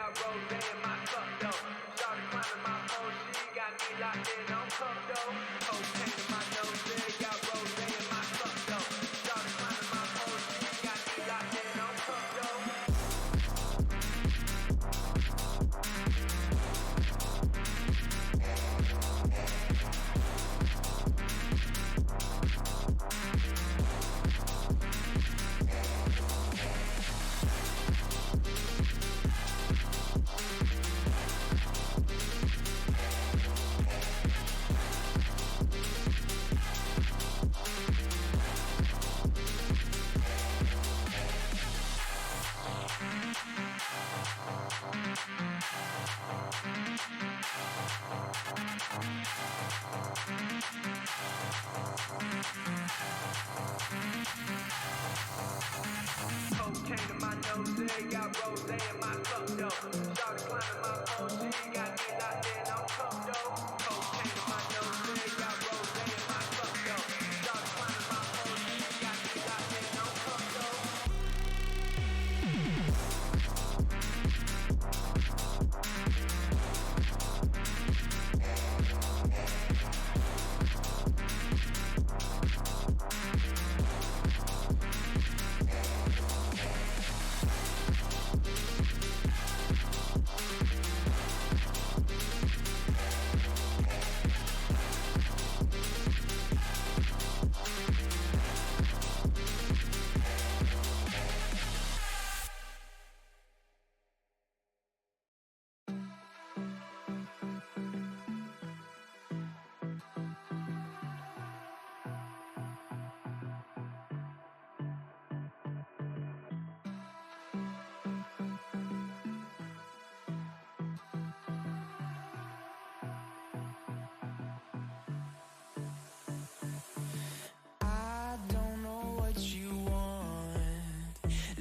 got rose in my cup though. Shawty climbing my pole, she got me locked in on cup though. Cocaine in my nose, got rose in my cup though. Shawty climbing my pole, she got me locked in on cup though. Cocaine in my nose, got rose in my cup though. Shawty climbing my pole, she got me locked in on cup though. Cocaine in my nose, got rose in my cup though. Shawty climbing my pole, she got me locked in on cup though.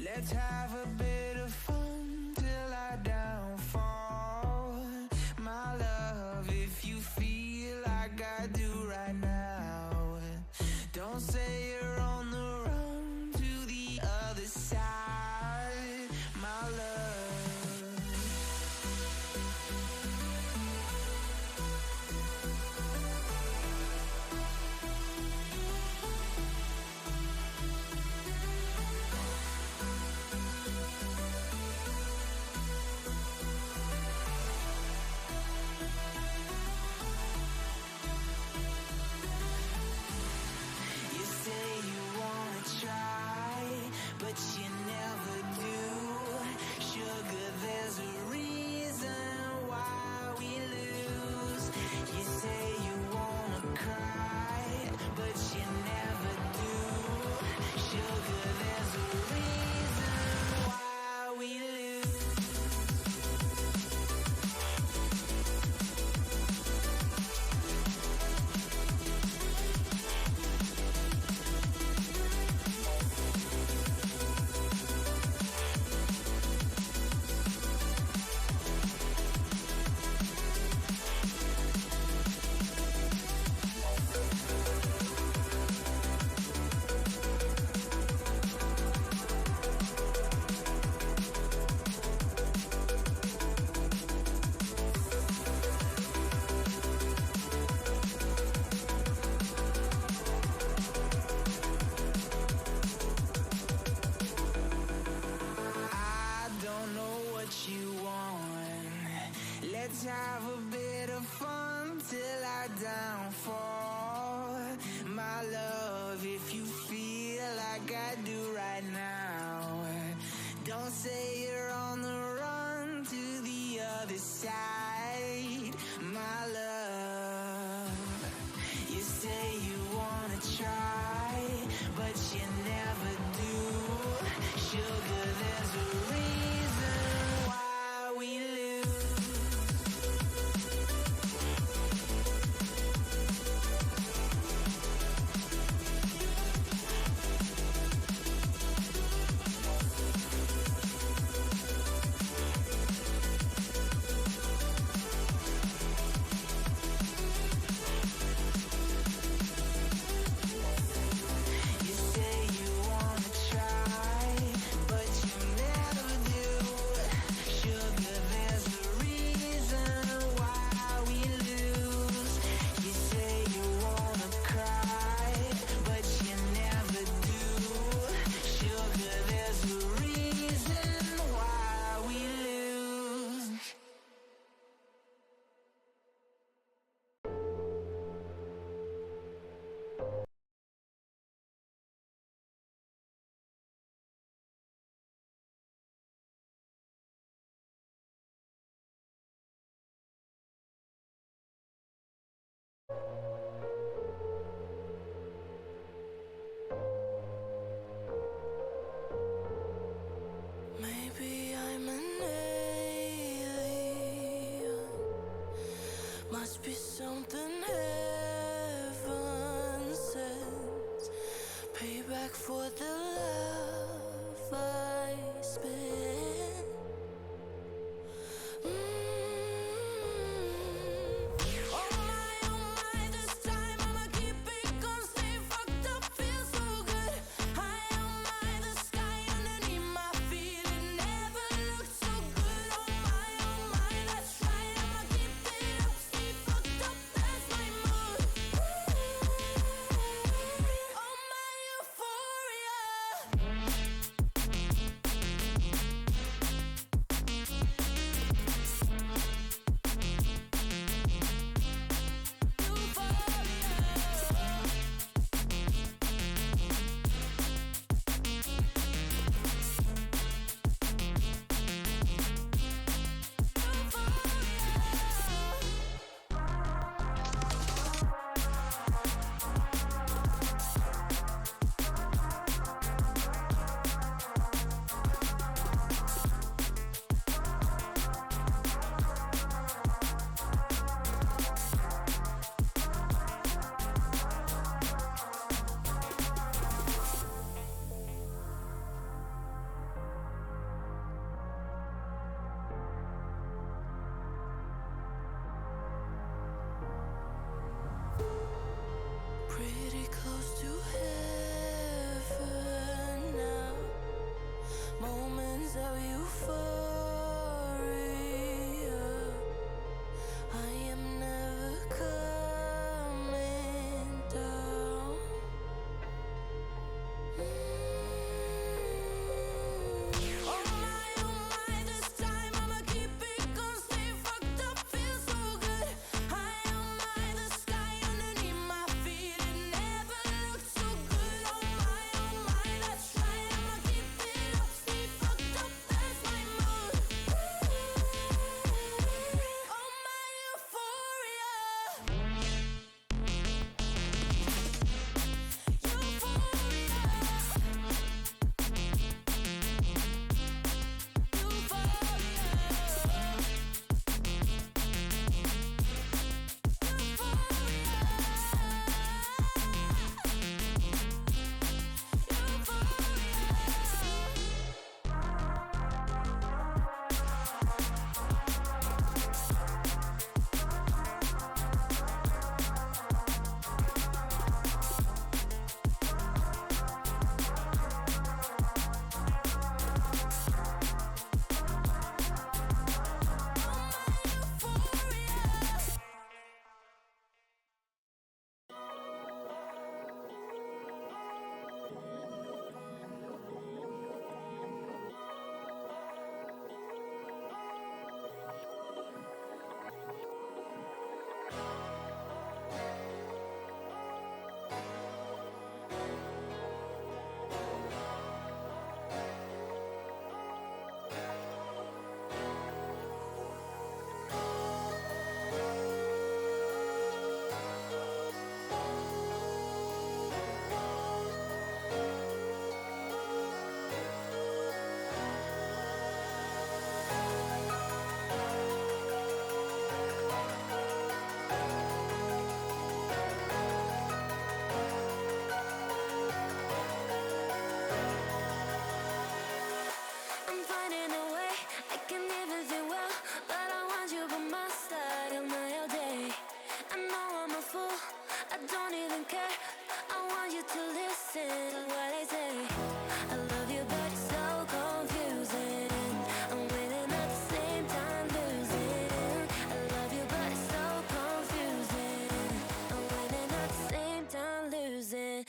Let's have a bit of fun till I downfall. My love, if you feel like I do right now, don't say you're on the run to the other side, my love. But you never do. Sugar, there's a reason why we lose. You say you wanna cry, but you never do. Sugar, there's a reason why we lose. Let's have a bit of fun till I downfall. My love, if you feel like I do right now, don't say you're on the run to the other side, my love. You say you wanna try, but you never do. Sugar, there's a reason why we lose. Maybe I'm an alien. Must be something heaven sent. Payback for the love I spent. Oh my, this time I'ma keep it gone. Stay fucked up, feel so good. High on my, the sky underneath my feet. It never looked so good. Oh my, that's right. I'ma keep it up, stay fucked up, that's my mood. Oh my euphoria. Pretty close to heaven now. Moments of euphoria. I am never coming down. Oh my, this time I'ma keep it gone. Stay fucked up, feel so good. High on my, the sky underneath my feet. It never looked so good. Oh my, that's right. I'ma keep it up, stay fucked up, that's my mood. Oh my euphoria. I'm finding a way, I can never do well, but I want you by my side all night, all day. I know I'm a fool, I don't even care. I want you to listen to what I say. I love you, but it's so confusing. I'm winning at the same time losing. I love you, but it's so confusing. I'm winning at the same time losing.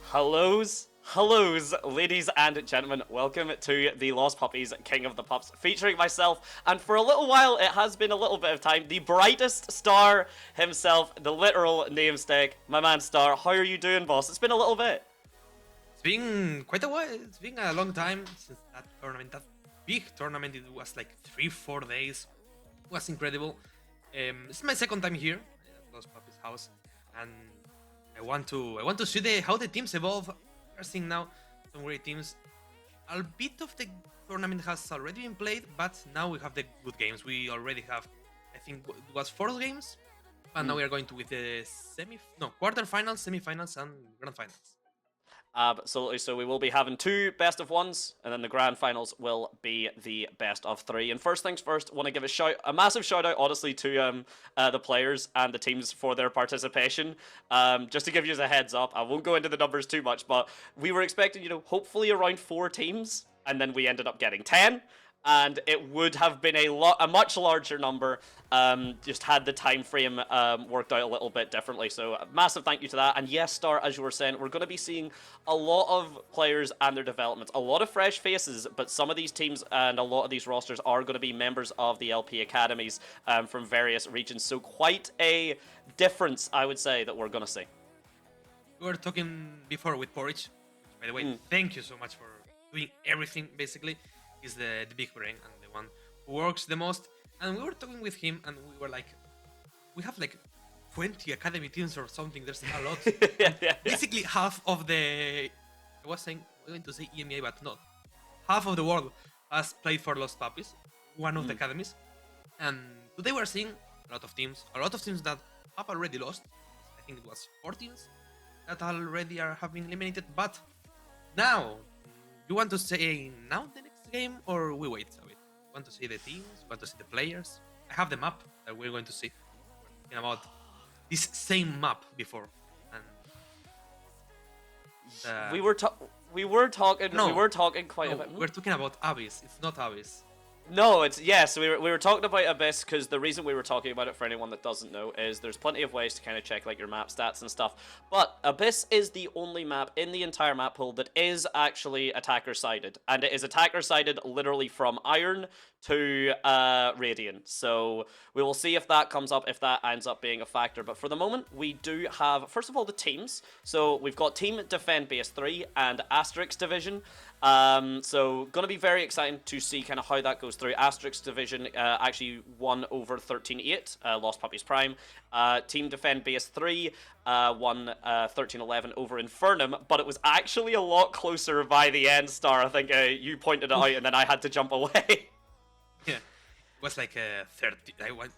Hellos, ladies and gentlemen. Welcome to the Lost Puppies King of the Pups, featuring myself, and for a little while, it has been a little bit of time, the brightest star himself, the literal namesake, my man Star. How are you doing, boss? It's been a little bit. It's been quite a while. It's been a long time since that tournament. That big tournament. It was like 3-4 days. It was incredible. It's my second time here at Lost Puppies house, and I want to see how the teams evolve. We're seeing now some great teams. A bit of the tournament has already been played, but now we have the good games. We already have, I think, it was 4 games, and now we are going to with the quarterfinals, semifinals, and grand finals. Absolutely. So we will be having 2 best of 1s, and then the grand finals will be the best of 3. And first things first, want to give a massive shout out, honestly, to the players and the teams for their participation. Just to give you a heads up, I won't go into the numbers too much, but we were expecting, hopefully around 4 teams, and then we ended up getting 10. And it would have been a much larger number, just had the time frame worked out a little bit differently. So massive thank you to that. And yes, Star, as you were saying, we're going to be seeing a lot of players and their developments, a lot of fresh faces, but some of these teams and a lot of these rosters are going to be members of the LP academies from various regions. So quite a difference, I would say, that we're going to see. We were talking before with Porridge. By the way, thank you so much for doing everything, basically. He's the big brain and the one who works the most. And we were talking with him, and we were like, we have like 20 academy teams or something. There's a lot. yeah. Basically, half of the. I was saying, we're going to say EMEA, but not. Half of the world has played for Lost Puppies, one of the academies. And today we're seeing a lot of teams that have already lost. I think it was 4 teams that already have been eliminated. But now, you want to say now the next game, or we wait a bit? Want to see the teams? Want to see the players? I have the map that we're going to see. We're talking about this same map before, and we were talking quite a bit. We're talking about Abyss. It's not Abyss. No, it's yes. We were talking about Abyss because the reason we were talking about it, for anyone that doesn't know, is there's plenty of ways to kind of check like your map stats and stuff. But Abyss is the only map in the entire map pool that is actually attacker sided, and it is attacker sided literally from Iron to Radiant. So we will see if that comes up, if that ends up being a factor. But for the moment, we do have, first of all, the teams. So we've got Team Defend Base 3 and Asterix Division. So going to be very exciting to see kind of how that goes through. Asterix Division actually won over 13-8, Lost Puppies Prime. Team Defend Base 3 won 13-11 over Infernum, but it was actually a lot closer by the end, Star. I think you pointed it out, and then I had to jump away. Yeah, it was like 30. I went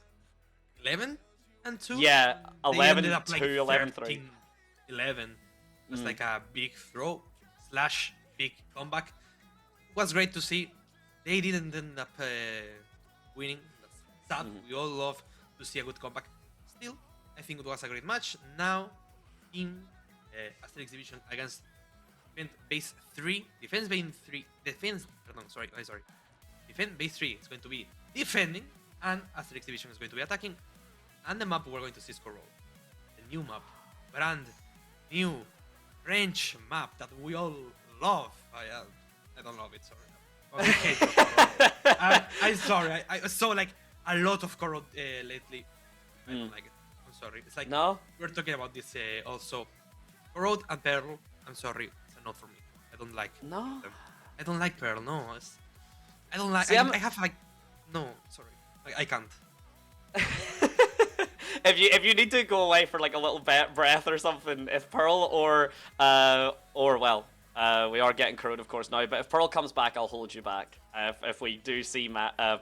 11 and 2. Yeah, 11 2, like 11 3. 11. It was like a big throw / big comeback. It was great to see. They didn't end up winning. That's sad. We all love to see a good comeback. Still, I think it was a great match. Now, Team Asterix Division against Defend Base 3. Defense Base 3 is going to be defending, and Asterix Division is going to be attacking. And the map we're going to see is Corral. The new map. Brand new French map that we all love. I don't love it, sorry. I hate Corral. I'm sorry. I saw like a lot of Corral lately. I don't like it. I'm sorry. It's like, No? we're talking about this also. Corral and Pearl, I'm sorry. It's a not for me. I don't like No. them. I don't like Pearl, no. I don't like. See, I have like, no, sorry, I can't. If you need to go away for like a little breath or something, if Pearl or well, we are getting Corrode of course now, but if Pearl comes back, I'll hold you back if we do see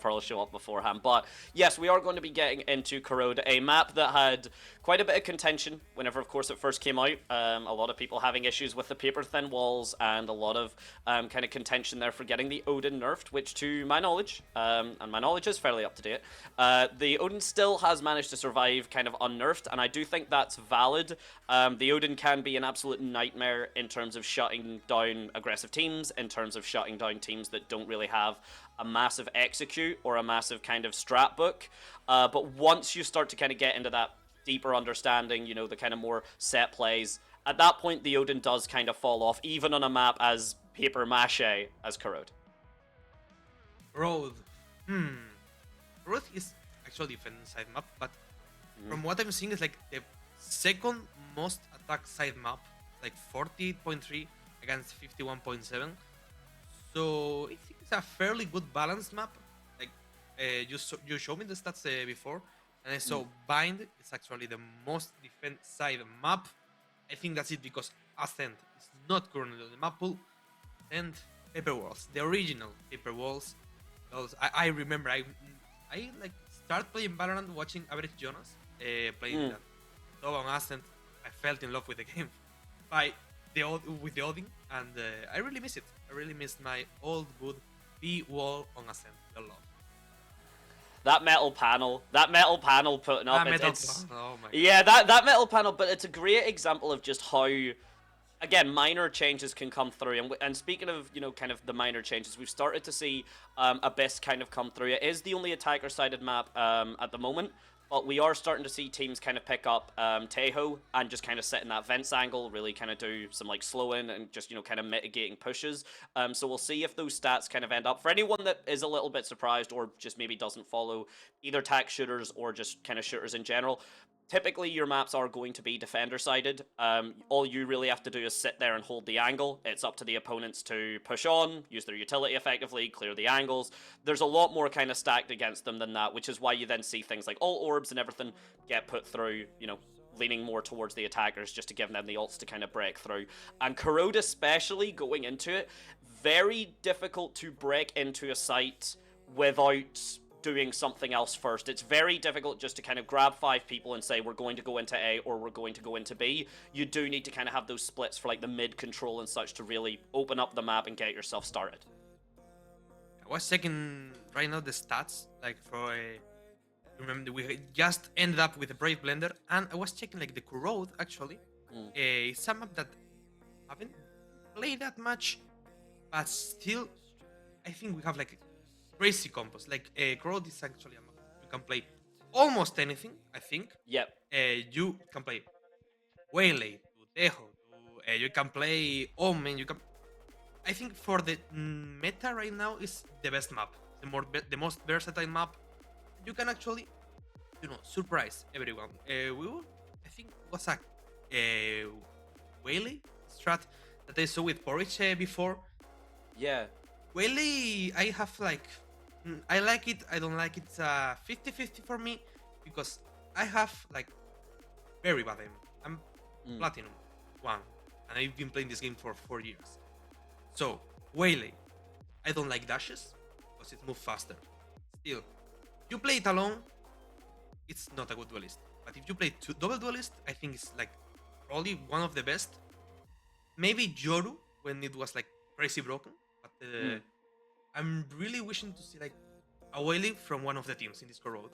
Pearl show up beforehand. But yes, we are going to be getting into Corrode, a map that had quite a bit of contention whenever, of course, it first came out. A lot of people having issues with the paper-thin walls, and a lot of kind of contention there for getting the Odin nerfed, which to my knowledge, and my knowledge is fairly up to date, the Odin still has managed to survive kind of unnerfed, and I do think that's valid. The Odin can be an absolute nightmare in terms of shutting down aggressive teams, in terms of shutting down teams that don't really have a massive execute or a massive kind of strat book. But once you start to kind of get into that deeper understanding, you know, the kind of more set plays, at that point the Odin does kind of fall off, even on a map as paper mache as Corrode. Road. Road is actually defense side map, but from what I'm seeing, it's like the second most attack side map, like 48.3 against 51.7. So I think it's a fairly good balanced map. Like you showed me the stats before, and I saw Bind is actually the most defense side map. I think that's it because Ascent is not currently on the map pool, and Paper Walls, the original Paper Walls. Because I remember I like start playing Valorant watching Average Jonas playing that. So on Ascent, I fell in love with the game by with the Odin, and I really miss it. I really miss my old good B wall on Ascent a lot. That metal panel putting up, Oh my god. yeah, that metal panel, but it's a great example of just how, again, minor changes can come through. And speaking of, kind of the minor changes, we've started to see Abyss kind of come through. It is the only attacker-sided map at the moment, but we are starting to see teams kind of pick up Tejo and just kind of sit in that vents angle, really kind of do some like slowing and just, kind of mitigating pushes. So we'll see if those stats kind of end up. For anyone that is a little bit surprised or just maybe doesn't follow either tac shooters or just kind of shooters in general, typically your maps are going to be defender sided. All you really have to do is sit there and hold the angle. It's up to the opponents to push on, use their utility effectively, clear the angles. There's a lot more kind of stacked against them than that, which is why you then see things like ult orbs and everything get put through, leaning more towards the attackers just to give them the ults to kind of break through. And Corrode especially going into it, very difficult to break into a site without doing something else first. It's very difficult just to kind of grab 5 people and say we're going to go into A or we're going to go into B. You do need to kind of have those splits for like the mid control and such to really open up the map and get yourself started. I was checking right now the stats, like for remember we just ended up with a Brave Blender, and I was checking like the Corrode actually. It's a map that I haven't played that much, but still I think we have like crazy combos. Like Corrode is actually a map you can play almost anything, I think. Yep. You can play Waylay to Tejo, you can play Omen, you can. I think for the meta right now is the best map, the most versatile map. You can actually, surprise everyone. I think it was a Waylay strat that I saw with Porridge before. Yeah. Waylay, I have like, I like it, I don't like it. It's 50-50 for me because I have like very bad aim. I'm Platinum 1, and I've been playing this game for 4 years. So, Waylay, I don't like dashes because it moves faster. Still, you play it alone, it's not a good duelist. But if you play double duelist, I think it's like probably one of the best. Maybe Yoru when it was like crazy broken, but I'm really wishing to see like a Waylay from one of the teams in this Corrode.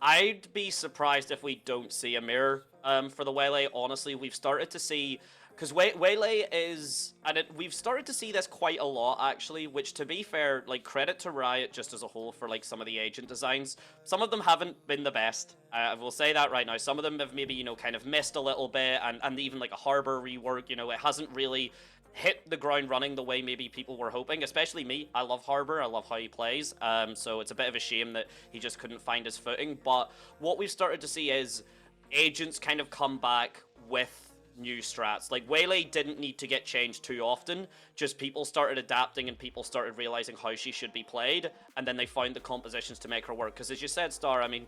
I'd be surprised if we don't see a mirror for the Waylay. Honestly, we've started to see, because Waylay is, and we've started to see this quite a lot actually, which to be fair, like credit to Riot just as a whole for like some of the agent designs. Some of them haven't been the best. I will say that right now. Some of them have maybe, kind of missed a little bit, and even like a Harbor rework, it hasn't really hit the ground running the way maybe people were hoping, especially me. I love Harbor, I love how he plays, so it's a bit of a shame that he just couldn't find his footing. But what we've started to see is agents kind of come back with new strats. Like Waylay didn't need to get changed too often, just people started adapting and people started realizing how she should be played, and then they found the compositions to make her work. Because as you said, Star, I mean,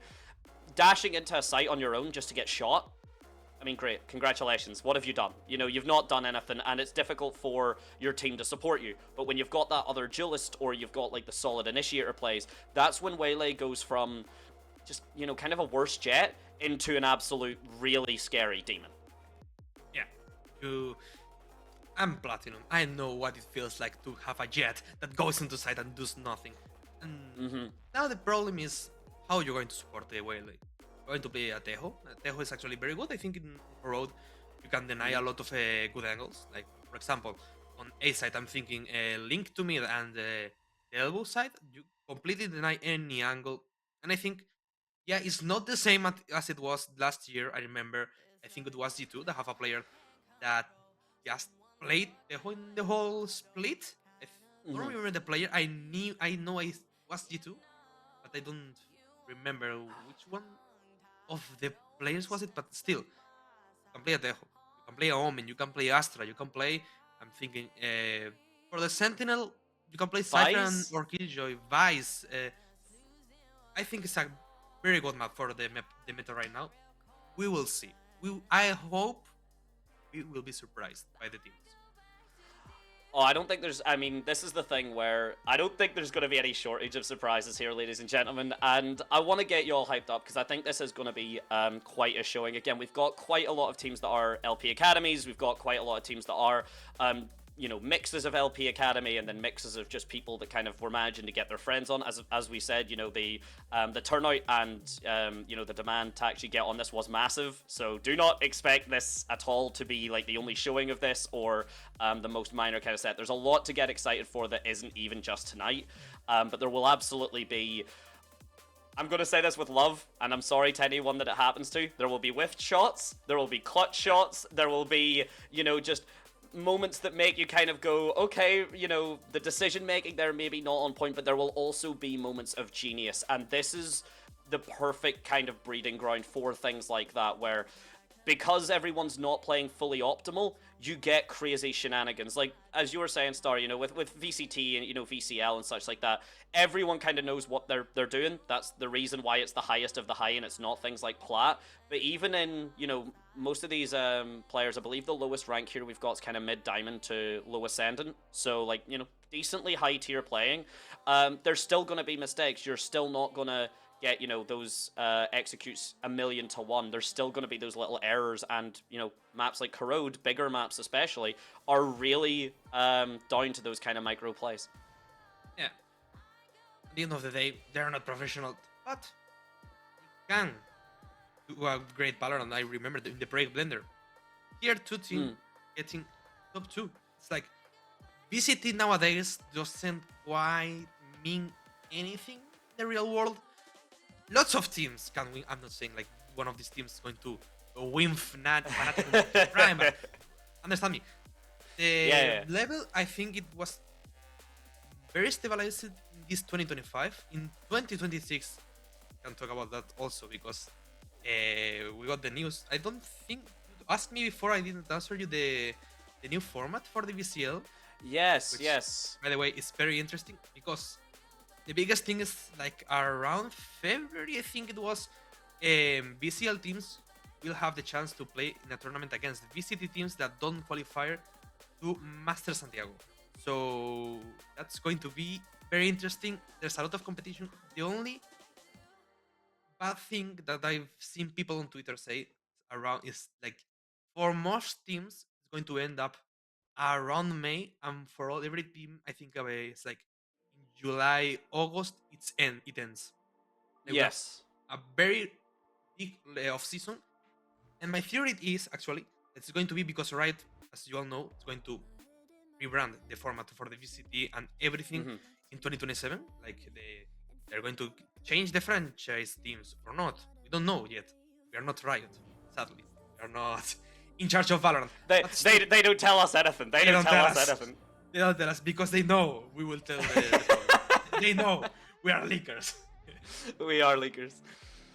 dashing into a site on your own just to get shot, I mean, great, congratulations. What have you done? You've not done anything, and it's difficult for your team to support you. But when you've got that other duelist, or you've got like the solid initiator plays, that's when Waylay goes from just, kind of a worse jet into an absolute really scary demon. Yeah, I'm Platinum. I know what it feels like to have a jet that goes into site and does nothing. And now the problem is how you're going to support the Waylay. Going to play a Tejo. Tejo is actually very good. I think in Road you can deny a lot of good angles. Like for example, on A side I'm thinking link to mid and the elbow side you completely deny any angle. And I think it's not the same as it was last year. I remember I think it was G2 that have a player that just played Tejo in the whole split. I don't remember the player. I know it was G2, but I don't remember which one of the players was it, but still, you can play a Tejo, you can play Omen, you can play Astra, you can play. I'm thinking for the Sentinel, you can play Cypher and Vice? Orchidjoy, Vice. I think it's a very good map for the meta right now. We will see. I hope we will be surprised by the teams. Oh, I don't think there's. I mean, this is the thing where I don't think there's going to be any shortage of surprises here, ladies and gentlemen. And I want to get you all hyped up because I think this is going to be quite a showing. Again, we've got quite a lot of teams that are LP academies. We've got quite a lot of teams that are mixes of LP Academy and then mixes of just people that kind of were managing to get their friends on. As we said, the turnout and the demand to actually get on this was massive. So do not expect this at all to be like the only showing of this or the most minor kind of set. There's a lot to get excited for that isn't even just tonight, but there will absolutely be. I'm going to say this with love, and I'm sorry to anyone that it happens to. There will be whiffed shots, there will be clutch shots, there will be, just moments that make you kind of go, okay, the decision making there maybe not on point, but there will also be moments of genius, and this is the perfect kind of breeding ground for things like that, where because everyone's not playing fully optimal, you get crazy shenanigans. Like, as you were saying, Star, with VCT and, VCL and such like that, everyone kind of knows what they're doing. That's the reason why it's the highest of the high and it's not things like Plat. But even in, most of these players, I believe the lowest rank here we've got is kind of mid-diamond to low ascendant. So, like, decently high tier playing. There's still going to be mistakes. You're still not going to get those executes 1,000,000 to 1. There's still going to be those little errors, and maps like Corrode, bigger maps especially, are really down to those kind of micro plays. Yeah. At the end of the day, they're not professional, but they can do a great Valorant. I remember in the Break Blender, tier 2 team getting top 2. It's like VCT nowadays doesn't quite mean anything in the real world. Lots of teams can win. I'm not saying like one of these teams is going to win Fnatic Prime, but understand me. The level, I think it was very stabilized in this 2025. In 2026, we can talk about that also because we got the news. I don't think you asked me before. I didn't answer you the new format for the VCL. Yes, which, yes. By the way, it's very interesting because the biggest thing is like around February, I think it was, VCL teams will have the chance to play in a tournament against VCT teams that don't qualify to Master Santiago. So that's going to be very interesting. There's a lot of competition. The only bad thing that I've seen people on Twitter say around is like for most teams, it's going to end up around May, and for every team, I think it's like July, August, it ends. Like Yes. a very big off season. And my theory is actually it's going to be because Riot, as you all know, it's going to rebrand the format for the VCT and everything in 2027. Like they're going to change the franchise teams or not. We don't know yet. We are not Riot, sadly. We are not in charge of Valorant. They don't tell us anything. They don't tell us anything. They don't tell us because they know we will tell the they know we are leakers. We are leakers.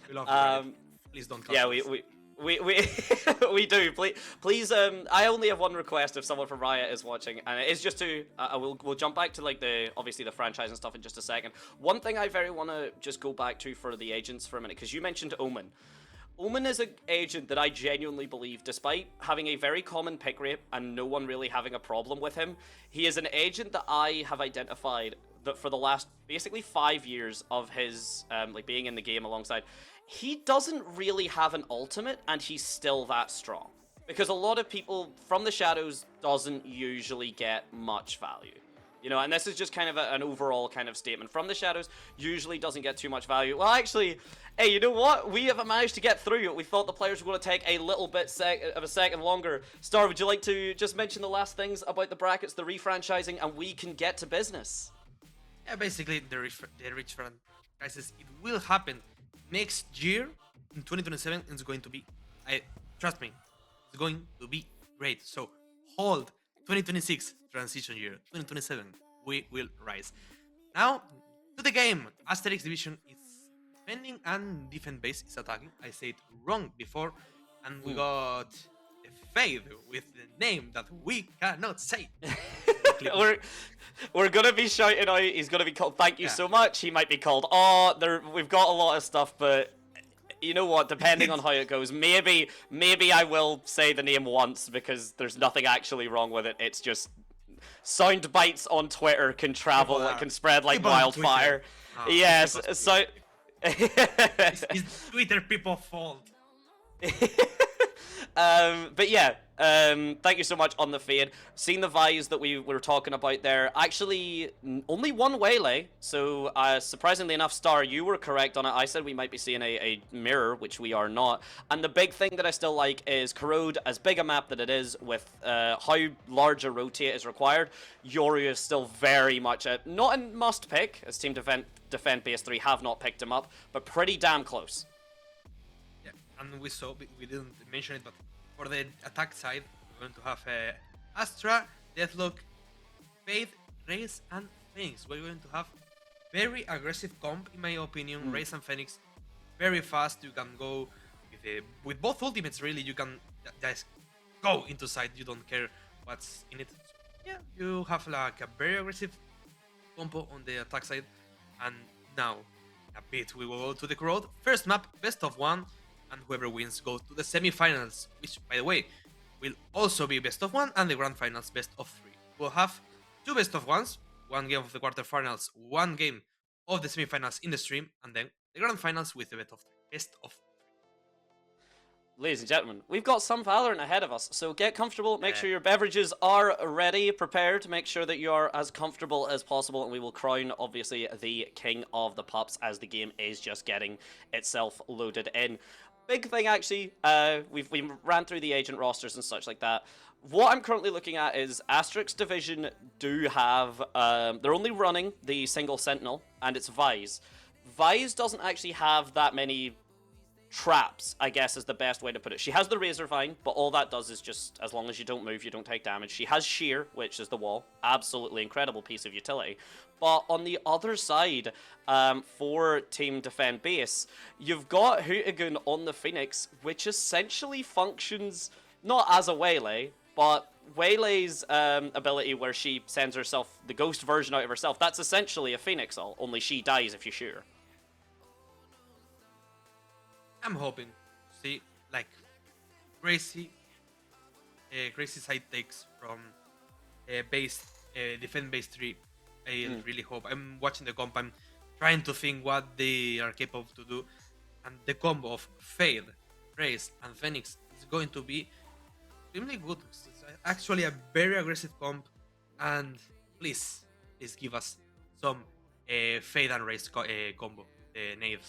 We love Riot. Please don't call us. We do. Please. I only have one request if someone from Riot is watching, and it's just to. We'll jump back to like obviously the franchise and stuff in just a second. One thing I very want to just go back to for the agents for a minute, because you mentioned Omen. Omen is an agent that I genuinely believe, despite having a very common pick rate and no one really having a problem with him, he is an agent that I have identified that for the last basically 5 years of his like being in the game alongside, he doesn't really have an ultimate and he's still that strong. Because a lot of people from the shadows doesn't usually get much value. And this is just kind of an overall kind of statement. From the shadows usually doesn't get too much value. Well, actually, hey, you know what? We have managed to get through it. We thought the players were going to take a little bit of a second longer. Star, would you like to just mention the last things about the brackets, the refranchising, and we can get to business? Yeah, basically, the rich franchises, it will happen next year in 2027. It's going to be, trust me, it's going to be great. So hold 2026 transition year, 2027 we will rise. Now to the game. Asterix division is defending and defense base is attacking. I said wrong before, and we got Fade with the name that we cannot say. We're gonna be shouting out. He's gonna be called. Thank you Yeah. so much. He might be called. Oh, there. We've got a lot of stuff, but you know what? Depending on how it goes, maybe I will say the name once because there's nothing actually wrong with it. It's just sound bites on Twitter can travel. It can spread like People on wildfire. Twitter. Yes. People's So. It's Twitter people's fault. But yeah, thank you so much on the fade. Seeing the values that we were talking about there, actually only one Waylay, so surprisingly enough, Star, you were correct on it. I said we might be seeing a mirror, which we are not. And the big thing that I still like is Corrode, as big a map that it is, with how large a rotate is required, Yoru is still very much not a must pick, as Team Defend Base 3 have not picked him up, but pretty damn close. Yeah, and we saw, we didn't mention it, but for the attack side, we're going to have Astra, Deathlock, Faith, Raze, and Phoenix. We're going to have very aggressive comp, in my opinion. Raze and Phoenix, very fast. You can go with both ultimates, really. You can just go into side. You don't care what's in it. So, yeah, you have like a very aggressive combo on the attack side. And now, a bit, we will go to the crowd. First map, best of one. And whoever wins goes to the semi-finals, which, by the way, will also be best of one, and the grand finals best of three. We'll have two best of ones, one game of the quarterfinals, one game of the semi-finals in the stream, and then the grand finals with the best of three. Ladies and gentlemen, we've got some Valorant ahead of us, so get comfortable, make sure your beverages are ready, prepared, make sure that you are as comfortable as possible, and we will crown, obviously, the king of the pups as the game is just getting itself loaded in. Big thing, actually, we ran through the agent rosters and such like that. What I'm currently looking at is Asterix Division do have, they're only running the single Sentinel, and it's Vise. Vise doesn't actually have that many traps, I guess is the best way to put it. She has the Razor Vine, but all that does is just, as long as you don't move, you don't take damage. She has Shear, which is the wall. Absolutely incredible piece of utility. But on the other side, for Team Defend Base, you've got Hootigun on the Phoenix, which essentially functions not as a Waylay, but Waylay's ability where she sends herself, the ghost version out of herself, that's essentially a Phoenix ult, only she dies if you shoot her. I'm hoping to see, like, crazy side takes from Defend Base 3. I really hope. I'm watching the comp, I'm trying to think what they are capable to do, and the combo of Fade, Raze, and Phoenix is going to be extremely good. It's actually a very aggressive comp, and please give us some Fade and Raze combo, the nade.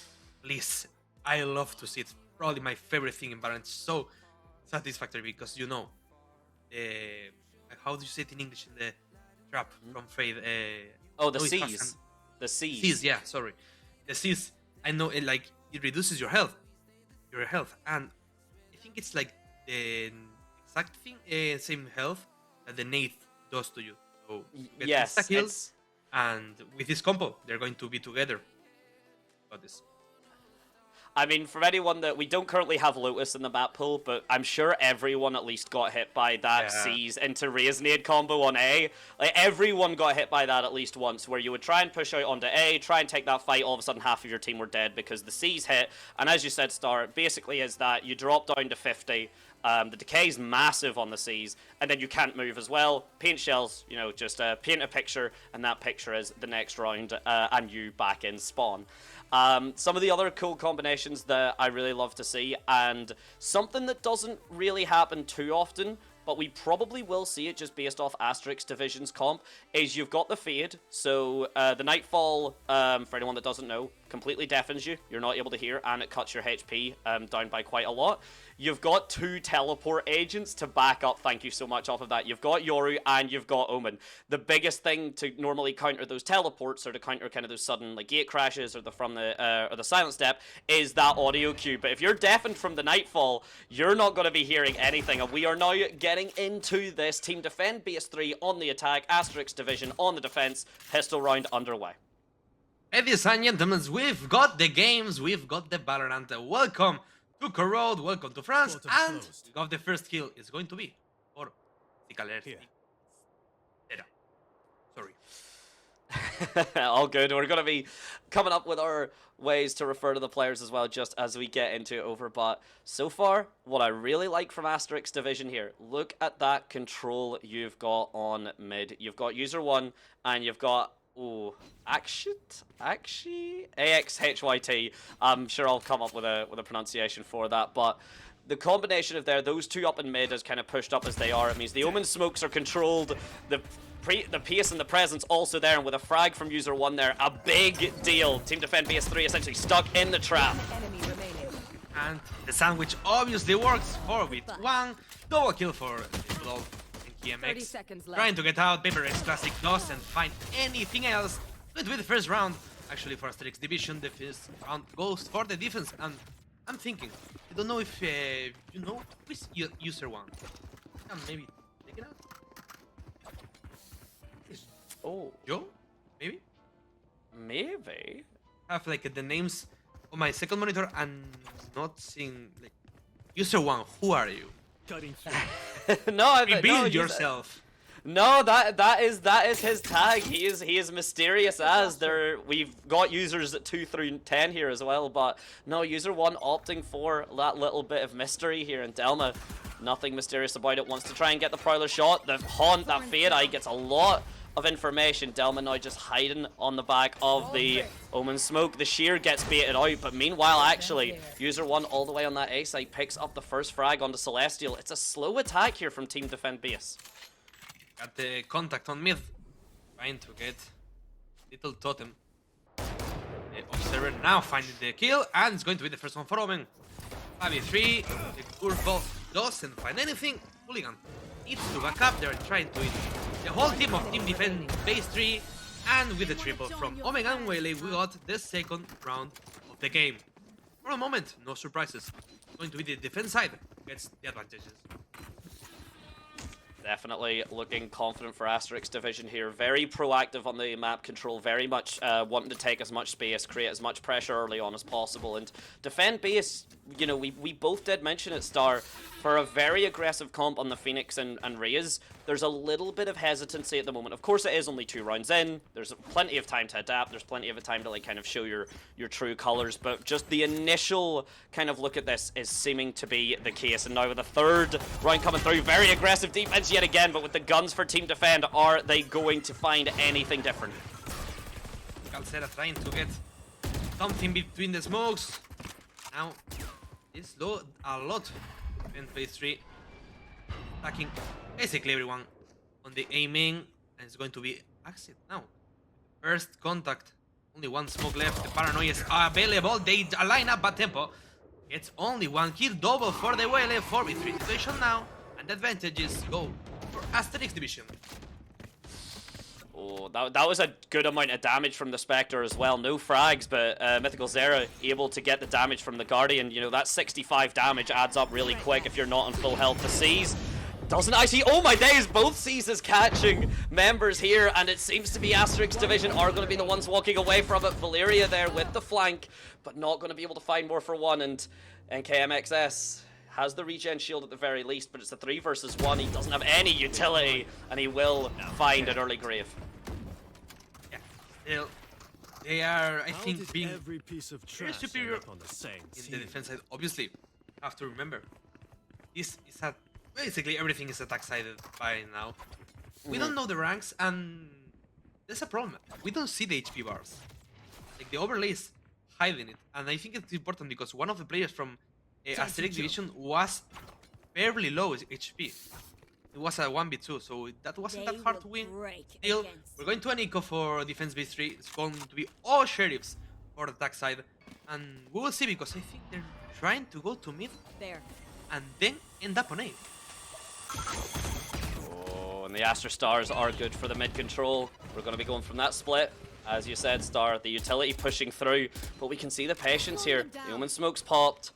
Please, I love to see it. Probably my favorite thing in Valorant. It's so satisfactory because you know, how do you say it in English in the trap from Fade? The C's. The C's. C's, yeah, sorry. The C's, I know it, like, it reduces your health. And I think it's like the exact thing, same health that the nade does to you. So you get yes, insta kills, and with this combo, they're going to be together. Got this. I mean, for anyone that we don't currently have Lotus in the map pool, but I'm sure everyone at least got hit by that C's into Raze nade combo on A. Like, everyone got hit by that at least once, where you would try and push out onto A, try and take that fight, all of a sudden half of your team were dead because the C's hit. And as you said, Star, it basically is that you drop down to 50, the decay's massive on the C's, and then you can't move as well. Paint shells, you know, just paint a picture, and that picture is the next round, and you back in spawn. Some of the other cool combinations that I really love to see, and something that doesn't really happen too often, but we probably will see it just based off Asterix Division's comp, is you've got the Fade. So the Nightfall, for anyone that doesn't know, completely deafens you. You're not able to hear, and it cuts your HP down by quite a lot. You've got two teleport agents to back up, thank you so much, off of that. You've got Yoru and you've got Omen. The biggest thing to normally counter those teleports, or to counter kind of those sudden like gate crashes or the silent step, is that audio cue. But if you're deafened from the Nightfall, you're not going to be hearing anything. And we are now getting into this Team Defend Base 3 on the attack, Asterix Division on the defense, pistol round underway. Ladies and gentlemen, we've got the games, we've got the Valorant. Welcome to Corrode, welcome to France, Portal and closed. we got the first kill. It's going to be for Cicalerti. Sorry. All good. We're going to be coming up with our ways to refer to the players as well, just as we get into it over. But so far, what I really like from Asterix Division here, look at that control you've got on mid. You've got user 1, and you've got AXHYT. I'm sure I'll come up with a pronunciation for that, but the combination of those two up in mid is kind of pushed up as they are. It means the Omen smokes are controlled. The pace and the presence also there, and with a frag from user 1 there, a big deal. Team Defend BS3 essentially stuck in the trap. And the sandwich obviously works for with 1 double kill for Rudolph and 30 KMX. seconds left. Trying to get out, Paper X Classic doesn't find anything else. Good with the first round. Actually, for Asterix Division, the first round goes for the defense. And I'm thinking, I don't know if you know who is user 1. Maybe take it out. Oh, Joe? Maybe? maybe. I have like the names on my second monitor and not seeing like user 1. Who are you? Cutting through. No, Reveal no, yourself. No, that is his tag. He is mysterious as there. We've got users at 2 through 10 here as well, but no, user 1 opting for that little bit of mystery here, and Delma, nothing mysterious about it. Wants to try and get the Prowler shot. The Haunt, that Fade Eye gets a lot of information. Delma now just hiding on the back of the Omen smoke. The Shear gets baited out, but meanwhile, actually, user 1 all the way on that A side picks up the first frag onto Celestial. It's a slow attack here from Team Defend Base. Got the contact on mid. Trying to get little totem. The observer now finding the kill, and it's going to be the first one for Omen. 5v3. The curveball doesn't find anything. Hooligan needs to back up. They're trying to win. The whole team of Team Defend Base 3, and with the triple from Omen and Whaley, we got the second round of the game. For a moment, no surprises. Going to be the defense side gets the advantages. Definitely looking confident for Asterix Division here. Very proactive on the map control, very much wanting to take as much space, create as much pressure early on as possible. And Defend Base, you know, we both did mention it, Star, for a very aggressive comp on the Phoenix and Raze, there's a little bit of hesitancy at the moment. Of course, it is only 2 rounds in. There's plenty of time to adapt. There's plenty of a time to like kind of show your true colors. But just the initial kind of look at this is seeming to be the case. And now with the third round coming through, very aggressive defense yet again. But with the guns for Team Defend, are they going to find anything different? Calcera trying to get something between the smokes. Now, it's low a lot. In phase 3, attacking basically everyone on the aiming, and it's going to be exit now. First contact, only 1 smoke left. The paranoia is available. They line up bad tempo. It's only 1 kill, double for the Whale. 4v3 situation now, and the advantages go for Asterix Division. Oh, that was a good amount of damage from the Spectre as well. No frags, but Mythical Zera able to get the damage from the Guardian. You know, that 65 damage adds up really quick if you're not on full health. The Seas doesn't actually... Oh my days, both Seas is catching members here, and it seems to be Asterix Division are going to be the ones walking away from it. Valeria there with the flank, but not going to be able to find more for 1, and KMXS has the regen shield at the very least, but it's a 3 versus 1. He doesn't have any utility, and he will find an early grave. Yeah, they are, I How think, did being every piece of very trash superior end up on the same in the team? defense side. Obviously, you have to remember, this is a, basically everything is attack sided by now. We don't know the ranks, and there's a problem. We don't see the HP bars. Like the overlay is hiding it, and I think it's important because one of the players from Asterix Division was fairly low HP. It was a 1v2, so that wasn't that hard to win. Still, we're going to an eco for defense base 3. It's going to be all sheriffs for the attack side, and we will see because I think they're trying to go to mid There. and then end up on A. Oh, and the Aster Stars are good for the mid control. We're going to be going from that split. As you said, Star, the utility pushing through, but we can see the patience here. The Omen smoke's popped.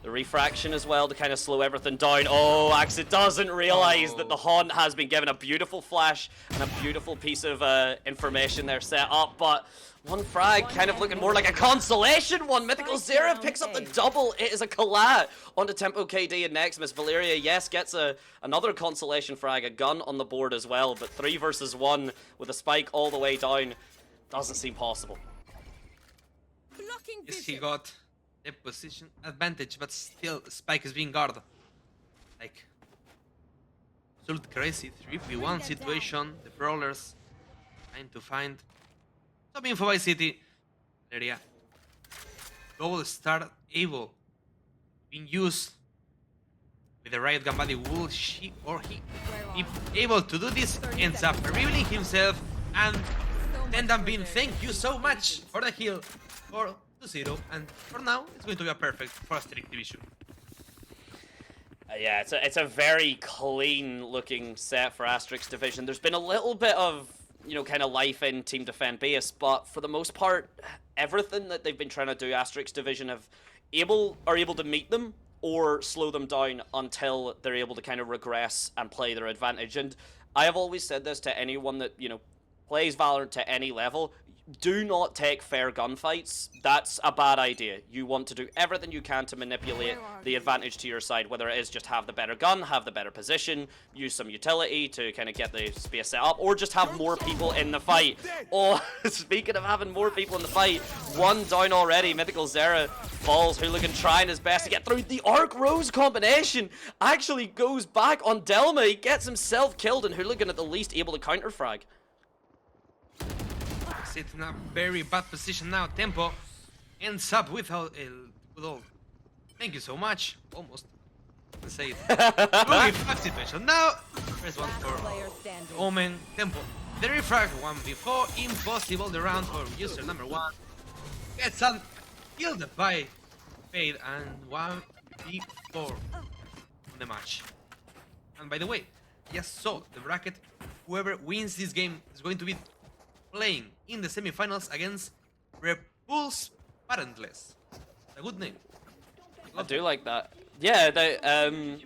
The refraction as well to kind of slow everything down. Oh, Axit doesn't realize that the Haunt has been given a beautiful flash and a beautiful piece of information there set up, but one frag kind of looking more like a consolation one. Mythical Zera picks up the double. It is a collat onto Tempo KD and Nexus. Valeria, yes, gets another consolation frag, a gun on the board as well, but 3 versus 1 with a spike all the way down doesn't seem possible. Yes, he got the position advantage, but still Spike is being guarded. Like, absolute crazy 3v1 situation. The brawlers trying to find some info by City. Area. Double star able being used with the Riot gun buddy. Will she or he be able to do this? Ends up revealing himself and Tendam being thank you so much for the heal for 2-0, and for now it's going to be a perfect for a strict division. Yeah, it's a very clean looking set for Asterix Division. There's been a little bit of, you know, kind of life in Team Defend base, but for the most part, everything that they've been trying to do, Asterix Division are able to meet them or slow them down until they're able to kind of regress and play their advantage. And I have always said this to anyone that, you know, plays Valorant to any level: do not take fair gunfights. That's a bad idea. You want to do everything you can to manipulate the advantage to your side, whether it is just have the better gun, have the better position, use some utility to kind of get the space set up, or just have more people in the fight. Oh, speaking of having more people in the fight, 1 down already. Mythical Zera falls. Hooligan trying his best to get through. The Arc Rose combination actually goes back on Delma. He gets himself killed, and Hooligan at the least able to counter frag. It's in a very bad position now. Tempo ends up with all. Thank you so much. Almost. Let's say it. Really fast situation. Now, first one for Omen. Tempo. The refrag 1v4. Impossible. The round for user number 1. Gets killed by Fade and 1v4 on the match. And by the way, just saw the bracket. Whoever wins this game is going to be playing in the semifinals against Repulse Parentless. A good name. I do like that. Yeah,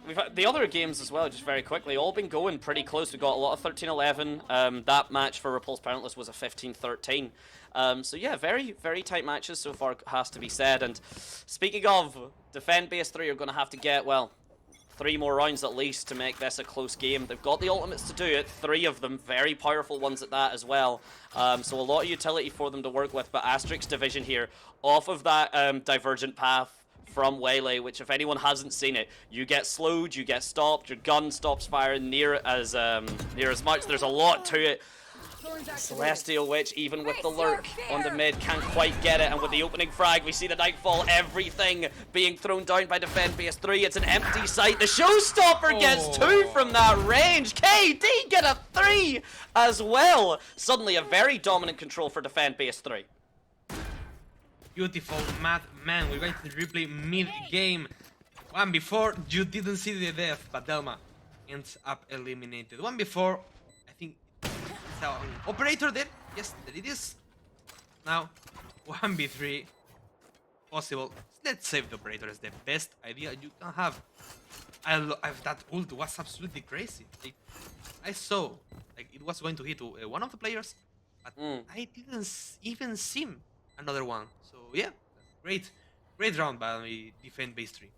we've had the other games as well, just very quickly, all been going pretty close. We've got a lot of 13-11. That match for Repulse Parentless was a 15-13. So yeah, very, very tight matches so far, has to be said. And speaking of, Defend Base 3 are going to have to get, well, 3 more rounds at least to make this a close game. They've got the ultimates to do it, 3 of them, very powerful ones at that as well. So a lot of utility for them to work with, but Asterix Division here, off of that divergent path from Waylay, which if anyone hasn't seen it, you get slowed, you get stopped, your gun stops firing near as much. There's a lot to it. Celestial Witch, even with the lurk on the mid, can't quite get it, and with the opening frag, we see the Nightfall, everything being thrown down by Defend Base 3. It's an empty site. The Showstopper gets 2 from that range. KD get a 3 as well. Suddenly a very dominant control for Defend Base 3. Beautiful, mad man. We're going to replay mid-game. 1v4, you didn't see the death, but Delma ends up eliminated. 1v4, I think it's our operator dead. Yes, there it is. Now, 1v3, possible. Let's save the operator as the best idea you can have. That ult was absolutely crazy. I saw like it was going to hit one of the players, but I didn't even see another one. So yeah, great round by Defend Base 3.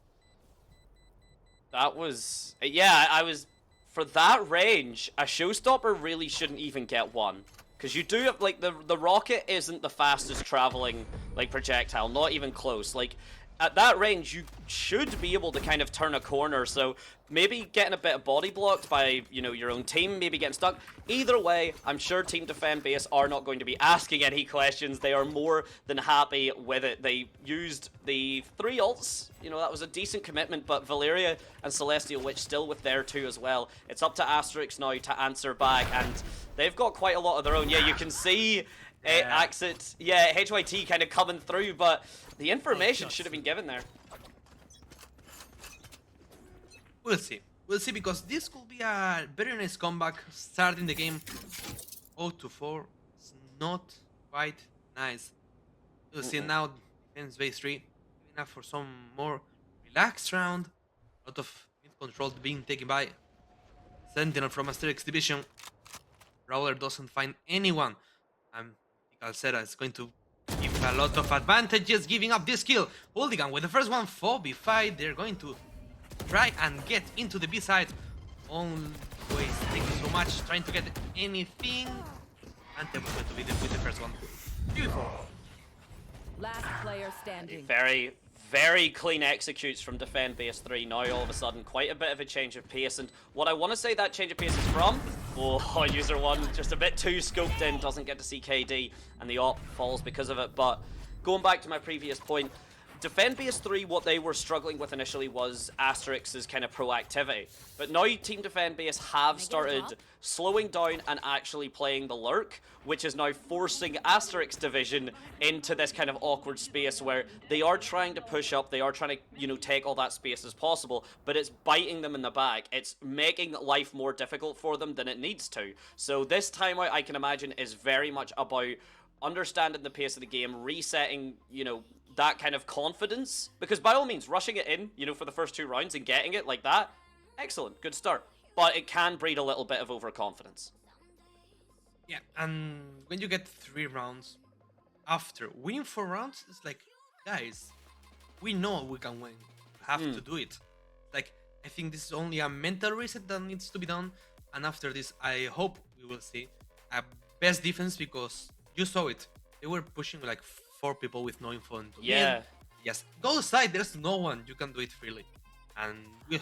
That was, yeah, I was, for that range, a Showstopper really shouldn't even get 1. Because you do have, like, the rocket isn't the fastest traveling, like, projectile, not even close. Like, at that range, you should be able to kind of turn a corner, so maybe getting a bit of body blocked by, you know, your own team, maybe getting stuck. Either way, I'm sure Team Defend Base are not going to be asking any questions. They are more than happy with it. They used the 3 ults. You know, that was a decent commitment, but Valeria and Celestial Witch still with their 2 as well. It's up to Asterix now to answer back, and they've got quite a lot of their own. Yeah, you can see Axit, yeah, HYT kind of coming through, but the information should have been given there. We'll see. We'll see, because this could be a very nice comeback starting the game 0-4. It's not quite nice. We'll see now. Defense Base 3 enough for some more Last round, a lot of mid control being taken by Sentinel from Asterix Division. Brawler doesn't find anyone. Calcera is going to give a lot of advantages, giving up this kill. Hooligan with the first one, 4v5. They're going to try and get into the B side. Always taking so much, trying to get anything. And Tempo's going to be with the first one. Beautiful. Last player standing. Very, very clean executes from Defend Base 3. Now all of a sudden, quite a bit of a change of pace. And what I want to say that change of pace is from, user 1 just a bit too scoped in, doesn't get to see KD, and the op falls because of it. But going back to my previous point, Defend Base 3, what they were struggling with initially was Asterix's kind of proactivity. But now Team Defend Base have started slowing down and actually playing the lurk, which is now forcing Asterix Division into this kind of awkward space where they are trying to push up, they are trying to, take all that space as possible, but it's biting them in the back. It's making life more difficult for them than it needs to. So this timeout, I can imagine, is very much about understanding the pace of the game, resetting, that kind of confidence, because by all means, rushing it in, for the first 2 rounds and getting it like that, excellent, good start. But it can breed a little bit of overconfidence. Yeah, and when you get 3 rounds after winning 4 rounds, it's like, guys, we know we can win. We have to do it. Like, I think this is only a mental reset that needs to be done, and after this, I hope we will see a best defense, because you saw it. They were pushing like 4 people with no info into Yeah. mid. Yes, go side, there's no one, you can do it freely. And we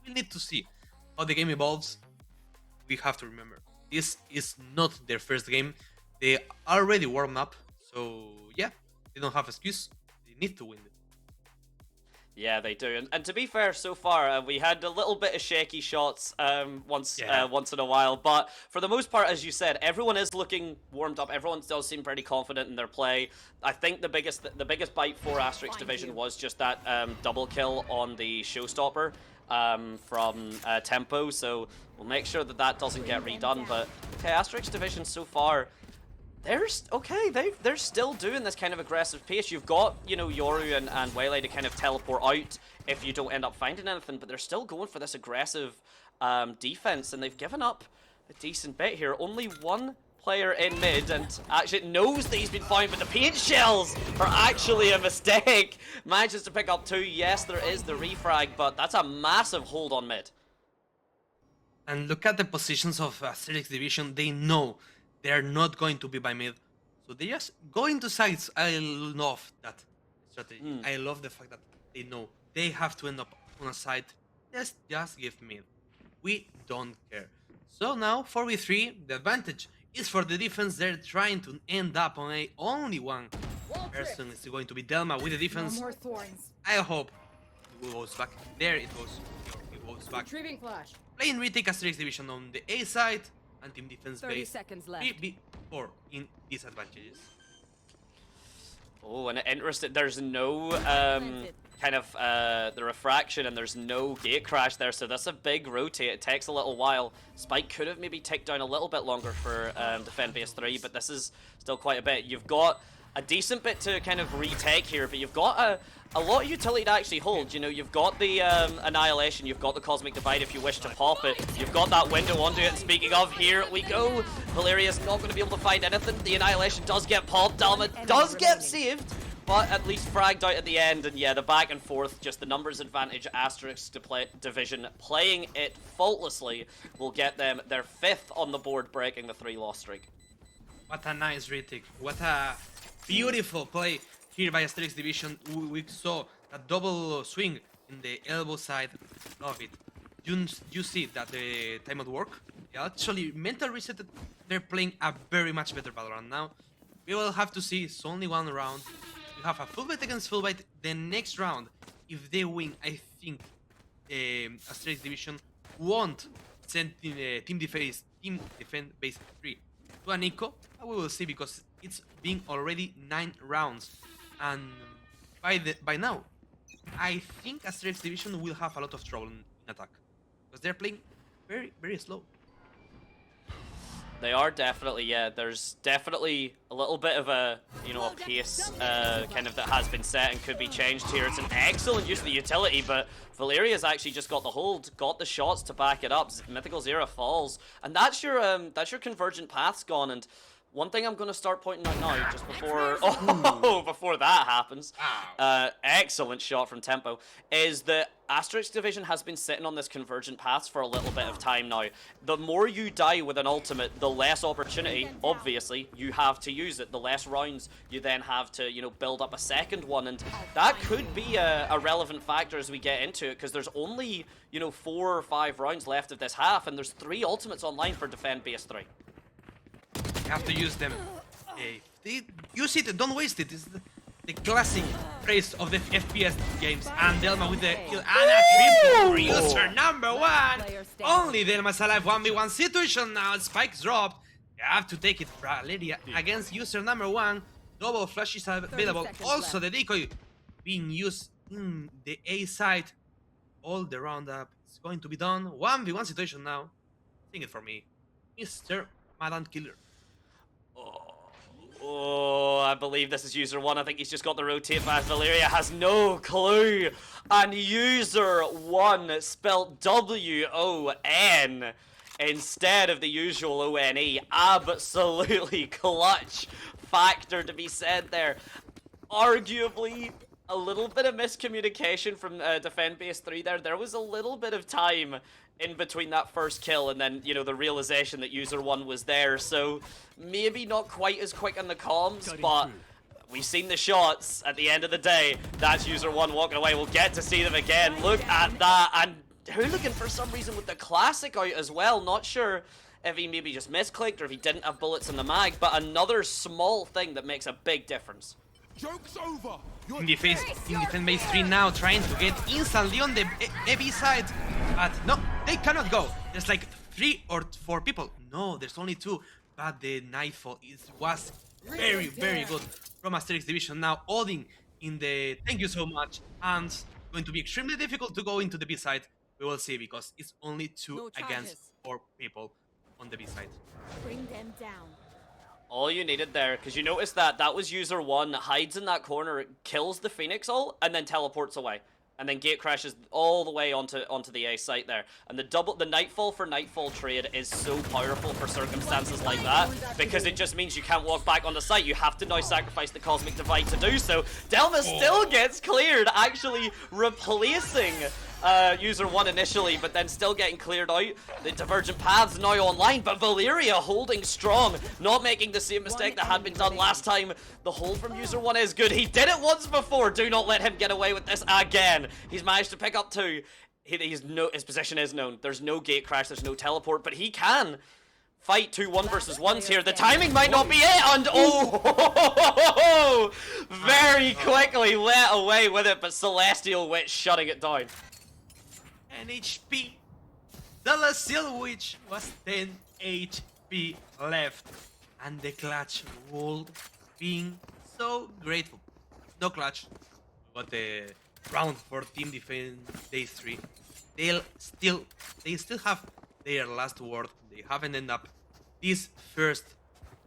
need to see how the game evolves. We have to remember, this is not their first game. They already warmed up, so yeah, they don't have excuse. They need to win it. Yeah, they do. And to be fair, so far, we had a little bit of shaky shots once in a while. But for the most part, as you said, everyone is looking warmed up. Everyone does seem pretty confident in their play. I think the biggest bite for Asterix Division was just that double kill on the showstopper from Tempo. So we'll make sure that doesn't get redone. But okay, Asterix Division so far, they're still doing this kind of aggressive pace. You've got, Yoru and Waylay to kind of teleport out if you don't end up finding anything, but they're still going for this aggressive defense, and they've given up a decent bit here. Only 1 player in mid, and actually knows that he's been found, but the paint shells are actually a mistake. Manages to pick up 2. Yes, there is the refrag, but that's a massive hold on mid. And look at the positions of Asterix Division. They know they're not going to be by mid, so they just go into sides. I love that strategy. I love the fact that they know they have to end up on a side. Just give mid. We don't care. So now 4v3, the advantage is for the defense. They're trying to end up on a only one person. Is going to be Delma with the defense. No more thorns. I hope it goes back. There it goes. It goes back. Retrieving flash. Playing retake Asterix Division on the A side, and team defense 30 base seconds left. 3v4 in disadvantages. Oh, and interesting, there's no kind of the refraction, and there's no gate crash there, so that's a big rotate. It takes a little while. Spike could have maybe ticked down a little bit longer for Defend Base 3, but this is still quite a bit. You've got a decent bit to kind of retake here, but you've got a lot of utility to actually hold. You've got the Annihilation, you've got the Cosmic Divide if you wish to pop it, you've got that window onto it, and speaking of, here we go. Valeria's not going to be able to find anything. The Annihilation does get popped, Dalma does get saved, but at least fragged out at the end, and yeah, the back and forth, just the numbers advantage, Asterix Division playing it faultlessly will get them their 5th on the board, breaking the 3-loss streak. What a nice retake. What a beautiful play here by Asterix Division. We saw a double swing in the elbow side. Love it. You see that the time at work? Yeah, actually, mental reset. They're playing a very much better Valorant now. We will have to see. It's only 1 round. We have a full bite against full bite. The next round, if they win, I think Asterix Division won't send Team Defend Base 3 to an eco. We will see, because it's been already 9 rounds, and by now, I think Asterix Division will have a lot of trouble in attack, because they're playing very, very slow. They are definitely, yeah. There's definitely a little bit of a, you know, a pace kind of that has been set and could be changed here. It's an excellent use of the utility, but Valeria's actually just got the hold, got the shots to back it up. Mythical Zera falls, and that's your convergent paths gone. And one thing I'm going to start pointing out now, just before before that happens, excellent shot from Tempo, is that Asterix Division has been sitting on this convergent paths for a little bit of time now. The more you die with an ultimate, the less opportunity, obviously, you have to use it. The less rounds you then have to, you know, build up a second one, and that could be a relevant factor as we get into it, because there's only, you know, 4 or 5 rounds left of this half, and there's 3 ultimates online for Defend Base 3. You have to use them. Use it, don't waste it. It's the classic phrase of the FPS games. And Delma with the kill and a triple for user number 1. Only Delma's alive 1v1 situation now. Spikes dropped. You have to take it. Valeria against user number 1. Double flash is available. Also the decoy being used in the A side. All the roundup is going to be done. 1v1 situation now. Sing it for me, Mr. Madam Killer. Oh, I believe this is user 1. I think he's just got the rotate fast. Valeria has no clue. And user 1 spelt W-O-N instead of the usual O-N-E. Absolutely clutch factor to be said there. Arguably, a little bit of miscommunication from Defend Base 3 there. There was a little bit of time in between that first kill and then, you know, the realization that user 1 was there. So maybe not quite as quick on the comms, but we've seen the shots at the end of the day. That's user 1 walking away. We'll get to see them again. Look at that. And Hooligan, for some reason, with the classic out as well. Not sure if he maybe just misclicked or if he didn't have bullets in the mag, but another small thing that makes a big difference. Joke's over. In Defend Base 3 now, trying to get instantly on the AB side. But no, they cannot go. There's like 3 or 4 people. No, there's only 2. But the nightfall was very, very good from Asterix Division. Now, Odin in the thank you so much. And going to be extremely difficult to go into the B side. We will see, because it's only 2 against 4 people on the B side. Bring them down. All you needed there, because you noticed that was user 1, hides in that corner, kills the Phoenix ult, and then teleports away. And then gate crashes all the way onto the A site there. And the Nightfall for Nightfall trade is so powerful for circumstances like that, because it just means you can't walk back on the site. You have to now sacrifice the Cosmic Divide to do so. Delma still gets cleared, actually replacing user 1 initially, but then still getting cleared out. The Divergent Paths now online, but Valeria holding strong, not making the same mistake that had been done last time. The hold from user 1 is good. He did it once before. Do not let him get away with this again. He's managed to pick up 2. His position is known. There's no gate crash, there's no teleport, but he can fight 2 1 versus 1s here. The timing might not be it, and very quickly let away with it, but Celestial Witch shutting it down. And HP. The Celestial Witch was 10 HP left. And the clutch world being so grateful. No clutch, but the round for Team Defend Base 3. They still have their last word. They haven't ended up this first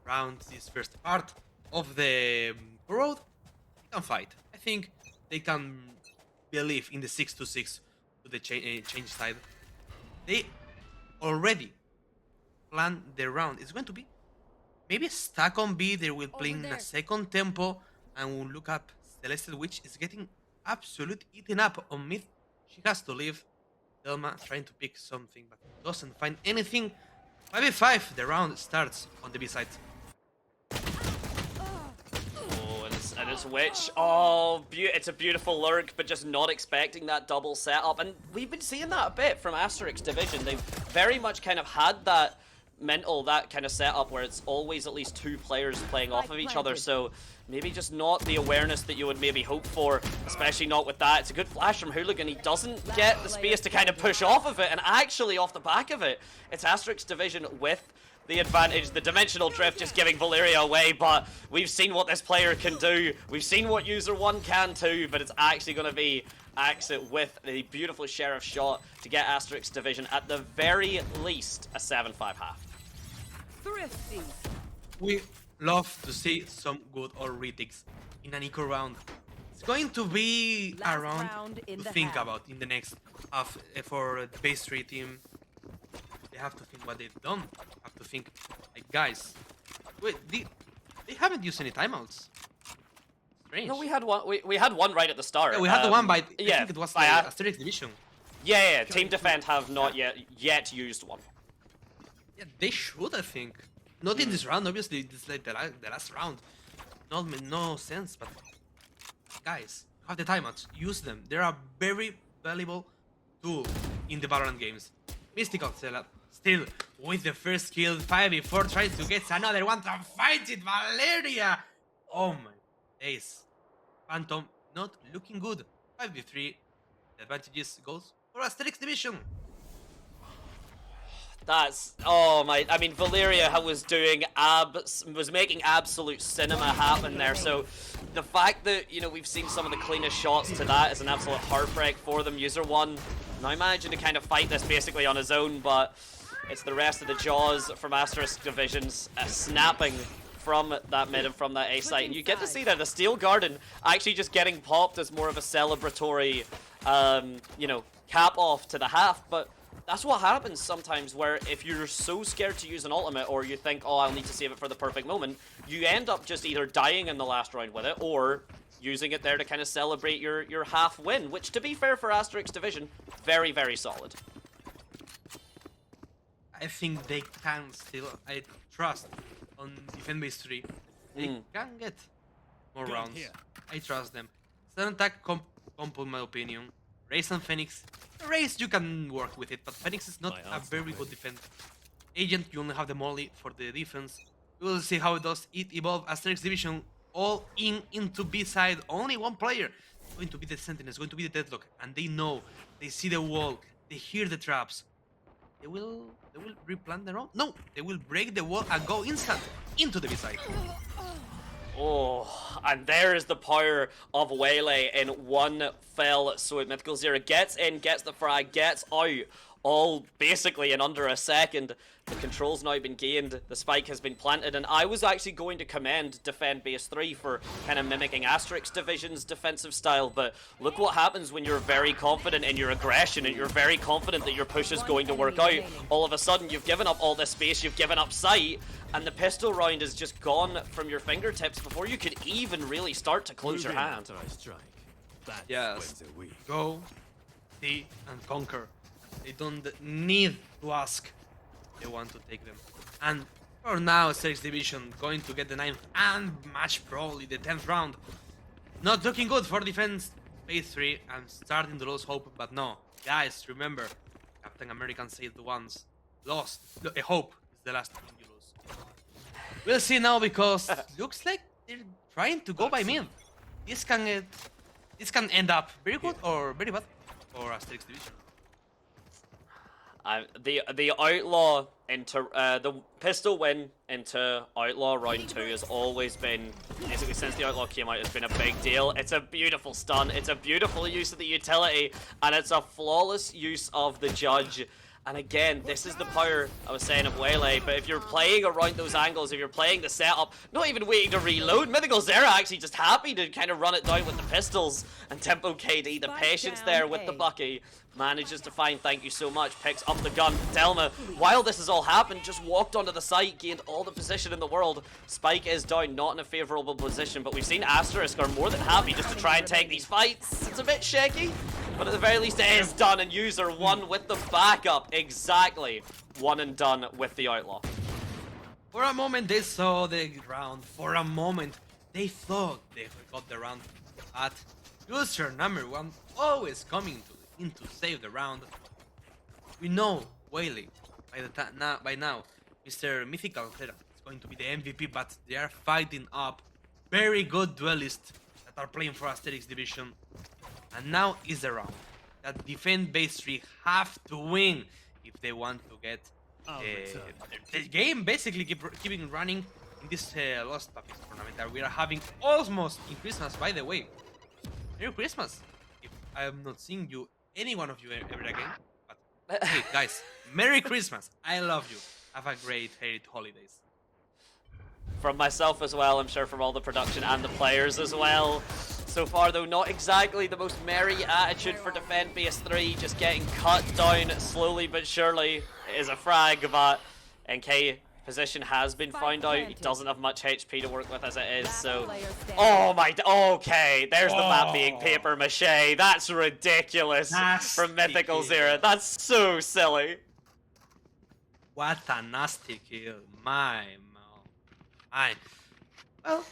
round, this first part of the road. They can fight. I think they can believe in the 6-6 to the change side. They already planned the round. It's going to be maybe stack on B. They will play in a second tempo, and we'll look up Celestial Witch is getting absolute eaten up on mid. She has to leave. Delma trying to pick something, but doesn't find anything. 5v5, the round starts on the B side. Oh, and it's Witch. Oh, it's a beautiful lurk, but just not expecting that double setup. And we've been seeing that a bit from Asterix Division. They've very much kind of had that that kind of setup where it's always at least 2 players playing off of each other. So maybe just not the awareness that you would maybe hope for, especially not with that. It's a good flash from Hooligan. He doesn't get the space to kind of push off of it, and actually off the back of it, it's Asterix Division with the advantage. The dimensional drift just giving Valeria away, but we've seen what this player can do. We've seen what user 1 can too, but it's actually going to be Axit with a beautiful Sheriff shot to get Asterix Division at the very least a 7-5 half. Thrifty. We love to see some good or retakes in an eco round. It's going to be Last a round round in to the think half. about in the next half for the base 3 team. They have to think what they've done. Have to think, like, guys, wait, they haven't used any timeouts. Strange. No, we had one. We had one right at the start. Yeah, we had the one by, I yeah, think it was by the Asterix Division. yeah. Team Defend have not yet used one. Yeah, they should, I think. Not in this round, obviously. It's like the last round. No sense, but guys, have the timeouts. Use them. They are very valuable tool in the Valorant games. Mystical setup. Still, with the first kill, 5v4 tries to get another one to fight it. Valeria! Oh my days. Phantom not looking good. 5v3. The advantages goes for Asterix Division. That's I mean, Valeria was making absolute cinema happen there. So the fact that we've seen some of the cleanest shots to that is an absolute heartbreak for them. User one now managing to kind of fight this basically on his own, but it's the rest of the jaws from Asterisk Divisions snapping from that mid and from that A site, and you get to see that the Steel Garden actually just getting popped as more of a celebratory, cap off to the half, but. That's what happens sometimes, where if you're so scared to use an ultimate, or you think, oh, I'll need to save it for the perfect moment, you end up just either dying in the last round with it, or using it there to kind of celebrate your half win, which, to be fair for Asterix Division, very, very solid. I think they can still. I trust on Defend Base 3. They can get more rounds. here. I trust them. Sudden attack comp, in my opinion. Raze and Phoenix. Raze, you can work with it, but Phoenix is not My a art's very not good ready. defense. Agent, you only have the molly for the defense. We will see how it does. It evolve Asterix Division all into B side. Only one player. It's going to be the Sentinel. It's going to be the Deadlock, and they know. They see the wall. They hear the traps. They will replant their own. No, they will break the wall and go instant into the B side. Oh, and there is the power of Waylay in one fell swoop. Mythical Zero gets in, gets the frag, gets out, all basically in under a second. The control's now been gained, the spike has been planted, and I was actually going to commend Defend Base 3 for kind of mimicking Asterix Division's defensive style, but look what happens when you're very confident in your aggression and you're very confident that your push is going to work out. All of a sudden, you've given up all this space, you've given up sight, and the pistol round is just gone from your fingertips before you could even really start to close your Move in hand. after I strike. That's Yes. when they're weak. Go, see, and conquer. They don't need to ask. They want to take them. And for now, Asterix Division going to get the 9th and match probably the 10th round. Not looking good for defense. Phase 3, I'm starting to lose hope, but no. Guys, remember, Captain America said once, lost. A hope is the last thing you lose. We'll see now, because looks like they're trying to go by mid. This can end up very good or very bad for Asterix Division. The outlaw into the pistol win into outlaw round 2 has always been, basically since the outlaw came out, it's been a big deal. It's a beautiful stun, it's a beautiful use of the utility, and it's a flawless use of the judge. And again, this is the power I was saying of Waylay, but if you're playing around those angles, if you're playing the setup, not even waiting to reload, Mythical Zera actually just happy to kind of run it down with the pistols, and Tempo KD, the Spike patience down there with the A. Bucky, manages to find thank you so much, picks up the gun. Delma, while this has all happened, just walked onto the site, gained all the position in the world. Spike is down, not in a favourable position, but we've seen Asterisk are more than happy just to try and take these fights. It's a bit shaky, but at the very least it is done, and User won with the backup. Exactly. One and done with the Outlaw. For a moment they saw the round. For a moment they thought they got the round. But user number 1 always coming in to save the round. We know Waylay by now. Mr. Mythical Zera is going to be the MVP, but they are fighting up very good duelists that are playing for Asterix Division. And now is the round that Defend Base 3 have to win if they want to get the game basically keeping running in this Lost Puppies tournament that we are having almost in Christmas, by the way. Merry Christmas! If I am not seeing you, any one of you ever again, but hey guys, Merry Christmas! I love you. Have a great Heritage Holidays. From myself as well, I'm sure from all the production and the players as well. So far though, not exactly the most merry attitude for Defend Base 3, just getting cut down slowly but surely. It is a frag, but NK position has been found out. He doesn't have much HP to work with as it is, so... Oh my... Okay, there's the map being paper mache. That's ridiculous from Mythical Zero. That's so silly. What a nasty kill. My. Well,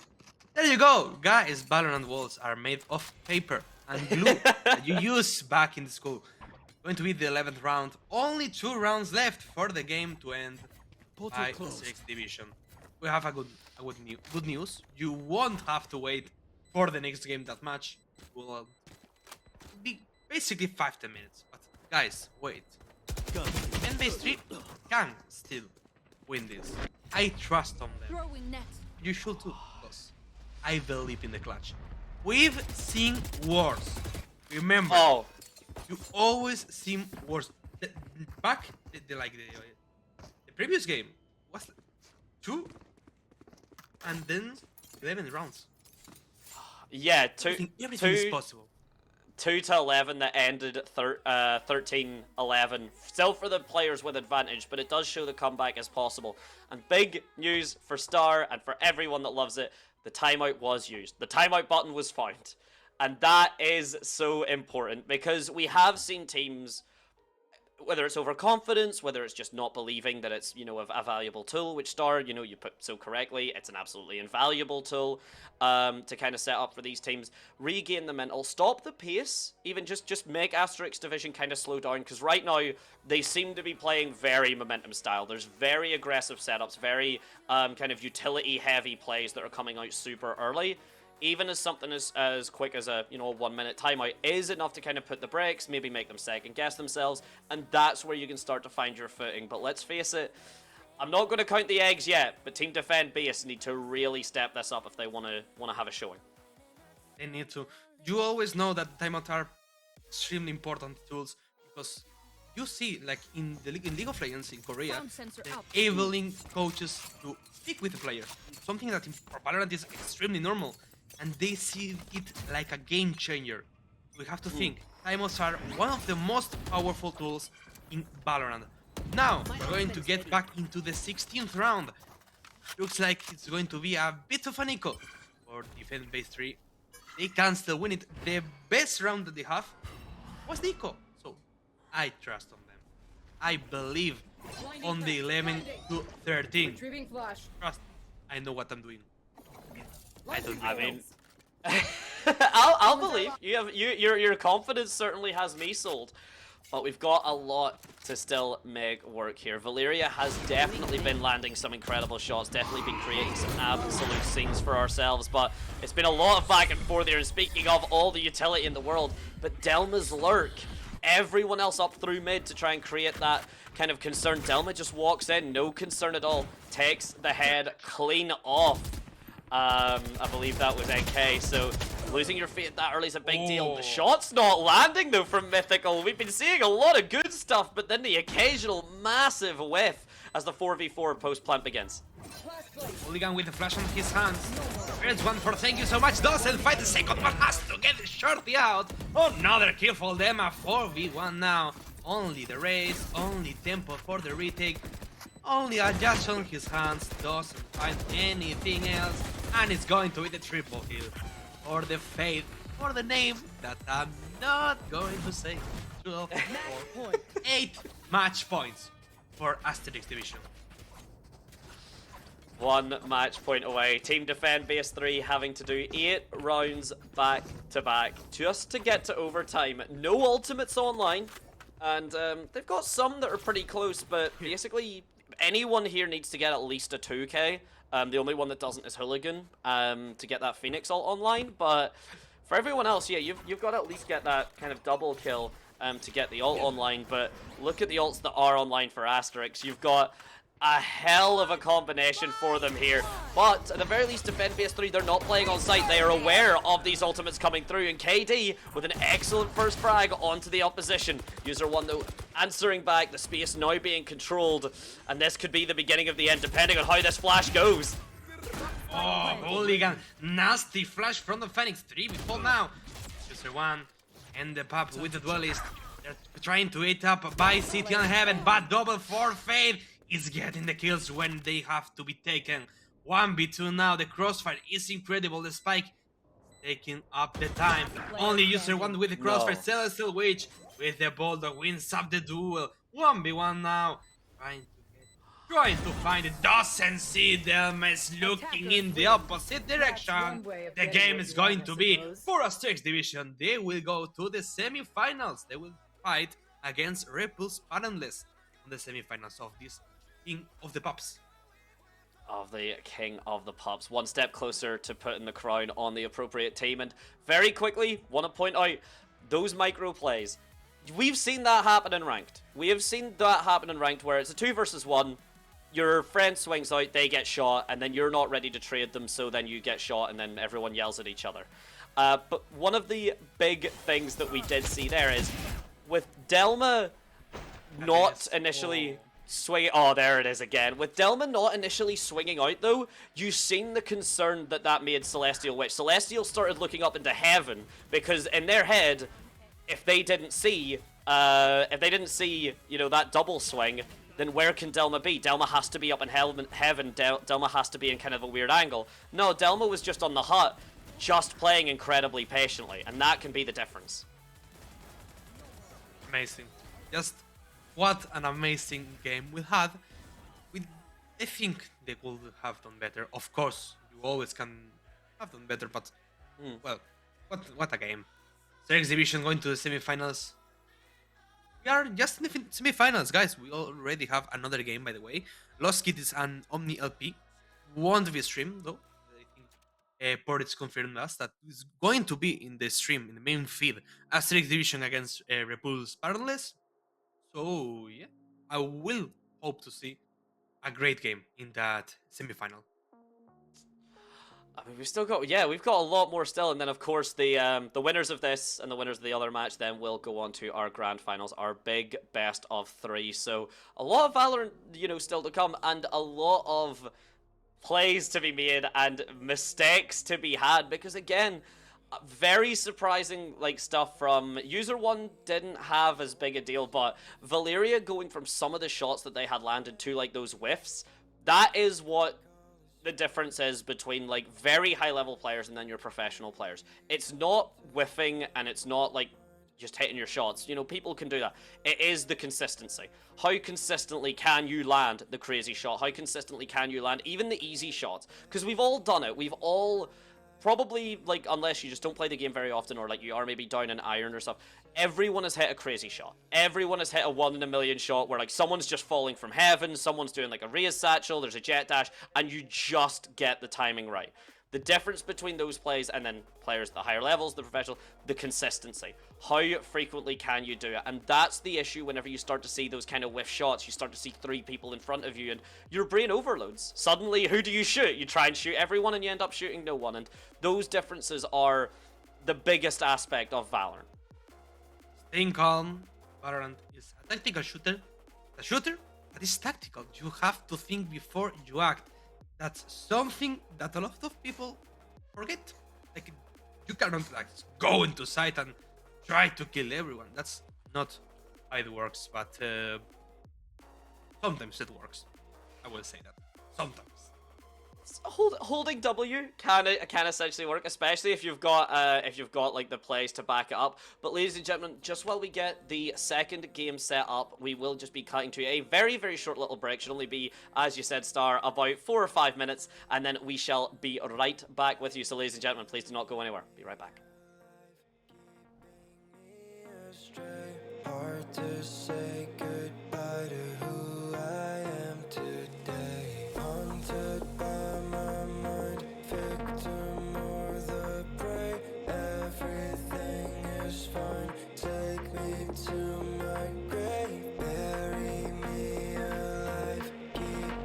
there you go. Guys, Valorant walls are made of paper and glue that you use back in school. Going to be the 11th round. Only 2 rounds left for the game to end by 6th division. We have a good news. You won't have to wait for the next game that match. Will be basically 5-10 minutes. But guys, wait. Base 3 can still win this. I trust on them. Throwing net. You should too, because I believe in the clutch. We've seen wars. Remember, you always seen wars. The previous game was 2 and then 11 rounds. Yeah, Everything is possible. 2 to 11 that ended 13-11. Still for the players with advantage, but it does show the comeback is possible. And big news for Star and for everyone that loves it, the timeout was used. The timeout button was found. And that is so important because we have seen teams, whether it's overconfidence, whether it's just not believing that it's, you know, a valuable tool, which Star, you know, you put so correctly, it's an absolutely invaluable tool to kind of set up for these teams. Regain the mental, stop the pace, even just make Asterix Division kind of slow down, because right now they seem to be playing very momentum style. There's very aggressive setups, very kind of utility heavy plays that are coming out super early. Even as something as quick as a 1 minute timeout is enough to kind of put the brakes, maybe make them second guess themselves, and that's where you can start to find your footing. But let's face it, I'm not going to count the eggs yet, but Team Defend Base need to really step this up if they want to have a showing. They need to. You always know that timeouts are extremely important tools because you see, like in League of Legends in Korea, enabling coaches to speak with the player, something that in Valorant is extremely normal. And they see it like a game changer. We have to think, timeouts are one of the most powerful tools in Valorant. Now, we're going to get back into the 16th round. Looks like it's going to be a bit of an echo for Defend Base 3. They can still win it. The best round that they have was the echo. So, I trust on them. I believe on the 11 to 13. Retrieving flash. Trust. I know what I'm doing. I mean, I'll believe you have your confidence certainly has me sold, but we've got a lot to still make work here. Valeria has definitely been landing some incredible shots, definitely been creating some absolute scenes for ourselves, but it's been a lot of back and forth here. And speaking of all the utility in the world, but Delma's lurk, everyone else up through mid to try and create that kind of concern. Delma just walks in, no concern at all, takes the head clean off. I believe that was NK, so losing your feet that early is a big deal. The shot's not landing though from Mythical. We've been seeing a lot of good stuff, but then the occasional massive whiff as the 4v4 post-plant begins. Hooligan with the flash on his hands. There's one for thank you so much, doesn't fight. The second one has to get shorty out. Another kill for them, a 4v1 now. Only the race, only tempo for the retake. Only a judge on his hands, doesn't find anything else, and it's going to be the triple kill. For the fate, for the name that I'm not going to say. 12, 8 match points for Asterix Division. 1 match point away. Team Defend Base 3 having to do 8 rounds back to back just to get to overtime. No ultimates online, and they've got some that are pretty close, but basically anyone here needs to get at least a 2k. The only one that doesn't is Hooligan to get that Phoenix ult online, but for everyone else, yeah, you've got to at least get that kind of double kill to get the ult online. But look at the ults that are online for Asterix. You've got a hell of a combination for them here. But at the very least, defend base 3, they're not playing on site. They are aware of these ultimates coming through. And KD with an excellent first frag onto the opposition. User 1 though answering back, the space now being controlled. And this could be the beginning of the end, depending on how this flash goes. Oh, Hooligan. Nasty flash from the Phoenix. 3v4 now. User 1 and the Pup with the duelist. They're trying to eat up by City on Heaven, but double for Fade is getting the kills when they have to be taken. 1v2 now. The crossfire is incredible. The spike taking up the time. Only User 1 with the crossfire. No. Celestial Witch with the Bulldog wins up the duel. 1v1 now. Trying to find it. Doesn't see Delma is looking in the opposite direction. The game is going to be for Asterix Division. They will go to the semi-finals. They will fight against Repulse Parentless on the semi-finals of this King of the Pups. Of the King of the Pups. One step closer to putting the crown on the appropriate team. And very quickly, want to point out those micro plays. We've seen that happen in Ranked. We have seen that happen in Ranked where it's a 2 versus 1. Your friend swings out, they get shot, and then you're not ready to trade them, so then you get shot, and then everyone yells at each other. But one of the big things that we did see there is, with Delma not initially swinging... Oh, there it is again. With Delma not initially swinging out, though, you've seen the concern that that made Celestial Witch. Celestial started looking up into heaven, because in their head, if they didn't see, you know, that double swing, then where can Delma be? Delma has to be up in heaven. Delma has to be in kind of a weird angle. No, Delma was just on the hut, just playing incredibly patiently, and that can be the difference. Amazing. Just what an amazing game we had. I think they could have done better. Of course, you always can have done better, but well, what a game. Asterix Division going to the semi-finals. We are just in the semi-finals, guys. We already have another game, by the way. Lost Kitties and Omni LP won't be streamed, though. I think Porridge confirmed us that it's going to be in the stream, in the main feed. Asterix Division against Repulse Parentless. So, yeah, I will hope to see a great game in that semi-final. I mean, we've still got, yeah, we've got a lot more still, and then of course the winners of this and the winners of the other match then will go on to our grand finals, our big best of 3. So a lot of Valorant, you know, still to come, and a lot of plays to be made and mistakes to be had, because again, very surprising like stuff from User 1 didn't have as big a deal, but Valeria going from some of the shots that they had landed to like those whiffs, that is what the difference is between like very high level players and then your professional players. It's not whiffing and it's not like just hitting your shots. You know, people can do that. It is the consistency. How consistently can you land the crazy shot? How consistently can you land even the easy shots? Because we've all done it. We've all probably, like, unless you just don't play the game very often or like you are maybe down in iron or stuff, everyone has hit a crazy shot. Everyone has hit a 1 in a million shot where like someone's just falling from heaven, someone's doing like a Reyes satchel, there's a jet dash, and you just get the timing right. The difference between those plays and then players at the higher levels, the professional, the consistency. How frequently can you do it? And that's the issue whenever you start to see those kind of whiff shots. You start to see 3 people in front of you and your brain overloads. Suddenly, who do you shoot? You try and shoot everyone and you end up shooting no one. And those differences are the biggest aspect of Valorant. Staying calm. Valorant is a tactical shooter. A shooter that is tactical. You have to think before you act. That's something that a lot of people forget. Like, you cannot like go into sight and try to kill everyone. That's not how it works, but sometimes it works. I will say that. Sometimes. Holding W can essentially work, especially if you've got like the plays to back it up. But ladies and gentlemen, just while we get the second game set up, we will just be cutting to a very, very short little break. Should only be, as you said, Star, about 4 or 5 minutes, and then we shall be right back with you. So ladies and gentlemen, please do not go anywhere. Be right back. Hard to say goodbye to who I am today. Haunted by my mind, victim or the prey. Everything is fine. Take me to my grave. Bury me alive. Keep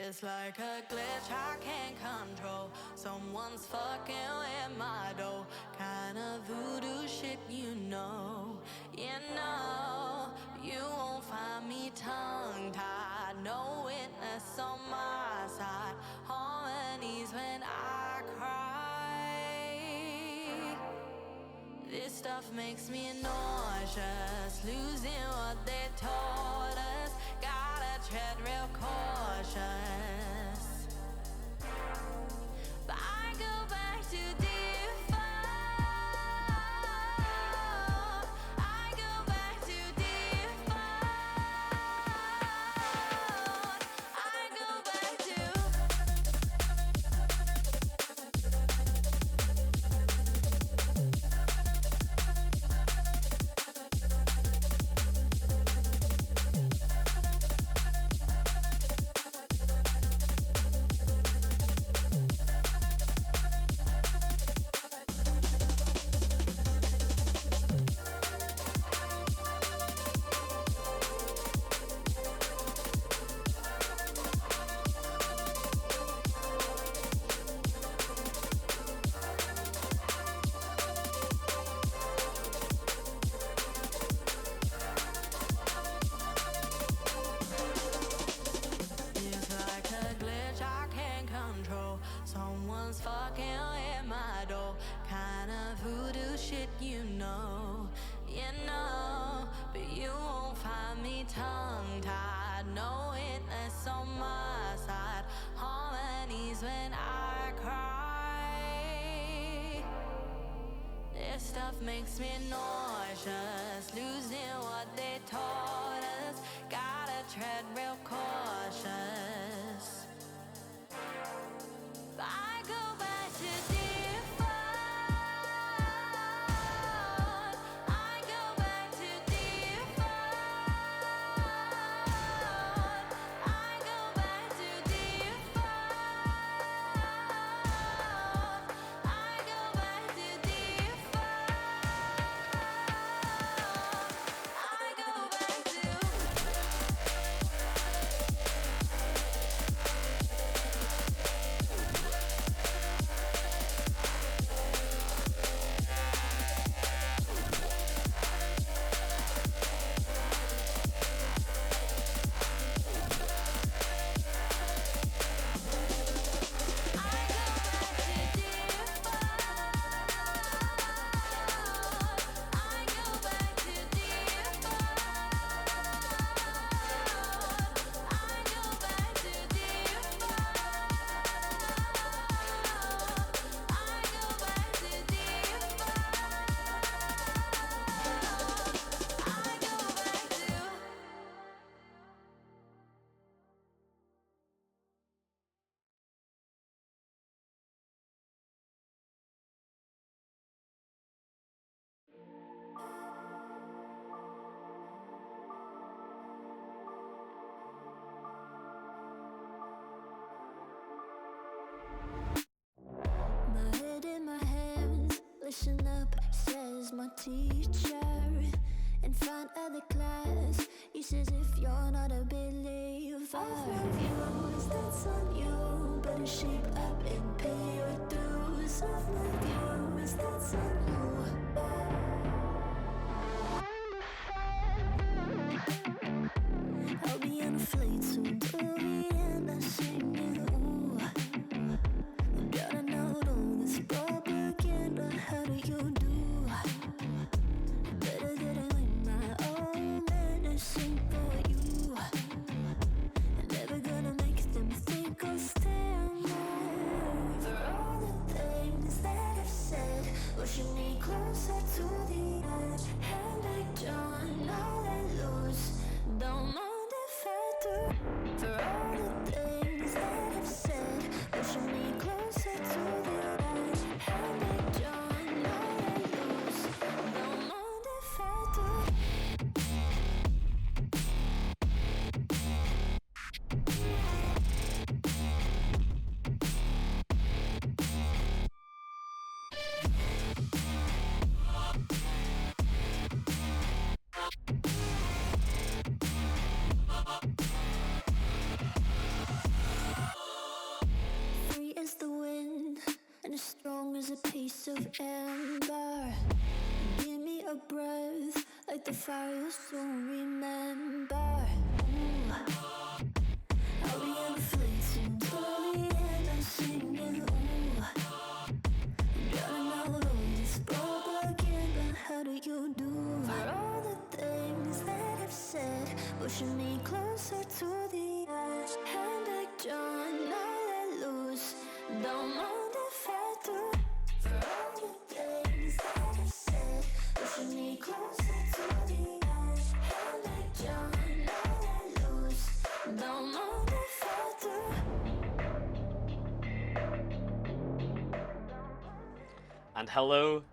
It's like a glitch I can't control. Someone's fucking with my dough. Kind of voodoo shit, you know. You know, you won't find me tongue-tied. No witness on my side. Harmonies when I cry. This stuff makes me nauseous. Losing what they taught us. Gotta tread real cautious. But I go back to default. I go back to default. I go back to. It's like a glitch I can't control. Someone's fucking with my door. Kind of voodoo shit, you know. You know, but you won't find me tongue-tied. No witness on my side. Harmonies when I cry. This stuff makes me nauseous. Losing what they taught us. Gotta tread real cautious. But I go back to default. I go back to default. I go back to default. I go back to default. I go back to. My head in my hands, listen up, says my teacher. In front of the class, he says if you're not a believer, of my views, that's on you. Better shape up and pay your dues. Of my views, that's on you. I'll be on a flight soon to the end. I sing you. Gotta know all this propaganda. How do you do? Better get it in my own medicine for you. Never gonna make them think I'll stand there. For all the things that I've said, pushing me close of ember. Give me a breath like the fire you'll soon remember. Ooh. I'll be on the fleeting till the end. I'm singing. Ooh. Gotta know this propaganda. How do you do? For all the things that I've said, pushing me closer to the edge. Hand like John, now let loose. Don't mind if I do. For all the things that I've said, pushing me closer to the edge. Hand like John, now let loose. Don't mind if I do. And hello,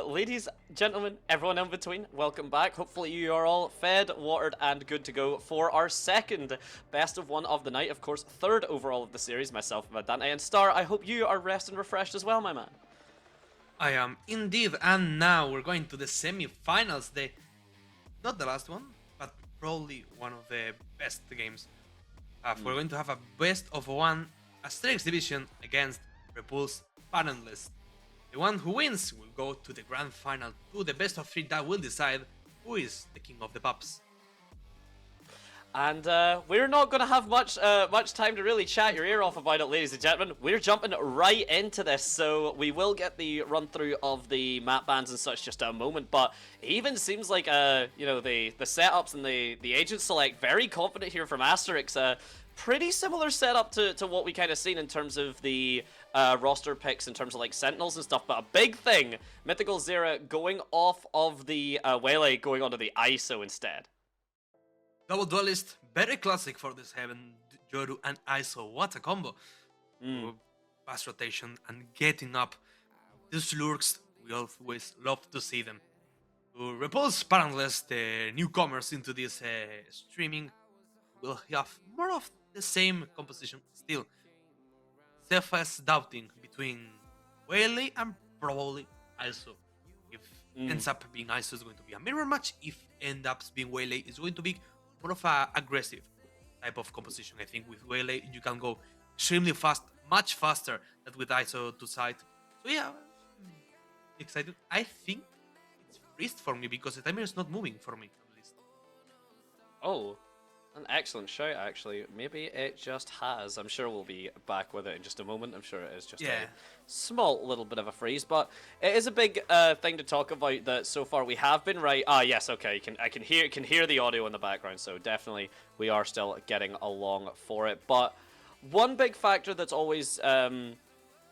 ladies, gentlemen, everyone in between. Welcome back. Hopefully you are all fed, watered, and good to go for our second best of one of the night. Of course, third overall of the series. Myself, Dante, and Star. I hope you are rested and refreshed as well, my man. I am indeed, and now we're going to the semi-finals. Not the last one, but probably one of the best games. We're going to have a best of one Asterix division against Repulse Parentless. The one who wins will go to the grand final, to the best of three that will decide who is the king of the Pups. And we're not going to have much time to really chat your ear off about it, ladies and gentlemen. We're jumping right into this, so we will get the run through of the map bans and such just in a moment. But it even seems like the setups and the agent select very confident here from Asterix. Pretty similar setup to what we kind of seen in terms of the roster picks, in terms of like Sentinels and stuff. But a big thing, Mythical Zera going off of the Waylay, going onto the ISO instead. Double Duelist, very classic for this Heaven, Yoru and ISO. What a combo. Pass rotation and getting up. These lurks, we always love to see them. To repulse Parentless, the newcomers into this streaming, will have more of the same composition still. Cephas doubting between Waylay and probably ISO. If ends up being ISO, it's going to be a mirror match. If ends up being Waylay, it's going to be more of a aggressive type of composition. I think with Waylay you can go extremely fast, much faster than with ISO to side. So yeah, excited. I think it's freezed for me because the timer is not moving for me at least. Oh, an excellent shout, actually. Maybe it just has. I'm sure we'll be back with it in just a moment. I'm sure it is just a small little bit of a freeze, but it is a big thing to talk about that so far we have been right. Ah, yes, okay. I can hear the audio in the background, so definitely we are still getting along for it. But one big factor that's always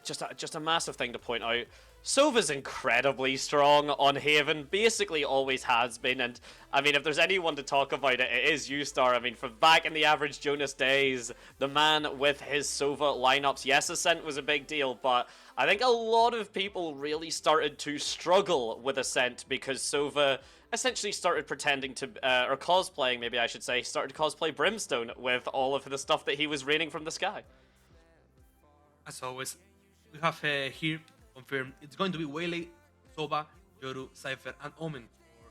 just a massive thing to point out. Sova's incredibly strong on Haven, basically always has been, and I mean, if there's anyone to talk about it, it is you, Star. I mean, from back in the Average Jonas days, the man with his Sova lineups, yes, Ascent was a big deal, but I think a lot of people really started to struggle with Ascent because Sova essentially started pretending to, or cosplaying, maybe I should say, started to cosplay Brimstone with all of the stuff that he was raining from the sky. As always, we have here confirmed it's going to be Waylay, Sova, Yoru, Cypher, and Omen for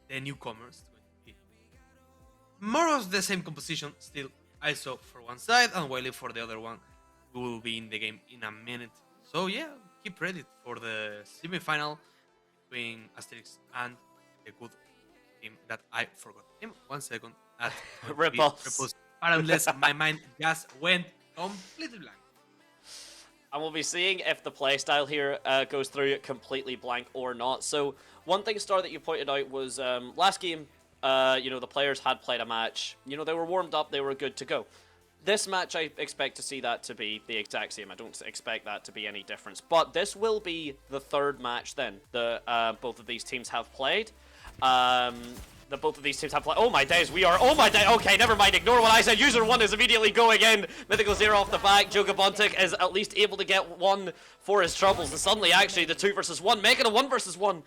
the newcomers. It's going to be more of the same composition still. ISO for one side and Waylay for the other one. We will be in the game in a minute. So yeah, keep ready for the semi-final between Asterix and the good team that I forgot him. 1 second. At Repulse. Unless my mind just went completely blank. And we'll be seeing if the playstyle here goes through completely blank or not. So one thing, Star, that you pointed out was last game, the players had played a match. They were warmed up, they were good to go. This match, I expect to see that to be the exact same. I don't expect that to be any difference. But this will be the third match then that both of these teams have played. Both of these teams have played. Oh my days, okay, never mind, ignore what I said. User 1 is immediately going in. Mythical Zero off the back. Jogabontic is at least able to get one for his troubles. And suddenly, actually, the 2 versus 1, making a 1 versus 1.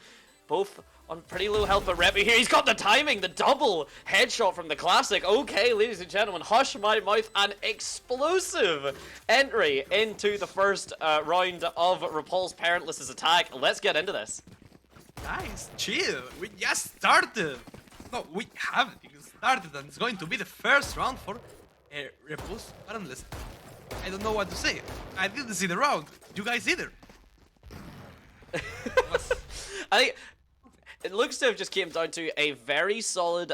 Both on pretty low health, but Reppy here, he's got the timing, the double headshot from the classic. Okay, ladies and gentlemen, hush my mouth, an explosive entry into the first round of Repulse Parentless's attack. Let's get into this. Guys, chill, we just started. No, we haven't even started, and it's going to be the first round for Repulse Parentless. I don't know what to say. I didn't see the round. You guys either. I think it looks to have just came down to a very solid,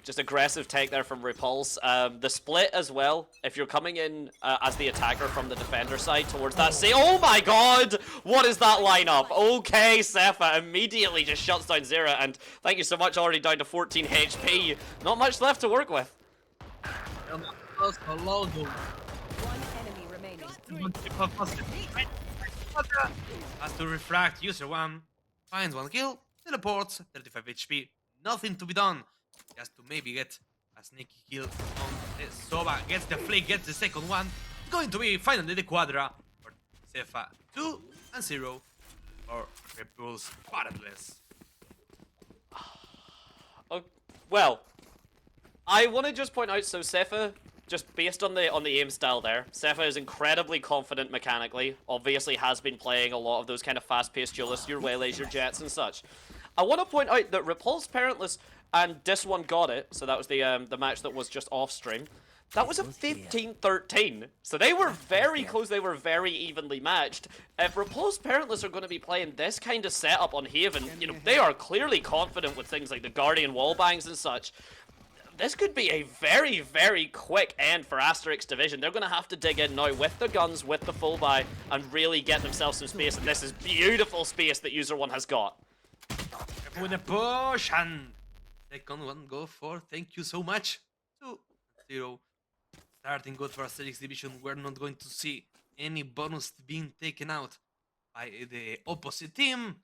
just aggressive take there from Repulse. The split as well, if you're coming in as the attacker from the defender side towards that say, oh my god! What is that lineup? Okay, Sepha immediately just shuts down Zera, and thank you so much, already down to 14 HP. Not much left to work with. One enemy remaining. Has to refract, user 1, finds 1 kill, teleports, 35 HP, nothing to be done. Just to maybe get a sneaky kill on the Soba, gets the flick, gets the second one. Going to be finally the Quadra for Sepha 2 and 0 for Repulse Parentless. Oh, well, I want to just point out, so Sepha, just based on the aim style there, Sepha is incredibly confident mechanically. Obviously has been playing a lot of those kind of fast-paced duelists, your Waylays, your Jets and such. I want to point out that Repulse Parentless and this one got it, so that was the match that was just off stream. That was a 15-13, so they were very close, they were very evenly matched. If Repulse Parentless are going to be playing this kind of setup on Haven, you know, they are clearly confident with things like the Guardian wallbangs and such. This could be a very, very quick end for Asterix Division. They're going to have to dig in now with the guns, with the full buy, and really get themselves some space, and this is beautiful space that User 1 has got. With a push, and second one go for thank you so much. 2-0. Starting good for Asterix Division. We're not going to see any bonus being taken out by the opposite team.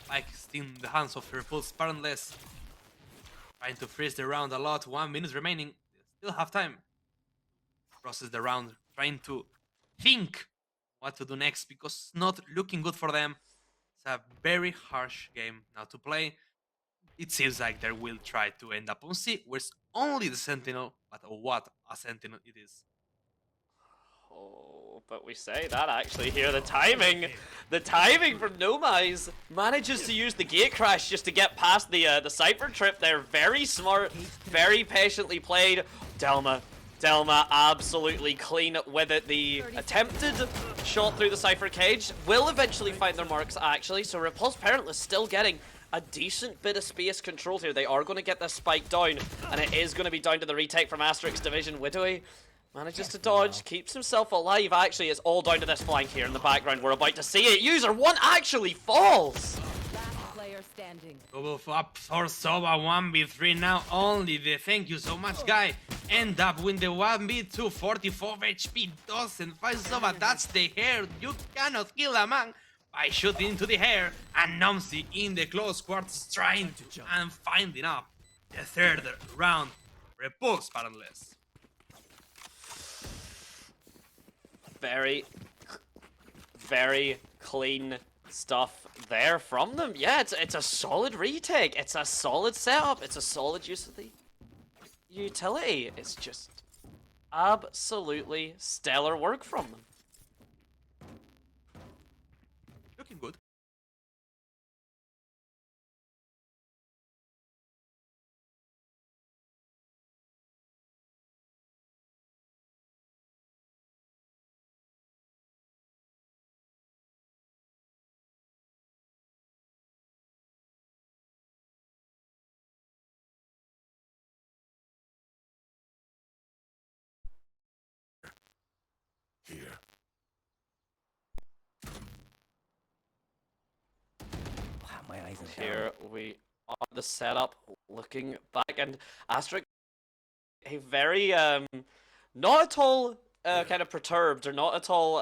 Like still in the hands of Repulse Parentless. Trying to freeze the round a lot. 1 minute remaining. Still have time. Process the round. Trying to think what to do next because it's not looking good for them. It's a very harsh game now to play. It seems like they will try to end up on C, where it's only the Sentinel, but what a Sentinel it is. Oh, but we say that actually here. The timing from Nomize manages to use the gate crash just to get past the Cypher trip there. Very smart, very patiently played. Delma absolutely clean with it. The attempted shot through the Cypher cage will eventually find their marks actually, so Repulse Parentless still getting a decent bit of space controlled here. They are going to get this spike down, and it is going to be down to the retake from Asterix Division. Widowy manages to dodge, keeps himself alive. Actually, it's all down to this flank here in the background. We're about to see it. User 1 actually falls! Last player standing. Double flop for Soba 1v3 now. Only the thank you so much guy end up with the 1v2 44 HP. Doesn't find Soba. That's the hair. You cannot kill a man by shooting into the hair. And Nomsi in the close quarters trying to and finding up the third round. Repulse Parentless. Very, very clean stuff there from them. Yeah, it's a solid retake. It's a solid setup. It's a solid use of the utility. It's just absolutely stellar work from them. Looking good. Here. Here we are, the setup, looking back, and Asterix, a very, not at all kind of perturbed, or not at all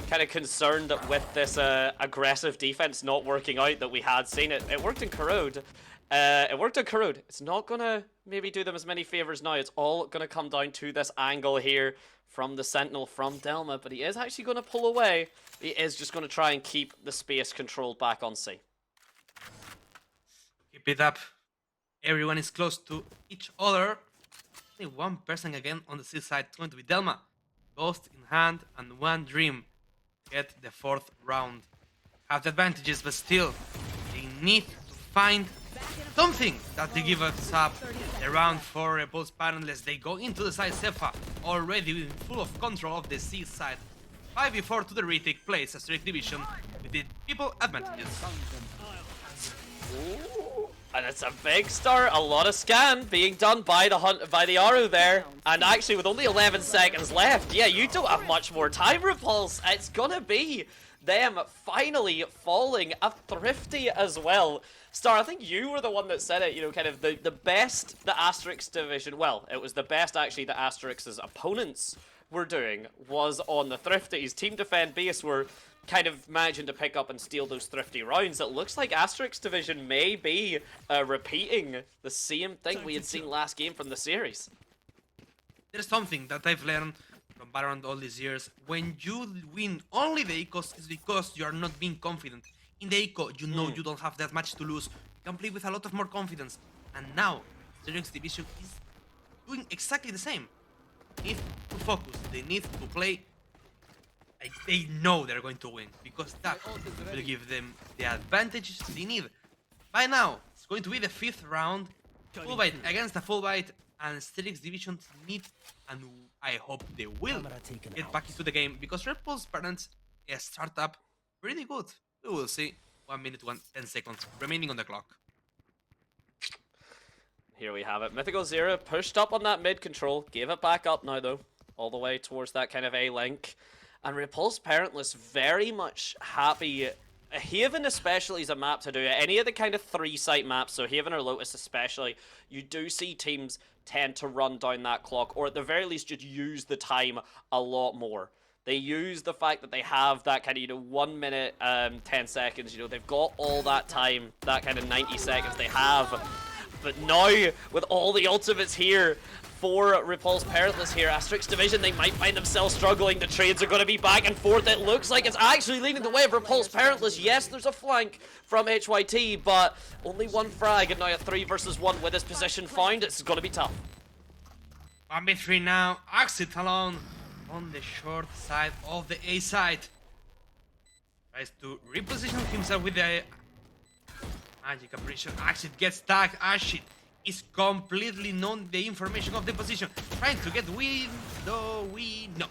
kind of concerned with this aggressive defense not working out that we had seen. It worked in Corrode. It's not gonna maybe do them as many favors now. It's all gonna come down to this angle here from the Sentinel from Delma, but he is actually gonna pull away. He is just gonna try and keep the space controlled back on C. Keep it up. Everyone is close to each other. Only one person again on the C side. It's going to be Delma. Ghost in hand and one dream. Get the fourth round. Have the advantages, but still, they need to find something that they give us up. The round for Repulse Parentless. They go into the side. Sepha already full of control of the C side. 5v4 to the retake plays Asterix Division with the people advantages. Ooh, and it's a big start. A lot of scan being done by the Arrow there. And actually, with only 11 seconds left, yeah, you don't have much more time, Repulse. It's gonna be them finally falling. A Thrifty as well. Star, I think you were the one that said it, you know, kind of the best the Asterix division, well, it was the best actually the Asterix's opponents were doing was on the Thrifties. Team Defend base were kind of managing to pick up and steal those Thrifty rounds. It looks like Asterix division may be repeating the same thing we had seen last game from the series. There's something that I've learned from Valorant all these years. When you win only the Ecos, it's because you are not being confident. In the Eco, you know you don't have that much to lose. You can play with a lot of more confidence. And now, Asterix division is doing exactly the same. They need to focus. They need to play. They know they're going to win because that will give them the advantages they need. By now, it's going to be the 5th round. Full bite against a full bite, and Asterix division need, and I hope they will get back into the game because Red Bull's parents start up pretty good. We will see. 1 minute, 10 seconds remaining on the clock. Here we have it. Mythical Zero pushed up on that mid control. Gave it back up now, though. All the way towards that kind of A link. And Repulse Parentless very much happy. Haven especially is a map to do it. Any of the kind of 3-site maps, so Haven or Lotus especially, you do see teams tend to run down that clock. Or at the very least, just use the time a lot more. They use the fact that they have that kind of, you know, 1 minute, 10 seconds. You know, they've got all that time, that kind of 90 seconds they have. But now, with all the ultimates here for Repulse Parentless here, Asterix Division, they might find themselves struggling. The trades are going to be back and forth. It looks like it's actually leading the way of Repulse Parentless. Yes, there's a flank from HYT, but only one frag, and now a 3 versus 1 with his position found. It's going to be tough. 1v3 now. Axit alone on the short side of the A side. Tries to reposition himself with the Magic Apparition. Axit gets tagged. Ashit is completely known the information of the position. Trying to get window. No.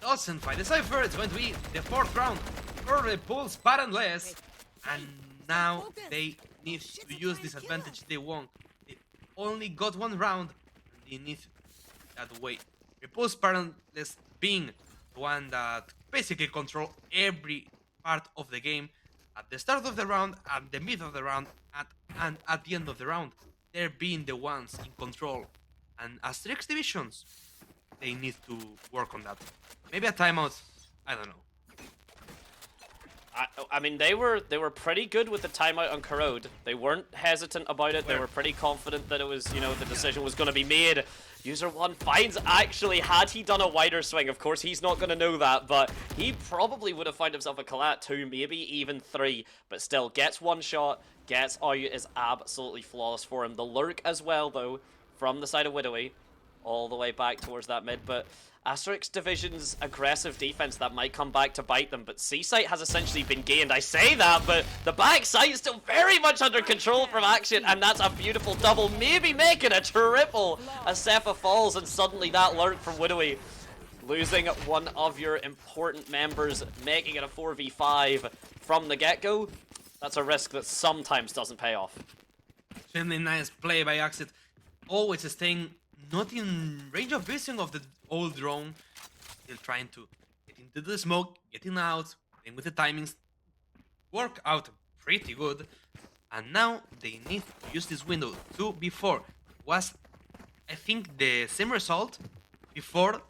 Doesn't find the cipher. It's going to be the 4th round for Repulse Parentless. And now they need to use this advantage they want. They only got 1 round. They need that way. Repulse Parentless being the one that basically control every part of the game. At the start of the round, at the mid of the round, and at the end of the round. They're being the ones in control. And Asterix divisions, they need to work on that. Maybe a timeout, I don't know. I mean, they were pretty good with the timeout on Corrode. They weren't hesitant about it. They were pretty confident that it was, you know, the decision was going to be made. User 1 finds, actually, had he done a wider swing, of course, he's not going to know that, but he probably would have found himself a collat 2, maybe even 3, but still gets 1 shot, gets out, is absolutely flawless for him. The lurk as well, though, from the side of Widowy, all the way back towards that mid, but Asterix Division's aggressive defense, that might come back to bite them, but C-site has essentially been gained. I say that, but the back site is still very much under control from Action, and that's a beautiful double, maybe making a triple as Sepha falls, and suddenly that lurk from Widowy. Losing one of your important members, making it a 4v5 from the get-go, that's a risk that sometimes doesn't pay off. Extremely nice play by Axit. Always staying not in range of vision of the old drone. Still trying to get into the smoke, getting out, playing with the timings. Work out pretty good. And now they need to use this window. 2v4 was, I think, the same result before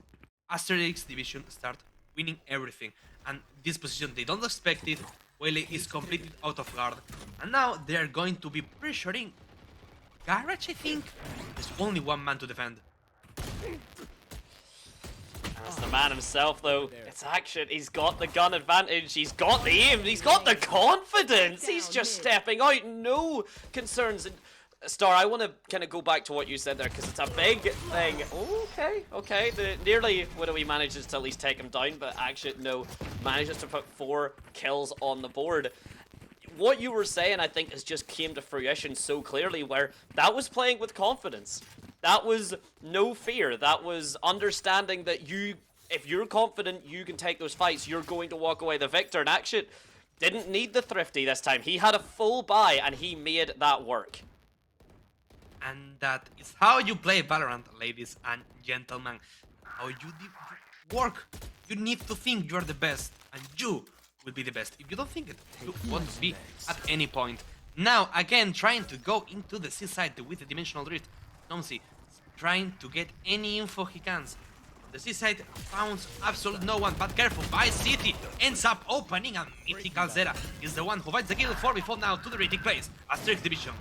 Asterix Division start winning everything. And this position, they don't expect it. Wele is completely out of guard. And now they are going to be pressuring Garage, I think. There's only 1 man to defend. That's the man himself, though. It's Action. He's got the gun advantage. He's got the aim. He's got the confidence. He's just stepping out. No concerns. Star, I want to kind of go back to what you said there, because it's a big thing. Okay. Nearly Widowy manages to at least take him down, but Action, no, manages to put 4 kills on the board. What you were saying, I think, has just came to fruition so clearly, where that was playing with confidence. That was no fear. That was understanding that if you're confident you can take those fights, you're going to walk away the victor. And Action, Didn't need the Thrifty this time. He had a full buy and he made that work. And that is how you play Valorant, ladies and gentlemen. How you work. You need to think you're the best, and you will be the best. If you don't think it, you won't be at any point. Now, again, trying to go into the seaside with the Dimensional Drift. Nomsi trying to get any info he can. The seaside founds absolute no one, but careful, by City ends up opening, and Mythical Zera is the one who finds the kill for before now to the retake place. A strict division.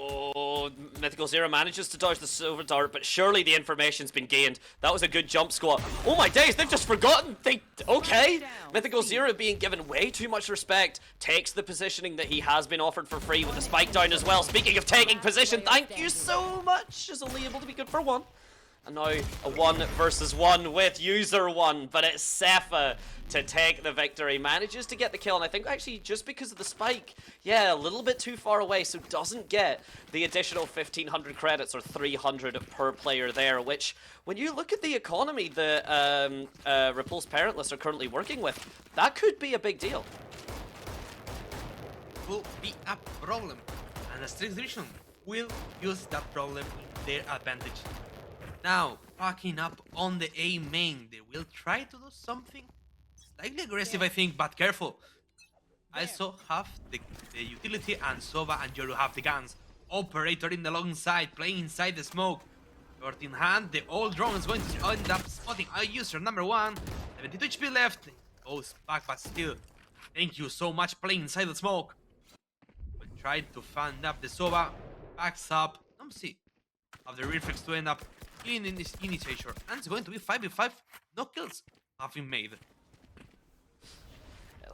Oh, Mythical Zero manages to dodge the silver dart, but surely the information's been gained. That was a good jump squat. Oh my days, they've just forgotten. Okay. Mythical Zero being given way too much respect takes the positioning that he has been offered for free with the spike down as well. Speaking of taking position, thank you so much. Is only able to be good for one. And now a 1 versus 1 with user 1, but it's Cepha to take the victory. Manages to get the kill, and I think actually just because of the spike, yeah, a little bit too far away, so doesn't get the additional 1,500 credits or 300 per player there, which, when you look at the economy that Repulse Parentless are currently working with, that could be a big deal. Will be a problem, and the Strict Division will use that problem in their advantage. Now, packing up on the A main, they will try to do something slightly aggressive, I think, but careful. I also have the utility, and Sova and Yoru have the guns. Operator in the long side, playing inside the smoke. Short in hand, the old drone is going to end up spotting a user number 1. 72 HP left. Goes back, but still. Thank you so much, playing inside the smoke. We tried to fan up the Sova. Backs up. Let me see. Have the reflex to end up killing in this initiator, and it's going to be 5v5. No kills have been made. It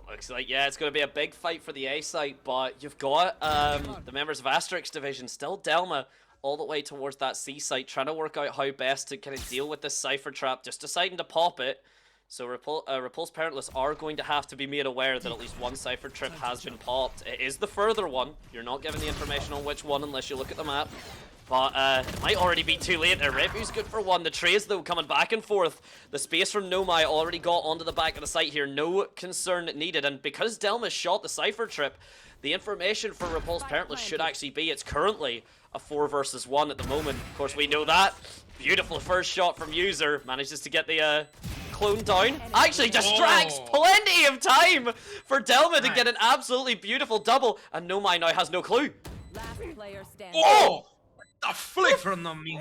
looks like, yeah, it's going to be a big fight for the A site, but you've got the members of Asterix Division, still Delma, all the way towards that C site, trying to work out how best to kind of deal with this Cypher Trap, just deciding to pop it. So Repulse Parentless are going to have to be made aware that at least one Cypher Trip has been popped. It is the further one. You're not given the information on which one unless you look at the map. But it might already be too late. Repu's good for one. The trays, though, coming back and forth. The space from Nomai already got onto the back of the site here. No concern needed. And because Delma shot the Cypher Trip, the information for Repulse Parentless should actually be it's currently a 4 versus 1 at the moment. Of course, we know that. Beautiful first shot from User. Manages to get the clone down. Actually distracts plenty of time for Delma to get an absolutely beautiful double. And Nomai now has no clue. Last player standing. Oh! The flick from Nomi.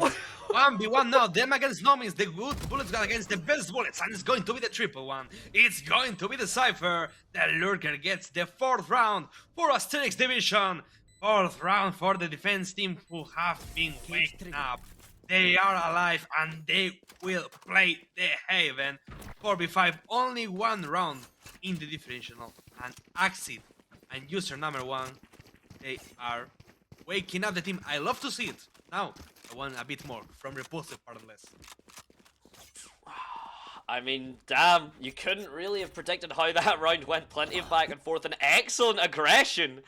1v1 now. Them against Nomi. The good bullets got against the best bullets. And it's going to be the triple one. It's going to be the Cypher. The Lurker gets the 4th round for Asterix Division. 4th round for the defense team who have been waking up. They are alive and they will play the Haven. 4v5. Only 1 round in the differential. And Axid and user number 1. They are waking up the team. I love to see it. Now, I want a bit more from Repulsive Parentless. I mean, damn, you couldn't really have predicted how that round went. Plenty of back and forth and excellent aggression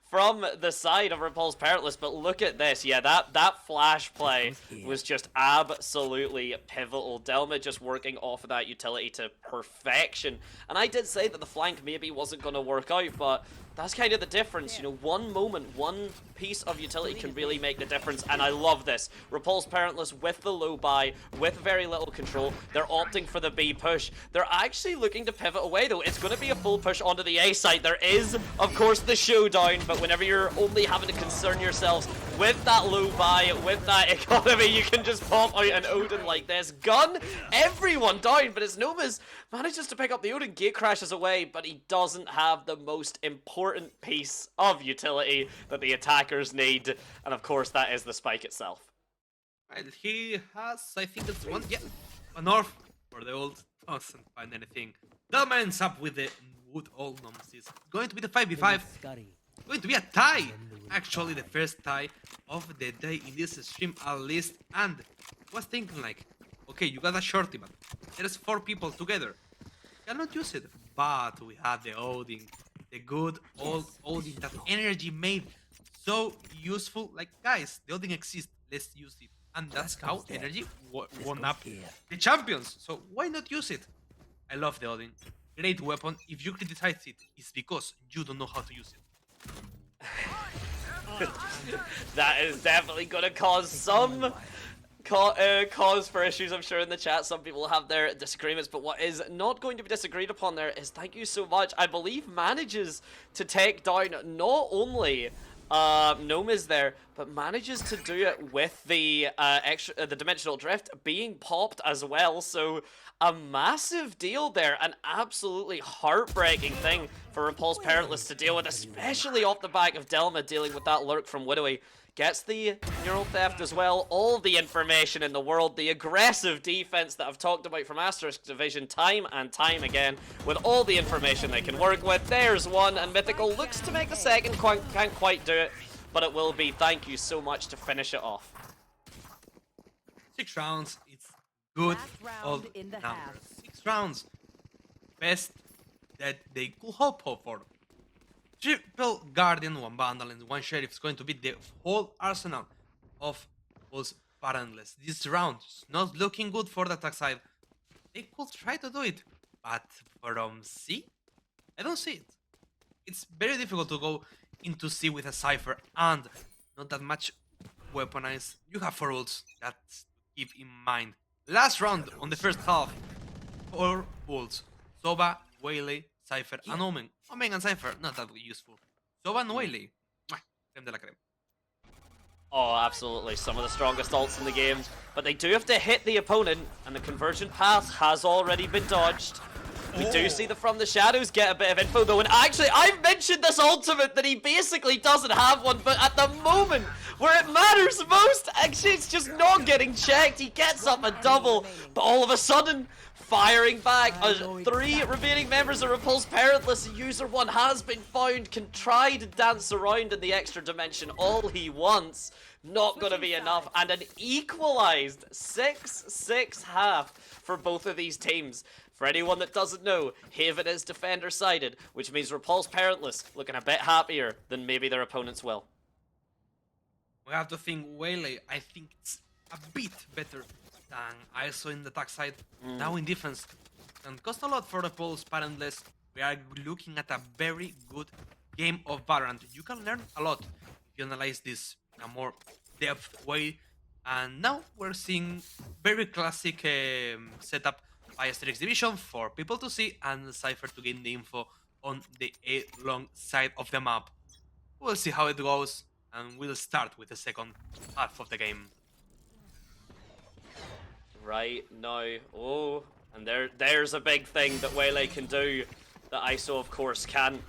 from the side of Repulse Parentless. But look at this. Yeah, that flash play was just absolutely pivotal. Delma just working off of that utility to perfection. And I did say that the flank maybe wasn't going to work out, but that's kind of the difference. You know, one moment, one piece of utility can really make the difference, and I love this. Repulse Parentless with the low buy, with very little control. They're opting for the B push. They're actually looking to pivot away, though. It's going to be a full push onto the A site. There is, of course, the showdown, but whenever you're only having to concern yourselves with that low buy, with that economy, you can just pop out an Odin like this. Gun everyone down, but as Noma's manages to pick up the Odin, gate crashes away, but he doesn't have the most important piece of utility that the attackers need, and of course that is the spike itself. Right, he has, I think it's one, yeah, a North for the old, doesn't find anything. Delma ends up with the wood old Nomesis. Going to be the 5v5, going to be a tie, actually the first tie of the day in this stream at least, and was thinking like, okay, you got a shorty, but there's 4 people together, cannot use it, but we had the Odin, the good old Odin, that energy made so useful. Like, guys, the Odin exists, let's use it. And that's how energy won up the champions. So why not use it? I love the Odin. great weapon. If you criticize it, it's because you don't know how to use it. That is definitely gonna cause some cause for issues, I'm sure, in the chat. Some people have their disagreements, but what is not going to be disagreed upon there is thank you so much. I believe manages to take down not only Gnome is there, but manages to do it with the the dimensional drift being popped as well. So a massive deal there, an absolutely heartbreaking thing for Repulse Parentless to deal with, especially off the back of Delma dealing with that lurk from Widowy. Gets the neural theft as well, all the information in the world, the aggressive defense that I've talked about from Asterisk Division time and time again, with all the information they can work with. There's one, and Mythical looks to make the second, can't quite do it, but it will be. Thank you so much to finish it off. 6 rounds, it's good. Last round All in the numbers. half. 6 rounds, best that they could hope for. Triple Guardian, 1 Bundle, and 1 Sheriff is going to be the whole arsenal of Pulse Parentless. This round is not looking good for the attack side. They could try to do it, but from C, I don't see it. It's very difficult to go into C with a Cypher and not that much weaponized. You have 4 ults, that's to keep in mind. Last round on the first half, 4 ults. Soba, Waylay, Cypher, and Omen. Omen and Cypher, not that useful. Soba and Waylay, creme de la creme. Oh, absolutely. Some of the strongest ults in the game. But they do have to hit the opponent, and the convergent path has already been dodged. We do see the From the Shadows get a bit of info, though. And actually, I've mentioned this ultimate that he basically doesn't have one, but at the moment where it matters most, actually, it's just not getting checked. He gets up a double, but all of a sudden, firing back. 3 remaining members of Repulse Parentless. User 1 has been found, can try to dance around in the extra dimension all he wants. Not gonna be enough, and an equalized 6-6 half for both of these teams. For anyone that doesn't know, Haven is defender-sided, which means Repulse Parentless looking a bit happier than maybe their opponents will. We have to think Waylay, I think it's a bit better than ISO in the attack side. Now in defense, and cost a lot for the Pulse Parentless. We are looking at a very good game of Valorant. You can learn a lot if you analyze this in a more depth way. And now we're seeing very classic setup by Asterix Division for people to see and Cypher to gain the info on the A-long side of the map. We'll see how it goes, and we'll start with the second half of the game. Right now, oh, and there's a big thing that Waylay can do that ISO of course can.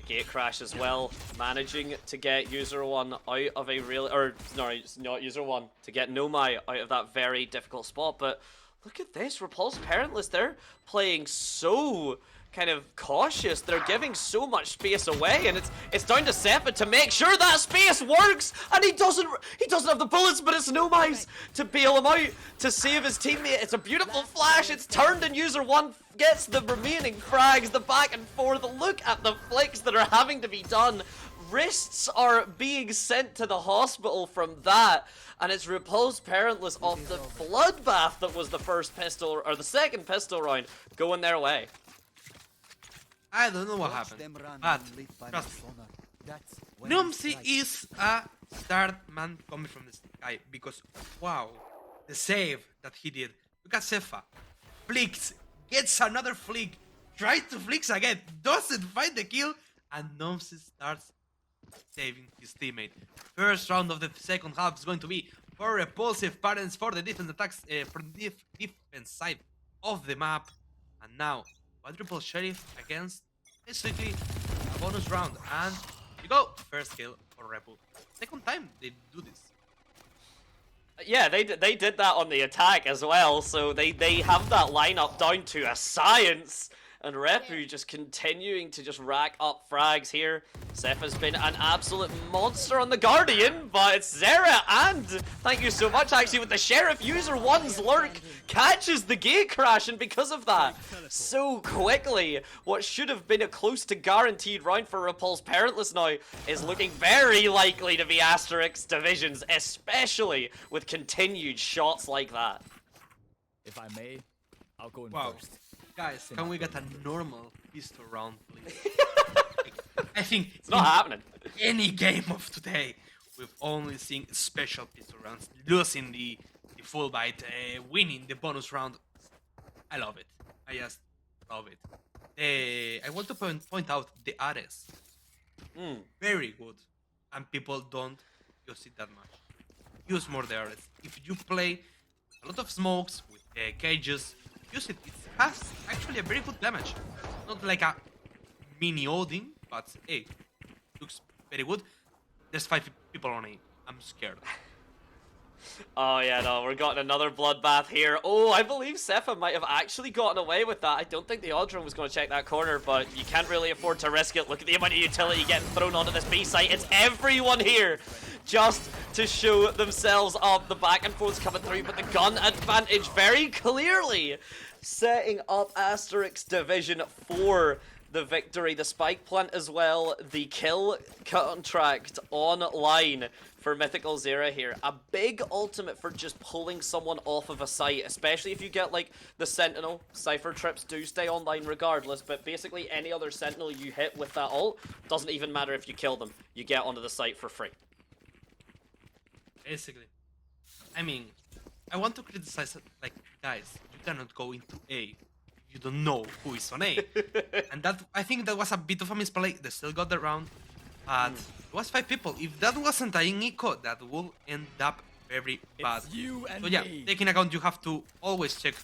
Gate crash as well, managing to get user 1 out of a real, or no, it's not user 1, to get Nomai out of that very difficult spot. But look at this, Repulse Parentless, they're playing so kind of cautious. They're giving so much space away, and it's down to Sepa to make sure that space works. And he doesn't have the bullets, but it's Nomai's to bail him out, to save his teammate. It's a beautiful flash. It's turned, and user 1 gets the remaining frags, the back and forth. Look at the flicks that are having to be done. Wrists are being sent to the hospital from that, and it's Repulse Parentless off the bloodbath that was the first pistol, or the second pistol round, going their way. I don't know what happened, but trust me, Numsy is a start man coming from the sky, because wow, the save that he did. Look at Sefa, flicks, gets another flick, tries to flicks again, doesn't find the kill, and Numsy starts saving his teammate. First round of the second half is going to be for Repulsive Parents for the defense attacks, for the defense side of the map, and now quadruple Sheriff against basically a bonus round, and here you go, first kill for Repul. Second time they do this. Yeah, they did that on the attack as well, so they have that lineup down to a science. And Repu just continuing to just rack up frags here. Seth has been an absolute monster on the Guardian, but it's Zera, and thank you so much actually with the Sheriff. User 1's lurk catches the gate crash, and because of that, so quickly, what should have been a close to guaranteed round for Repulse Parentless now is looking very likely to be Asterix Divisions, especially with continued shots like that. If I may, I'll go in Wow. first. Guys, can we get a normal pistol round, please? I think It's not happening. any game of today, we've only seen special pistol rounds, losing the full bite, winning the bonus round. I love it. I just love it. I want to point out the Ares. Very good. And people don't use it that much. Use more the Ares. If you play a lot of smokes with cages, use it. It has actually a very good damage. Not like a mini Odin, but hey, looks very good. There's 5 people on A. I'm scared. Oh yeah, no, we're getting another bloodbath here. Oh, I believe Sepha might have actually gotten away with that. I don't think the Audron was going to check that corner, but you can't really afford to risk it. Look at the amount of utility getting thrown onto this B site. It's everyone here just to show themselves up. The back and forth's coming through, but the gun advantage very clearly setting up Asterix Division for the victory. The spike plant as well, the kill contract online for Mythical Zera here. A big ultimate for just pulling someone off of a site, especially if you get like the Sentinel. Cypher trips do stay online regardless, but basically any other Sentinel you hit with that ult, doesn't even matter if you kill them. You get onto the site for free. Basically. I mean, I want to criticize it, like, guys, you cannot go into A. You don't know who is on A. And that, I think that was a bit of a misplay. They still got the round. But it was 5 people. If that wasn't an eco, that would end up very bad. So yeah, taking account, you have to always check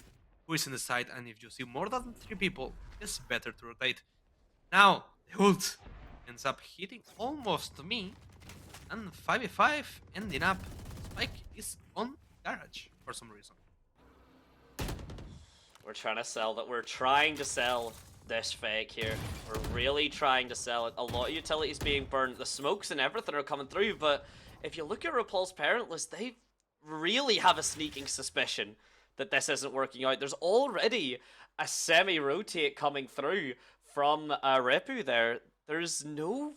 who is in the side. And if you see more than 3 people, it's better to rotate. Now, the ult ends up hitting almost me. And 5v5 ending up, Spike is on Garage for some reason. We're trying to sell this fake here. We're really trying to sell it. A lot of utilities being burned. The smokes and everything are coming through, but if you look at Repulse Parentless, they really have a sneaking suspicion that this isn't working out. There's already a semi-rotate coming through from Repu there. There's no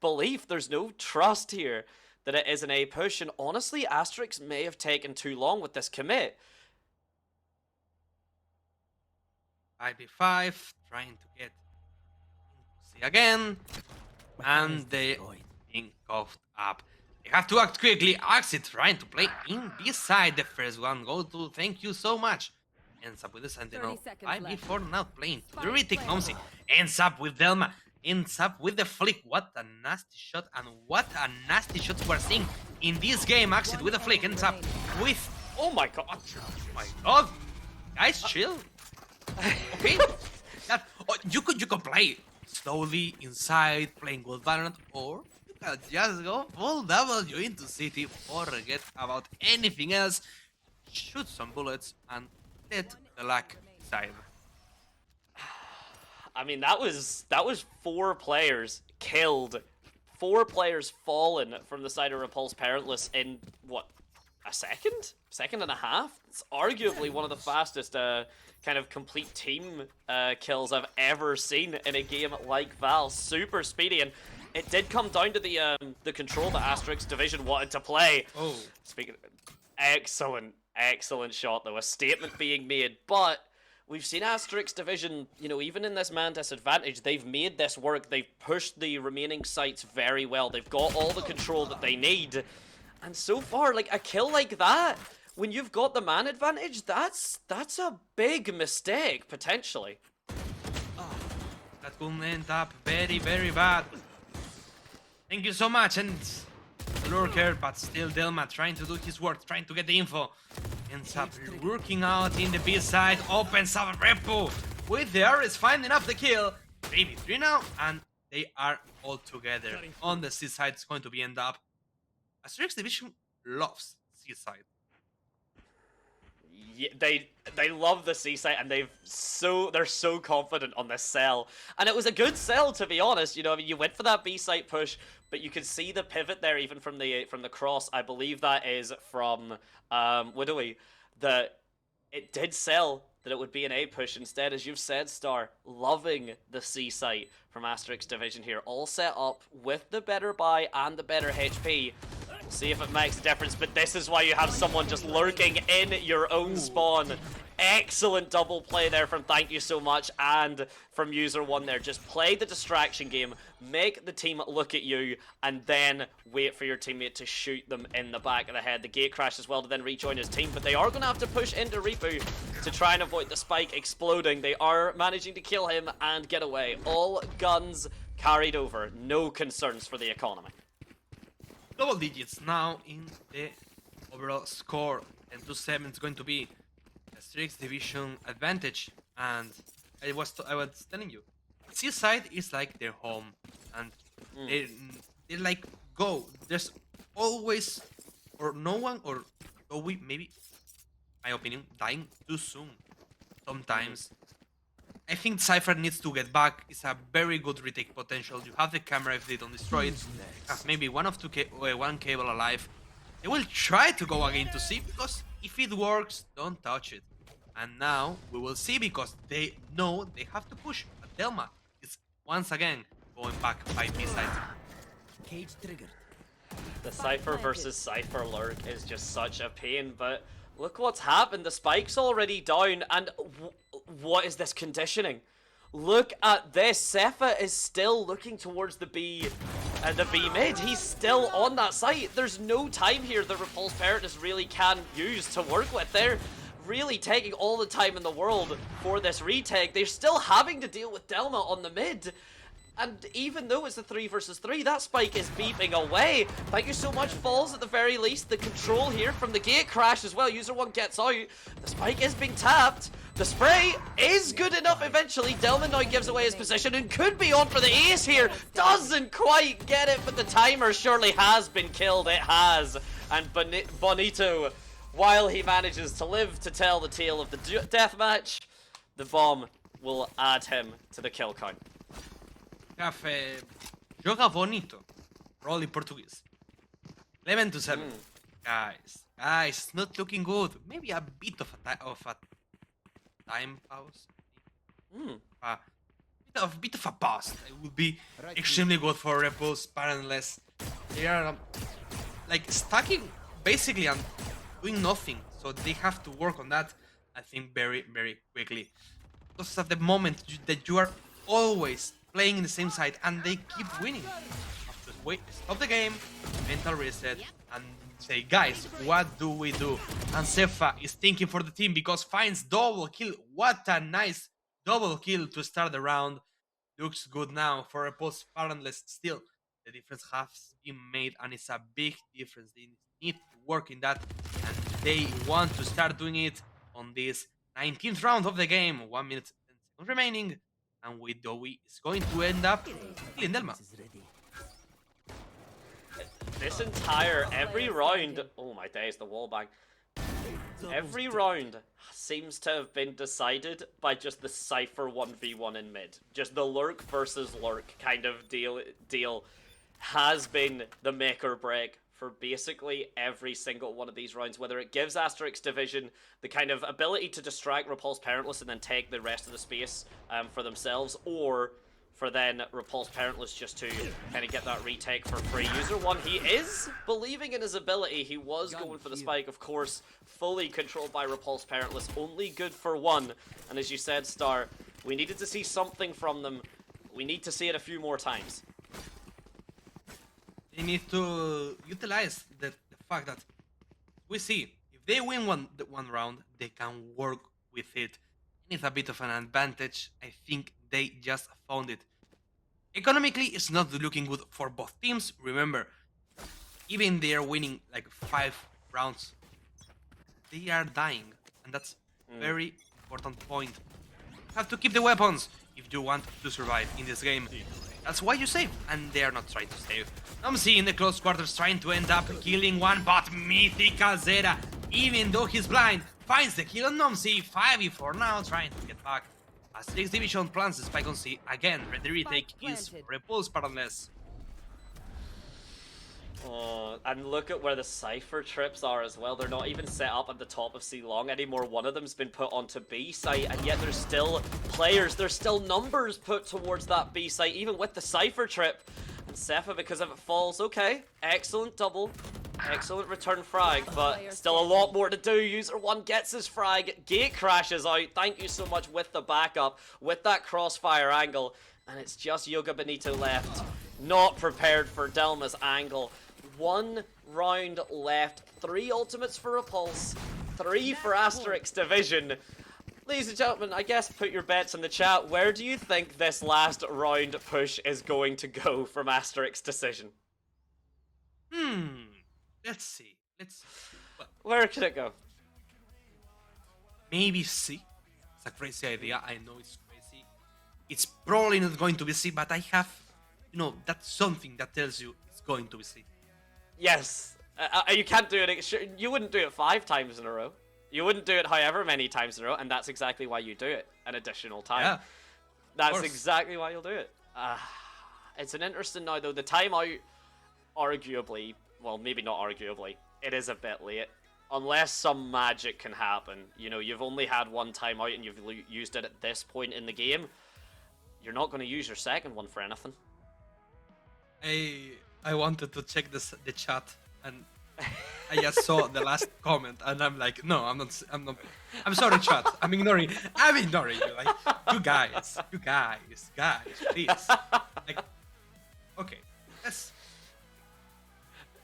belief, there's no trust here that it is an A push, and honestly, Asterix may have taken too long with this commit. 5v5, trying to get C again, and they being coughed up. They have to act quickly. Axie trying to play in B-side. The first one go to thank you so much. Ends up with the Sentinel. 5v4 now playing. The retake Homsy. Ends up with Delma. Ends up with the flick. What a nasty shot, and what a nasty shot we're seeing in this game. Axie with the flick ends up with. Oh my god. Oh my god. Guys, chill. Okay, you could play slowly inside, playing good Valorant, or you can just go full W into City, forget about anything else, shoot some bullets, and let the luck side. I mean, that was 4 players killed, 4 players fallen from the side of Repulse Parentless in what, a second and a half? It's arguably one of the fastest kind of complete team kills I've ever seen in a game like Val. Super speedy, and it did come down to the control that Asterix Division wanted to play. Oh, Speaking of, excellent shot though, a statement being made, but we've seen Asterix Division, you know, even in this man disadvantage, they've made this work. They've pushed the remaining sites very well. They've got all the control that they need, and so far, like, a kill like that, when you've got the man advantage, that's a big mistake, potentially. oh, that could end up very, very bad. Thank you so much, and Lurker, but still Delma trying to do his work, trying to get the info. Ends up working out in the B side, opens up Repu with the Ares, finding up the kill. 3v3 now, and they are all together on the C side. It's going to be end up. Asterix Division loves C side. Yeah, they love the C site, and they're so confident on this sell, and it was a good sell, to be honest. You know, I mean, you went for that B site push, but you could see the pivot there even from the cross. I believe that is from Widowy, that it did sell that it would be an A push instead, as you've said, Star. Loving the C site from Asterix Division here, all set up with the better buy and the better HP. See if it makes a difference, but this is why you have someone just lurking in your own spawn. Excellent double play there from Thank You So Much and from User1 there. Just play the distraction game, make the team look at you, and then wait for your teammate to shoot them in the back of the head. The gate crash as well to then rejoin his team, but they are going to have to push into Reaper to try and avoid the spike exploding. They are managing to kill him and get away. All guns carried over. No concerns for the economy. Double digits now in the overall score, and 2-7 is going to be a Strix division advantage. And I was telling you, Seaside is like their home, and they're like go. There's always or no one or we maybe, my opinion, dying too soon. Sometimes. I think Cypher needs to get back. It's a very good retake potential. You have the camera if they don't destroy it. Have maybe one cable alive. They will try to go again to see, because if it works, don't touch it. And now we will see, because they know they have to push. But Delma is once again going back by B-side. Cage triggered. The Cypher versus Cypher lurk is just such a pain, but look what's happened. The spike's already down, and what is this conditioning? Look at this. Sepha is still looking towards the B mid. He's still on that site. There's no time here that Repulse Paradise really can use to work with. They're really taking all the time in the world for this retake. They're still having to deal with Delma on the mid. And even though it's a 3 versus 3, that spike is beeping away. Thank You So Much falls at the very least. The control here from the gate crash as well. User1 gets out. The spike is being tapped. The spray is good enough eventually. Delman now gives away his position and could be on for the ace here. Doesn't quite get it, but the timer surely has been killed. It has. And Bonito, while he manages to live to tell the tale of the deathmatch, the bomb will add him to the kill count. Café joga bonito. Roll in Portuguese. 11-7. Guys, not looking good. Maybe a bit of a time pause. A bit of a pause. It would be extremely good for Repulse, parentless. They are like stacking basically and doing nothing. So they have to work on that, I think, very, very quickly. Because at the moment that you are always playing in the same side and they keep winning. Have to wait, stop the game, mental reset, and say, guys, what do we do? And Sepha is thinking for the team because finds double kill. What a nice double kill to start the round. Looks good now for Repulse parentless. Still, the difference has been made, and it's a big difference. They need to work in that, and they want to start doing it on this 19th round of the game. 1 minute and seconds remaining. And with Dowie, it's going to end up in Delma. This entire, every round, oh my days, the wall bang. Every round seems to have been decided by just the Cypher 1v1 in mid. Just the lurk versus lurk kind of deal has been the make or break for basically every single one of these rounds, whether it gives Asterix Division the kind of ability to distract Repulse Parentless and then take the rest of the space for themselves, or for then Repulse Parentless just to kind of get that retake for free. User1, he is believing in his ability. He was going for the spike, of course, fully controlled by Repulse Parentless, only good for one. And as you said, Star, we needed to see something from them. We need to see it a few more times. They need to utilize the fact that we see if they win one round, they can work with it. It's a bit of an advantage. I think they just found it. Economically, it's not looking good for both teams. Remember, even they are winning like 5 rounds, they are dying, and that's a very important point. You have to keep the weapons if you want to survive in this game. That's why you save, and they are not trying to save. Nomsi in the close quarters trying to end up killing one, but Mythical Zera, even though he's blind, finds the kill on Nomsi. 5v4 now, trying to get back. Asterix Division plants the spike on C. Again, the retake is Repulse parentless. And look at where the Cypher trips are as well. They're not even set up at the top of C long anymore. One of them's been put onto B site, and yet there's still players, there's still numbers put towards that B site, even with the Cypher trip. And Sepha, because if it falls, okay, excellent double. Excellent return frag, but still a lot more to do. User 1 gets his frag. Gate crashes out. Thank you so much with the backup, with that crossfire angle. And it's just Yoga Benito left. Not prepared for Delma's angle. 1 round left. 3 ultimates for Repulse. 3 for Asterix Division. Ladies and gentlemen, I guess put your bets in the chat. Where do you think this last round push is going to go from Asterix Decision? Let's see. Well, Where can it go? maybe C. It's a crazy idea. I know it's crazy. It's probably not going to be C, but I have, that's something that tells you it's going to be C. Yes. You can't do it. You wouldn't do it 5 times in a row. You wouldn't do it however many times in a row, and that's exactly why you do it an additional time. Yeah. That's exactly why you'll do it. It's an interesting now, though. The timeout, arguably, well, maybe not arguably, it is a bit late. Unless some magic can happen. You've only had 1 timeout and you've used it at this point in the game. You're not going to use your second one for anything. I wanted to check the chat, and I just saw the last comment, and I'm like, no, I'm not. I'm sorry, chat. I'm ignoring you. Like, you guys, please. Like, okay, let's.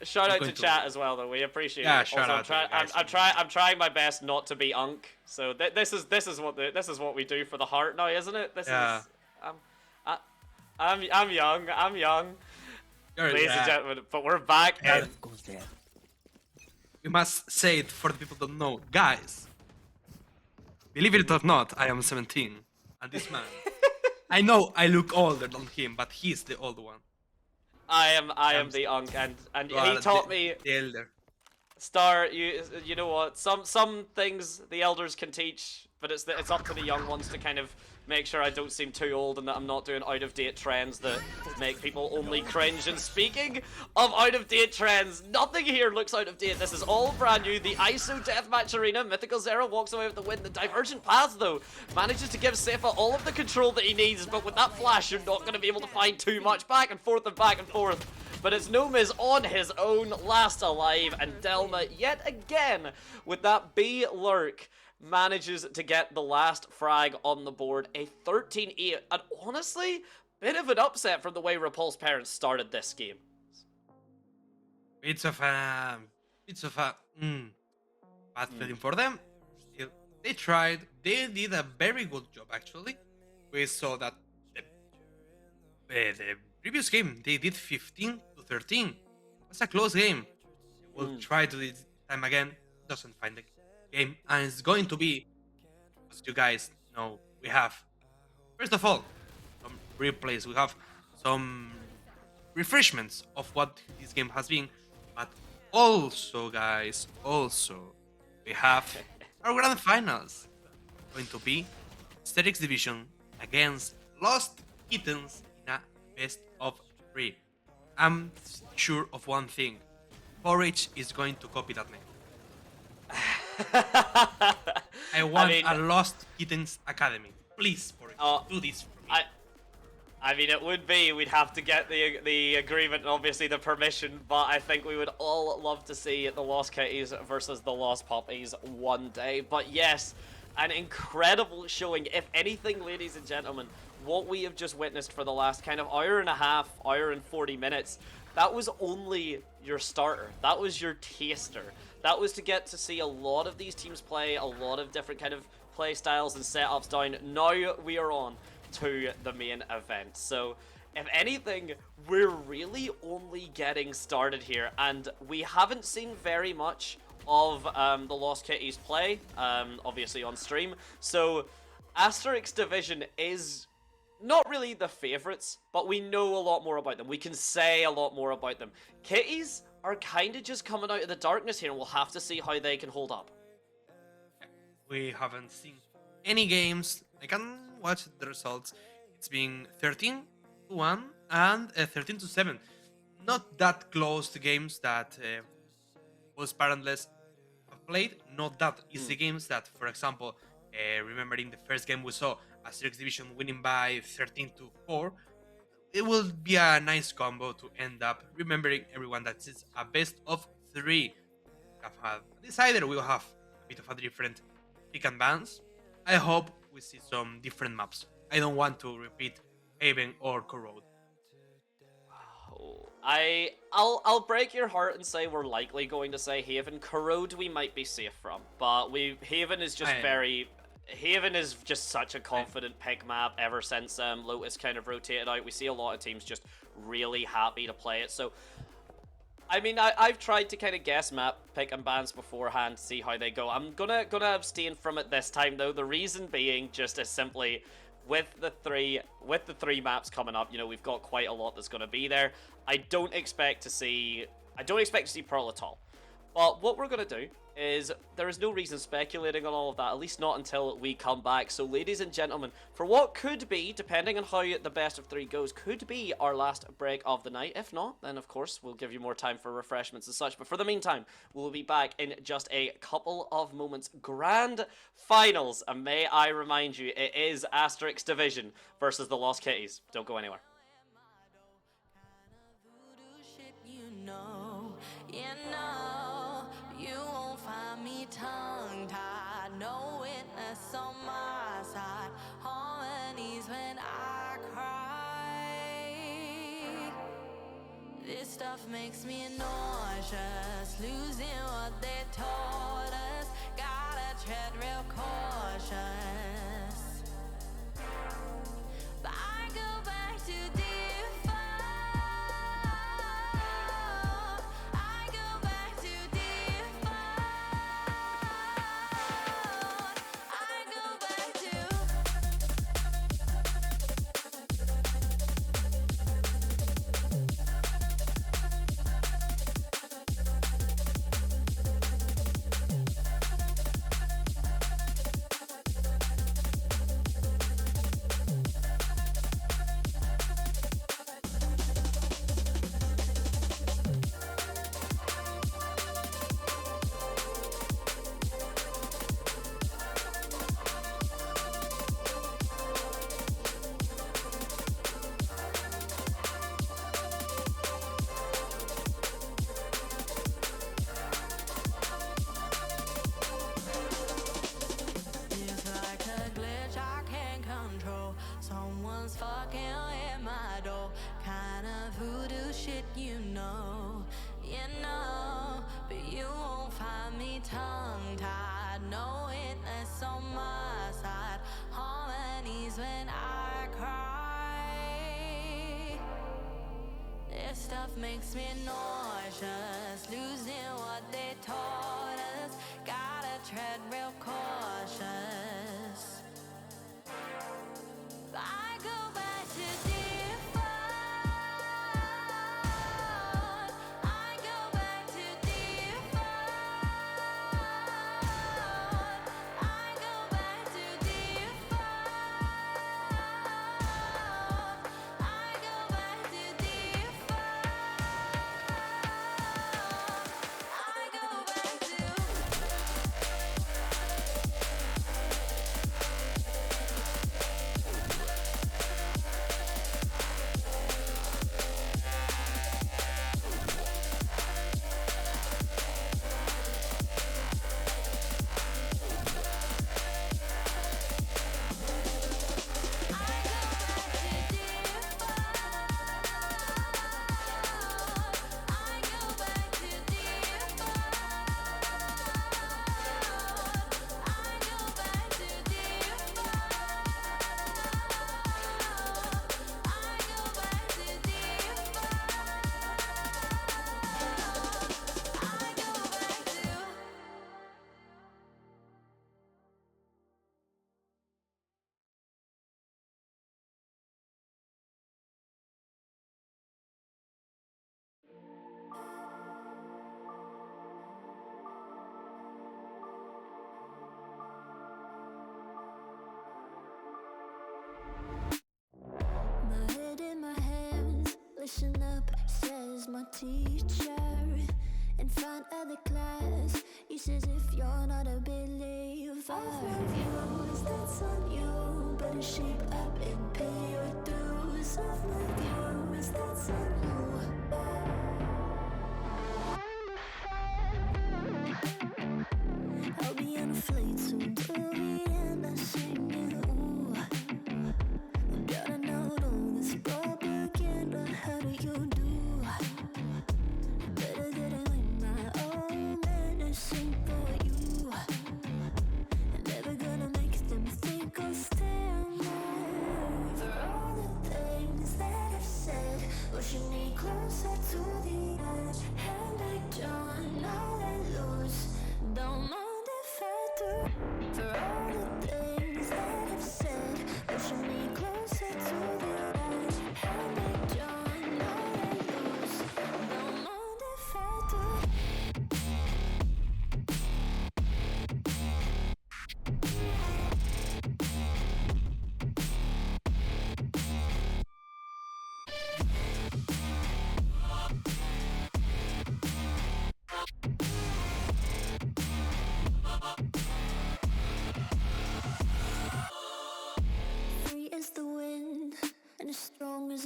Shout out to chat as well, though. We appreciate Yeah, it. shout Also, out to you guys. I'm trying my best not to be unk. So this is what we do for the heart now, isn't it? Yeah. I'm young. Ladies and gentlemen, but we're back in. Goes there. We must say it for the people who don't know, guys. Believe it or not, I am 17, and this man. I know I look older than him, but he's the old one. I am the unk, and Well, he taught me. the elder. Star, you know what? Some things the elders can teach, but it's up to the young ones to kind of make sure I don't seem too old and that I'm not doing out-of-date trends that make people only cringe. And speaking of out-of-date trends, nothing here looks out of date. This is all brand new. The ISO Deathmatch Arena. Mythical Zero walks away with the win. The Divergent Paths, though, manages to give Seifa all of the control that he needs, but with that flash, you're not going to be able to find too much back and forth and back and forth. But it's Nomiz on his own, last alive, and Delma yet again with that B lurk manages to get the last frag on the board. A 13-8, and honestly, bit of an upset from the way Repulse parents started this game. Bad feeling for them. Still, they tried. They did a very good job, actually. We saw that the previous game they did 15-13. It's a close game. We'll try to do it time again. Doesn't find the game, and it's going to be, as you guys know, we have first of all some replays. We have some refreshments of what this game has been, but also, guys, we have our grand finals. Going to be Asterix Division against Lost Kittens in a best of 3. I'm sure of one thing: Porridge is going to copy that name. I want a Lost Kittens Academy. Please, Porridge, do this for me. I mean, it would be. We'd have to get the agreement and obviously the permission, but I think we would all love to see the Lost Kitties versus the Lost Puppies one day. But yes, an incredible showing. If anything, ladies and gentlemen, what we have just witnessed for the last kind of hour and a half, hour and 40 minutes, that was only your starter. That was your taster. That was to get to see a lot of these teams play, a lot of different kind of play styles and setups down. Now we are on to the main event. So if anything, we're really only getting started here, and we haven't seen very much of the Lost Kitties play, obviously on stream. So Asterix Division is not really the favorites, but we know a lot more about them. We can say a lot more about them. Kitties are kind of just coming out of the darkness here, and we'll have to see how they can hold up. We haven't seen any games. I can watch the results. It's been 13-1 and 13-7. Not that close to games that most parentless have played. Not that easy games that, for example, remembering the first game we saw Asterix Division winning by 13-4. It will be a nice combo to end up remembering everyone that it's a best of 3 have had a decider, we will have a bit of a different pick and bans. I hope we see some different maps. I don't want to repeat Haven or Corrode. I'll break your heart and say we're likely going to say Haven. Corrode we might be safe from, but Haven is just Haven is just such a confident pick map ever since Lotus kind of rotated out. We see a lot of teams just really happy to play it. So I mean, I've tried to kind of guess map pick and bans beforehand to see how they go. I'm gonna abstain from it this time though. The reason being just is simply with the three maps coming up, you know, we've got quite a lot that's gonna be there. I don't expect to see Pearl at all. But what we're gonna do is there is no reason speculating on all of that, at least not until we come back. So ladies and gentlemen, for what could be, depending on how the best of three goes, could be our last break of the night. If not, then of course we'll give you more time for refreshments and such. But for the meantime, we'll be back in just a couple of moments. Grand finals, and may I remind you, it is Asterix Division versus the Lost Kitties. Don't go anywhere. You won't find me tongue-tied, no witness on my side, harmonies when I cry. This stuff makes me nauseous, losing what they taught us, gotta tread real cautious. But I go back to default. Tongue-tied, no witness on my side, harmonies when I cry. This stuff makes me nauseous, losing what they taught us, gotta tread real cautious. I go back to default. I go back to default. I go back to default. I go back to default. I go back to. My head in my hands, listen up, says my teacher. In front of the class, he says if you're not a believer, I've views, that's on you. Better shape up and pay your dues. Of my views, that's on you. I'm a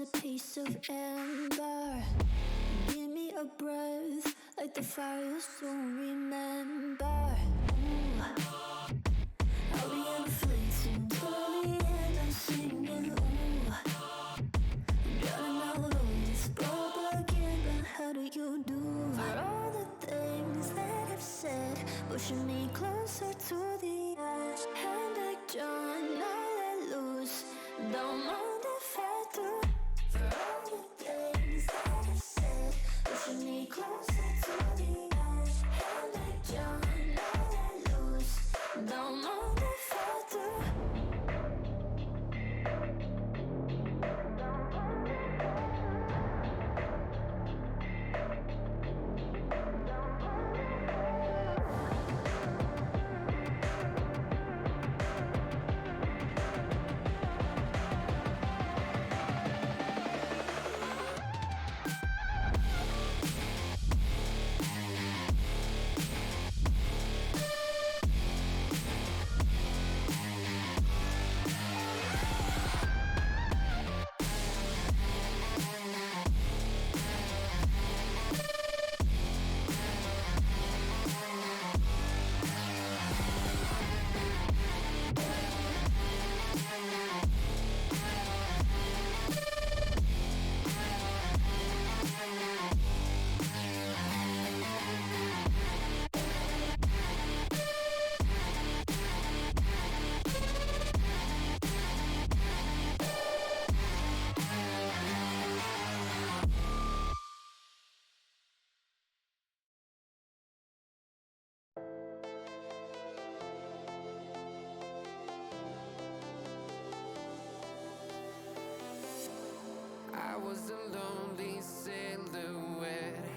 a piece of amber. Give me a breath like the fire you'll soon remember. Ooh, I'll be inflating till the end. I'm singing. Ooh, drowning all those propaganda. How do you do? For all the things that I've said, pushing me closer to the edge. Hand like John, I let loose. Don't mind if I do. For all the things that I've said, pushing me closer to the edge. Hand like John, I let loose. Don't mind if I do. I was a lonely silhouette,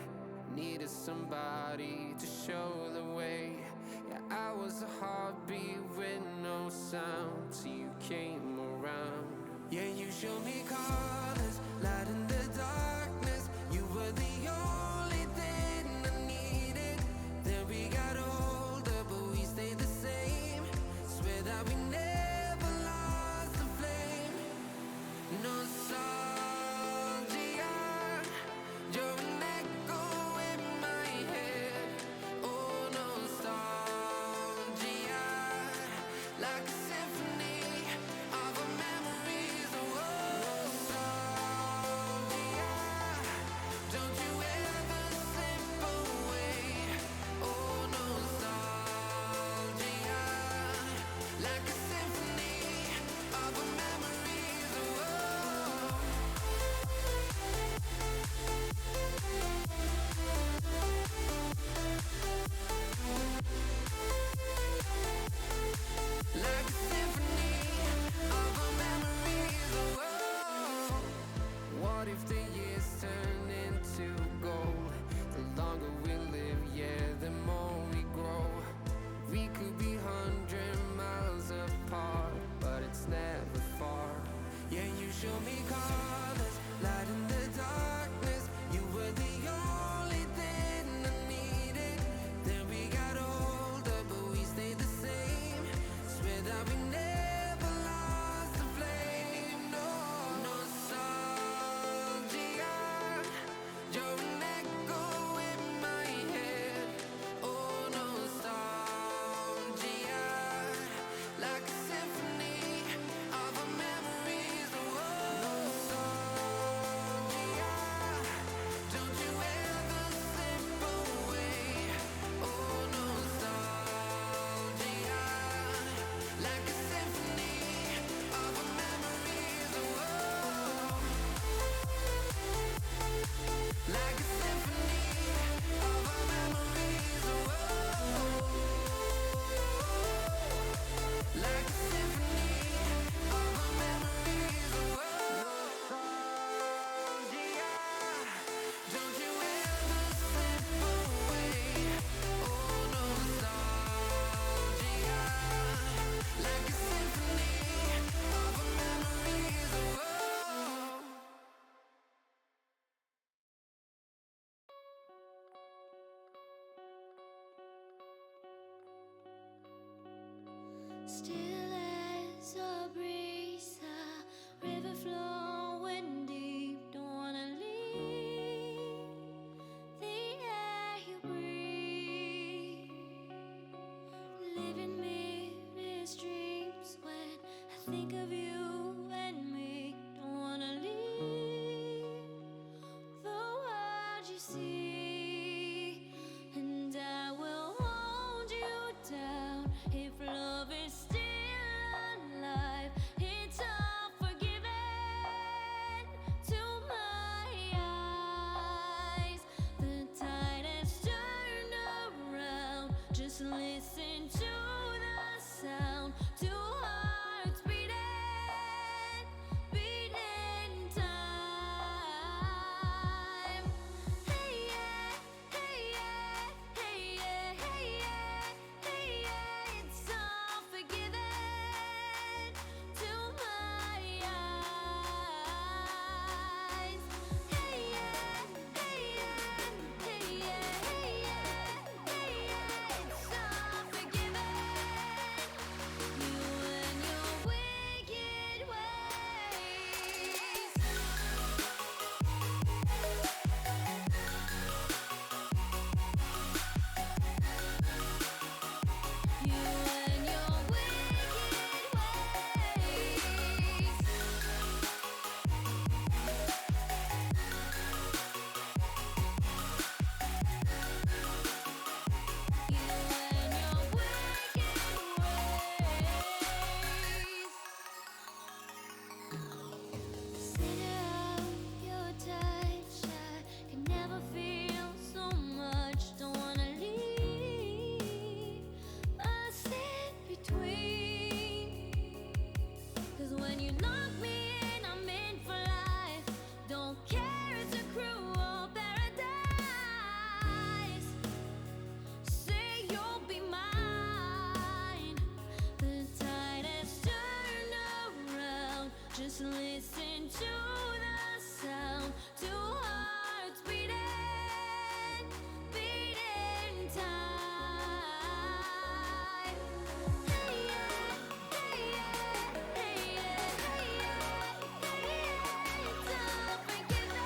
needed somebody to show the way. Yeah, I was a heartbeat with no sound till you came around. Yeah, you showed me colors, light in the darkness. You were the only thing I needed. Then we got older, but we stayed the same. Swear that we never lost the flame. Nostalgia, you're an echo in my head. Oh, nostalgia, like a symphony of our memories. Oh, nostalgia, don't you ever slip away. Oh, nostalgia, like a symphony of our memories. Oh. Like think of you and me. Don't wanna leave the world you see, and I will hold you down if love is still alive. It's all forgiven to my eyes. The tide has turned around. Just listen to the sound. Two hearts beating, beating time. Hey yeah, hey yeah, hey yeah, hey yeah, hey yeah. It's all forgiven to my eyes. Hey yeah, hey yeah, hey yeah, hey yeah, hey yeah. It's all forgiven. You and your wicked ways. You and your wicked ways. You and your wicked ways. Center of your touch, I can never feel so much. Don't wanna leave us in between. 'Cause when you lock me in, I'm in for life. Don't care, it's a cruel paradise. Say you'll be mine. The tide has turned around. Just listen to the sound. Two hearts beating, beating time. Hey yeah, hey yeah, hey yeah, hey yeah, hey yeah. It's all forgiven.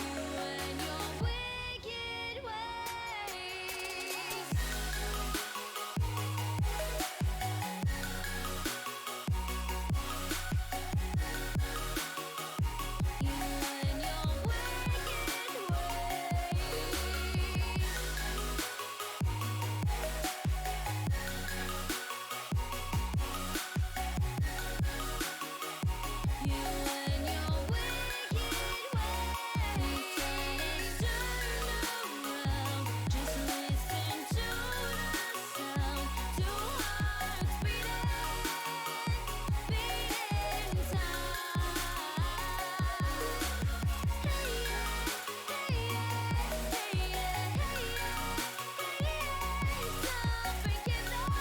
You and your wicked ways. You and your wicked ways. You and your wicked ways. Turn around. Just listen to the sound. Two hearts beating, beating time. Hey yeah, hey yeah, hey yeah, hey yeah, hey yeah. It's all forgiven.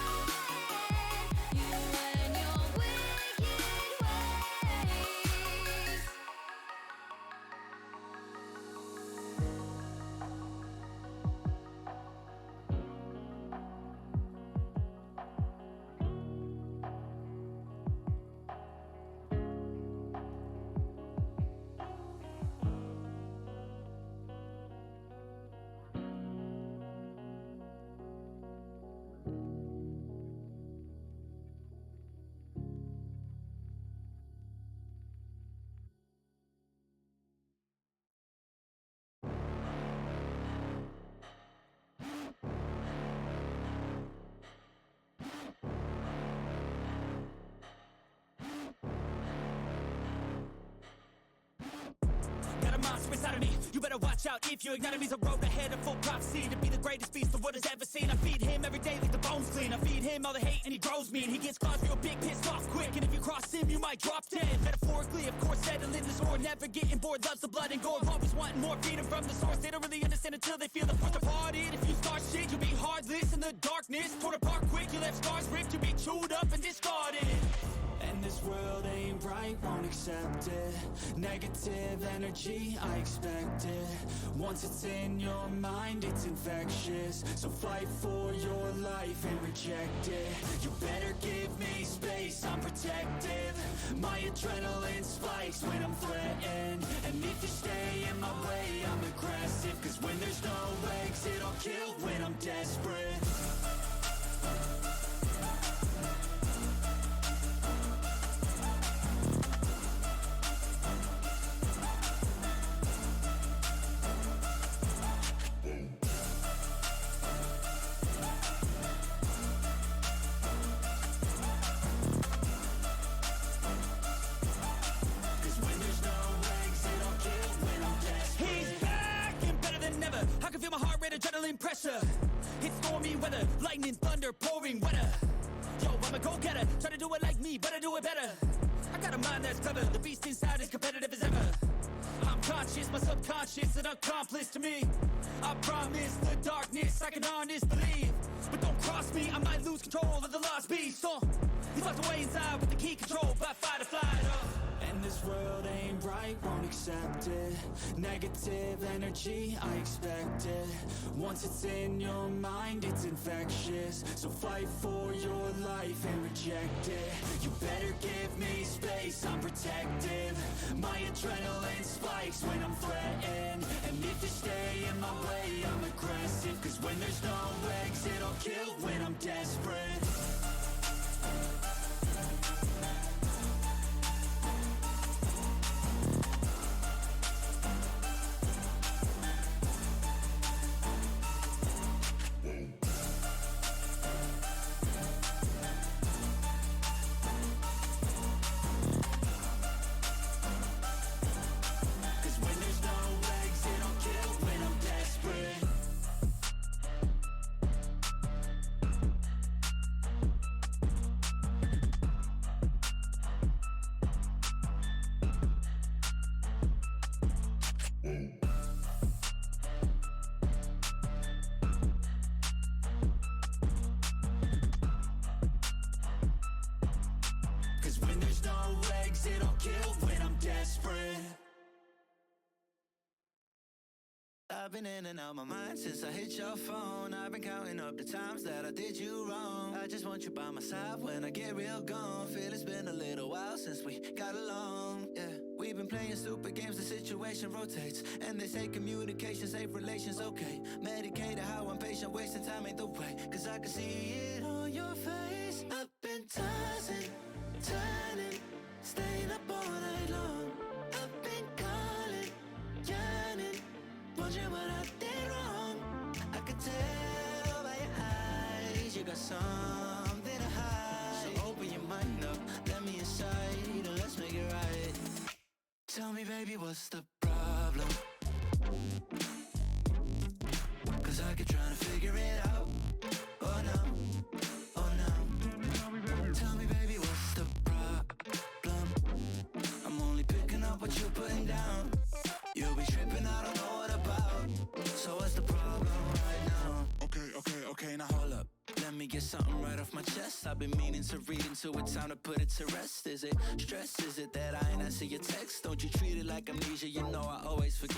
You and your wicked ways. Got a monster inside of me. You better watch out if you ignite me. The road ahead of full prophecy to be the greatest beast the world has ever seen. I feed him every day like the bones clean. I feed him all the hate and he grows me. And he gets claws real big, pissed off quick. And if you cross him, you might drop dead. Metaphorically, of course, settling the score. Never getting bored, loves the blood and gore. Always wanting more freedom from the source. They don't really understand until they feel the force departed. If you start shit, you'll be heartless in the darkness. Torn apart quick, you left scars ripped. You'll be chewed up and discarded. And this world ain't right, won't accept it. Negative energy, I expect it. Once it's in your mind, it's infectious. So fight for your life and reject it. You better give me space, I'm protective. My adrenaline spikes when I'm threatened. And if you stay in my way, I'm aggressive. Cause when there's no exit, I'll kill when I'm desperate. applying pressure. It's stormy weather, lightning, thunder, pouring weather. Yo, I'm a go-getter, try to do it like me, but I do it better. I got a mind that's clever, the beast inside is competitive as ever. I'm conscious, my subconscious, an accomplice to me. I promise the darkness, I can honestly believe. But don't cross me, I might lose control of the lost beast. He's locked away inside with the key control by fight or flight. And this world ain't right, won't accept it. Negative energy, I expect it. Once it's in your mind, it's infectious. So fight for your life and reject it. You better give me space, I'm protective. My adrenaline spikes when I'm threatened. And if you stay in my way, I'm aggressive. Cause when there's no exit, I'll kill when I'm desperate. I've been in and out my mind since I hit your phone. I've been counting up the times that I did you wrong. I just want you by my side when I get real gone. Feel it's been a little while since we got along, yeah. We've been playing stupid games, the situation rotates. And they say communication, safe relations, okay. Medicated how I'm patient, wasting time ain't the way. Cause I can see it on your face. I've been tossing, turning, staying up all night long. I've been calling, yearning, wondering what I did wrong. I could tell by your eyes you got something to hide. So open your mind up, let me inside, and let's make it right. Tell me, baby, what's the problem? Cause I keep trying to figure it out. Oh no, oh no. Tell me, baby, what's the problem? I'm only picking up what you're putting down. You'll be tripping, I don't know what about. So what's the problem right now? Okay, now hold up. Let me get something right off my chest. I've been meaning to read into it, time to put it to rest. Is it stress? Is it that I ain't answer your text? Don't you treat it like amnesia, you know I always forget.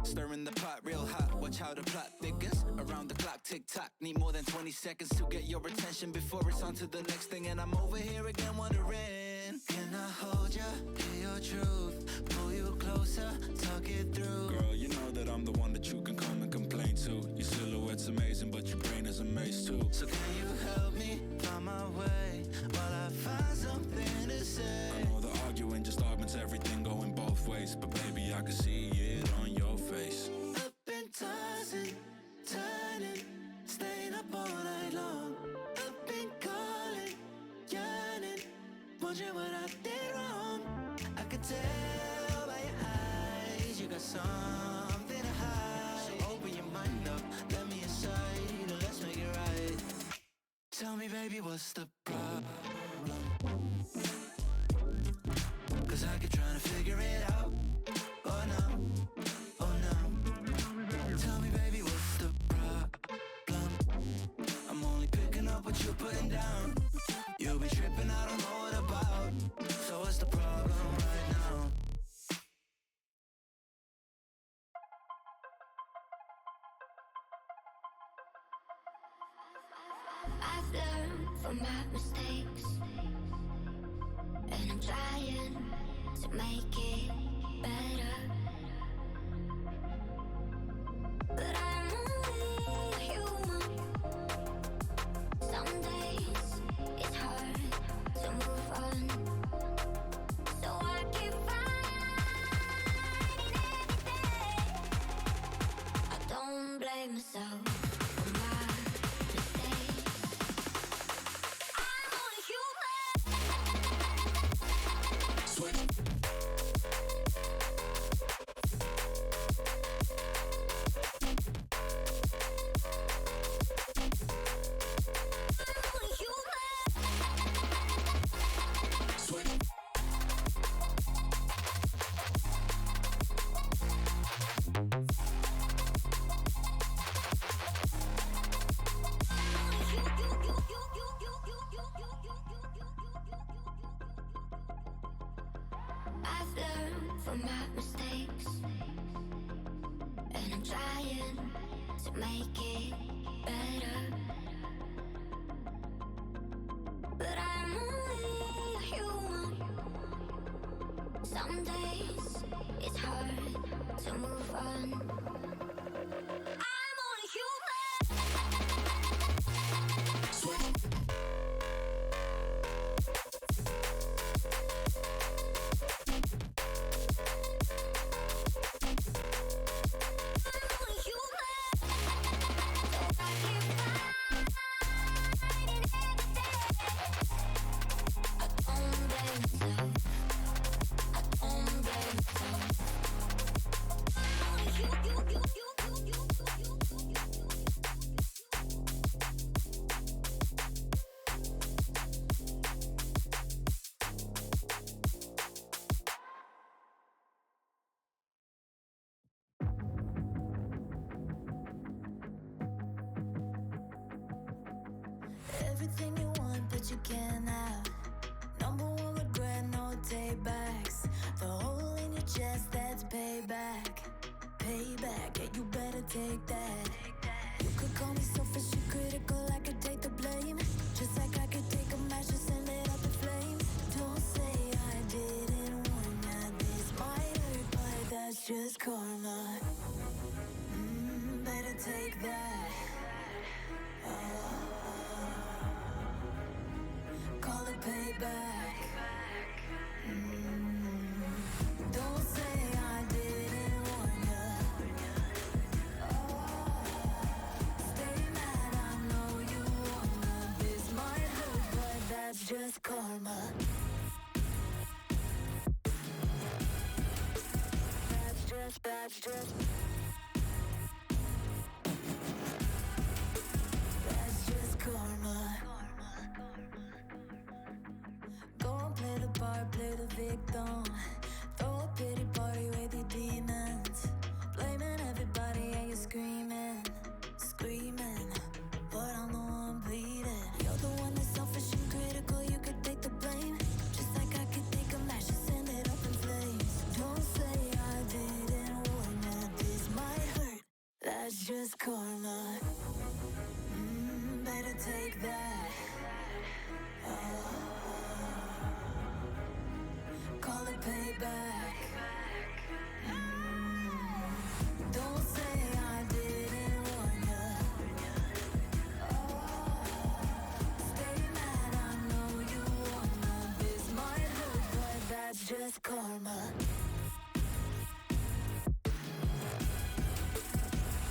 Stirring the pot real hot, watch how the plot thickens. Around the clock, tick tock, need more than 20 seconds to get your attention before it's on to the next thing. And I'm over here again wondering, can I hold ya, hear your truth, pull you closer, talk it through? Girl, you know that I'm the one that you can come and complain to. Your silhouette's amazing, but your brain is a maze too. So can you help me find my way while I find something to say? I know the arguing just augments everything going both ways, but baby, I can see it on your face. I've been tossing, turning, staying up all night long. I've been calling, yearning, wondering what I did wrong. I could tell by your eyes you got something to hide. So open your mind up, let me inside, and let's make it right. Tell me, baby, what's the problem? Cause I keep trying to figure it out. Oh no, oh no. Tell me, baby, what's the problem? I'm only picking up what you're putting down. You'll be tripping, I don't know what about. So what's the problem right now? I've learned from my mistakes, and I'm trying to make it better. But I'm only human. Some days it's hard to move on, so I keep fighting every day. I don't blame myself for my mistakes. I'm only human. learn from my mistakes, and I'm trying to make it better. But I'm only a human. Some days it's hard to move on. I'm only human. I'm only human. So I keep fighting every day. I don't blame myself. I don't blame myself. I'm only you. Everything you want, but you can't have. Number one regret, no takebacks. The hole in your chest, that's payback. Payback, yeah, you better take that. You could call me selfish and critical, I could take the blame. Just like I could take a match and send it up in flames. Don't say I didn't warn ya. This might hurt, but that's just karma. Better take that. Call it payback. Don't say I didn't warn ya. Stay mad, I know you wanna. This might hurt, but that's just karma. That's just karma. Go and play the part, play the victim. Throw a pity party with your demons. Blaming everybody and you're screaming. But I'm the one bleeding. You're the one that's selfish and critical, you could take the blame. Just like I could take a match and send it up in flames. Don't say I didn't warn ya. This might hurt, that's just karma. Better take that. Call it payback. Don't say I didn't warn ya. Stay mad, I know you wanna. This might hurt, but that's just karma.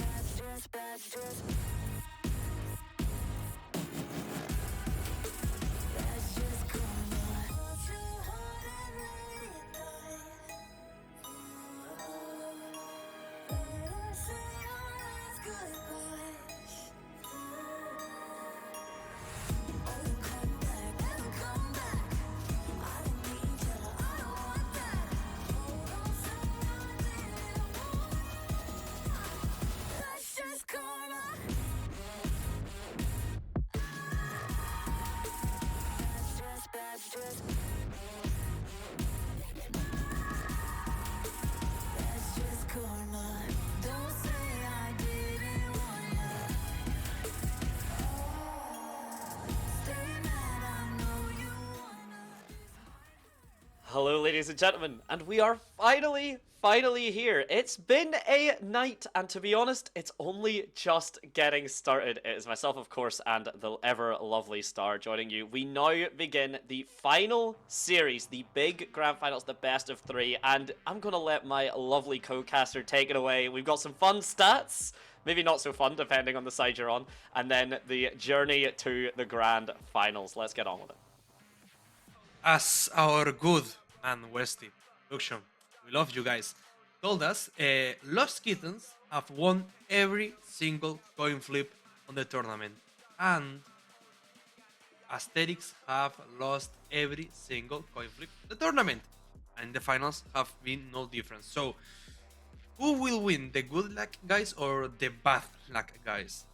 That's just karma. Too hard and let it die. Let 'em say our last goodbyes. Oh, you come back, never come back. I don't need you, I don't want that. Oh, don't say I didn't want. That's just karma. That's just karma. Don't say I didn't warn ya. Stay mad, I know you wanna. Hello, ladies and gentlemen, and we are finally here. It's been a night, and to be honest, it's only just getting started. It is myself, of course, and the ever lovely Star joining you. We now begin the final series, the big grand finals, the best of three, and I'm gonna let my lovely co-caster take it away. We've got some fun stats, maybe not so fun, depending on the side you're on, and then the journey to the grand finals. Let's get on with it. As our good man Westy production, we love you guys, told us, Lost Kittens have won every single coin flip on the tournament, and Asterix have lost every single coin flip in the tournament, and the finals have been no different. So, who will win, the good luck guys or the bad luck guys?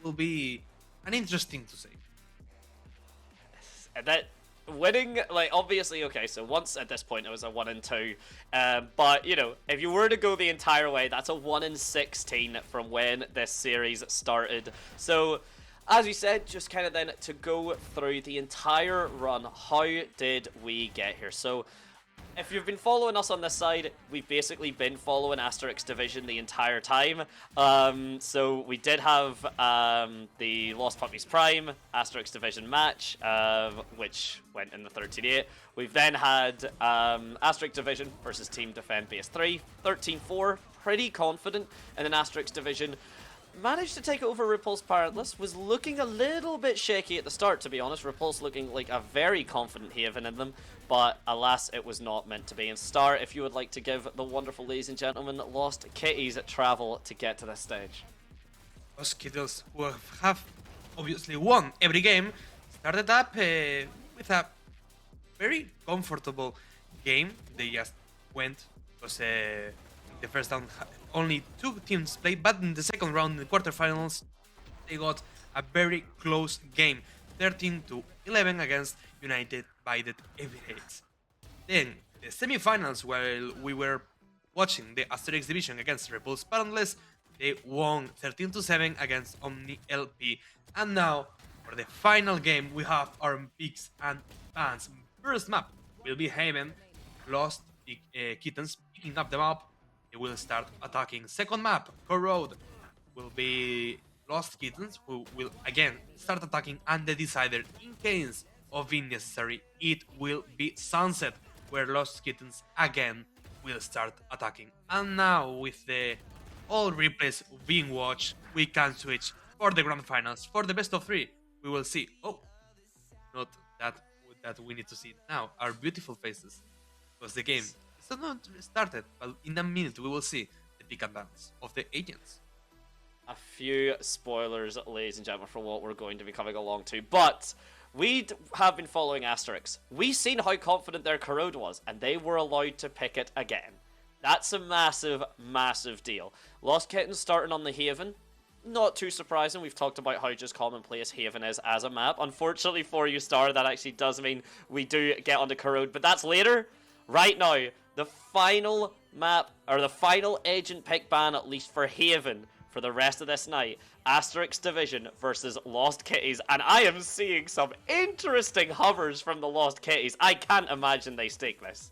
Will be an interesting to say. And that winning, like, obviously, okay, so once at this point it was a 1-2, but, you know, if you were to go the entire way, that's a 1-16 from when this series started. So, as we said, just kind of then to go through the entire run, how did we get here? So, if you've been following us on this side, we've basically been following Asterix Division the entire time. So we did have the Lost Puppies Prime Asterix Division match, which went in the 13-8. We've then had Asterix Division versus Team Defend Base 3, 13-4. Pretty confident in an Asterix Division. Managed to take over Repulse Parentless, was looking a little bit shaky at the start, to be honest. Repulse looking like a very confident Haven in them, but alas, it was not meant to be. And Star, if you would like to give the wonderful ladies and gentlemen Lost Kitties travel to get to this stage. Lost Kittles, who have obviously won every game, started up with a very comfortable game. They just went, because the first round only 2 teams played, but in the second round, in the quarterfinals, they got a very close game, 13-11 against United by the Emirates. Then, the semifinals, while we were watching the Asterix Division against Repulse Parentless, they won 13-7 against Omni LP. And now, for the final game, we have our picks and bans. First map will be Haven, Lost Kittens picking up the map. They will start attacking. Second map, Core Road, will be Lost Kittens, who will again start attacking, and the decider, in case of being necessary, it will be Sunset, where Lost Kittens again will start attacking. And now, with the all replays being watched, we can switch for the grand finals. For the best of 3, we will see. Oh, not that we need to see now. Our beautiful faces, because the game is not started, but in a minute we will see the pick and bans of the agents. A few spoilers, ladies and gentlemen, for what we're going to be coming along to, but we have been following Asterix. We've seen how confident their corrode was, and they were allowed to pick it again. That's a massive, massive deal. Lost Kittens starting on the Haven. Not too surprising. We've talked about how just commonplace Haven is as a map. Unfortunately for you, Star, that actually does mean we do get onto corrode, but that's later. Right now, the final map, or the final agent pick ban, at least for Haven, for the rest of this night, Asterix Division versus Lost Kitties, and I am seeing some interesting hovers from the Lost Kitties. I can't imagine they stake this.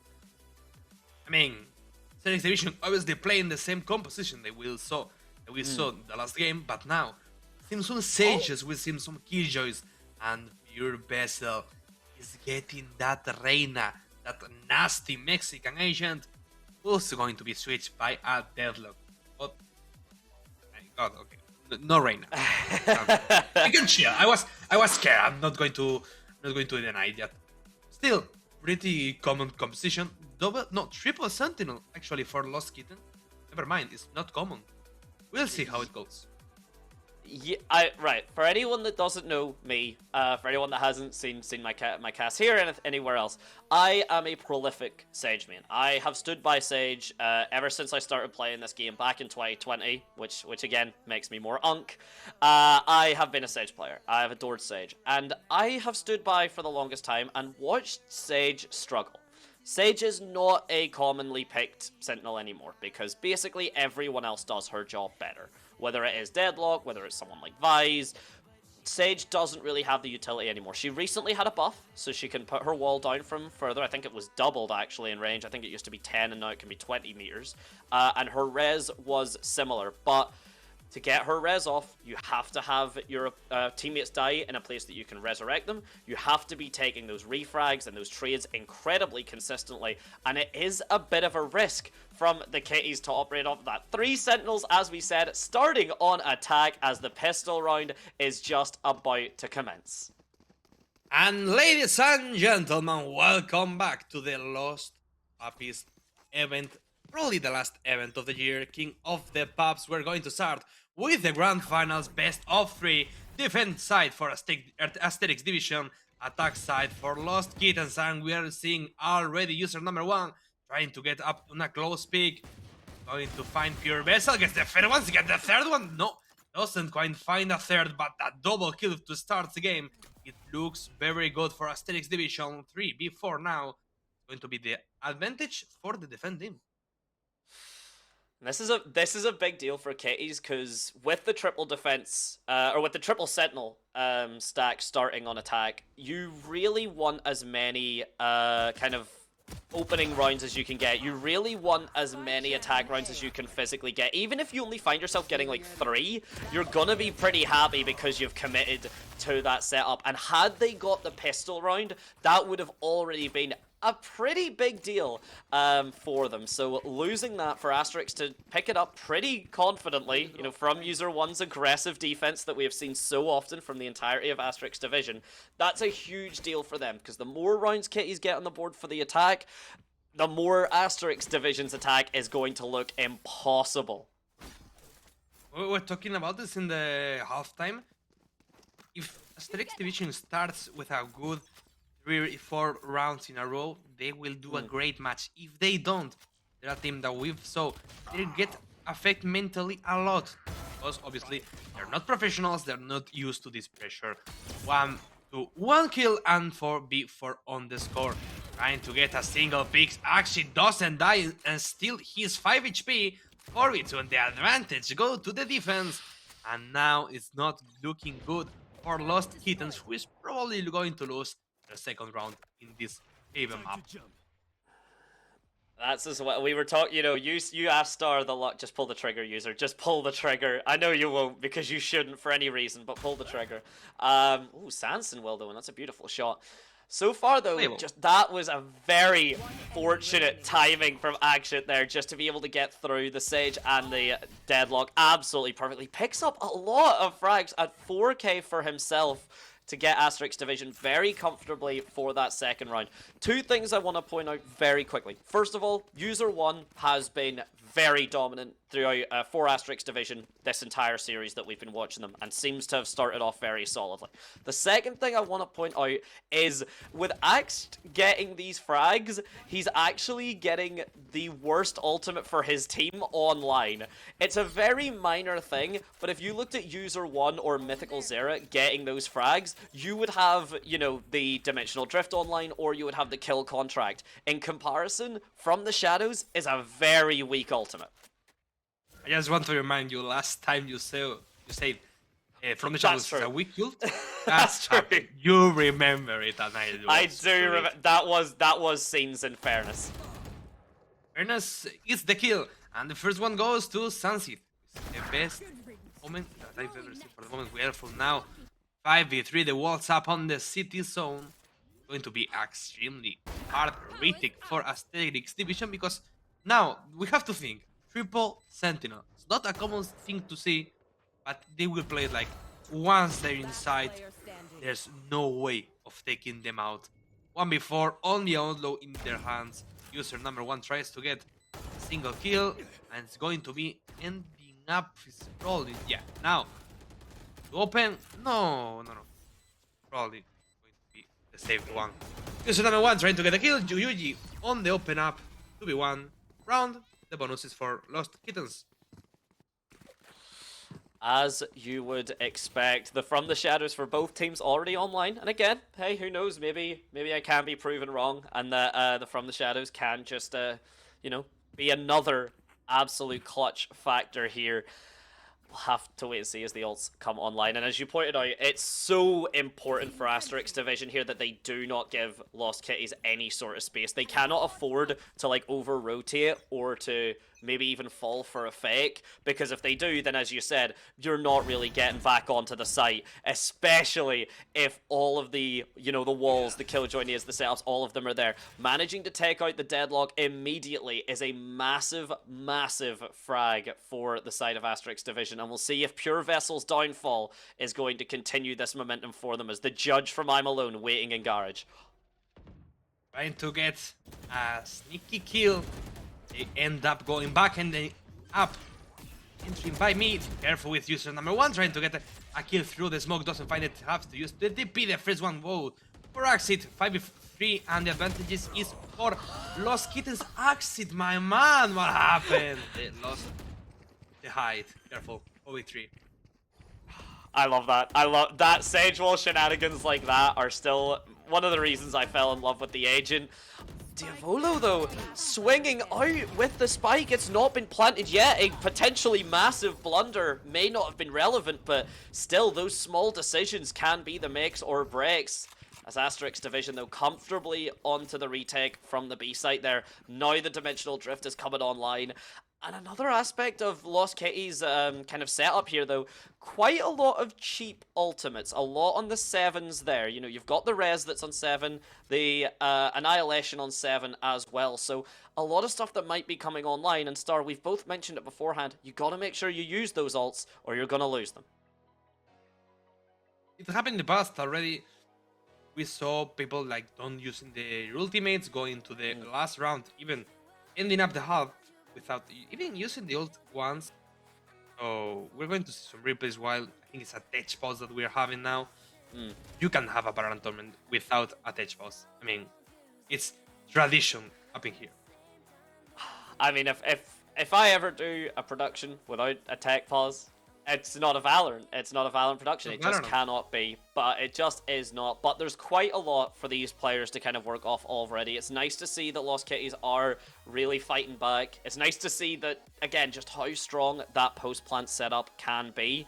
I mean, Asterix Division obviously playing the same composition that we saw the last game, but now we've seen some Sages, we've seen some Killjoys, and Pure Vessel is getting that Reina, that nasty Mexican agent, who's going to be switched by a Deadlock. But, my God, okay, no Reina. You can chill. I was scared. I'm not going to deny that. Still, pretty common composition. Triple Sentinel actually for Lost Kitten. Never mind, it's not common. We'll see how it goes. Yeah, right. For anyone that doesn't know me, for anyone that hasn't seen my cast here and anywhere else, I am a prolific Sage main. I have stood by Sage ever since I started playing this game back in 2020, which again makes me more unk. I have been a Sage player. I have adored Sage, and I have stood by for the longest time and watched Sage struggle. Sage is not a commonly picked Sentinel anymore, because basically everyone else does her job better. Whether it is Deadlock, whether it's someone like Vise, Sage doesn't really have the utility anymore. She recently had a buff, so she can put her wall down from further. I think it was doubled actually in range. I think it used to be 10 and now it can be 20 meters. And her res was similar, but to get her res off, you have to have your teammates die in a place that you can resurrect them. You have to be taking those refrags and those trades incredibly consistently, and it is a bit of a risk from the Kitties to operate off of that. 3 Sentinels, as we said, starting on attack as the pistol round is just about to commence. And ladies and gentlemen, welcome back to the Lost Puppies event. Probably the last event of the year, King of the Pups. We're going to start with the Grand Finals, best of 3. Defense side for Asterix Division, attack side for Lost Kittens, and we are seeing already user number 1 trying to get up on a close pick. Going to find Pure Vessel, gets the third one, get the third one. No, doesn't quite find a third, but a double kill to start the game. It looks very good for Asterix Division 3. Before now, it's going to be the advantage for the defending. This is a big deal for Kitties because with the triple defense or with the triple sentinel stack starting on attack, you really want as many kind of opening rounds as you can get. You really want as many attack rounds as you can physically get. Even if you only find yourself getting like 3, you're gonna be pretty happy because you've committed to that setup. And had they got the pistol round, that would have already been a pretty big deal for them. So losing that for Asterix to pick it up pretty confidently, you know, from user 1's aggressive defense that we have seen so often from the entirety of Asterix Division, that's a huge deal for them because the more rounds Kitties get on the board for the attack, the more Asterix Division's attack is going to look impossible. We were talking about this in the halftime. If Asterix Division starts with a good 3-4 rounds in a row, they will do a great match. If they don't, they're a team that we've saw they get affected mentally a lot because obviously they're not professionals, they're not used to this pressure. 1 kill and 4 on the score, trying to get a single pick. Actually doesn't die and still he's 5 HP. 4v2 and the advantage go to the defense, and now it's not looking good for Lost Kittens, who is probably going to lose the second round in this Haven map. That's as well. We were talking, you know, you asked Star the lot, just pull the trigger, user. Just pull the trigger. I know you won't because you shouldn't for any reason, but pull the trigger. Ooh, Sanson will though, and that's a beautiful shot. So far though, just that was a very fortunate timing from Action there, just to be able to get through the Sage and the Deadlock absolutely perfectly. Picks up a lot of frags at 4k for himself to get Asterix Division very comfortably for that second round. 2 things I want to point out very quickly. First of all, User 1 has been very dominant throughout for Asterix Division this entire series that we've been watching them, and seems to have started off very solidly. The second thing I want to point out is with Axe getting these frags, he's actually getting the worst ultimate for his team online. It's a very minor thing, but if you looked at User 1 or Mythical Zera getting those frags, you would have, you know, the Dimensional Drift online, or you would have the Kill Contract. In comparison, From the Shadows is a very weak ultimate. I just want to remind you, last time you said From the Shadows is a weak ult. That's true. You remember it, and I do remember. That was scenes in fairness. Fairness is the kill, and the first one goes to Sunset. The best moment that I've ever seen for the moment. We are full now. 5v3, the walls up on the city zone. Going to be extremely hard retake for Asterix Division because now we have to think. Triple Sentinel. It's not a common thing to see, but they will play it like once they're inside. There's no way of taking them out. 1v4, only outlaw in their hands. User number 1 tries to get a single kill, and it's going to be ending up his rolling. Yeah, now to open. No. Probably going to be the saved one. User number 1 trying to get a kill. Yuji on the open up. 2v1 round. The bonus is for Lost Kittens. As you would expect, the From the Shadows for both teams already online. And again, hey, who knows? Maybe I can be proven wrong, and that the From the Shadows can just, you know, be another absolute clutch factor here. We'll have to wait and see as the ults come online. And as you pointed out, it's so important for Asterix Division here that they do not give Lost Kitties any sort of space. They cannot afford to like over-rotate or to maybe even fall for a fake, because if they do, then as you said, you're not really getting back onto the site, especially if all of the, you know, the walls, the Killjoynias, the setups, all of them are there. Managing to take out the Deadlock immediately is a massive frag for the side of Asterix Division, and we'll see if Pure Vessel's downfall is going to continue this momentum for them as the judge from I'm Alone waiting in garage. Trying to get a sneaky kill. They end up going back and then up. Entering by mid. Careful with user number 1 trying to get a kill through the smoke. Doesn't find it. Has to use the DP. The first one. Whoa. For Axit. 5v3. And the advantage is for Lost Kittens. Axit, my man. What happened? They lost the height. Careful. 4v3. I love that. I love that. Sage Wall shenanigans like that are still one of the reasons I fell in love with the agent. Diavolo, though, swinging out with the spike. It's not been planted yet. A potentially massive blunder may not have been relevant, but still, those small decisions can be the makes or breaks. As Asterix Division, though, comfortably onto the retake from the B site there. Now the Dimensional Drift is coming online. And another aspect of Lost Kitty's kind of setup here, though, quite a lot of cheap ultimates. A lot on the 7s there. You know, you've got the Res that's on 7, the Annihilation on 7 as well. So a lot of stuff that might be coming online. And Star, we've both mentioned it beforehand. You got to make sure you use those ults or you're going to lose them. It happened in the past already. We saw people like don't using their ultimates, going to the last round, even ending up the half without even using the ult once. So we're going to see some replays while I think it's a tech pause that we're having now. You can have a Baron Tournament without a tech pause. I mean, it's tradition up in here. I mean, if I ever do a production without a tech pause, it's not a Valorant. It's not a Valorant production. It just cannot be. But it just is not. But there's quite a lot for these players to kind of work off already. It's nice to see that Lost Kitties are really fighting back. It's nice to see that, again, just how strong that post-plant setup can be.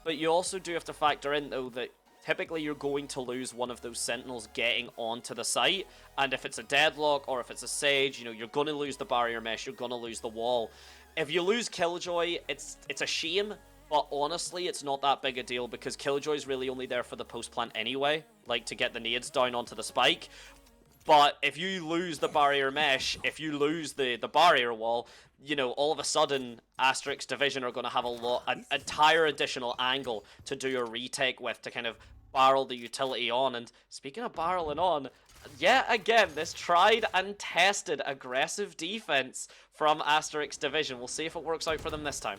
But you also do have to factor in, though, that typically you're going to lose one of those Sentinels getting onto the site. And if it's a Deadlock or if it's a Sage, you know, you're going to lose the barrier mesh. You're going to lose the wall. If you lose Killjoy, it's a shame. But honestly, it's not that big a deal because Killjoy's really only there for the post-plant anyway, like to get the nades down onto the spike. But if you lose the barrier mesh, if you lose the barrier wall, you know, all of a sudden, Asterix Division are going to have an entire additional angle to do a retake with to kind of barrel the utility on. And speaking of barreling on, yet again, this tried and tested aggressive defense from Asterix Division. We'll see if it works out for them this time.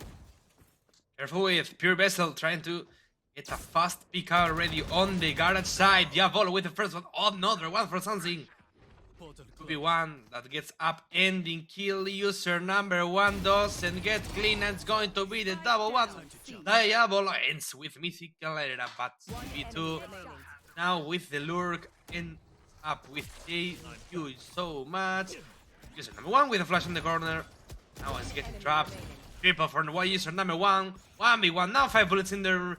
Careful with Pure Vessel trying to get a fast pick out already on the garage side. Diavolo with the first one. Oh, another one for something. 2v1 that gets up ending kill. User number 1 doesn't get clean and it's going to be the double one. Diavolo ends with Mythical Era, but 2v2 now with the Lurk ends up with a huge so much. User number 1 with a flash in the corner. Now it's getting trapped. Triple for the user number 1. 1v1. Now 5 bullets in the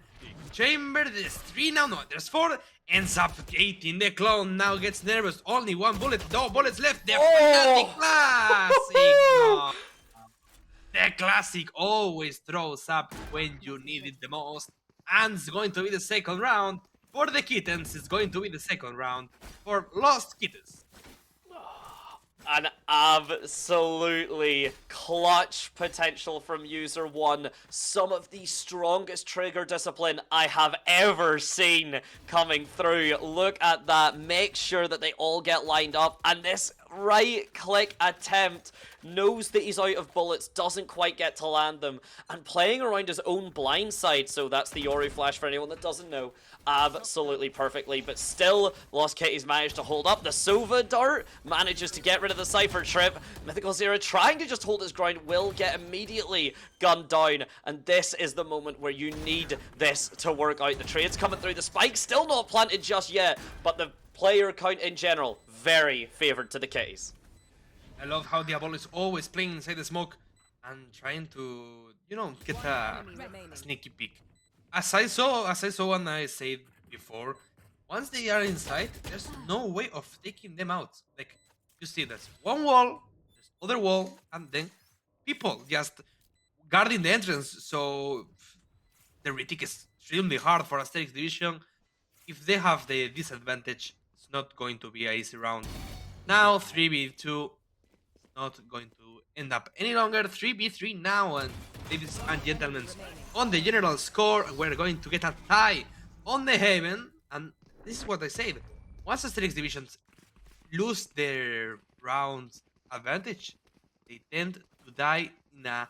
chamber. There's 3 now. No, there's 4. Ends up gating the clone. Now gets nervous. Only 1 bullet. No bullets left. The Fnatic Classic. No. The Classic always throws up when you need it the most. And it's going to be the second round. For the Kittens, it's going to be the second round. For Lost Kittens. An absolutely clutch potential from user 1. Some of the strongest trigger discipline I have ever seen coming through. Look at that. Make sure that they all get lined up. And this right click attempt knows that he's out of bullets, doesn't quite get to land them, and playing around his own blind side. So that's the Yoru flash for anyone that doesn't know. Absolutely perfectly, but still Lost Kitties managed to hold up. The Sova dart manages to get rid of the Cypher trip. Mythical Zero trying to just hold his ground will get immediately gunned down, and this is the moment where you need this to work out. The trades coming through, the spike still not planted just yet, but the player count in general very favored to the Kitties. I love how Diavolo is always playing inside the smoke and trying to, you know, get a sneaky peek. As I saw and I said before, once they are inside, there's no way of taking them out. Like, you see, there's one wall, there's other wall, and then people just guarding the entrance. So the retake is extremely hard for Asterix Division. If they have the disadvantage, it's not going to be an easy round. Now 3v2, not going to end up any longer. 3v3 now, and ladies and gentlemen, on the general score, we're going to get a tie on the Haven. And this is what I said. Once Asterix Divisions lose their round advantage, they tend to die in a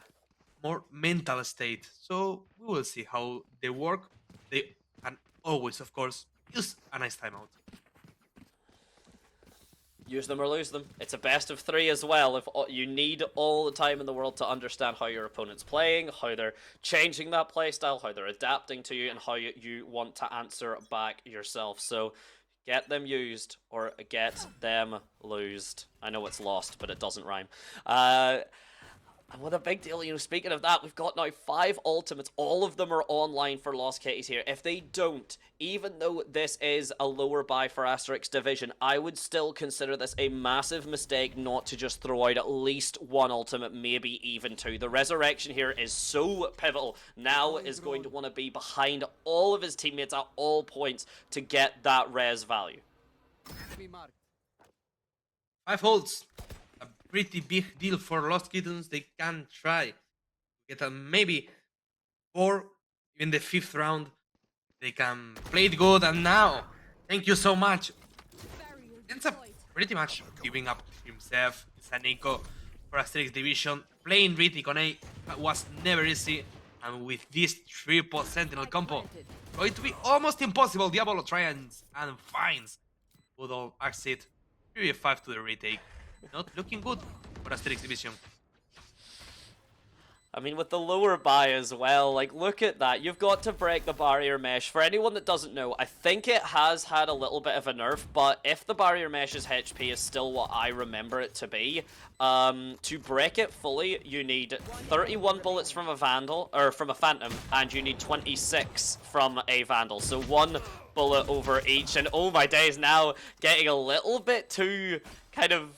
more mental state. So we will see how they work. They can always, of course, use a nice timeout. Use them or lose them. It's a best of 3 as well. If you need all the time in the world to understand how your opponent's playing, how they're changing that playstyle, how they're adapting to you, and how you want to answer back yourself. So get them used or get them losed. I know it's lost, but it doesn't rhyme. And what a big deal, you know, speaking of that, we've got now 5 ultimates. All of them are online for Lost Kitties here. If they don't, even though this is a lower buy for Asterix Division, I would still consider this a massive mistake not to just throw out at least 1 ultimate, maybe even 2. The resurrection here is so pivotal. Now is going to want to be behind all of his teammates at all points to get that res value. 5 holds. A pretty big deal for Lost Kittens. They can try to get a maybe 4 in the 5th round. They can play it good, and now, thank you so much. Ends up pretty much giving up himself, Saneko, for Asterix Division. Playing Riddick on A was never easy, and with this triple Sentinel combo, going to be almost impossible. Diablo tries and finds good old exit. 3v5 to the retake. Not looking good for Asterix Division. I mean, with the lower buy as well, like, look at that. You've got to break the barrier mesh. For anyone that doesn't know, I think it has had a little bit of a nerf, but if the barrier mesh's HP is still what I remember it to be, to break it fully, you need 31 bullets from a Vandal, or from a Phantom, and you need 26 from a Vandal. So 1 bullet over each, and oh my days, now getting a little bit too kind of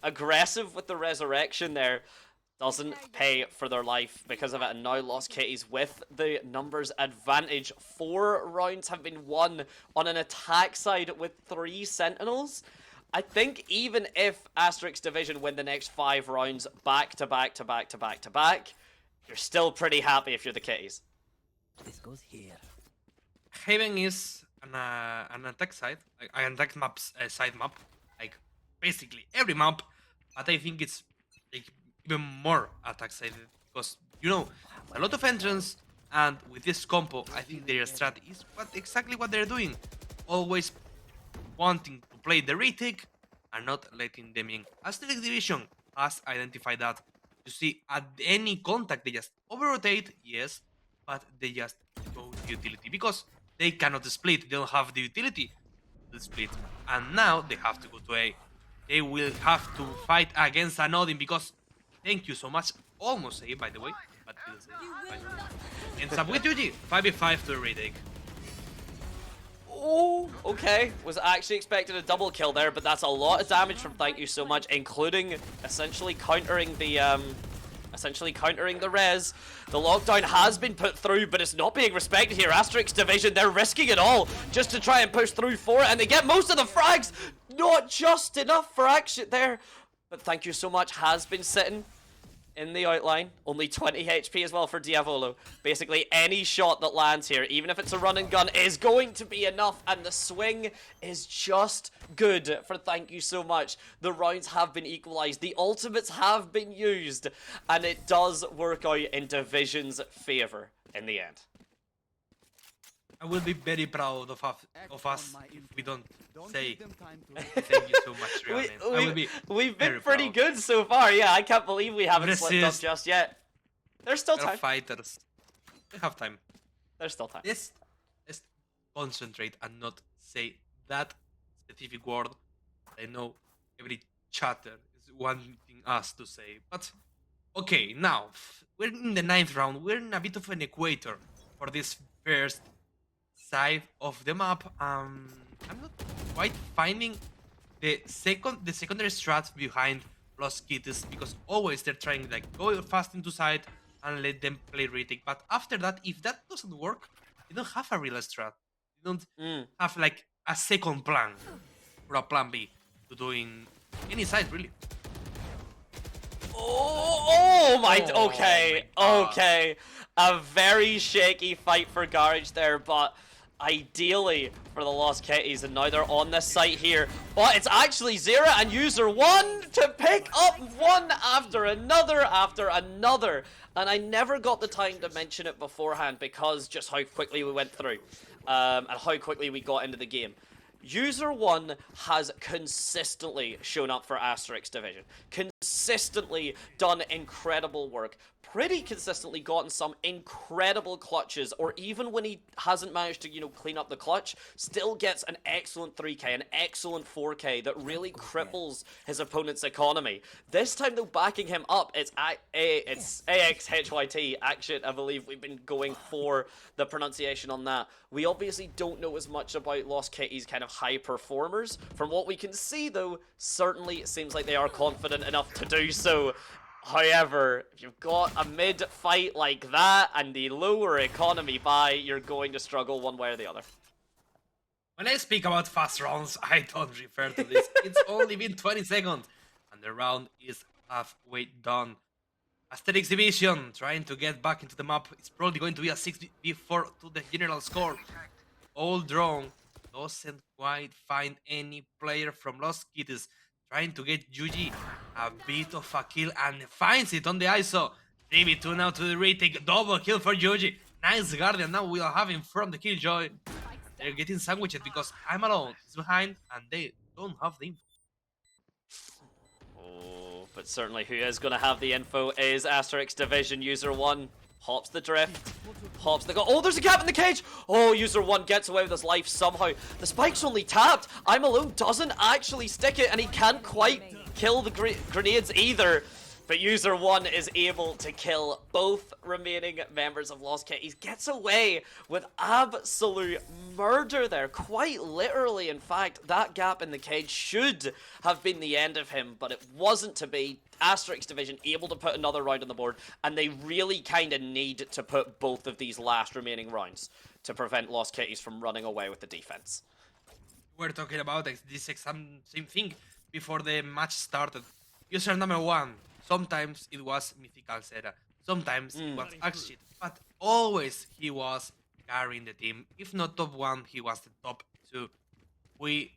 aggressive with the resurrection there. Doesn't pay for their life because of it, and now Lost Kitties with the numbers advantage. 4 rounds have been won on an attack side with 3 Sentinels. I think even if Asterix Division win the next 5 rounds back to back to back to back to back, you're still pretty happy if you're the Kitties. This goes here. Haven is an attack side, like an attack maps side map, like basically every map, but I think it's like even more attack side because you know a lot of entrance, and with this combo, I think their strat is exactly what they're doing, always wanting to play the retake and not letting them in. Asterix Division has identified that. You see, at any contact they just over-rotate, yes, but they just go to utility because they cannot split. They don't have the utility to split, and now they have to go to A. They will have to fight against an Odin because, thank you so much, almost A by the way, but didn't say. Ends up with GG, 5v5 to the retake. Oh, okay. Was actually expecting a double kill there, but that's a lot of damage from thank you so much, including essentially countering the res. The lockdown has been put through, but it's not being respected here. Asterix Division, they're risking it all just to try and push through for it, and they get most of the frags. Not just enough for action there. But thank you so much has been sitting in the outline. Only 20 HP as well for Diavolo. Basically, any shot that lands here, even if it's a run and gun, is going to be enough. And the swing is just good for thank you so much. The rounds have been equalized. The ultimates have been used. And it does work out in Division's favor in the end. I will be very proud of us if we don't say thank you so much, real name. We've been pretty good so far. Yeah, I can't believe we haven't slipped up just yet. There's still time. Fighters. They have time. There's still time. Let's concentrate and not say that specific word. I know every chatter is wanting us to say, but okay, now we're in the 9th round. We're in a bit of an equator for this first side of the map. I'm not quite finding the secondary strat behind Lost Kittens, because always they're trying like go fast into side and let them play retake. But after that, if that doesn't work, they don't have a real strat. They don't have like a second plan or a plan B to doing any side really. Oh my, okay, okay. A very shaky fight for Garage there, but ideally for the Lost Kitties, and now they're on this site here. But it's actually Zera and User 1 to pick up one after another. And I never got the time to mention it beforehand because just how quickly we went through and how quickly we got into the game. User 1 has consistently shown up for Asterix Division. Consistently done incredible work. Pretty consistently gotten some incredible clutches, or even when he hasn't managed to, clean up the clutch, still gets an excellent 3k, an excellent 4k that really cripples his opponent's economy. This time, though, backing him up, it's AXHYT, Action, I believe we've been going for the pronunciation on that. We obviously don't know as much about Lost Kitty's kind of high performers. From what we can see, though, certainly it seems like they are confident enough to do so. However, if you've got a mid-fight like that and the lower economy buy, you're going to struggle one way or the other. When I speak about fast rounds, I don't refer to this. It's only been 20 seconds, and the round is halfway done. Asterix Division trying to get back into the map. It's probably going to be a 6v4 to the general score. Old Drone doesn't quite find any player from Lost Kitties. Trying to get Yuji a bit of a kill and finds it on the ISO. 3v2 now to the retake. Double kill for Yuji. Nice Guardian now we'll have him from the Killjoy. They're getting sandwiched because I'm alone. He's behind and they don't have the info. Oh, but certainly who is going to have the info is Asterix Division. User 1 hops the drift. Hops the oh, there's a gap in the cage! Oh, User 1 gets away with his life somehow. The spike's only tapped. I'm Alone doesn't actually stick it, and he can't quite kill the grenades either. But User 1 is able to kill both remaining members of Lost Kitties. Gets away with absolute murder there. Quite literally, in fact, that gap in the cage should have been the end of him, but it wasn't to be. Asterix Division able to put another round on the board, and they really kind of need to put both of these last remaining rounds to prevent Lost Kitties from running away with the defense. We're talking about this same thing before the match started. User number 1. Sometimes it was Mythical Zera, sometimes it was Axshit, but always he was carrying the team. If not top 1, he was the top 2. We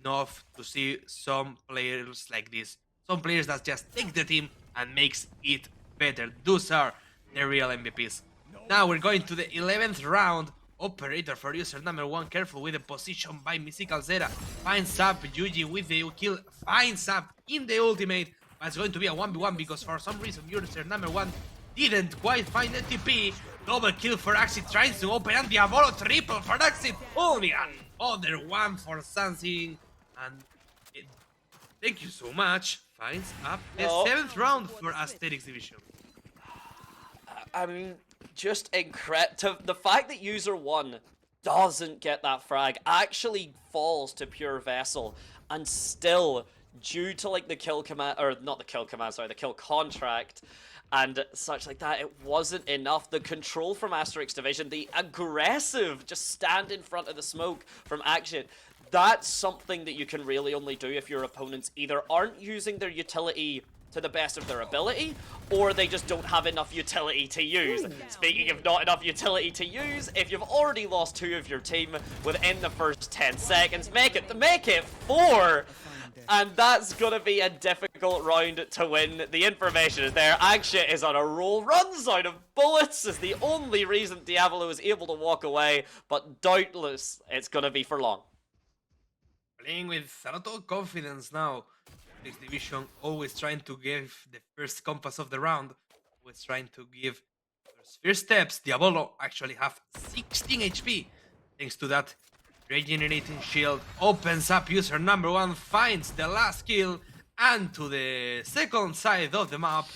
love to see some players like this. Some players that just take the team and makes it better. Those are the real MVPs. Now we're going to the 11th round. Operator for User number 1, careful with the position by Mythical Zera. Finds up Yuji with the kill, finds up in the ultimate. But it's going to be a 1v1 because for some reason User number 1 didn't quite find the TP. Double kill for Axit, trying to open, and Diabolo triple for Axit. Only another one for Sansing. And thank you so much. Finds up the 7th round for Asterix Division. I mean, just incredible. The fact that User 1 doesn't get that frag, actually falls to pure Vessel, and still, due to like the kill command, or not the kill command, sorry, the kill contract and such like that, it wasn't enough. The control from Asterix Division, the aggressive, just stand in front of the smoke from Action, that's something that you can really only do if your opponents either aren't using their utility to the best of their ability, or they just don't have enough utility to use. Speaking of not enough utility to use, if you've already lost 2 of your team within the first 10 seconds, make it 4! And that's gonna be a difficult round to win. The information is there. Agsha is on a roll, runs out of bullets, is the only reason Diablo is able to walk away, but doubtless it's gonna be for long. Playing with a lot of confidence now. This division always trying to give the first compass of the round. Always trying to give those first steps. Diabolo actually have 16 HP. Thanks to that regenerating shield. Opens up User number 1. Finds the last kill. And to the second side of the map.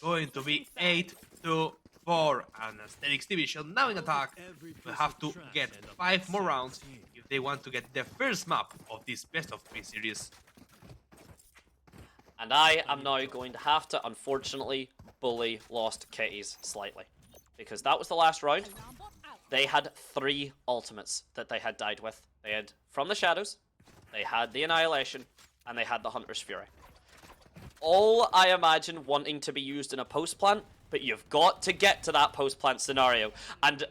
Going to be 8-4. And Asterix Division now in attack. Will have to get 5 more rounds if they want to get the first map of this best of 3 series. And I am now going to have to, unfortunately, bully Lost Kitties slightly. Because that was the last round. They had 3 ultimates that they had died with. They had From the Shadows, they had the Annihilation, and they had the Hunter's Fury. All, I imagine, wanting to be used in a post-plant, but you've got to get to that post-plant scenario. And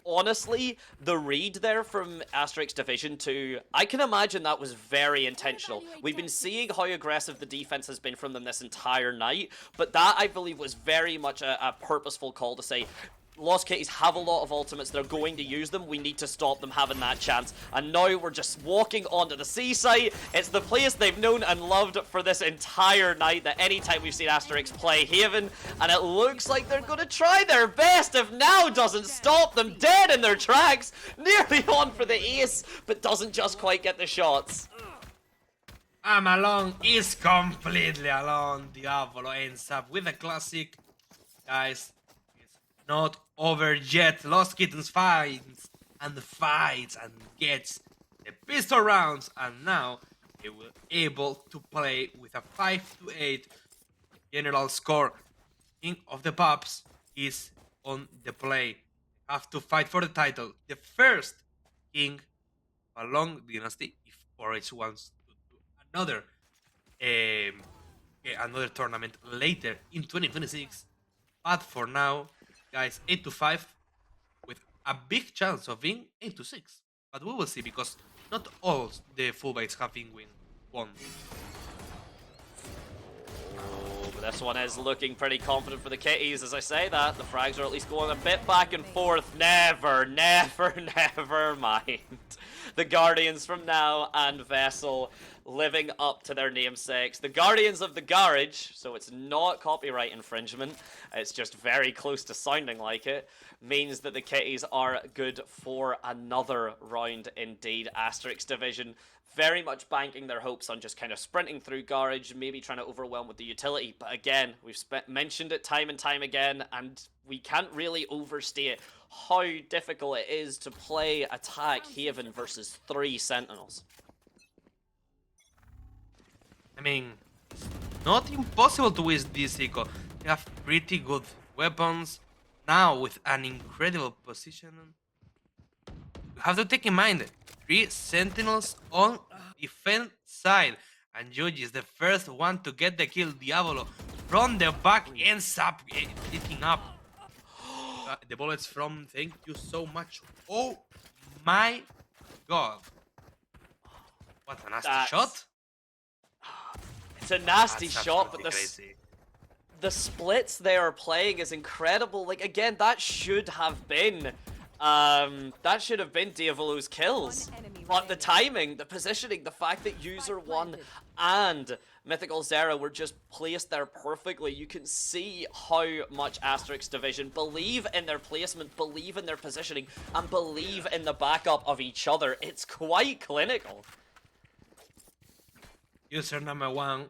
honestly, the read there from Asterix Division 2, I can imagine that was very intentional. We've been seeing how aggressive the defense has been from them this entire night, but that, I believe, was very much a purposeful call to say, Lost Kitties have a lot of ultimates. They're going to use them. We need to stop them having that chance. And now we're just walking onto the seaside. It's the place they've known and loved for this entire night, that anytime we've seen Asterix play Haven, and it looks like they're going to try their best if now doesn't stop them dead in their tracks. Nearly on for the ace, but doesn't just quite get the shots. I'm alone is completely alone. Diavolo ends up with a classic. Guys, it's not over yet. Lost Kittens fights and gets the pistol rounds, and now they will able to play with a 5-8 general score. King of the Pups is on the play. Have to fight for the title. The first king of a long dynasty, if Porridge wants to do another tournament later in 2026. But for now, guys, 8-5 with a big chance of being 8-6. But we will see, because not all the fullbacks have been won. Oh, but this one is looking pretty confident for the Kitties. As I say that, the frags are at least going a bit back and forth. Never mind. The Guardians from now and Vessel living up to their namesakes. The Guardians of the Garage, so it's not copyright infringement, it's just very close to sounding like it, means that the Kitties are good for another round indeed. Asterix Division very much banking their hopes on just kind of sprinting through Garage, maybe trying to overwhelm with the utility. But again, we've mentioned it time and time again, and we can't really overstate how difficult it is to play attack Haven versus 3 Sentinels. I mean, it's not impossible to win this eco. They have pretty good weapons. Now with an incredible position. You have to take in mind 3 Sentinels on defense side. And Yuji is the first one to get the kill. Diavolo from the back ends up hitting up. The bullets from, thank you so much. Oh my god. What a nasty shot. It's a nasty That's shot, but crazy. the splits they are playing is incredible. Like, again, that should have been Diavolo's kills. But the timing, the positioning, the fact that User 1 and Mythical Zera were just placed there perfectly. You can see how much Asterix Division believe in their placement, believe in their positioning, and believe in the backup of each other. It's quite clinical. User number 1,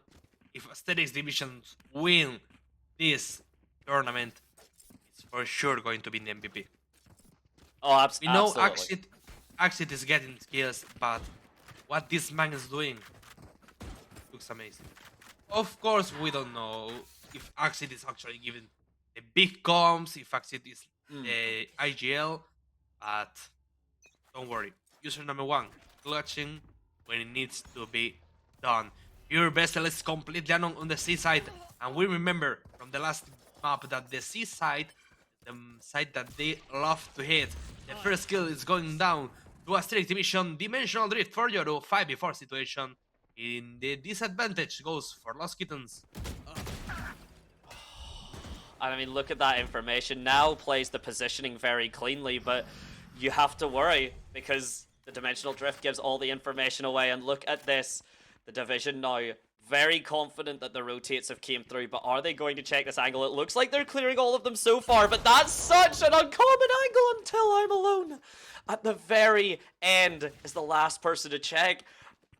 if Asterix Division win this tournament, it's for sure going to be the MVP. Oh, We know absolutely. Axit is getting skills, but what this man is doing looks amazing. Of course, we don't know if Axit is actually given the big comms, if Axit is the IGL, but don't worry. User number 1, clutching when it needs to be done. Your vessel is completely unknown on the seaside, and we remember from the last map that the seaside, the side that they love to hit, the first kill is going down to Asterix Division. Dimensional Drift for your 5v4 situation. In the disadvantage goes for Lost Kittens. And I mean, look at that information. Now plays the positioning very cleanly, but you have to worry because the Dimensional Drift gives all the information away. And look at this. The Division now very confident that the rotates have came through, but are they going to check this angle? It looks like they're clearing all of them so far, but that's such an uncommon angle until I'm alone. At the very end is the last person to check.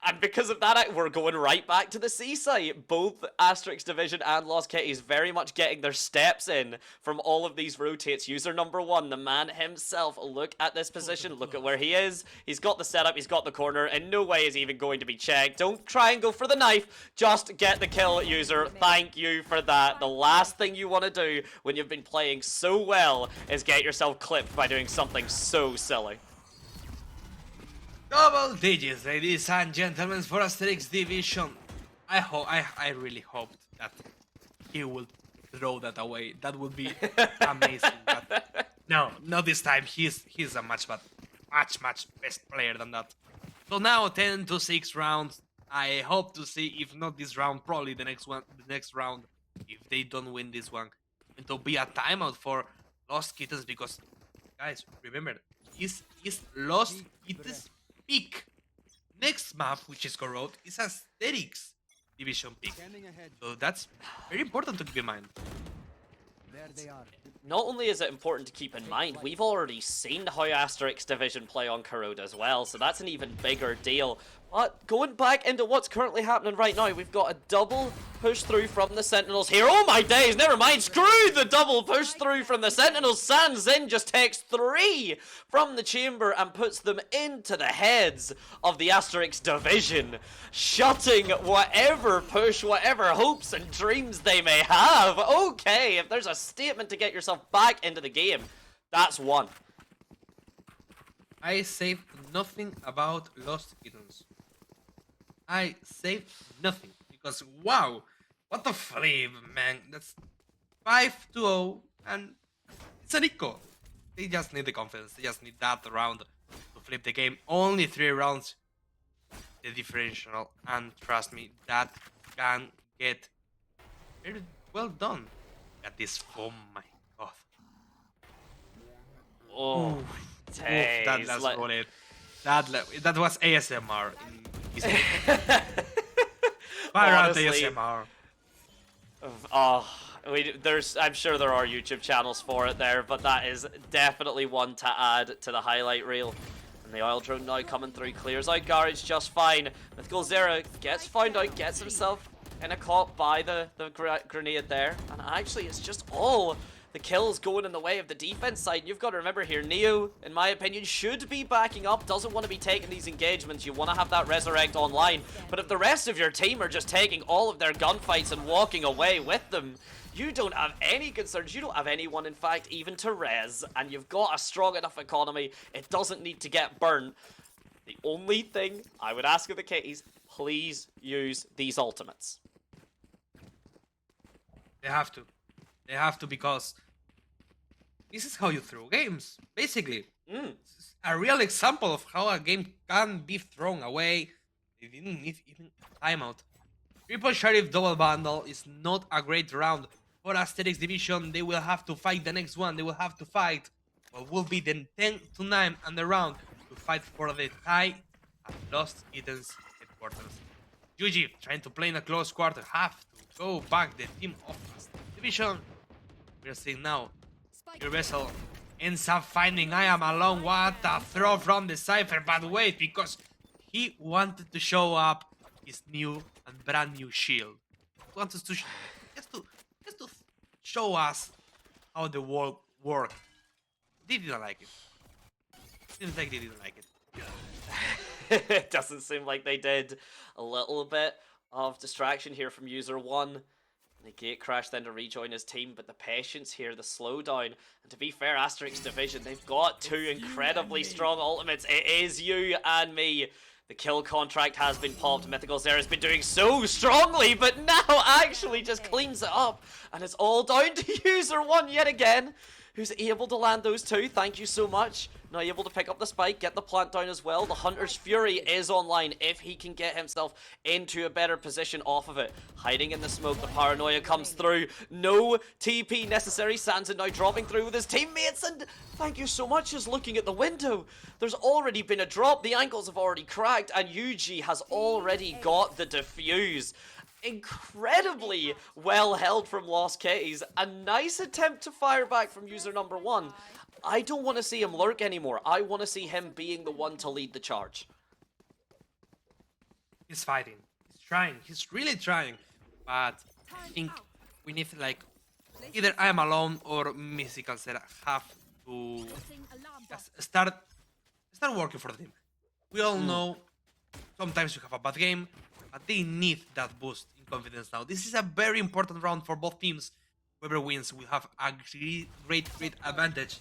And because of that, we're going right back to the seaside. Both Asterix Division and Lost Kitties very much getting their steps in from all of these rotates. User number 1, the man himself. Look at this position. Look at where he is. He's got the setup. He's got the corner. In no way is he even going to be checked. Don't try and go for the knife. Just get the kill, User. Thank you for that. The last thing you want to do when you've been playing so well is get yourself clipped by doing something so silly. Double digits, ladies and gentlemen, for Asterix Division. I really hoped that he would throw that away. That would be amazing. But no, not this time. He's a much best player than that. So now 10-6 rounds. I hope to see, if not this round, probably the next round. If they don't win this one, it will be a timeout for Lost Kittens because, guys, remember, this is Lost Kittens peak. Next map, which is Corrode, is Asterix division peak. So that's very important to keep in mind. Not only is it important to keep in mind, we've already seen how Asterix Division play on Corrode as well, so that's an even bigger deal. But going back into what's currently happening right now, we've got a double push through from the Sentinels here. Oh my days, never mind, screw the double push through from the Sentinels. San Zin just takes 3 from the chamber and puts them into the heads of the Asterix Division, shutting whatever push, whatever hopes and dreams they may have. Okay, if there's a statement to get yourself back into the game, that's one. I say nothing about Lost Kittens. I say nothing because wow, what a flip, man. That's 5-0 and it's an eco. They just need the confidence. They just need that round to flip the game. Only 3 rounds, the differential, and trust me, that can get very well done. At this, oh my god. Oh, That last bullet. That was ASMR. Fire out ASMR. I'm sure there are YouTube channels for it there, but that is definitely one to add to the highlight reel. And the oil drone now coming through, clears out Garage just fine. Mythical Zera gets found out, gets himself in a caught by the grenade there, and actually it's just all the kills going in the way of the defense side. And you've got to remember here, Neo, in my opinion, should be backing up, doesn't want to be taking these engagements. You want to have that Resurrect online. But if the rest of your team are just taking all of their gunfights and walking away with them, you don't have any concerns. You don't have anyone, in fact, even to res. And you've got a strong enough economy. It doesn't need to get burnt. The only thing I would ask of the kitties, please use these ultimates. They have to. They have to, because this is how you throw games, basically. It's a real example of how a game can be thrown away. They didn't need even a timeout. Triple Sheriff double bundle is not a great round for Asterix Division. They will have to fight the next one. They will have to fight what will be the 10-9 and the round to fight for the tie at Lost Kittens headquarters. Yuji, trying to play in a close quarter, have to go back the team of Asterix Division. We're seeing now, your vessel ends up finding I am alone. What a throw from the Cypher, but wait, because he wanted to show up his new and brand new shield. He wants us to just to show us how the world works. They didn't like it. Seems like they didn't like it. It doesn't seem like they did. A little bit of distraction here from user 1. And the gate crash then to rejoin his team, but the patience here, the slowdown. And to be fair, Asterix Division, they've got 2 incredibly strong ultimates. It is you and me. The kill contract has been popped. Mythical Zera's been doing so strongly, but now actually just cleans it up. And it's all down to user 1 yet again, who's able to land those 2. Thank you so much. Now able to pick up the spike, get the plant down as well. The Hunter's Fury is online if he can get himself into a better position off of it. Hiding in the smoke, the paranoia comes through. No TP necessary. Sansa now dropping through with his teammates, and thank you so much, just looking at the window. There's already been a drop, the ankles have already cracked, and Yuji has already got the defuse. Incredibly well held from Lost Kitties. A nice attempt to fire back from user number 1. I don't want to see him lurk anymore. I want to see him being the one to lead the charge. He's fighting. He's trying. He's really trying. But I think we need like either I am alone or Mythical Zera have to just start working for the team. We all know sometimes you have a bad game, but they need that boost in confidence now. This is a very important round for both teams. Whoever wins will have a great advantage.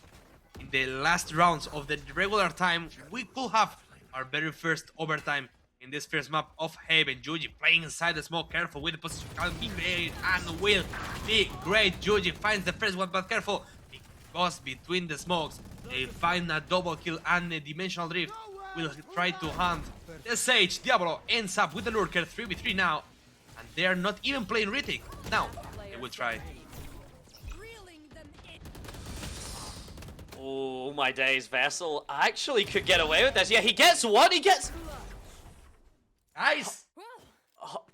In the last rounds of the regular time, we could have our very first overtime in this first map of Haven. Yuji playing inside the smoke, careful with the position, can be great and will be great. Yuji finds the first one, but careful, because between the smokes, they find a double kill and the Dimensional Drift will try to hunt the Sage. Diablo ends up with the Lurker, 3v3 now, and they are not even playing Ritik. Now, they will try. Oh my days, Vessel actually could get away with this. Yeah, he gets one. He gets. Nice. Well,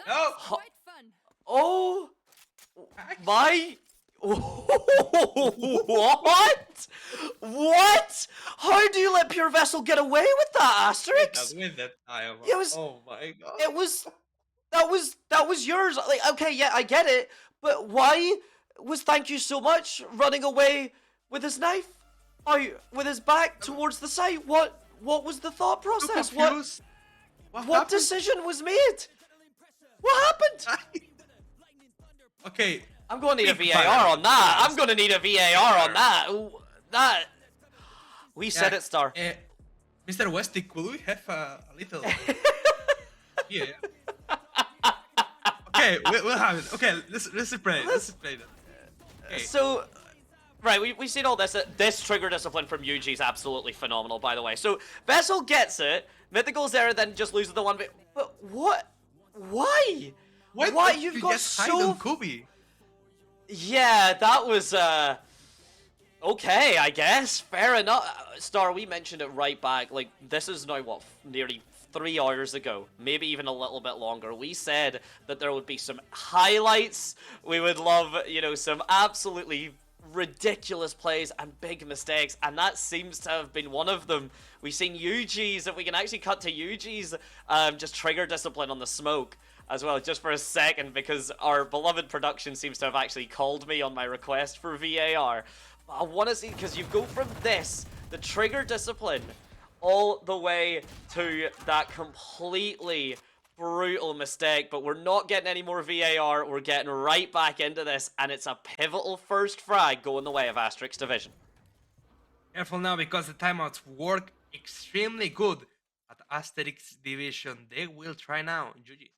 No. quite fun. Oh my. What? What? How do you let Pure Vessel get away with that, Asterix? With that time. It was- Oh my god. It was. That was yours. Like, okay, yeah, I get it. But why was Thank You So Much running away with his knife? With his back towards the site? What was the thought process? What Confused. What what happened? decision was made? What happened? Okay. I'm going to need a Big VAR fire. on that. I'm going to need a VAR on that. Ooh, that. We said it, Star. Mr. Westy, could we have a little? Yeah. Okay, we'll have it. Okay, let's play. Let's play that. Okay. So, right, we've seen all this. This trigger discipline from Yuji is absolutely phenomenal, by the way. So, Vessel gets it. Mythical Zera then just loses the one bit. But what? Why? Why? don't You've you got just hide so... on Kubi? Yeah, that was, okay, I guess. Fair enough. Star, we mentioned it right back. Like, this is now, what, nearly 3 hours ago, maybe even a little bit longer. We said that there would be some highlights. We would love, you know, some absolutely ridiculous plays and big mistakes, and that seems to have been one of them. We've seen Yuji's, if we can actually cut to Yuji's, just trigger discipline on the smoke as well, just for a second, because our beloved production seems to have actually called me on my request for VAR. But I want to see, because you go from this, the trigger discipline, all the way to that completely brutal mistake, but we're not getting any more VAR. We're getting right back into this, and it's a pivotal first frag going the way of Asterix Division. Careful now, because the timeouts work extremely good at Asterix Division. They will try now. GG.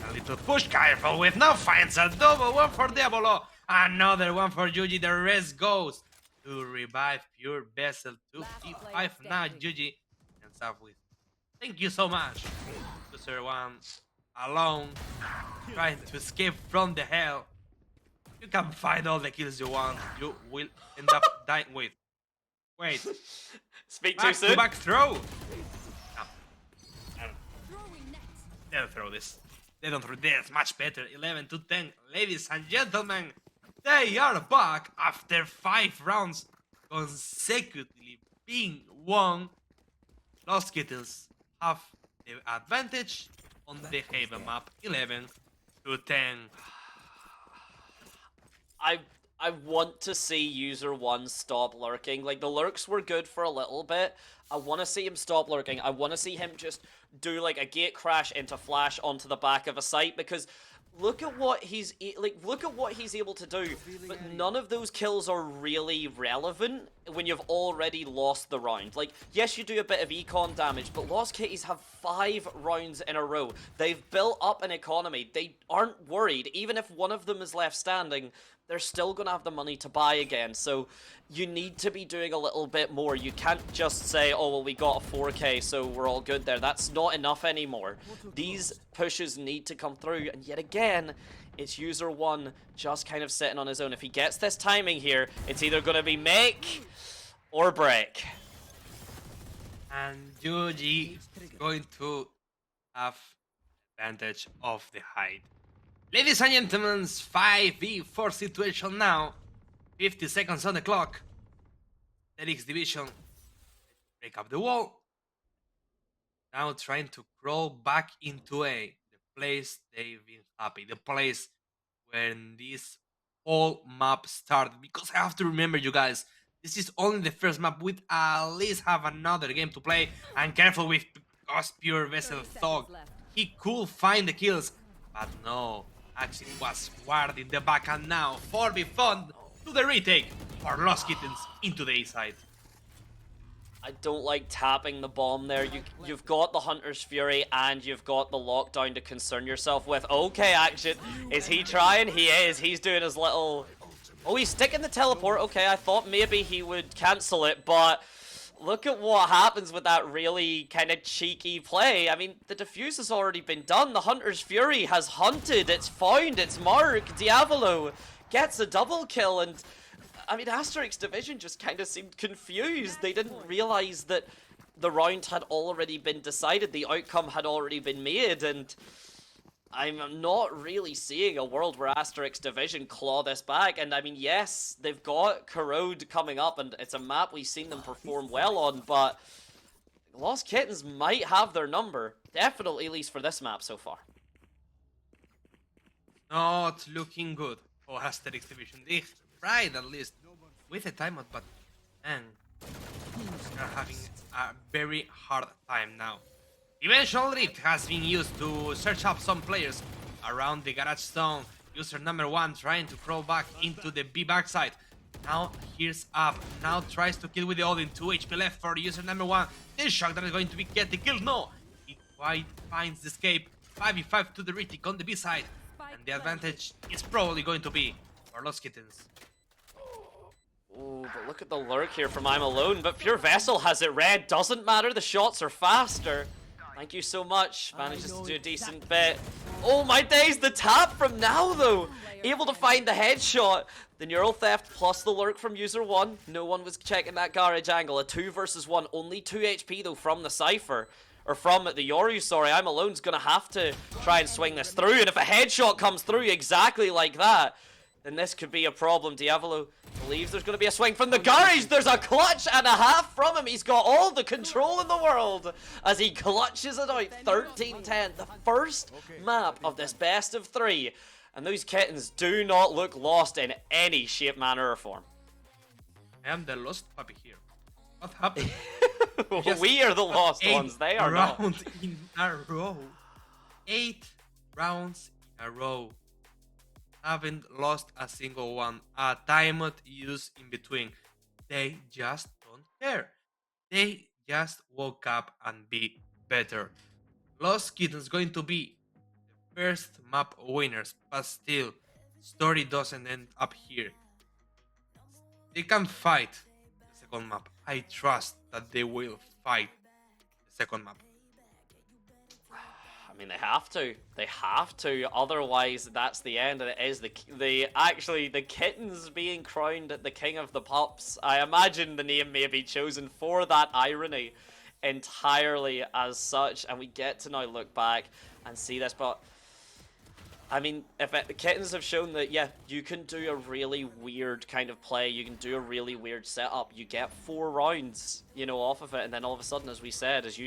A little push, careful with no finds a double one for Diabolo. Another one for Yuji. The rest goes to revive Pure Vessel 2v5 now. Yuji ends up with thank you so much. User 1 alone, trying to escape from the hell. You can find all the kills you want. You will end up dying. Wait. Speak too Back soon. to back throw. No. They don't throw this. They don't throw this. Much better. 11-10. Ladies and gentlemen, they are back after 5 rounds consecutively being won. Lost Kittens have the advantage on the Haven map. 11-10. I want to see user 1 stop lurking. Like, the lurks were good for a little bit. I want to see him stop lurking. I want to see him just do like a gate crash into flash onto the back of a site, because look at what he's able to do. But none of those kills are really relevant when you've already lost the round. Like, yes, you do a bit of econ damage, but Lost Kitties have 5 rounds in a row. They've built up an economy. They aren't worried. Even if one of them is left standing, they're still going to have the money to buy again. So you need to be doing a little bit more. You can't just say, oh, well, we got a 4K, so we're all good there. That's not enough anymore. These pushes need to come through. And yet again, it's user 1 just kind of sitting on his own. If he gets this timing here, it's either going to be make or break. And Yuji is going to have advantage of the height. Ladies and gentlemen, 5v4 situation now. 50 seconds on the clock. Asterix Division break up the wall. Now trying to crawl back into the place they've been happy. The place where this whole map started. Because I have to remember, you guys, this is only the first map. We'd at least have another game to play. And careful with because Pure Vessel thought he could find the kills. But no. Actually was guarded in the back, and now 4v1 to the retake for Lost Kittens into the A side. I don't like tapping the bomb there. You've got the Hunter's Fury and you've got the lockdown to concern yourself with. Okay, action. Is he trying? He is. He's doing his little... Oh, he's sticking the teleport. Okay, I thought maybe he would cancel it, but... Look at what happens with that really kind of cheeky play. I mean, the defuse has already been done. The Hunter's Fury has hunted. It's found its mark. Diavolo gets a double kill, and I mean, Asterix Division just kind of seemed confused. They didn't realize that the round had already been decided, the outcome had already been made, and I'm not really seeing a world where Asterix Division claw this back. And I mean, yes, they've got Corrode coming up, and it's a map we've seen them perform well on, but Lost Kittens might have their number. Definitely, at least for this map so far. Not looking good for Asterix Division. They tried at least with a timeout, but man, they're having a very hard time now. Eventual Rift has been used to search up some players around the garage zone. User number 1 trying to crawl back into the B backside. Now here's up. Now tries to kill with the Odin. 2 HP left for user number 1. This Shockdown is going to get the kill. No, he quite finds the escape. 5v5 to the retake on the B side. And the advantage is probably going to be for Lost Kittens. Oh, but look at the lurk here from I'm Alone. But Pure Vessel has it red. Doesn't matter. The shots are faster. Thank you so much. Manages to do a decent bit. Oh my days, the tap from now though. Able to find the headshot. The neural theft plus the lurk from user 1. No one was checking that garage angle. A 2 versus 1. Only 2 HP though from the Cypher. Or from the Yoru, sorry. I'm Alone's gonna have to try and swing this through. And if a headshot comes through exactly like that, then this could be a problem. Diavolo believes there's going to be a swing from the garage. There's a clutch and a half from him. He's got all the control in the world as he clutches it out. 13-10, the first map of this best of 3. And those kittens do not look lost in any shape, manner, or form. I am the lost puppy here. What happened? We are the lost ones. They are not. 8 rounds in a row. 8 rounds in a row. Haven't lost a single one. A timeout use in between. They just don't care. They just woke up and be better. Lost Kittens going to be the first map winners, but still, story doesn't end up here. They can fight the second map. I trust that they will fight the second map. I mean, they have to. They have to. Otherwise, that's the end. And it is the kittens being crowned the king of the pups. I imagine the name may be chosen for that irony entirely as such. And we get to now look back and see this. But I mean, the kittens have shown that, yeah, you can do a really weird kind of play. You can do a really weird setup. You get 4 rounds, you know, off of it. And then all of a sudden, as you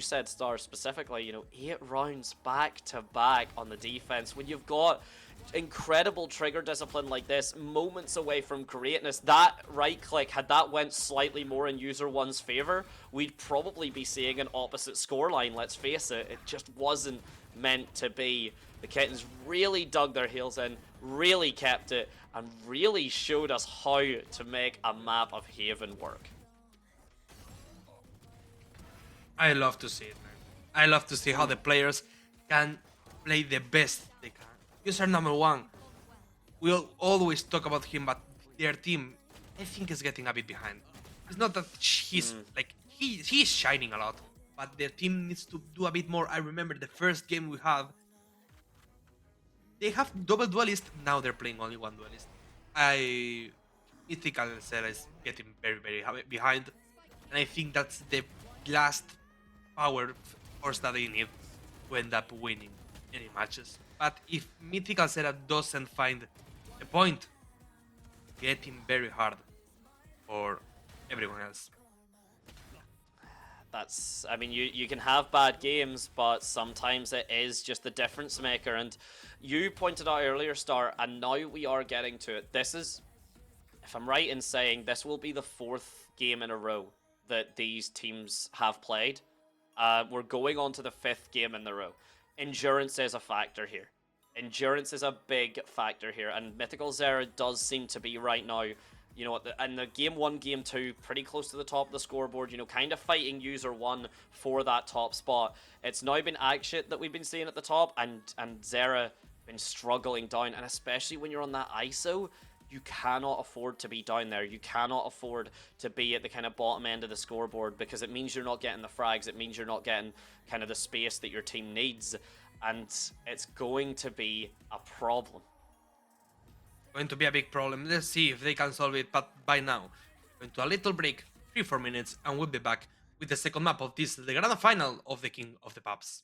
said, Star, specifically, you know, 8 rounds back to back on the defense. When you've got incredible trigger discipline like this, moments away from greatness, that right click, had that went slightly more in user 1's favor, we'd probably be seeing an opposite scoreline, let's face it. It just wasn't meant to be. The kittens really dug their heels in, really kept it, and really showed us how to make a map of Haven work. I love to see it, man. I love to see how the players can play the best they can. User number 1, we'll always talk about him, but their team, I think, is getting a bit behind. It's not that he's like he's shining a lot, but their team needs to do a bit more. I remember the first game we had. They have double duelist, now they're playing only one duelist. Mythical Zera is getting very, very behind, and I think that's the last power force that they need to end up winning any matches. But if Mythical Zera doesn't find a point, getting very hard for everyone else. That's, I mean, you can have bad games, but sometimes it is just the difference maker. And you pointed out earlier, Star, and now we are getting to it. This is, if I'm right in saying, this will be the 4th game in a row that these teams have played. We're going on to the 5th game in a row. Endurance is a factor here. Endurance is a big factor here, and Mythical Zera does seem to be right now, you know, in the game 1, game 2, pretty close to the top of the scoreboard, you know, kind of fighting user 1 for that top spot. It's now been Akshit that we've been seeing at the top, and Zera been struggling down, and especially when you're on that ISO, you cannot afford to be down there. You cannot afford to be at the kind of bottom end of the scoreboard, because it means you're not getting the frags, it means you're not getting kind of the space that your team needs, and it's going to be a problem. going to be a big problem. Let's see if they can solve it, but by now, going to a little break, 3-4 minutes, and we'll be back with the second map of this, the grand final of the King of the Pups.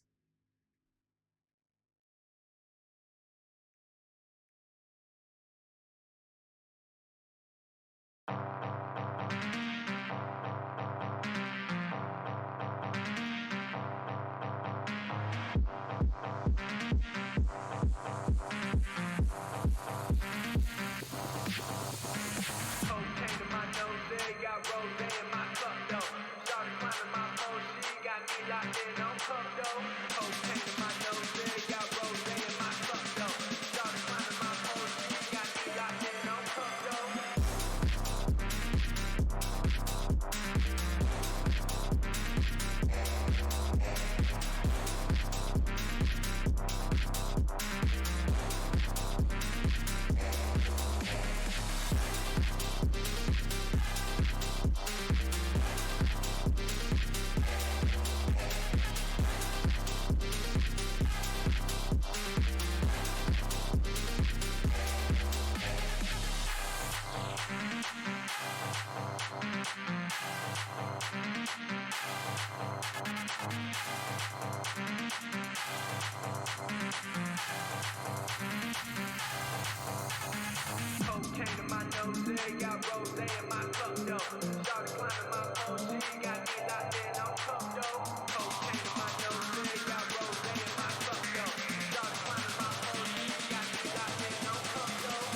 Cocaine in my nose, there got rose in my cup though. Started climbing my pole, she got me locked in on cup though. Cocaine in my nose, there got rose in my cup though. Started climbing my pole, she got me locked in on cup though. Cocaine in my nose, there got rose in my cup though. Started climbing my pole, she got me locked in on cup though. Cocaine in my nose, there got rose in my cup though. Started climbing my pole, she got me locked in on cup though.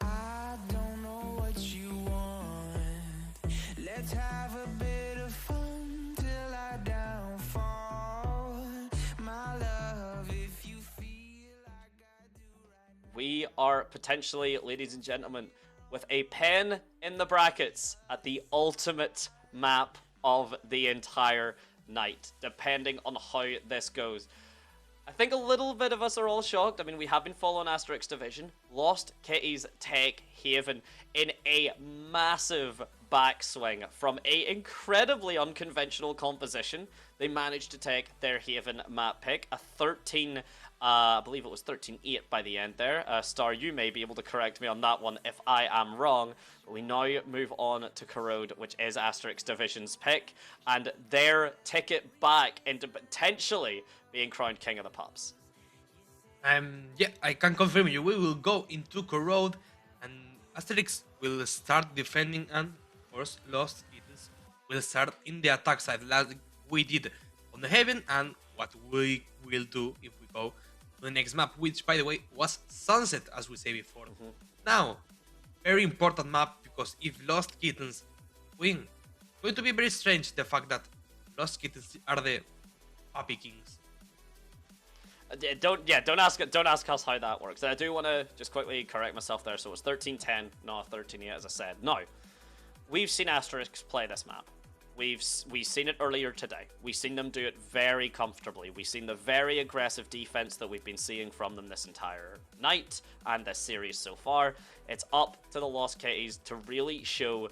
I don't know what you want. Let's have a bit of fun till I downfall. My love, if you feel like I do right now. We are potentially, ladies and gentlemen, with a pen in the brackets at the ultimate map of the entire night, depending on how this goes. I think a little bit of us are all shocked. I mean, we have been following Asterix Division. Lost Kitties take Haven in a massive backswing from a incredibly unconventional composition. They managed to take their Haven map pick, a 13, I believe it was 13-8 by the end there. Star, you may be able to correct me on that one if I am wrong. But we now move on to Corrode, which is Asterix Division's pick, and their ticket back into potentially being crowned King of the Pups. Yeah, I can confirm you. We will go into Corrode, and Asterix will start defending, and of course, Lost Kittens will start in the attack side, like we did on the Heaven, and what we will do if we go to the next map, which, by the way, was Sunset, as we say before. Now, very important map, because if Lost Kittens win, it's going to be very strange the fact that Lost Kittens are the Puppy Kings. Don't ask us how that works. And I do want to just quickly correct myself there. So it's 13-10, not 13-8, as I said. Now, we've seen Asterix play this map. We've seen it earlier today. We've seen them do it very comfortably. We've seen the very aggressive defense that we've been seeing from them this entire night and this series so far. It's up to the Lost Kitties to really show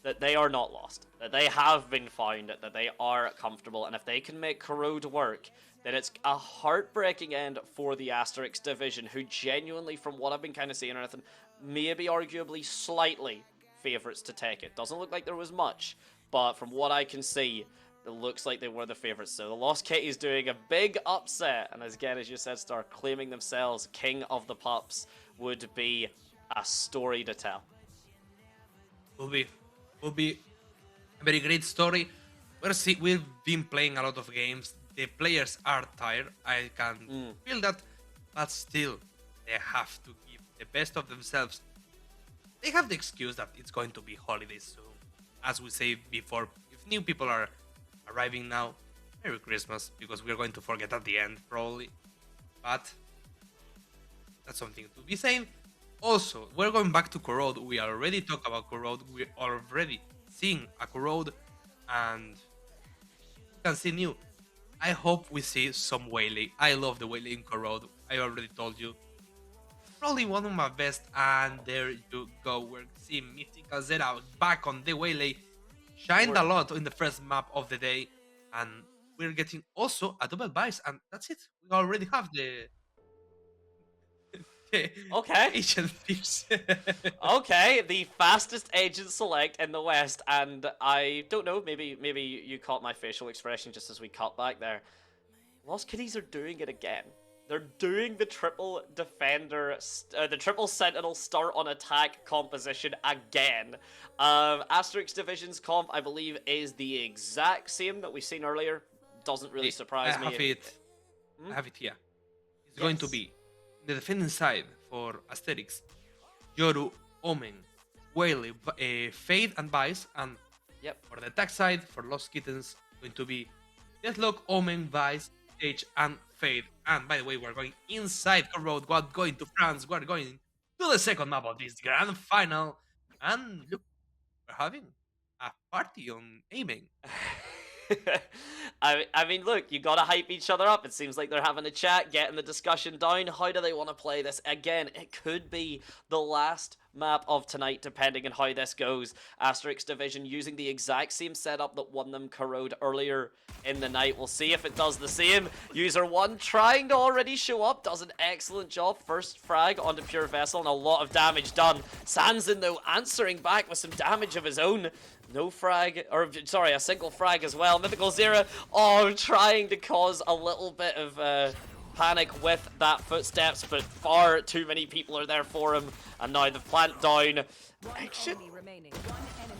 that they are not lost, that they have been found, that they are comfortable, and if they can make Corrode work, then it's a heartbreaking end for the Asterix Division, who genuinely, from what I've been kind of seeing or anything, maybe arguably slightly favourites to take it. Doesn't look like there was much, but from what I can see, it looks like they were the favourites. So the Lost Kitties doing a big upset, and again, as you said, Star, claiming themselves King of the Pups would be a story to tell. Will be. Will be a very great story. We've been playing a lot of games. The players are tired. I can feel that, but still, they have to give the best of themselves. They have the excuse that it's going to be holidays soon. As we say before, if new people are arriving now, Merry Christmas, because we're going to forget at the end, probably. But that's something to be saying. Also, we're going back to Corrode. We already talked about Corrode. We're already seeing a Corrode, and you can see new. I hope we see some Waylay. I love the Waylay in Corrode. I already told you. Probably one of my best, and there you go. We're seeing Mythical Zera back on the Waylay. Shined a lot in the first map of the day, and we're getting also a double buys, and that's it. We already have the Okay. Agent Thieves. Okay, the fastest agent select in the West, and I don't know, maybe you caught my facial expression just as we cut back there. Lost Kitties are doing it again. They're doing the triple defender, the triple sentinel start on attack composition again. Asterix Division's comp, I believe, is the exact same that we've seen earlier. Doesn't really surprise me. I have it here. It's going to be the defending side for Asterix, Yoru, Omen, Waylay, Fade, and Vice, and for the attack side for Lost Kittens, going to be Deathlock, Omen, Vice, Stage, and Fade. And by the way, we're going inside the road. We're going to France. We're going to the second map of this grand final. And look, we're having a party on aiming. I mean, look, you gotta hype each other up. It seems like they're having a chat, getting the discussion down. How do they want to play this? Again, it could be the last map of tonight, depending on how this goes. Asterix Division using the exact same setup that won them Corrode earlier in the night. We'll see if it does the same. User 1 trying to already show up, does an excellent job. First frag onto Pure Vessel and a lot of damage done. Sanzin, though, answering back with some damage of his own. No frag, or sorry, a single frag as well. Mythical Zera, trying to cause a little bit of panic with that footsteps, but far too many people are there for him. And now the plant down. Action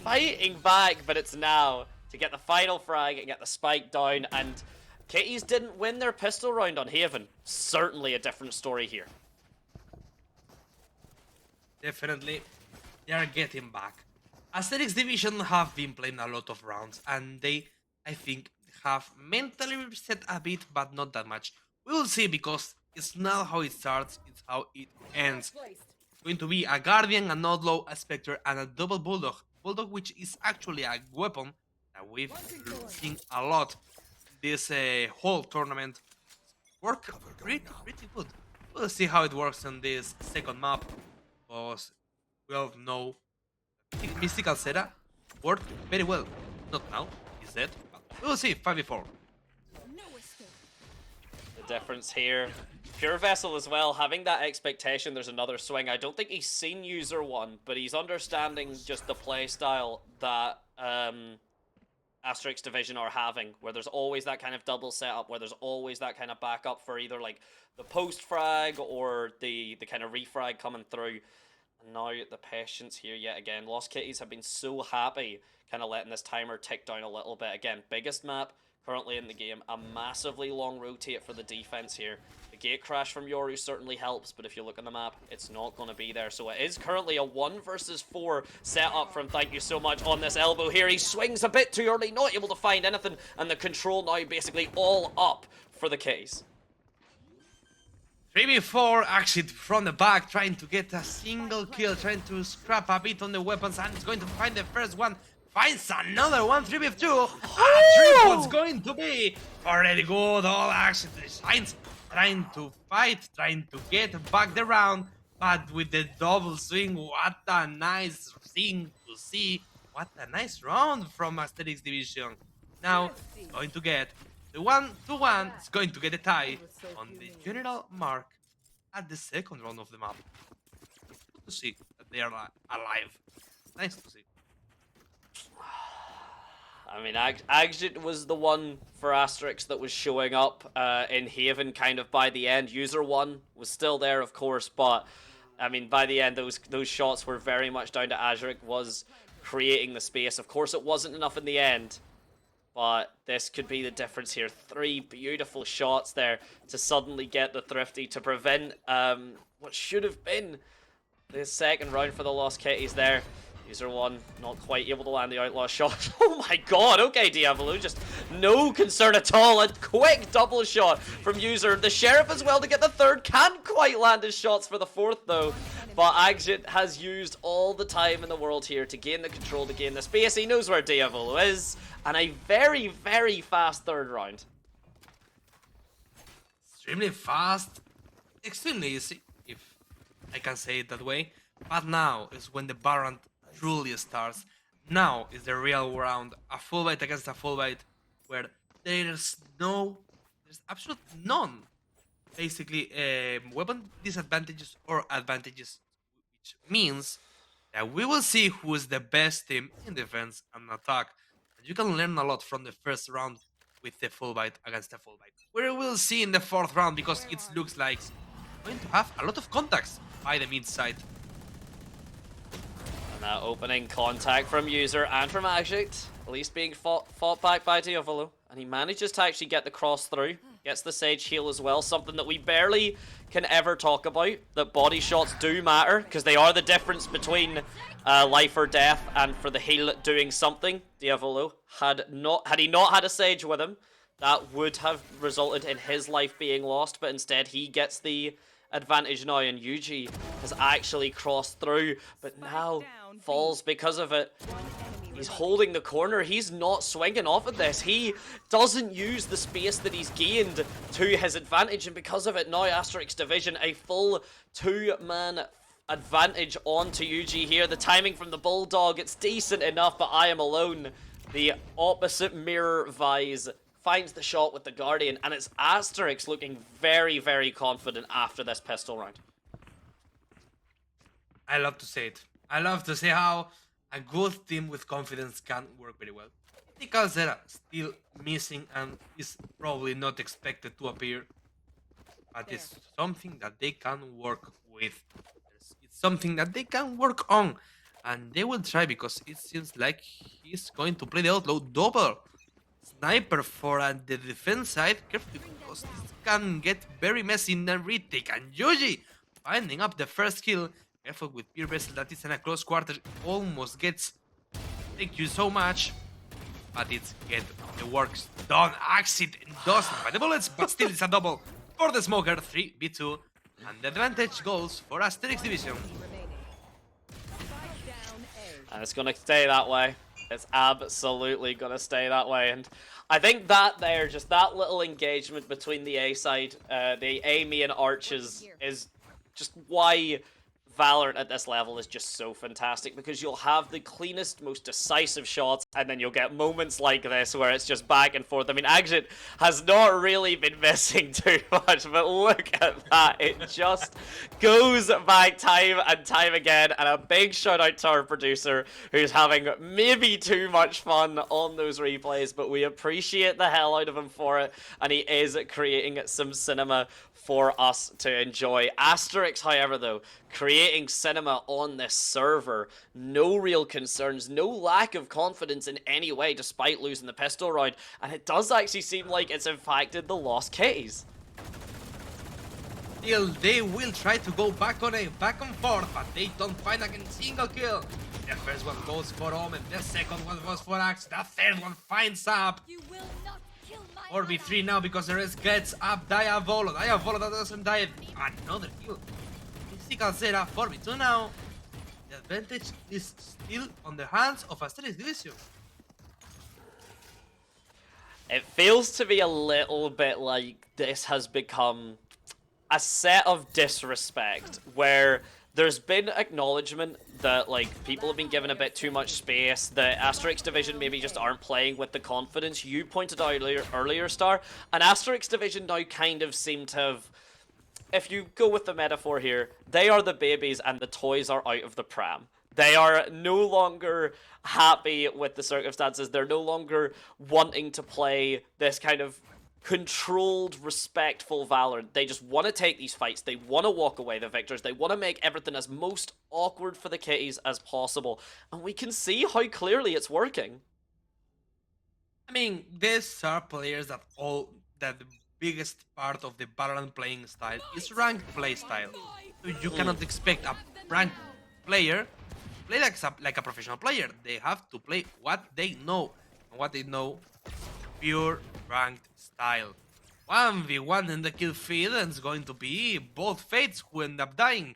fighting back, but it's now to get the final frag and get the spike down. And Kitties didn't win their pistol round on Haven. Certainly a different story here. Definitely, they are getting back. Asterix Division have been playing a lot of rounds, and they, I think, have mentally reset a bit, but not that much. We will see, because it's not how it starts, it's how it ends. It's going to be a Guardian, an Outlaw, a Spectre, and a double Bulldog. Bulldog, which is actually a weapon that we've seen a lot this whole tournament. Work pretty good. We'll see how it works on this second map, because we all know Mystical Zera worked very well. Not now, he's dead, but we'll see. 5v4. The difference here. Pure Vessel as well, having that expectation there's another swing. I don't think he's seen User 1, but he's understanding just the play style that Asterix Division are having, where there's always that kind of double setup, where there's always that kind of backup for either like the post frag or the kind of refrag coming through. And now the patience here yet again. Lost Kitties have been so happy kind of letting this timer tick down a little bit. Again, biggest map currently in the game. A massively long rotate for the defense here. The gate crash from Yoru certainly helps, but if you look on the map, it's not going to be there. So it is currently a 1 versus 4 setup from Thank You So Much on this elbow here. He swings a bit too early, not able to find anything, and the control now basically all up for the Kitties. 3v4 Axit from the back, trying to get a single kill, trying to scrap a bit on the weapons, and he's going to find the first one. Finds another one, 3v2. Triple's going to be already good. All Axit shines, trying to fight, trying to get back the round, but with the double swing, what a nice thing to see. What a nice round from Asterix Division. Now, going to get the 1-1, is going to get a tie on the general mark at the second round of the map. Good to see that they are alive. Nice to see. I mean, Agit was the one for Asterix that was showing up in Haven kind of by the end. User 1 was still there, of course, but I mean, by the end, those shots were very much down to Azuric. Was creating the space. Of course, it wasn't enough in the end, but this could be the difference here. 3 beautiful shots there to suddenly get the Thrifty to prevent what should have been the second round for the Lost Kitties there. User 1 not quite able to land the outlaw shot. Oh my god, okay, Diavolo, just no concern at all. A quick double shot from User. The Sheriff as well to get the third. Can't quite land his shots for the fourth though. But Agit has used all the time in the world here to gain the control, to gain the space. He knows where Diavolo is. And a very, very fast third round. Extremely fast, extremely easy, if I can say it that way. But now is when the Baron truly starts. Now is the real round. A full bite against a full bite where there's absolute none. Basically, weapon disadvantages or advantages, which means that we will see who is the best team in defense and attack. And you can learn a lot from the first round with the full bite against the full bite. We will see in the fourth round because it looks like going to have a lot of contacts by the mid side. And that opening contact from User and from Agit, at least being fought back by Diavolo. And he manages to actually get the cross through. Gets the Sage heal as well, something that we barely can ever talk about. That body shots do matter, because they are the difference between life or death, and for the heal doing something. Diavolo, had he not had a Sage with him, that would have resulted in his life being lost, but instead he gets the advantage now, and Yuji has actually crossed through, but now falls because of it. He's holding the corner. He's not swinging off of this. He doesn't use the space that he's gained to his advantage, and because of it, now Asterix Division, a full 2-man advantage onto Yuji here. The timing from the Bulldog, it's decent enough, but I am alone. The opposite mirror Vise finds the shot with the Guardian, and it's Asterix looking very, very confident after this pistol round. I love to say it. I love to say how a good team with confidence can work very well. Calzera still missing and is probably not expected to appear, but it's something that they can work with. It's something that they can work on, and they will try because it seems like he's going to play the outlaw double sniper for the defense side. Careful because this can get very messy in the retake, and Yuji finding up the first kill. Careful with Pure Vessel, that is in a close quarter, almost gets. Thank you so much. But it's get the works done. Exit doesn't by the bullets, but still it's a double for the Smoker. 3v2. And the advantage goes for Asterix Division. And it's going to stay that way. It's absolutely going to stay that way. And I think that there, just that little engagement between the A side, the A, me, and Arches is just why Valorant at this level is just so fantastic, because you'll have the cleanest, most decisive shots, and then you'll get moments like this where it's just back and forth. I mean, Agit has not really been missing too much, but look at that. It just goes back time and time again, and a big shout out to our producer, who's having maybe too much fun on those replays, but we appreciate the hell out of him for it, and he is creating some cinema for us to enjoy. Asterix, however, though, creating cinema on this server, no real concerns, no lack of confidence in any way, despite losing the pistol round, and it does actually seem like it's impacted the Lost Kitties. Still, they will try to go back and forth, but they don't find a single kill. The first one goes for Omen, the second one goes for Axe, the third one finds up. You will not kill my 4v3 now because the rest gets up Diavolo. Diavolo that doesn't die. Another kill. Calzera, 4v2 now. The advantage is still on the hands of Asterix Division. It feels to be a little bit like this has become a set of disrespect where there's been acknowledgement that, like, people have been given a bit too much space, that Asterix Division maybe just aren't playing with the confidence you pointed out earlier, Star, and Asterix Division now kind of seem to have, if you go with the metaphor here, they are the babies and the toys are out of the pram. They are no longer happy with the circumstances. They're no longer wanting to play this kind of controlled, respectful Valorant. They just want to take these fights. They want to walk away the victors. They want to make everything as most awkward for the kitties as possible. And we can see how clearly it's working. I mean, these are players that the biggest part of the Valorant playing style is ranked play style. So you cannot expect a ranked player play like a professional player. They have to play what they know. And what they know, pure ranked style. 1v1 in the kill feed, and it's going to be both fates who end up dying.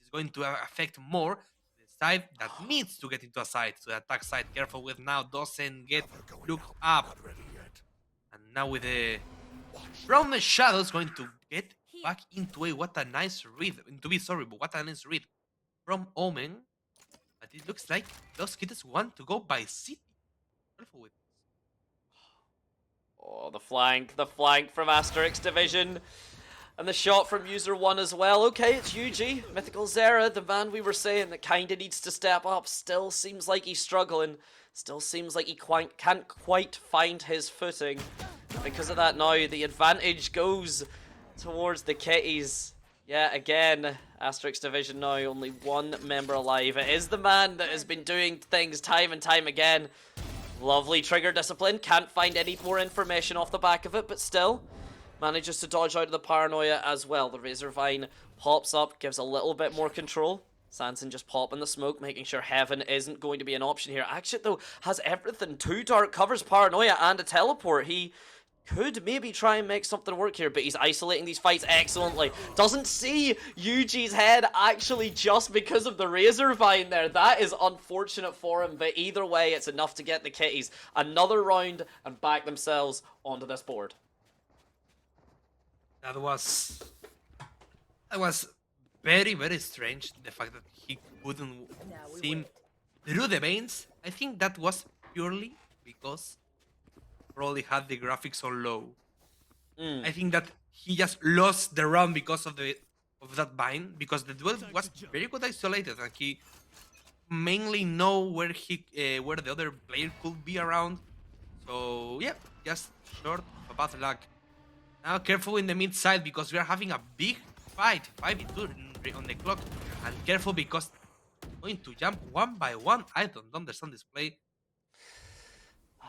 It's going to affect more the side that needs to get into a side. So the attack side, careful with now, doesn't get looked up. And now with the from the shadows, going to get back into a what a nice read. But what a nice read from Omen. But it looks like those kids want to go by city. Careful with. Oh, the flank from Asterix Division. And the shot from User 1 as well. Okay, it's UG. Mythical Zera, the man we were saying that kinda needs to step up. Still seems like he's struggling. Still seems like he can't quite find his footing. Because of that now, the advantage goes towards the kitties. Yeah, again, Asterix Division now, only one member alive. It is the man that has been doing things time and time again. Lovely trigger discipline. Can't find any more information off the back of it, but still manages to dodge out of the paranoia as well. The Razor Vine pops up, gives a little bit more control. Sanson just popping the smoke, making sure Heaven isn't going to be an option here. Akshat, though, has everything. 2 dark covers, paranoia, and a teleport. He could maybe try and make something work here, but he's isolating these fights excellently. Doesn't see UG's head, actually, just because of the Razor Vine there. That is unfortunate for him, but either way, it's enough to get the kitties another round and back themselves onto this board. That was very, very strange. The fact that he couldn't see him through the veins. I think that was purely because probably had the graphics on low. I think that he just lost the round because of that bind, because the duel was very good isolated, and he mainly know where the other player could be around. So yeah, just short of a bad luck. Now careful in the mid side because we are having a big fight, 5v2 on the clock, and careful because going to jump one by one. I don't understand this play.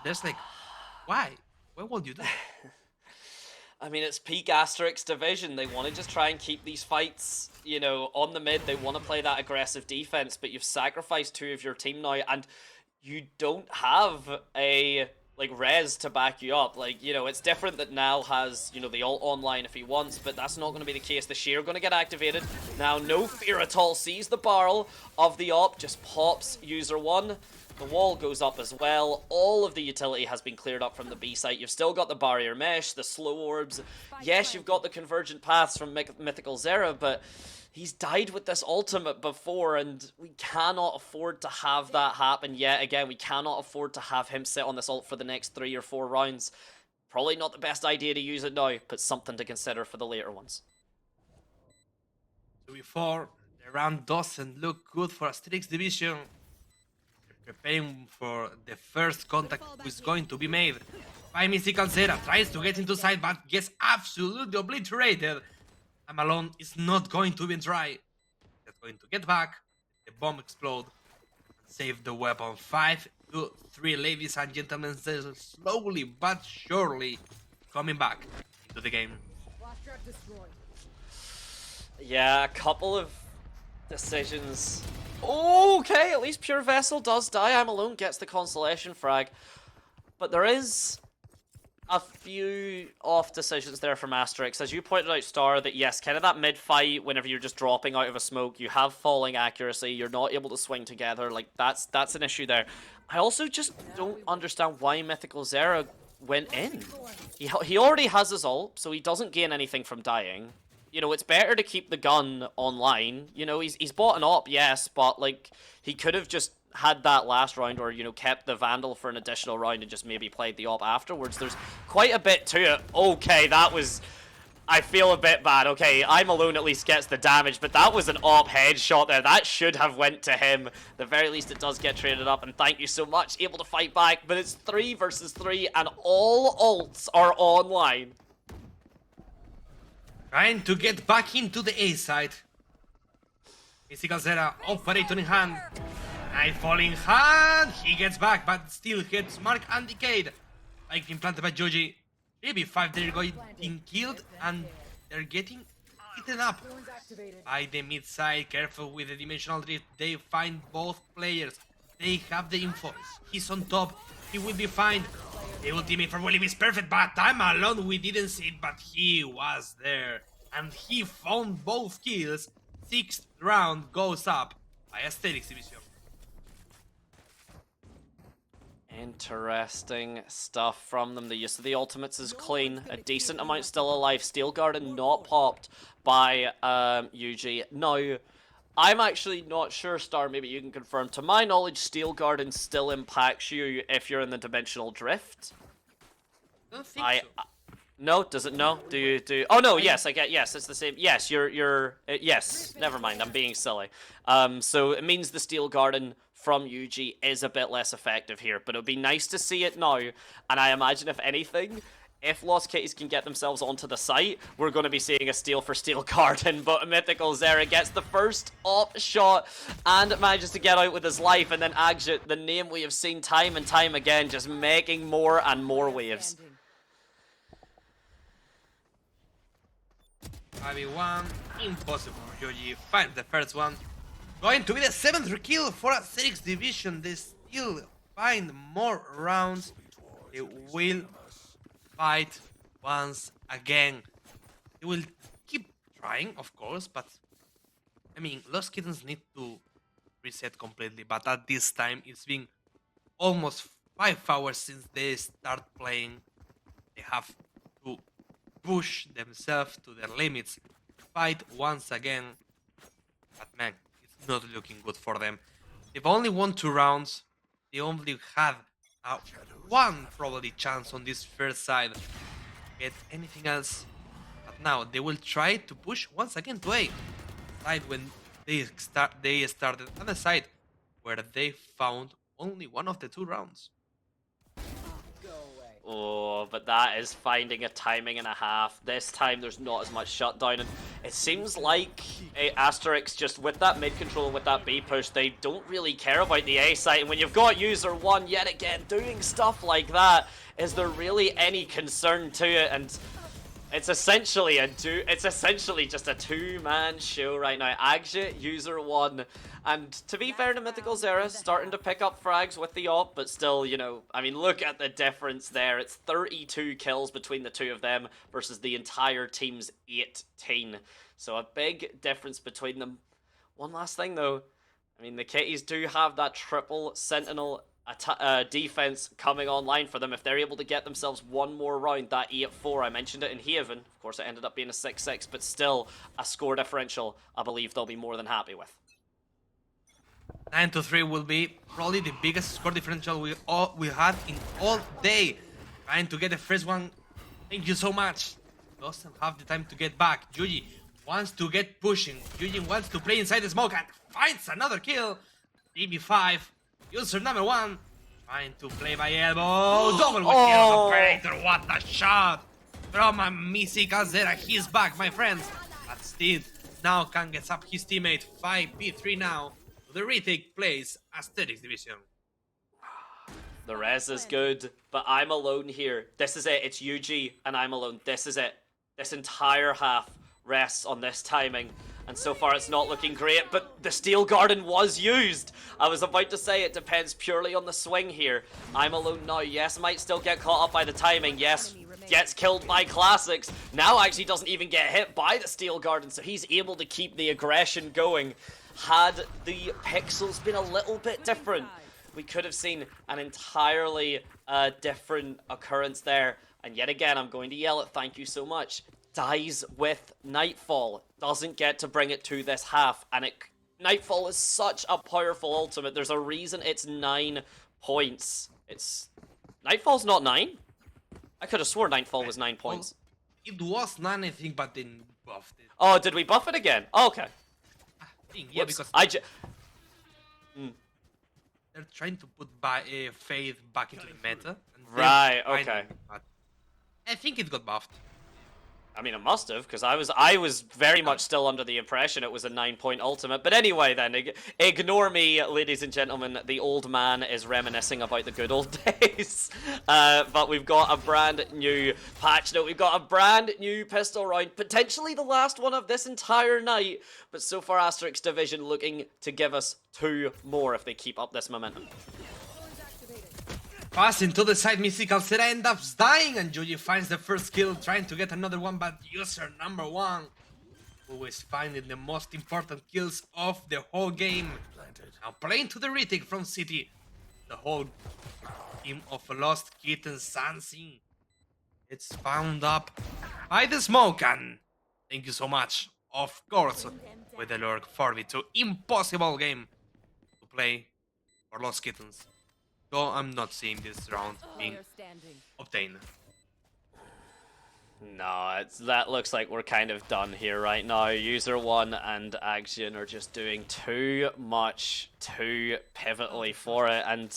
There's like, why would you do that? I mean, it's peak Asterix Division. They want to just try and keep these fights, you know, on the mid. They want to play that aggressive defense, but you've sacrificed 2 of your team now, and you don't have a, like, res to back you up. Like, you know, it's different that Nal has, you know, the ult online if he wants, but that's not going to be the case. The shear going to get activated. Now, no fear at all. Sees the barrel of the op, just pops User 1. The wall goes up as well. All of the utility has been cleared up from the B site. You've still got the barrier mesh, the slow orbs. Yes, you've got the convergent paths from Mythical Zera, but he's died with this ultimate before, and we cannot afford to have that happen yet again. We cannot afford to have him sit on this ult for the next 3 or 4 rounds. Probably not the best idea to use it now, but something to consider for the later ones. So before, the round doesn't look good for Asterix Division. Preparing for the first contact is going to be made by Mystical Zera. Tries to get into side but gets absolutely obliterated. Amalon is not going to even try. He's going to get back. The bomb explode. Save the weapon. 5-3, ladies and gentlemen. Slowly but surely coming back into the game. Yeah, a couple of decisions. Okay, at least Pure Vessel does die. I'm Alone gets the consolation frag. But there is a few off decisions there from Asterix. As you pointed out, Star, that yes, kind of that mid-fight, whenever you're just dropping out of a smoke, you have falling accuracy, you're not able to swing together. Like, that's an issue there. I also just don't understand why Mythical Zera went in. He already has his ult, so he doesn't gain anything from dying. You know, it's better to keep the gun online. You know, he's bought an op, yes, but, like, he could have just had that last round or, you know, kept the Vandal for an additional round and just maybe played the op afterwards. There's quite a bit to it. Okay, that was I feel a bit bad. Okay, I'm Alone at least gets the damage, but that was an op headshot there. That should have went to him. At the very least, it does get traded up, and thank you so much. Able to fight back, but it's 3 versus 3, and all ults are online. Trying to get back into the A side. Mystical Zera, operator in hand. Nightfall in hand. He gets back, but still hits Mark and Decade. Like implanted by Joji. 3v5, they're getting killed, and they're getting eaten up by the mid side. Careful with the dimensional drift. They find both players. They have the info. He's on top. He will be fine. The ultimate for William is perfect, but I'm alone. We didn't see it, but he was there. And he found both kills. 6th round goes up by Asterix Division. Interesting stuff from them. The use of the ultimates is clean. A decent amount still alive. Steel Garden not popped by UG. Now, I'm actually not sure, Star, maybe you can confirm. To my knowledge, Steel Garden still impacts you if you're in the dimensional drift. I don't think so. No, does it? No? Do you? Oh no, yes, I get. Yes, it's the same. Yes, yes. Never mind, I'm being silly. So it means the Steel Garden from UG is a bit less effective here, but it would be nice to see it now. And I imagine, if anything, if Lost Kitties can get themselves onto the site, we're going to be seeing a steal for Steel Garden. But Mythical Zera gets the first op shot and manages to get out with his life. And then Agjit, the name we have seen time and time again, just making more and more waves. 5v1, impossible for Yoji. Finds the first one. Going to be the 7th kill for Asterix Division. They still find more rounds. They will fight once again. They will keep trying, of course, but I mean, Lost Kittens need to reset completely. But at this time, it's been almost 5 hours since they start playing. They have to push themselves to their limits, fight once again. But man, it's not looking good for them. They've only won 2 rounds. They only had one probably chance on this first side to get anything else. But now they will try to push once again to A side when they started on the side where they found only one of the 2 rounds. Oh, but that is finding a timing and a half. This time there's not as much shutdown, and it seems like Asterix, just with that mid control and with that B push, they don't really care about the A site. And when you've got user 1 yet again doing stuff like that, is there really any concern to it? And it's essentially just a 2-man show right now. Agjit, user 1, and to be fair to Mythical Zera, starting to pick up frags with the op, but still, you know, I mean, look at the difference there. It's 32 kills between the 2 of them versus the entire team's 18. So a big difference between them. One last thing though, I mean, the Kitties do have that triple Sentinel defense coming online for them. If they're able to get themselves one more round, that 8-4, I mentioned it in Haven. Of course, it ended up being a 6-6, but still a score differential I believe they'll be more than happy with. 9-3 will be probably the biggest score differential we had in all day. Trying to get the first one. Thank you so much. Doesn't have the time to get back. Yuji wants to get pushing. Yuji wants to play inside the smoke and finds another kill. 3v5. User number 1 trying to play by elbow. Double with kills, operator. What a shot from a Mythical Zera. He's back, my friends. But still, now can get up his teammate. 5v3 now. The retake plays Asterix Division. The res is good, but I'm alone here. This is it. It's UG and I'm alone. This is it. This entire half rests on this timing. And so far it's not looking great, but the Steel Garden was used. I was about to say it depends purely on the swing here. I'm alone now. Yes, might still get caught up by the timing. Yes, gets killed by Classics. Now actually doesn't even get hit by the Steel Garden, so he's able to keep the aggression going. Had the pixels been a little bit different, we could have seen an entirely different occurrence there. And yet again, I'm going to yell it, thank you so much. Dies with Nightfall, doesn't get to bring it to this half, and Nightfall is such a powerful ultimate. There's a reason it's 9 points. Nightfall's not 9? I could have sworn Nightfall was 9 points. It was not anything, but then buffed it. Oh, did we buff it again? Oh, okay. I think, yeah, Whoops. because they're trying to put Faith back into the meta. And they're Right, finding okay. it, but I think it got buffed. I mean, it must have, because I was very much still under the impression it was a 9-point ultimate. But anyway, then, ignore me, ladies and gentlemen. The old man is reminiscing about the good old days. But we've got a brand new patch note. We've got a brand new pistol round, potentially the last one of this entire night. But so far, Asterix Division looking to give us 2 more if they keep up this momentum. Passing to the side, Mystical Zeta ends up dying, and Yuji finds the first kill, trying to get another one, but user number 1, who is finding the most important kills of the whole game. Now playing to the retake from City, the whole team of Lost Kittens Sansing. It's found up by the smoke, and thank you so much, of course, with the Lurk 4v2. Impossible game to play for Lost Kittens. Though I'm not seeing this round being obtained. No, that looks like we're kind of done here right now. User 1 and Axion are just doing too much, too pivotally for it. And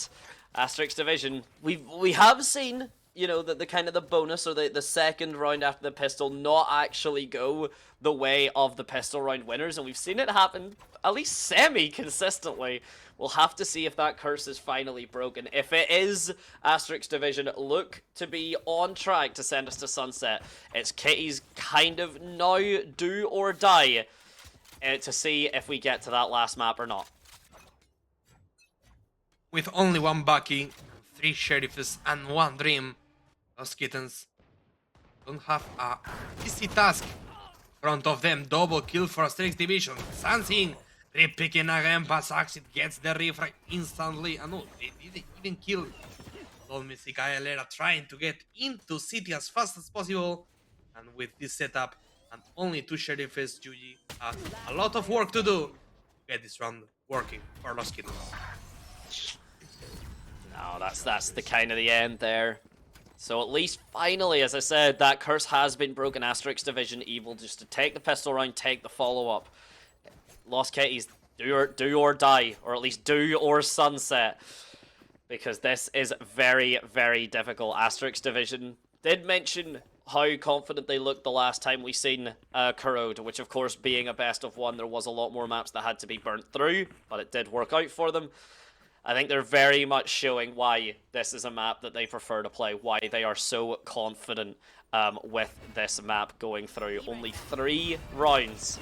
Asterix Division, we have seen, you know, the kind of the bonus or the second round after the pistol not actually go the way of the pistol round winners. And we've seen it happen at least semi-consistently. We'll have to see if that curse is finally broken. If it is, Asterix Division look to be on track to send us to sunset. It's Kitty's kind of now do or die to see if we get to that last map or not. With only 1 Bucky, 3 Sheriffs, and 1 Dream, Lost Kittens don't have a easy task. In front of them, double kill for Asterix Division. Sansing re-picking again, but Saxit gets the refrag instantly. And no, they didn't even kill Don Micaelera, trying to get into City as fast as possible. And with this setup and only 2 Sheriffs, Yuji has a lot of work to do to get this round working for Lost Kittens. No, that's the kind of the end there. So at least finally, as I said, that curse has been broken. Asterix Division able just to take the pistol round, take the follow-up. Lost Kitties, do or die, or at least do or sunset, because this is very, very difficult. Asterix Division did mention how confident they looked the last time we seen Corrode, which of course being a best of 1, there was a lot more maps that had to be burnt through, but it did work out for them. I think they're very much showing why this is a map that they prefer to play, why they are so confident with this map going through. Only 3 rounds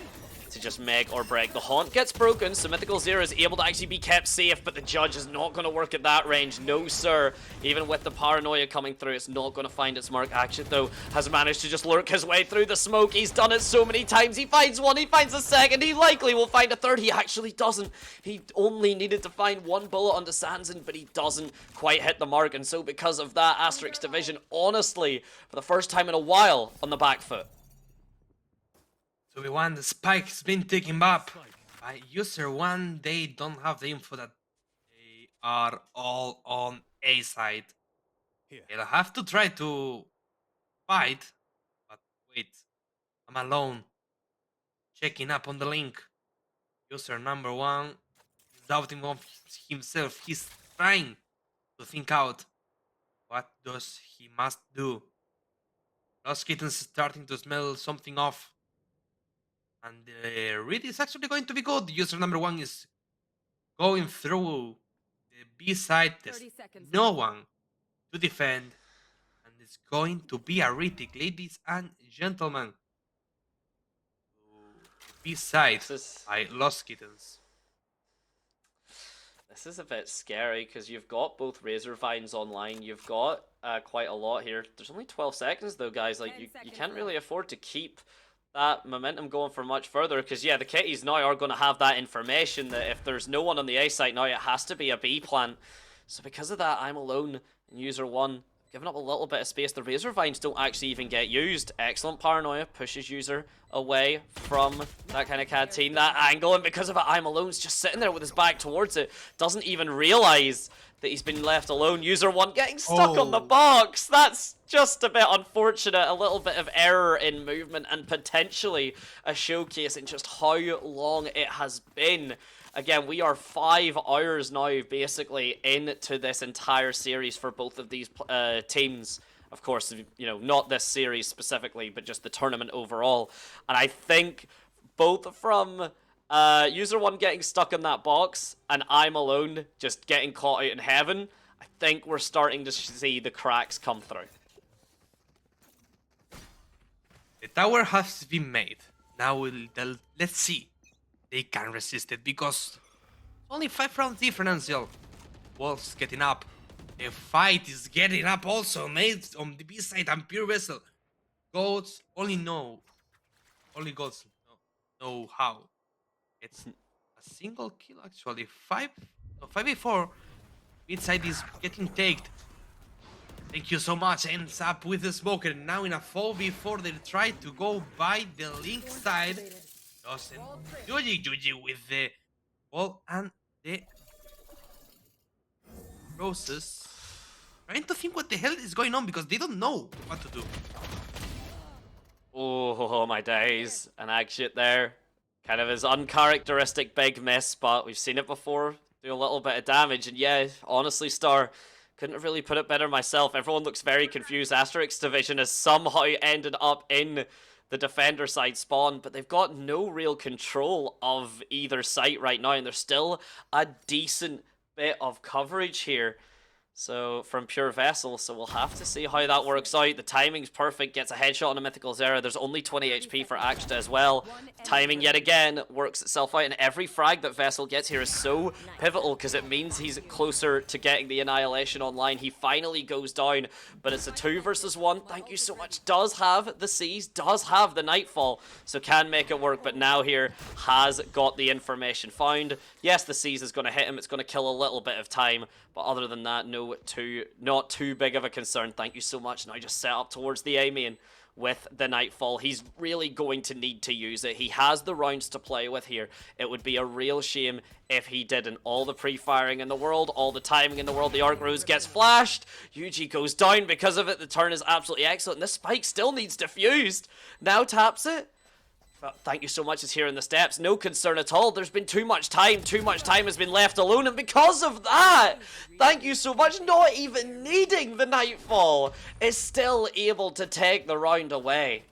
to just make or break. The Haunt gets broken, so Mythical Zero is able to actually be kept safe, but the Judge is not going to work at that range. No, sir. Even with the Paranoia coming through, it's not going to find its mark. Action, though, has managed to just lurk his way through the smoke. He's done it so many times. He finds 1, he finds a second, he likely will find a third. He actually doesn't. He only needed to find 1 bullet onto Sanson, but he doesn't quite hit the mark, and so because of that, Asterix Division, honestly, for the first time in a while, on the back foot. 2v1, the spike's been taken up by user 1. They don't have the info that they are all on A side. They'll have to try to fight, but wait, I'm alone. Checking up on the link. User number 1 is doubting of himself. He's trying to think out what does he must do. Lost Kittens starting to smell something off. And the read is actually going to be good. User number 1 is going through the B side. There's no one to defend. And it's going to be a retake, ladies and gentlemen. B side by Lost Kittens. This is a bit scary because you've got both Razor Vines online. You've got quite a lot here. There's only 12 seconds though, guys. Like you can't really afford to keep that momentum going for much further, because yeah, the Kitties now are going to have that information that if there's no one on the A site now, it has to be a B plant. So because of that, I'm alone, and user 1 giving up a little bit of space. The Razor Vines don't actually even get used. Excellent paranoia, pushes user away from that kind of canteen, that angle, and because of it, I'm Alone's just sitting there with his back towards it. Doesn't even realize that he's been left alone. User 1 getting stuck on the box. That's just a bit unfortunate. A little bit of error in movement and potentially a showcase in just how long it has been. Again, we are 5 hours now, basically, into this entire series for both of these teams. Of course, you know, not this series specifically, but just the tournament overall. And I think both from User 1 getting stuck in that box and I'm Alone just getting caught out in heaven, I think we're starting to see the cracks come through. The tower has been made. Now let's see. They can resist it because only 5 rounds differential. Wolves getting up. The fight is getting up also, made on the B side and Pure Vessel. Goats only goats know how. It's a single kill actually. 5v4. Mid side is getting tagged. Thank you so much. Ends up with the smoker. Now in a 4v4 they try to go by the link side. Doesn't. GG with the ball and the roses. Trying to think what the hell is going on because they don't know what to do. Oh my days. An exit there. Kind of his uncharacteristic big miss, but we've seen it before. Do a little bit of damage, and yeah, honestly, Star, couldn't have really put it better myself. Everyone looks very confused. Asterix Division has somehow ended up in the defender side spawn, but they've got no real control of either site right now, and there's still a decent bit of coverage here. So from Pure Vessel, so we'll have to see how that works out. The timing's perfect, gets a headshot on a Mythical Zera. There's only 20 HP for Axta as well. Timing yet again works itself out, and every frag that Vessel gets here is so pivotal because it means he's closer to getting the Annihilation online. He finally goes down, but it's a 2 versus 1. Thank you so much. Does have the Seas, does have the Nightfall, so can make it work, but now here has got the information found. Yes, the Seas is going to hit him. It's going to kill a little bit of time, but other than that, not too big of a concern. Thank you so much. Now just set up towards the A main with the Nightfall. He's really going to need to use it. He has the rounds to play with here. It would be a real shame if he didn't. All the pre-firing in the world, all the timing in the world. The Arc Rose gets flashed. Yuji goes down because of it. The turn is absolutely excellent. And the spike still needs defused. Now taps it. But thank you so much is here in the steps. No concern at all. There's been too much time. Too much time has been left alone. And because of that, thank you so much. Not even needing the Nightfall is still able to take the round away.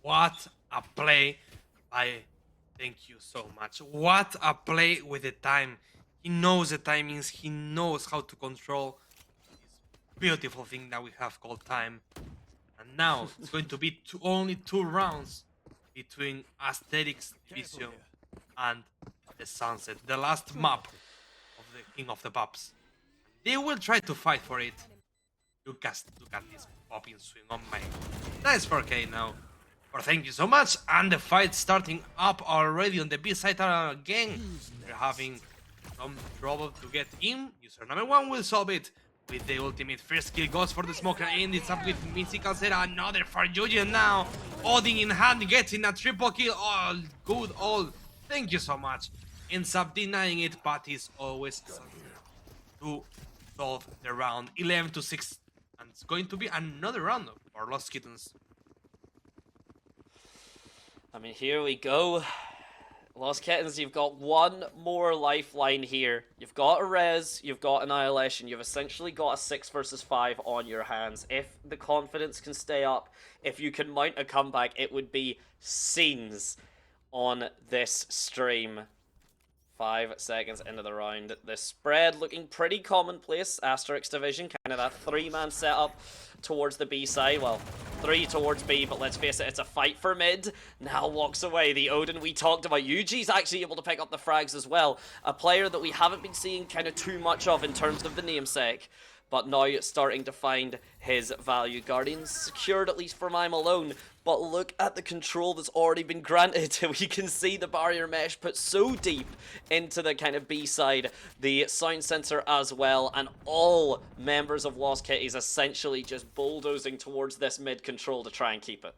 What a play by... Thank you so much. What a play with the time. He knows the timings. He knows how to control this beautiful thing that we have called time. And now it's going to be only 2 rounds between Asterix Division and the Sunset, the last map of the King of the Pups. They will try to fight for it. Look at this popping swing on my nice 4K now. But thank you so much, and the fight starting up already on the B side again. They're having some trouble to get in. User number 1 will solve it. With the ultimate first kill goes for the smoker, and it's up with Mythical Zera, another for Yuji, and now Odin in hand getting a triple kill. All good, all. Thank you so much. Ends up denying it, but is always to solve the round. 11-6, and it's going to be another round for Lost Kittens. I mean, here we go. Lost Kittens, you've got one more lifeline here. You've got a res, you've got Annihilation, you've essentially got a 6 versus 5 on your hands. If the confidence can stay up, if you can mount a comeback, it would be scenes on this stream. 5 seconds into the round. The spread looking pretty commonplace. Asterix Division, kind of that 3-man setup towards the B side. Well, 3 towards B, but let's face it, it's a fight for mid. Now walks away. The Odin we talked about. Yuji's actually able to pick up the frags as well. A player that we haven't been seeing kind of too much of in terms of the namesake. but now starting to find his value. Guardians secured, at least for I'm Alone, but look at the control that's already been granted. We can see the barrier mesh put so deep into the kind of B side, the sound sensor as well, and all members of Lost Kitties essentially just bulldozing towards this mid control to try and keep it.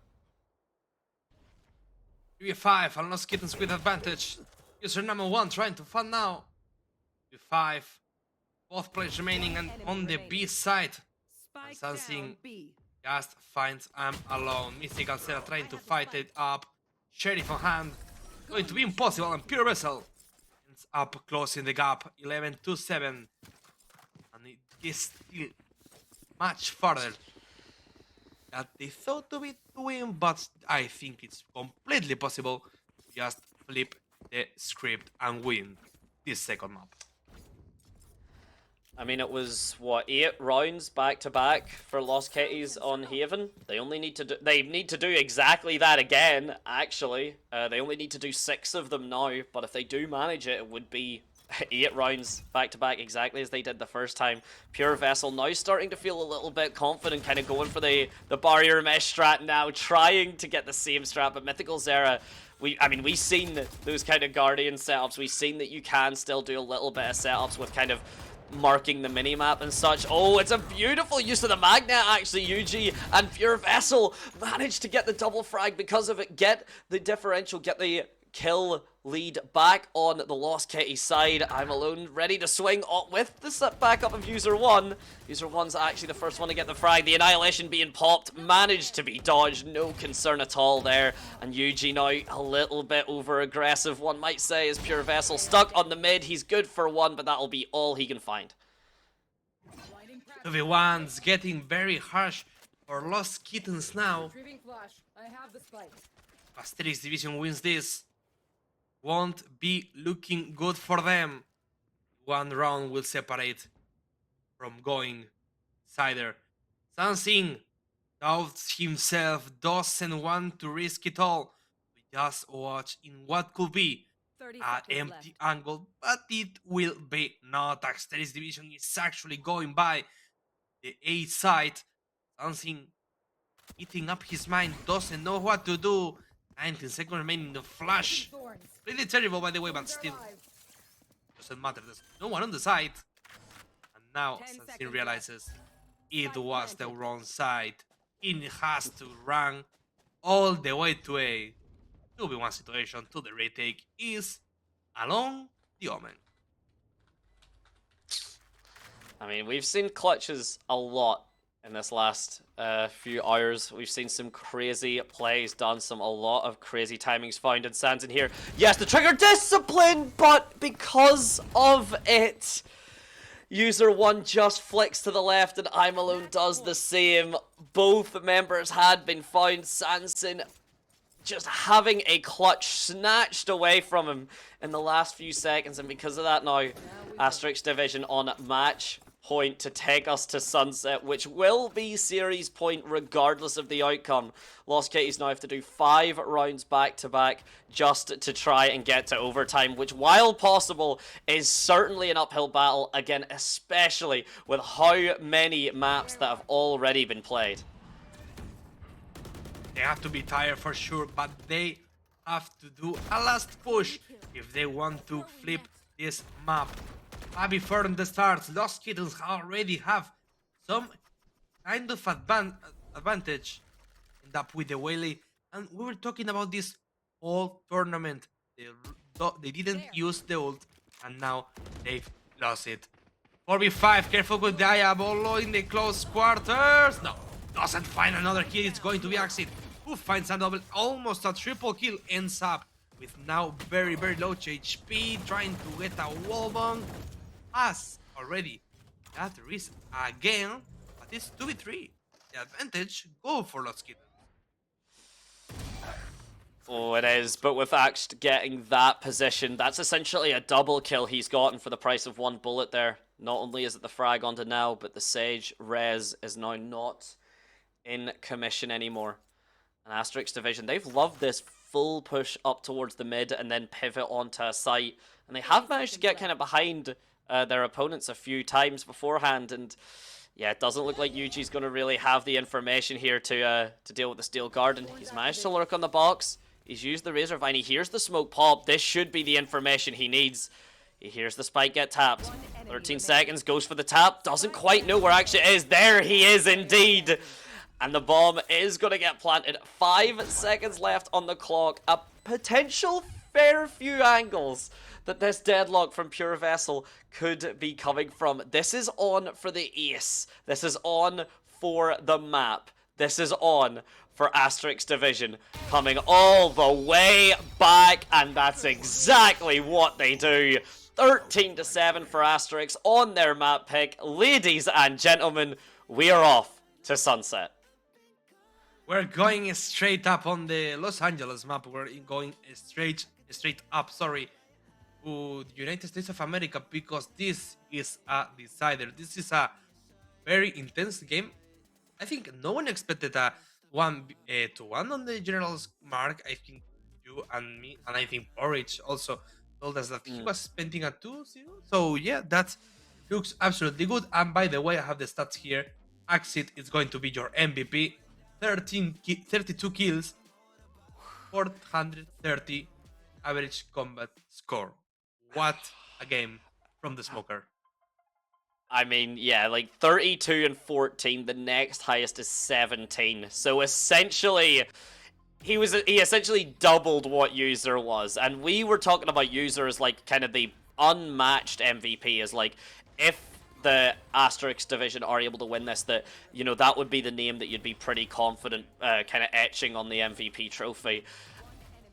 3v5, and Lost Kittens with advantage. User number 1 trying to find now. 3v5, both players remaining and on the B side. And Sansing just finds I'm Alone. Mystical Sarah trying to fight it up. Sheriff on hand. Going to be impossible, and Pure Vessel ends up closing the gap. 11-7. And it is still much farther that they thought to be doing, but I think it's completely possible to just flip the script and win this second map. I mean, it was what, 8 rounds back to back for Lost Kitties on Haven. They only need to do exactly that again. Actually, they only need to do 6 of them now. But if they do manage it, it would be 8 rounds back to back, exactly as they did the first time. Pure Vessel now starting to feel a little bit confident, kind of going for the barrier mesh strat now, trying to get the same strat. But Mythical Zera, we've seen those kind of Guardian setups. We've seen that you can still do a little bit of setups with kind of marking the minimap and such. Oh, it's a beautiful use of the magnet, actually. Yuji and Pure Vessel managed to get the double frag because of it, get the differential, get the kill lead back on the Lost Kitty side. I'm Alone ready to swing with the backup of User 1. User 1's actually the first one to get the frag. The Annihilation being popped, managed to be dodged, no concern at all there. And Yuji now a little bit over aggressive, one might say, as Pure Vessel stuck on the mid. He's good for 1, but that'll be all he can find. 2v1's getting very harsh for Lost Kittens now. Asterix Division wins this. Won't be looking good for them. 1 round will separate from going cider. Sansing doubts himself, doesn't want to risk it all. We just watch in what could be an empty angle, but it will be not. Asterix Division is actually going by the A side. Sansing eating up his mind, doesn't know what to do. 19 seconds remaining. The flash, really terrible by the way, but still doesn't matter. There's no one on the side. And now Sansing realizes it was the wrong side. It has to run all the way to A. 2v1 situation to the retake is along the Omen. I mean, we've seen clutches a lot in this last few hours. We've seen some crazy plays done, a lot of crazy timings found in Sands in here. Yes, the trigger discipline, but because of it, User 1 just flicks to the left and I'm Alone does the same. Both members had been found. Sanson just having a clutch snatched away from him in the last few seconds, and because of that now, Asterix Division on match point to take us to Sunset, which will be series point regardless of the outcome. Lost Kitties now have to do 5 rounds back to back just to try and get to overtime, which, while possible, is certainly an uphill battle, again, especially with how many maps that have already been played. They have to be tired for sure, but they have to do a last push if they want to flip this map. Before the start, Lost Kittens already have some kind of advantage. End up with the Whaley, and we were talking about this whole tournament. They didn't use the ult, and now they've lost it. 4v5, careful with Diabolo in the close quarters. No, doesn't find another kill. It's going to be Axid, who finds a double, almost a triple kill. Ends up with now very, very low HP, trying to get a wallbang. Has already that risk again, but it's 2v3. The advantage go for Lost Kittens. Oh, it is, but with Axe getting that position, that's essentially a double kill he's gotten for the price of 1 bullet there. Not only is it the frag onto now, but the Sage res is now not in commission anymore. And Asterix Division, they've loved this full push up towards the mid and then pivot onto a site. And they have managed to get kind of behind their opponents a few times beforehand, and Yeah, it doesn't look like Yuji's going to really have the information here to deal with the Steel Garden. He's managed to lurk on the box. He's used the Razor Vine. He hears the smoke pop. This should be the information he needs. He hears the spike get tapped. 13 seconds, goes for the tap. Doesn't quite know where actually it is. There he is indeed. And the bomb is going to get planted. 5 seconds left on the clock. A potential fair few angles that this deadlock from Pure Vessel could be coming from. This is on for the ace. This is on for the map. This is on for Asterix Division, coming all the way back, and that's exactly what they do. 13-7 for Asterix on their map pick. Ladies and gentlemen, we are off to Sunset. We're going straight up on the Los Angeles map. We're going straight up, sorry, to the United States of America, because this is a decider. This is a very intense game. I think no one expected a 1-1 on the general's mark. I think you and me, and I think Porridge also told us that he was spending a 2-0. So yeah, that looks absolutely good. And by the way, I have the stats here. Axit is going to be your MVP. 32 kills, 430 average combat score. What a game from the Smoker. I mean, yeah, like 32 and 14. The next highest is 17. So essentially, he essentially doubled what User was. And we were talking about User as like kind of the unmatched MVP, as like if the Asterix Division are able to win this, that, you know, that would be the name that you'd be pretty confident kind of etching on the MVP trophy.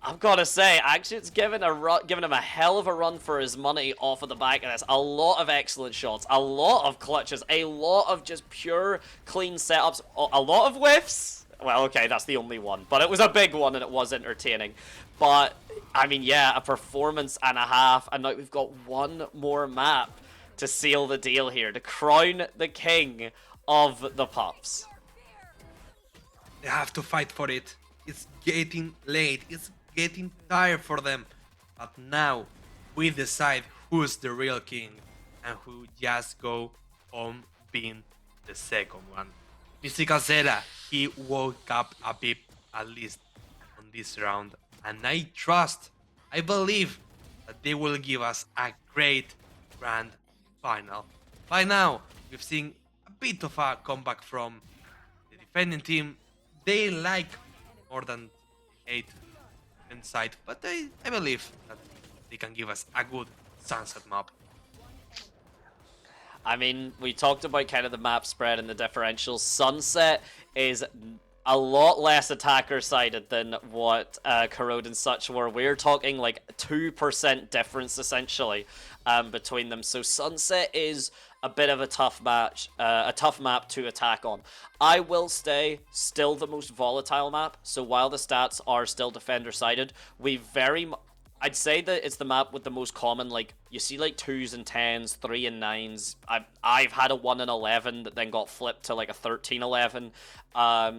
I've got to say, actually, it's given him a hell of a run for his money off of the back of this. A lot of excellent shots, a lot of clutches, a lot of just pure clean setups, a lot of whiffs. Well, okay, that's the only one, but it was a big one and it was entertaining. But, I mean, yeah, a performance and a half, and now we've got one more map to seal the deal here, to crown the king of the Pups. They have to fight for it. It's getting late. It's getting tired for them. But now we decide who's the real king and who just go on being the second one. Mystical Zeta, he woke up a bit at least on this round, and I believe that they will give us a great grand final. By now, we've seen a bit of a comeback from the defending team. They like more than 8 inside, but I believe that they can give us a good Sunset map. I mean, we talked about kind of the map spread and the differentials. Sunset is a lot less attacker-sided than what Corrode and such were. We're talking like 2% difference, essentially, between them. So Sunset is a bit of a tough match, a tough map to attack on. I will stay still the most volatile map. So while the stats are still defender-sided, I'd say that it's the map with the most common, like, you see like 2s and 10s, 3 and 9s. I've had a 1 and 11 that then got flipped to like a 13-11.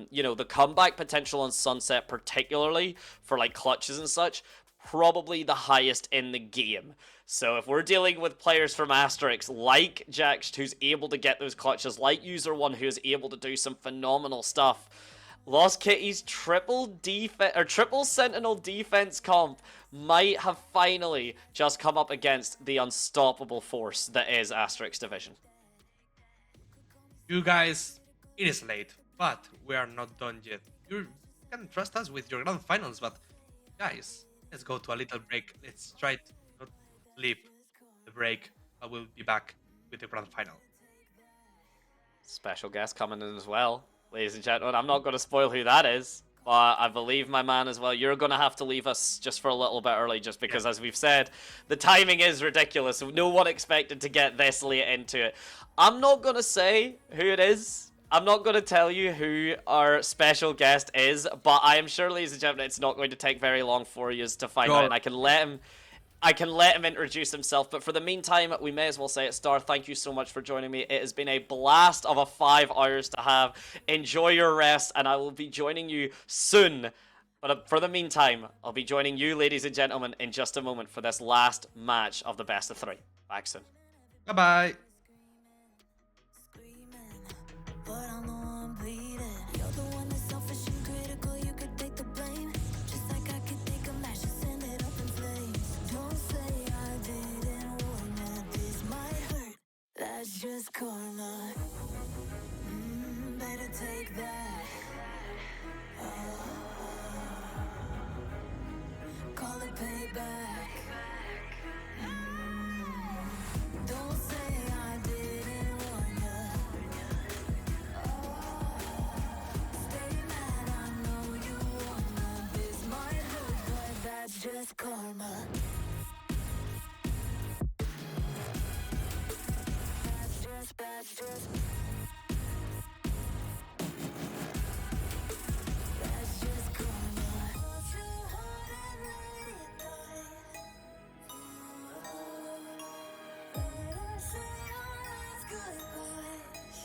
You know, the comeback potential on Sunset, particularly for like clutches and such, probably the highest in the game. So if we're dealing with players from Asterix, like Jax, who's able to get those clutches, like User One, who's able to do some phenomenal stuff, Lost Kitty's triple Sentinel defense comp might have finally just come up against the unstoppable force that is Asterix Division. You guys, it is late, but we are not done yet. You can trust us with your grand finals, but guys, let's go to a little break. Let's try to not leave the break. I will be back with the grand final. Special guest coming in as well. Ladies and gentlemen, I'm not going to spoil who that is, but I believe my man as well. You're going to have to leave us just for a little bit early, just because, as we've said, the timing is ridiculous. No one expected to get this late into it. I'm not going to say who it is. I'm not going to tell you who our special guest is, but I am sure, ladies and gentlemen, it's not going to take very long for you to find out, and I can let him introduce himself, but for the meantime, we may as well say it. Star, thank you so much for joining me. It has been a blast of a 5 hours to have. Enjoy your rest, and I will be joining you soon. But for the meantime, I'll be joining you, ladies and gentlemen, in just a moment for this last match of the best of 3. Back soon. Bye-bye. Screaming. that's just karma. Better take that. Call it payback. Don't say I didn't warn ya. Stay mad, I know you wanna. This might hurt, but that's just karma. That's just karma. Fall too hard and let it bite. Better say our last goodbyes.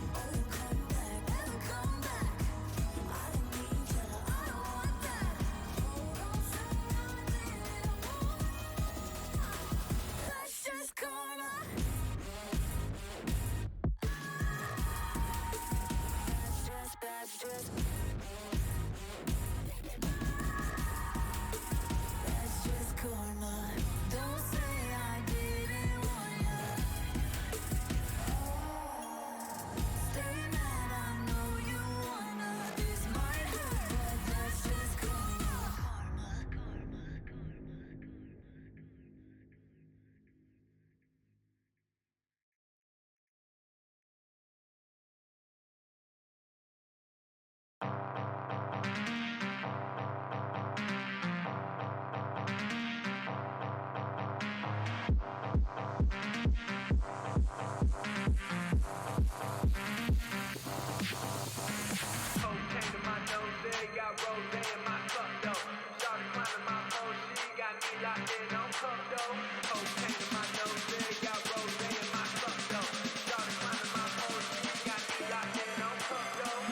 Oh, you come back, never come back. I didn't need you, I don't want that. Oh, don't say I didn't want you. That's just karma. That's just karma. Don't say I didn't warn ya. Stay mad, I know you wanna. This might hurt, but that's just karma. Cocaine to my nose, there got rose in my cup though. Started climbing my phone, she got me locked in on cup though. Cocaine to my nose, there got rose in my cup though. Started climbing my phone, she got me locked in on cup though.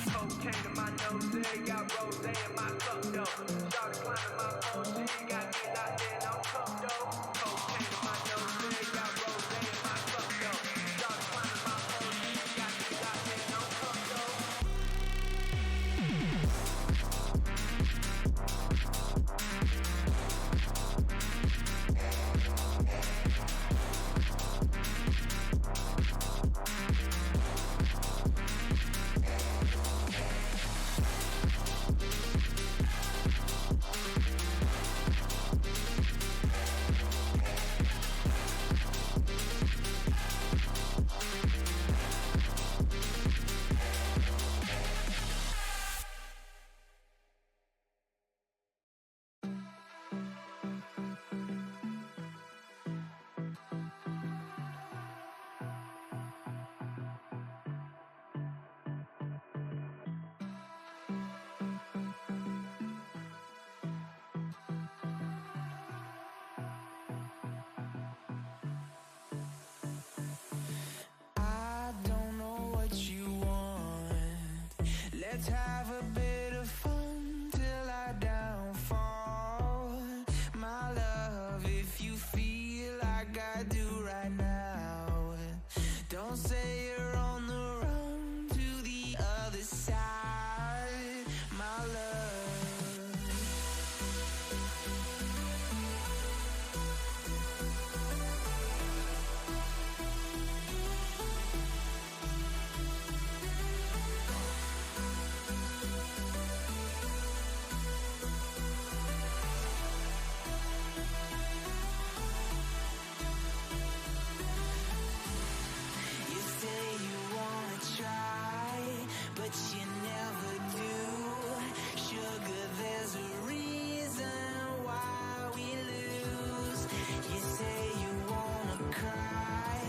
Cocaine to my nose, there got rose in my cup though. Started climbing my phone, she got me locked in on cup though. Cocaine to my nose, there got rose in my cup though. Started climbing my phone, she got me locked in on cup though. I don't know what you want. Let's have a bit of fun till I downfall. My love, if you feel like I do right now, don't say you're on the run to the other side. My love. You say you wanna try, but you never do. Sugar, there's a reason why we lose. You say you wanna cry,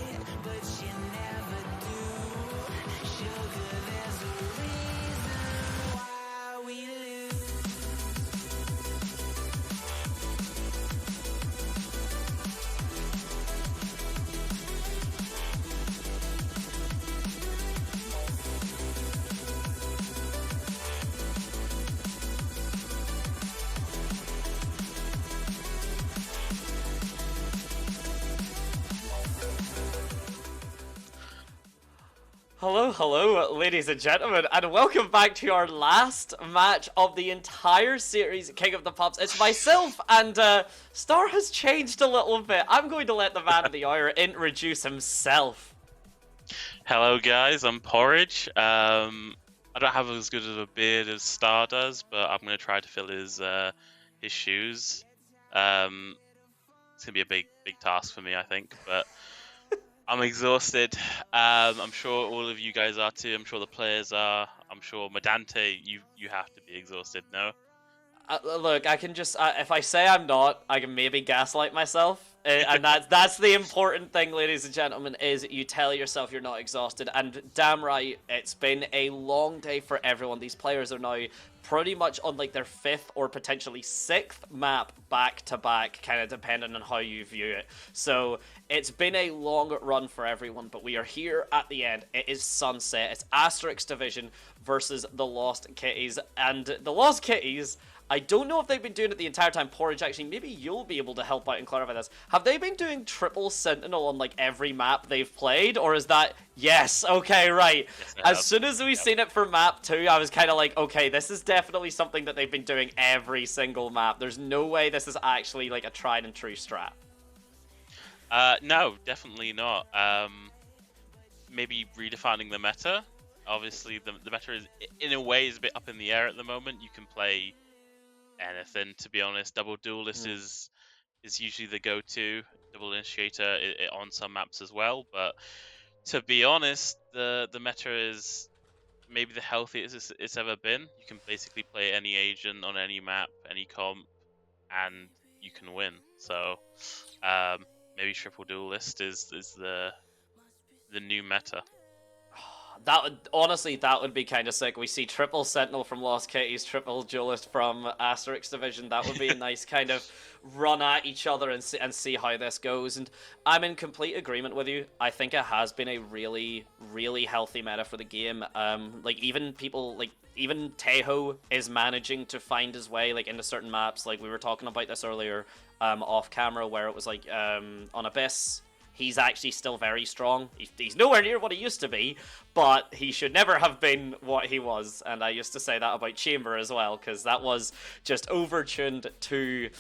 Hello, ladies and gentlemen, and welcome back to our last match of the entire series, King of the Pups. It's myself, and Star has changed a little bit. I'm going to let the man of the hour introduce himself. Hello, guys. I'm Porridge. I don't have as good of a beard as Star does, but I'm going to try to fill his shoes. It's going to be a big task for me, I think, but I'm exhausted. I'm sure all of you guys are too. I'm sure the players are. I'm sure Medante, you have to be exhausted, no? Look, I can just if I say I'm not, I can maybe gaslight myself, and that's the important thing, ladies and gentlemen, is you tell yourself you're not exhausted. And damn right, it's been a long day for everyone. These players are now pretty much on like their 5th or potentially 6th map back to back, kind of depending on how you view it. So it's been a long run for everyone, but we are here at the end. It is Sunset. It's Asterix Division versus the Lost Kitties, and the Lost Kitties, I don't know if they've been doing it the entire time. Porridge, actually, maybe you'll be able to help out and clarify this. Have they been doing triple Sentinel on, like, every map they've played? Or is that... Yes, okay, right. Yes, as soon as we seen it for map 2, I was kind of like, okay, this is definitely something that they've been doing every single map. There's no way this is actually, like, a tried and true strat. No, definitely not. Maybe redefining the meta. Obviously, the meta is, in a way, is a bit up in the air at the moment. You can play anything, to be honest. Double Duelist is usually the go-to. Double Initiator on some maps as well, but to be honest, the meta is maybe the healthiest it's ever been. You can basically play any agent on any map, any comp, and you can win. So maybe Triple Duelist is the new meta. That would be kind of sick. We see triple Sentinel from Lost Kitties, triple Duelist from Asterix Division. That would be a nice kind of run at each other and see how this goes. And I'm in complete agreement with you. I think it has been a really, really healthy meta for the game. Like even Tejo is managing to find his way like into certain maps. Like we were talking about this earlier off camera, where it was like on Abyss. He's actually still very strong. He's nowhere near what he used to be, but he should never have been what he was. And I used to say that about Chamber as well, because that was just overtuned to,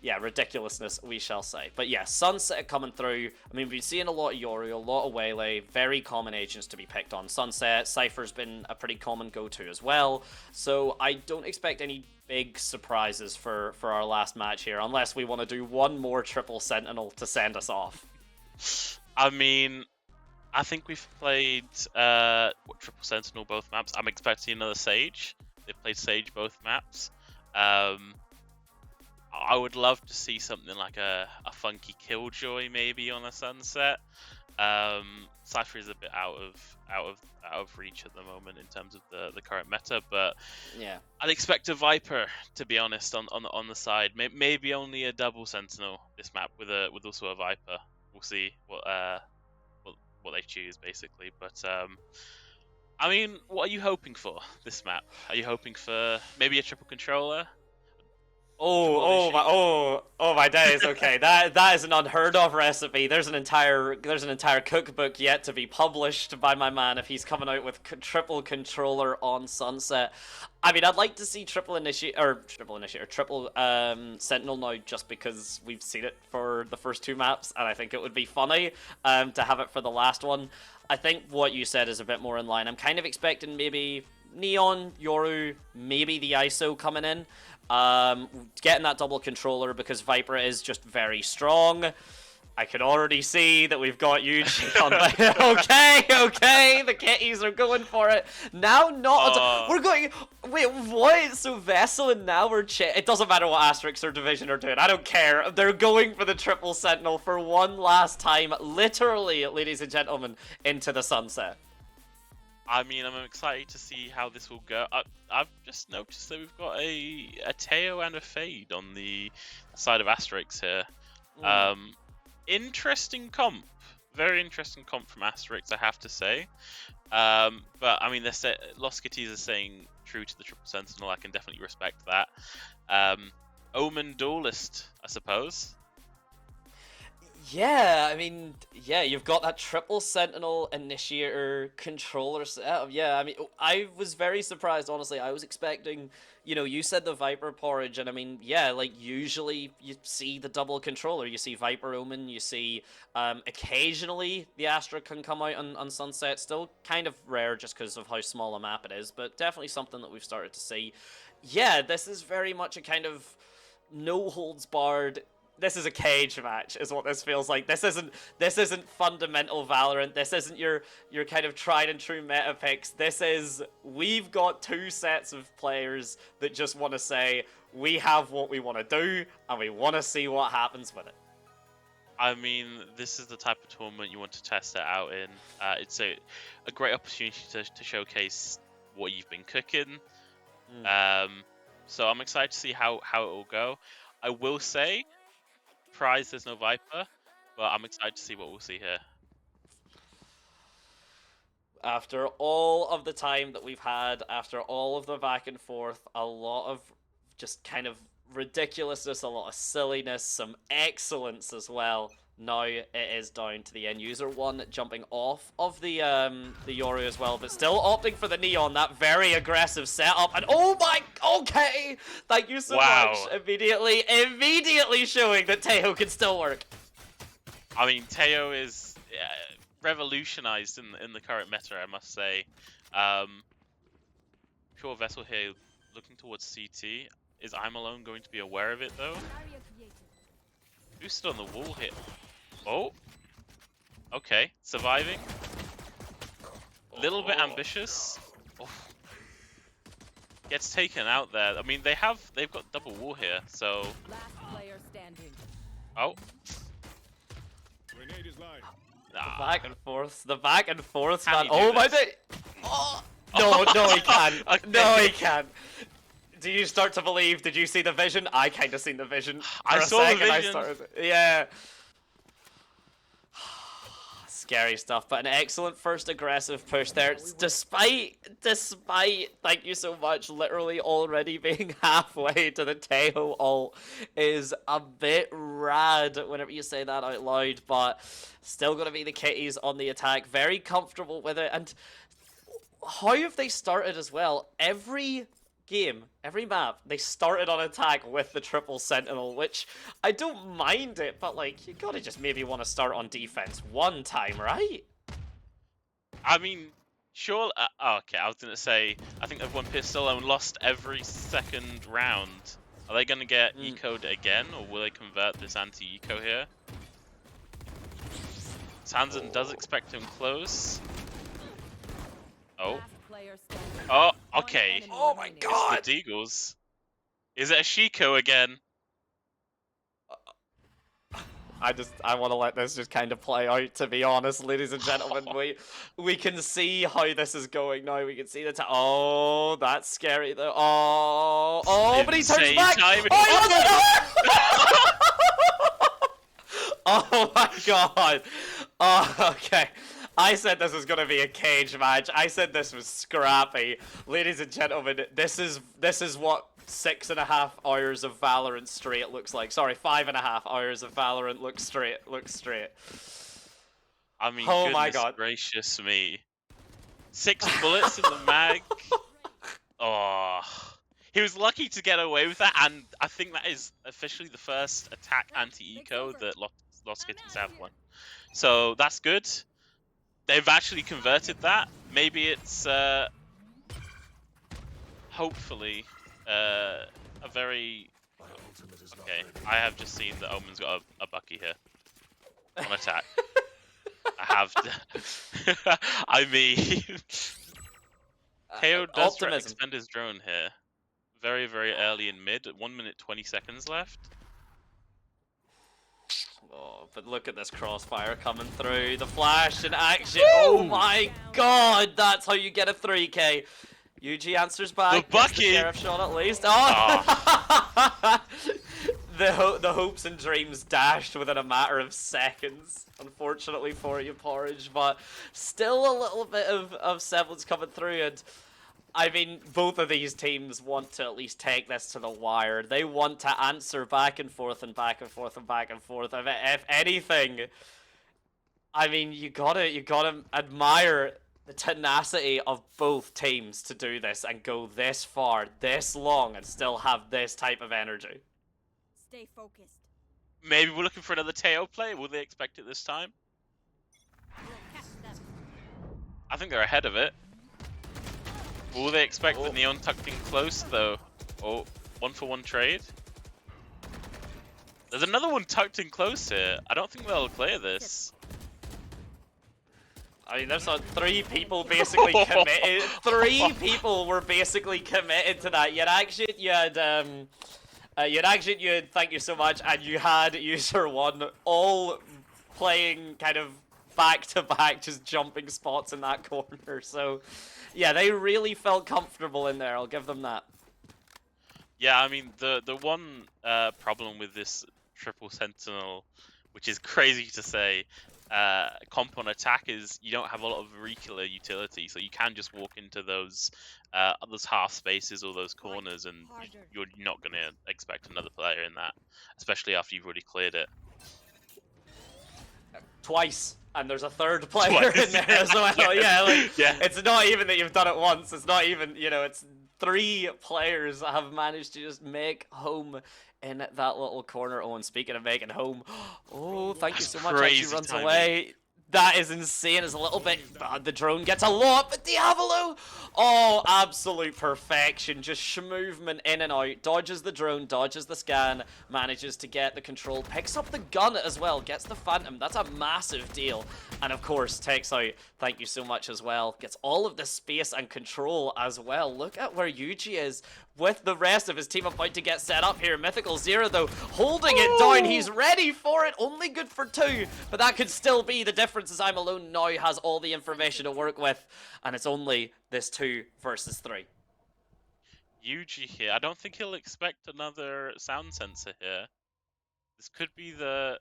yeah, ridiculousness, we shall say. But yeah, Sunset coming through. I mean, we've been seeing a lot of Yoru, a lot of Waylay, very common agents to be picked on. Sunset, Cypher's been a pretty common go-to as well. So I don't expect any big surprises for our last match here, unless we want to do one more triple Sentinel to send us off. I mean, I think we've played Triple Sentinel both maps. I'm expecting another Sage. They've played Sage both maps. I would love to see something like a funky Killjoy maybe on a Sunset. Cypher is a bit out of reach at the moment in terms of the current meta, but yeah, I'd expect a Viper, to be honest, on the side. Maybe only a double Sentinel this map with also a Viper. We'll see what they choose, basically. But I mean, what are you hoping for this map? Are you hoping for maybe a triple controller? Oh my days. Okay, that is an unheard of recipe. There's an entire cookbook yet to be published by my man if he's coming out with triple controller on Sunset. I mean, I'd like to see triple Sentinel now, just because we've seen it for the first 2 maps, and I think it would be funny to have it for the last one. I think what you said is a bit more in line. I'm kind of expecting maybe Neon, Yoru, maybe the ISO coming in. Getting that double controller because Viper is just very strong. I can already see that we've got Eugene on. Okay, the kitties are going for it. Now we're going... Wait, what? So Vessel and now we're... It doesn't matter what Asterix or Division are doing. I don't care. They're going for the triple Sentinel for one last time. Literally, ladies and gentlemen, into the sunset. I mean, I'm excited to see how this will go. I've just noticed that we've got a Tejo and a Fade on the side of Asterix here. Interesting comp. Very interesting comp from Asterix, I have to say. But, I mean, Lost Kitties are staying true to the Triple Sentinel. I can definitely respect that. Omen Duelist, I suppose. Yeah, I mean, yeah, you've got that triple Sentinel Initiator controller setup. Yeah, I mean, I was very surprised, honestly. I was expecting, you said the Viper Porridge, and I mean, yeah, like, usually you see the double controller. You see Viper Omen, you see, occasionally the Astra can come out on Sunset. Still kind of rare just because of how small a map it is, but definitely something that we've started to see. Yeah, this is very much a kind of no holds barred. This is a cage match, is what this feels like. This isn't fundamental Valorant. This isn't your kind of tried and true meta picks. This is, we've got two sets of players that just want to say we have what we want to do and we want to see what happens with it. I mean, this is the type of tournament you want to test it out in. It's a great opportunity to showcase what you've been cooking. So I'm excited to see how it will go. I will say, prize there's no Viper, but I'm excited to see what we'll see here. After all of the time that we've had, after all of the back and forth, a lot of just kind of ridiculousness, a lot of silliness, some excellence as well. Now it is down to the end user. One jumping off of the Yoru as well, but still opting for the Neon. That very aggressive setup, and oh my, okay, thank you so much. Immediately showing that Teo can still work. I mean, Teo is revolutionized in the current meta, I must say. Pure Vessel here looking towards CT. Is I'm Alone going to be aware of it though? Boosted on the wall here. Oh. Okay, surviving. Little bit ambitious. Oh. Gets taken out there. I mean, they've got double wall here, so. Last player standing. Oh. The back and forth, Can man. he do Oh my this? day. Oh. No, he can't. Okay. No, he can't. Do you start to believe? Did you see the vision? I kind of seen the vision. I saw the vision. Yeah. Scary stuff, but an excellent first aggressive push there. Despite, thank you so much, literally already being halfway to the Teo ult is a bit rad whenever you say that out loud, but still going to be the Kitties on the attack. Very comfortable with it, and how have they started as well? Every game, every map, they started on attack with the triple Sentinel, which I don't mind it, but like, you gotta just maybe want to start on defense one time, right? I mean, sure. Okay, I was gonna say, I think they've won pistol and lost every second round. Are they gonna get eco'd again, or will they convert this anti-eco here? Sanson does expect him close. Oh. Oh, okay. Oh my god! It's the Deagles. Is it a Shiko again? I want to let this just kind of play out, to be honest, ladies and gentlemen. We can see how this is going now. We can see the oh, that's scary though. Oh, but he turns back. Oh my god. Oh, okay. I said this was gonna be a cage match. I said this was scrappy. Ladies and gentlemen, this is what 6.5 hours of Valorant straight looks like. Sorry, 5.5 hours of Valorant looks straight. I mean, oh goodness my god. gracious me. 6 bullets in the mag. Oh. He was lucky to get away with that, and I think that is officially the first attack anti-eco that Lost Kittens have won. So that's good. They've actually converted that. Maybe it's hopefully a very okay. I have just seen that Omen's got a Bucky here on attack. I have. I mean, Teo does extend his drone here. Very, very early in mid. 1 minute 20 seconds left. Oh, but look at this crossfire coming through. The flash in action. Woo! Oh my god, that's how you get a 3k. Yuji answers back. The Bucky! The sheriff shot at least. Oh! The hopes and dreams dashed within a matter of seconds, unfortunately for you, Porridge. But still a little bit of semblance coming through. And I mean, both of these teams want to at least take this to the wire. They want to answer back and forth and back and forth and back and forth. If anything, I mean, you gotta admire the tenacity of both teams to do this and go this far, this long, and still have this type of energy. Stay focused. Maybe we're looking for another Teo play. Will they expect it this time? We'll catch them. I think they're ahead of it. Will they expect the Neon tucked in close though? Oh, 1-for-1 trade. There's another one tucked in close here. I don't think they'll clear this. I mean, there's 3 people basically committed. 3 people were basically committed to that. You had thank you so much, and you had user 1 all playing kind of back to back, just jumping spots in that corner. So, yeah, they really felt comfortable in there. I'll give them that. Yeah, I mean the one problem with this triple sentinel, which is crazy to say, comp on attack is you don't have a lot of rekiller utility, so you can just walk into those half spaces or those corners, and you're not going to expect another player in that, especially after you've already cleared it. Twice, and there's a third player in there as well. Yeah, it's not even that you've done it once. It's not even, it's 3 players have managed to just make home in that little corner. Oh, and speaking of making home, oh, thank you so much. Actually runs away. That is insane. It's a little bit. The drone gets a lot, but Diavolo! Oh, absolute perfection. Just movement in and out. Dodges the drone, dodges the scan, manages to get the control, picks up the gun as well, gets the Phantom. That's a massive deal. And of course, takes out, thank you so much as well, gets all of the space and control as well. Look at where Yuji is with the rest of his team about to get set up here. Mythical Zero, though, holding it down. He's ready for it. Only good for 2, but that could still be the difference, as I'm Alone now has all the information to work with, and it's only this 2 versus 3. Yuji here. I don't think he'll expect another sound sensor here. This could be the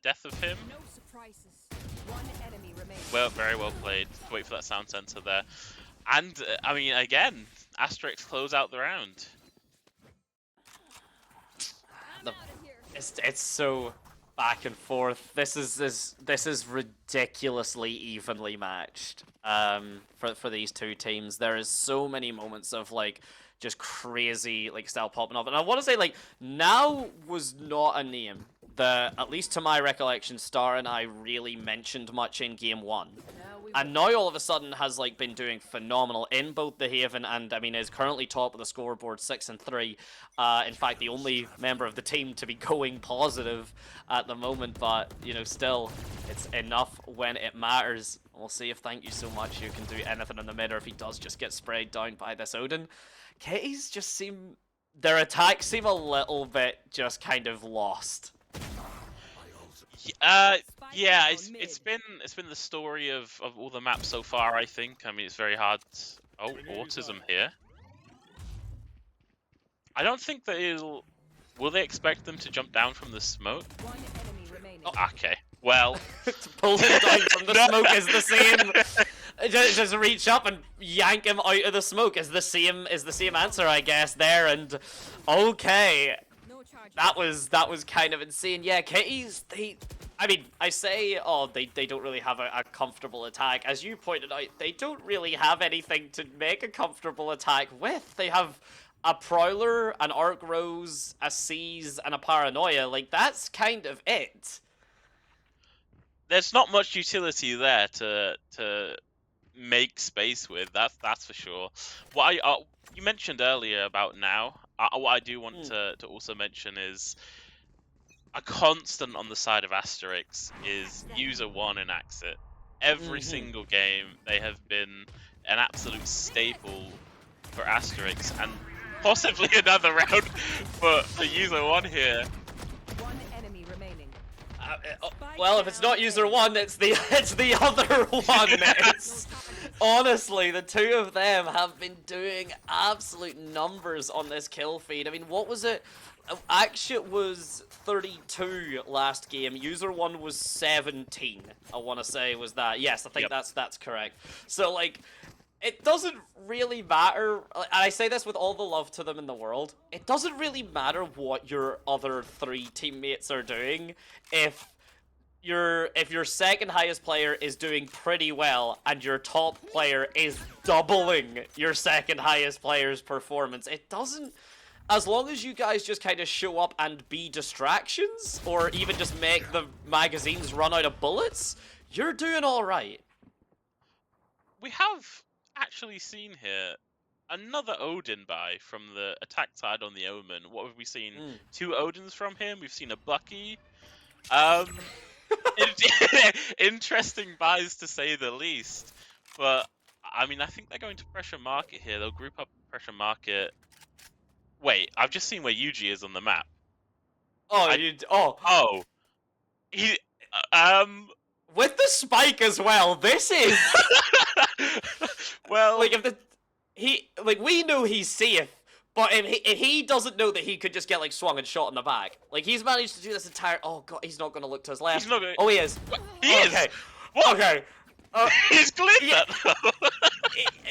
death of him. No surprises. One enemy remains. Well, very well played. Wait for that sound sensor there. And, I mean, again, Asterix close out the round. It's so back and forth. This is ridiculously evenly matched for these 2 teams. There is so many moments of just crazy style popping up, and I want to say now was not a name that, at least to my recollection, Star and I really mentioned much in game 1. And now all of a sudden has been doing phenomenal in both the Haven and, I mean, is currently top of the scoreboard 6-3. In fact, the only member of the team to be going positive at the moment, but still, it's enough when it matters. We'll see if thank you so much you can do anything in the mid, or if he does just get sprayed down by this Odin. Kitties just seem, their attacks seem a little bit just kind of lost. Yeah, it's been the story of all the maps so far, I think. I mean, it's very hard. Oh, autism here. I don't think that will they expect them to jump down from the smoke? One enemy remaining. Oh, okay. Well, to pull him down from the smoke is the same. Just reach up and yank him out of the smoke is the same answer, I guess, there. And okay. That was kind of insane. Yeah, Kitties, I mean, I say, they don't really have a comfortable attack. As you pointed out, they don't really have anything to make a comfortable attack with. They have a Prowler, an Arc Rose, a Seize, and a Paranoia. That's kind of it. There's not much utility there to make space with. That's for sure. What you mentioned earlier about now. What I do want to also mention is a constant on the side of Asterix is user 1 in Axit. Every single game, they have been an absolute staple for Asterix, and possibly another round for user 1 here. One enemy remaining. Well, if it's not user 1, it's the other one. Honestly, the 2 of them have been doing absolute numbers on this kill feed. I mean, what was it? Axit was 32 last game. User 1 was 17. I want to say was that. Yes, I think that's correct. So it doesn't really matter, and I say this with all the love to them in the world, it doesn't really matter what your other 3 teammates are doing if your second highest player is doing pretty well and your top player is doubling your second highest player's performance. It doesn't, as long as you guys just kind of show up and be distractions, or even just make the magazines run out of bullets, you're doing alright. We have actually seen here another Odin buy from the attack side on the Omen. What have we seen? 2 Odins from him. We've seen a Bucky. Interesting buys to say the least. But I mean, I think they're going to pressure market here. They'll group up pressure market. Wait, I've just seen where Yuji is on the map. Oh, he with the spike as well. This is well, like we know he's safe, but if he doesn't know that he could just get like swung and shot in the back, like he's managed to do this entire. Oh god, he's not gonna look to his left. He's not gonna... Oh, he is. He is. What? Okay. He's cleared that.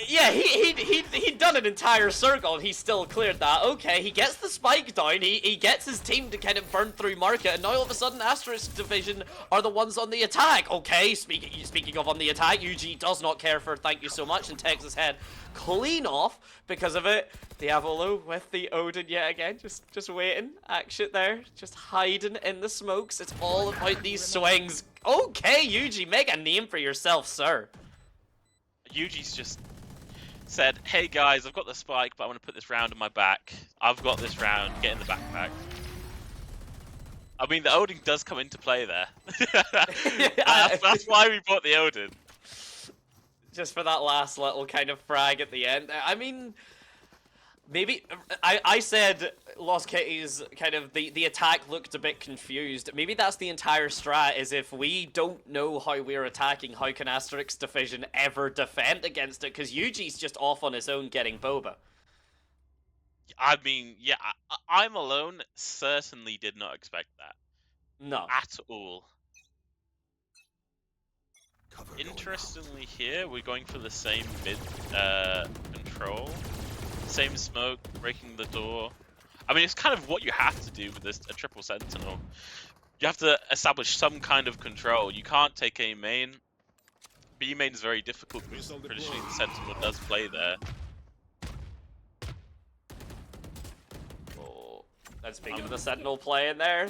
Yeah, he'd done an entire circle and he still cleared that. Okay, he gets the spike down, he gets his team to kind of burn through market, and now all of a sudden Asterisk Division are the ones on the attack. Okay, speaking of on the attack, Yuji does not care for thank you so much and takes his head clean off because of it. Diavolo with the Odin yet again, just waiting. Action there, just hiding in the smokes. It's all about these swings. Okay, Yuji, make a name for yourself, sir. Yuji's just said, hey guys, I've got the spike, but I want to put this round in my back. I've got this round, get in the backpack. I mean, the Odin does come into play there. That's why we bought the Odin. Just for that last little kind of frag at the end. I mean, maybe I said Lost Kitties kind of the attack looked a bit confused. Maybe that's the entire strat, is if we don't know how we're attacking, how can Asterisk Division ever defend against it? Because Yuji's just off on his own getting boba. I mean, yeah, I'm alone certainly did not expect that. No. At all. Interestingly here, we're going for the same mid control. Same smoke, breaking the door. I mean, it's kind of what you have to do with a triple sentinel. You have to establish some kind of control. You can't take A main. B main is very difficult because traditionally the sentinel does play there. Oh, that's speaking of the sentinel playing there.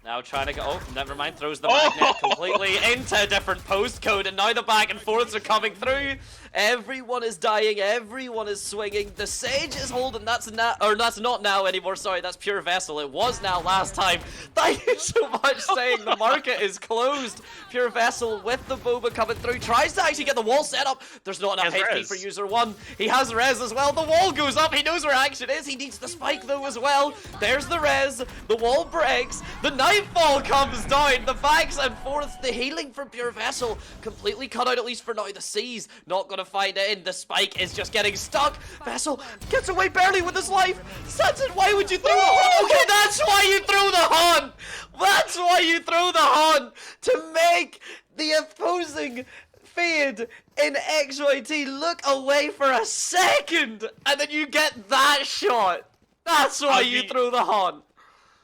Now trying to go. Oh, never mind. Throws the magnet completely into a different postcode, and now the back and forths are coming through. Everyone is dying. Everyone is swinging. The Sage is holding. That's not now anymore. Sorry, that's Pure Vessel. It was now last time. Thank you so much. Saying the market is closed. Pure Vessel with the boba coming through. Tries to actually get the wall set up. There's not enough HP for user 1. He has res as well. The wall goes up. He knows where action is. He needs the spike though as well. There's the res. The wall breaks. The Nightfall comes down. The backs and forths. The healing from Pure Vessel completely cut out, at least for now. The C's not gonna find it in. The spike is just getting stuck. Vessel gets away barely with his life. Sensen, why would you throw the Hun? Okay, that's why you threw the Hun. That's why you throw the Hun, to make the opposing Fade in XYT look away for a second, and then you get that shot. That's why you threw the Hun.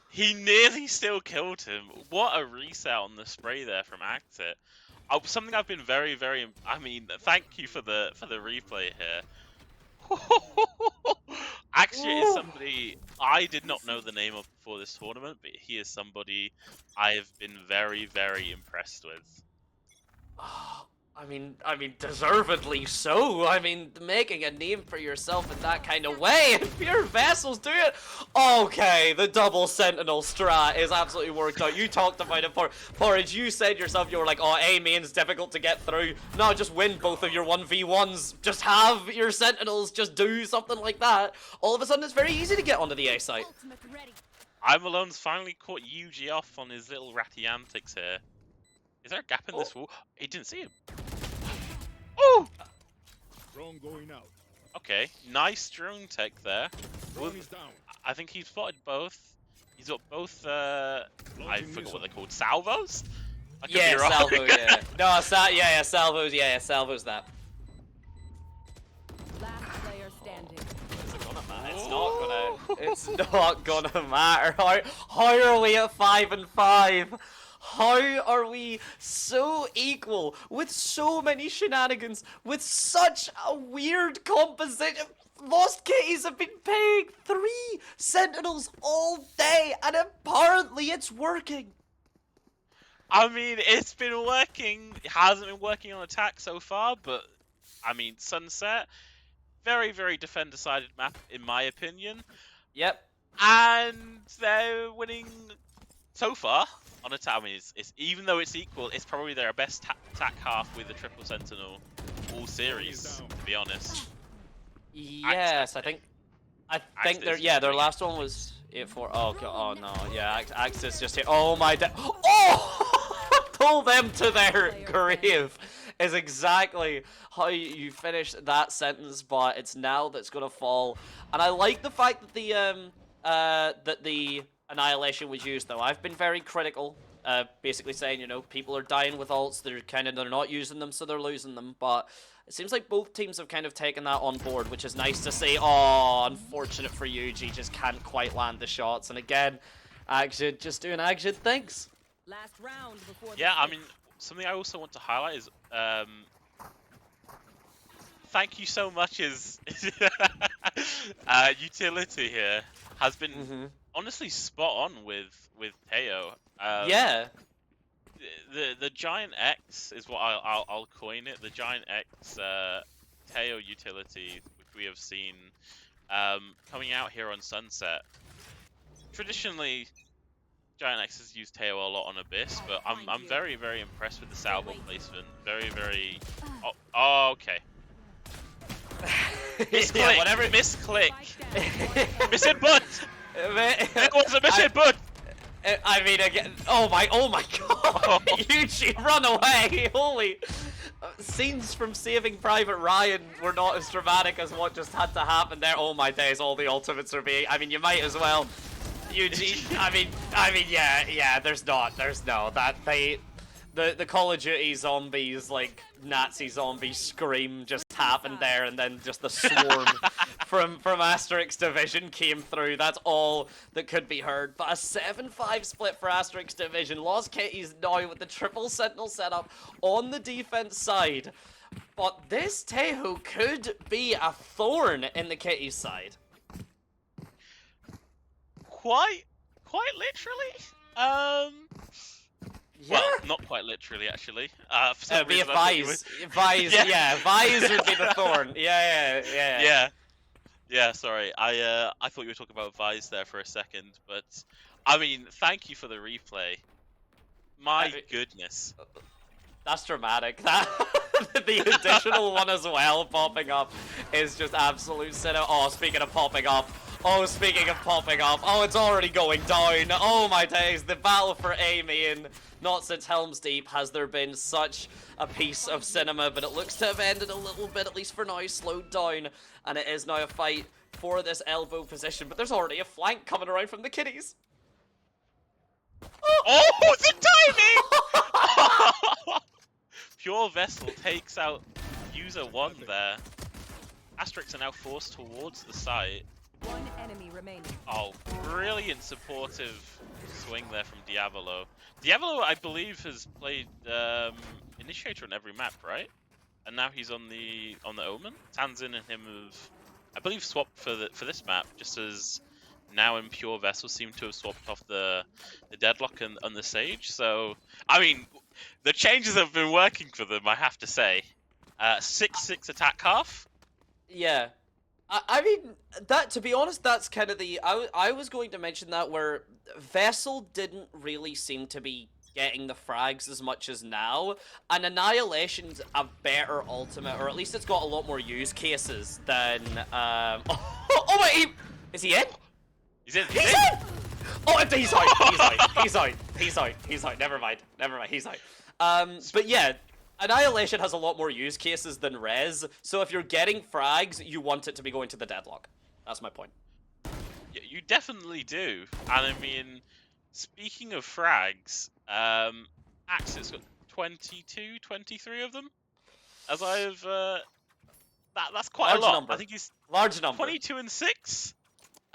He nearly still killed him. What a reset on the spray there from Actit. Something I've been very, very. I mean, thank you for the replay here. Actually, is somebody I did not know the name of before this tournament, but he is somebody I have been very, very impressed with. I mean, deservedly so. I mean, making a name for yourself in that kind of way, and Pure Vessels do it. Okay, the double Sentinel strat is absolutely worked out. You talked about it, Porridge. You said yourself, you were like, oh, A main's difficult to get through. No, just win both of your 1v1s. Just have your Sentinels just do something like that. All of a sudden, it's very easy to get onto the A site. I'm Alone's finally caught Yuji off on his little ratty antics here. Is there a gap in this wall? He didn't see him. Oh! Drone going out. Okay, nice drone tech there. I think he spotted both. He's got both, I forgot what they're called. Salvos? I could be wrong. Salvo, yeah. No, yeah, salvos, yeah, salvos that. It's not gonna. It's not gonna matter. How are we at 5 and 5? How are we so equal with so many shenanigans, with such a weird composition? Lost Kitties have been paying 3 Sentinels all day, and apparently it's working. I mean, it's been working. It hasn't been working on attack so far, but I mean, Sunset, very, very defender-sided map in my opinion. Yep. And they're winning so far on attack. I mean, it's even though it's equal, it's probably their best attack half with the triple sentinel all series, to be honest. Yes, I think their last one was 8-4. Oh god, oh no, yeah, Axis just hit. Oh my oh, pull them to their grave is exactly how you finish that sentence, but it's now that's gonna fall. And I like the fact that the Annihilation was used, though. I've been very critical, basically saying, you know, people are dying with ults, they're not using them, so they're losing them, but it seems like both teams have kind of taken that on board, which is nice to see. Oh, unfortunate for Yuji, just can't quite land the shots, and again, Action just doing Action things. Last round before Yeah, I mean, something I also want to highlight is, thank you so much is utility here has been honestly spot on with Teo. Yeah. The Giant X is what I'll coin it. The Giant X Teo utility, which we have seen coming out here on Sunset. Traditionally, Giant X has used Teo a lot on Abyss, but I'm very, very impressed with the salvo placement. Very, very. Oh, okay. Misclick. Yeah, whatever. Misclick. Misinput. It was a misinput. I mean, again. Oh my god! Yuji, run away! Holy. Scenes from Saving Private Ryan were not as dramatic as what just had to happen there. Oh my days! All the ultimates are being. I mean, you might as well. Yuji. I mean, yeah. There's no that the Call of Duty zombies, like Nazi zombie scream just happened there, and then just the swarm from Asterix Division came through. That's all that could be heard. But a 7-5 split for Asterix Division. Lost Kitties now with the triple sentinel setup on the defense side. But this Teho could be a thorn in the Kitties side. Quite literally. Yeah. Well, not quite literally, actually. For some It'd be a reason, I thought you Vise, yeah, Vise would be the thorn. Yeah, sorry. I thought you were talking about Vise there for a second, but I mean, thank you for the replay. My goodness. That's dramatic. That the additional one as well popping up is just absolute cinema. Oh, speaking of popping up. Oh, speaking of popping up. Oh, it's already going down. Oh my days. The battle for Amy, and not since Helm's Deep has there been such a piece of cinema, but it looks to have ended a little bit, at least for now, slowed down, and it is now a fight for this elbow position, but there's already a flank coming around from the Kitties. Oh, the timing! Pure Vessel takes out user 1 there. Asterix are now forced towards the site. One enemy remaining. Oh, brilliant supportive swing there from Diavolo. Diavolo, I believe, has played Initiator on every map, right? And now he's on the Omen. Tanzin and him have, I believe, swapped for this map, just as now in Pure Vessel seem to have swapped off the Deadlock and the Sage. So, I mean, the changes have been working for them, I have to say. 6-6 attack half. Yeah. I mean, that, to be honest, that's kind of the... I was going to mention that where Vessel didn't really seem to be getting the frags as much as now, and Annihilation's a better ultimate, or at least it's got a lot more use cases than... Oh wait, is he in? He's in! He's in! Oh, he's out, never mind, he's out. But yeah, Annihilation has a lot more use cases than Rez, so if you're getting frags, you want it to be going to the Deadlock. That's my point. Yeah, you definitely do. And I mean, speaking of frags, Axis got 22, 23 of them. As I've, that's quite large a lot. number. I think he's large number. 22 and 6.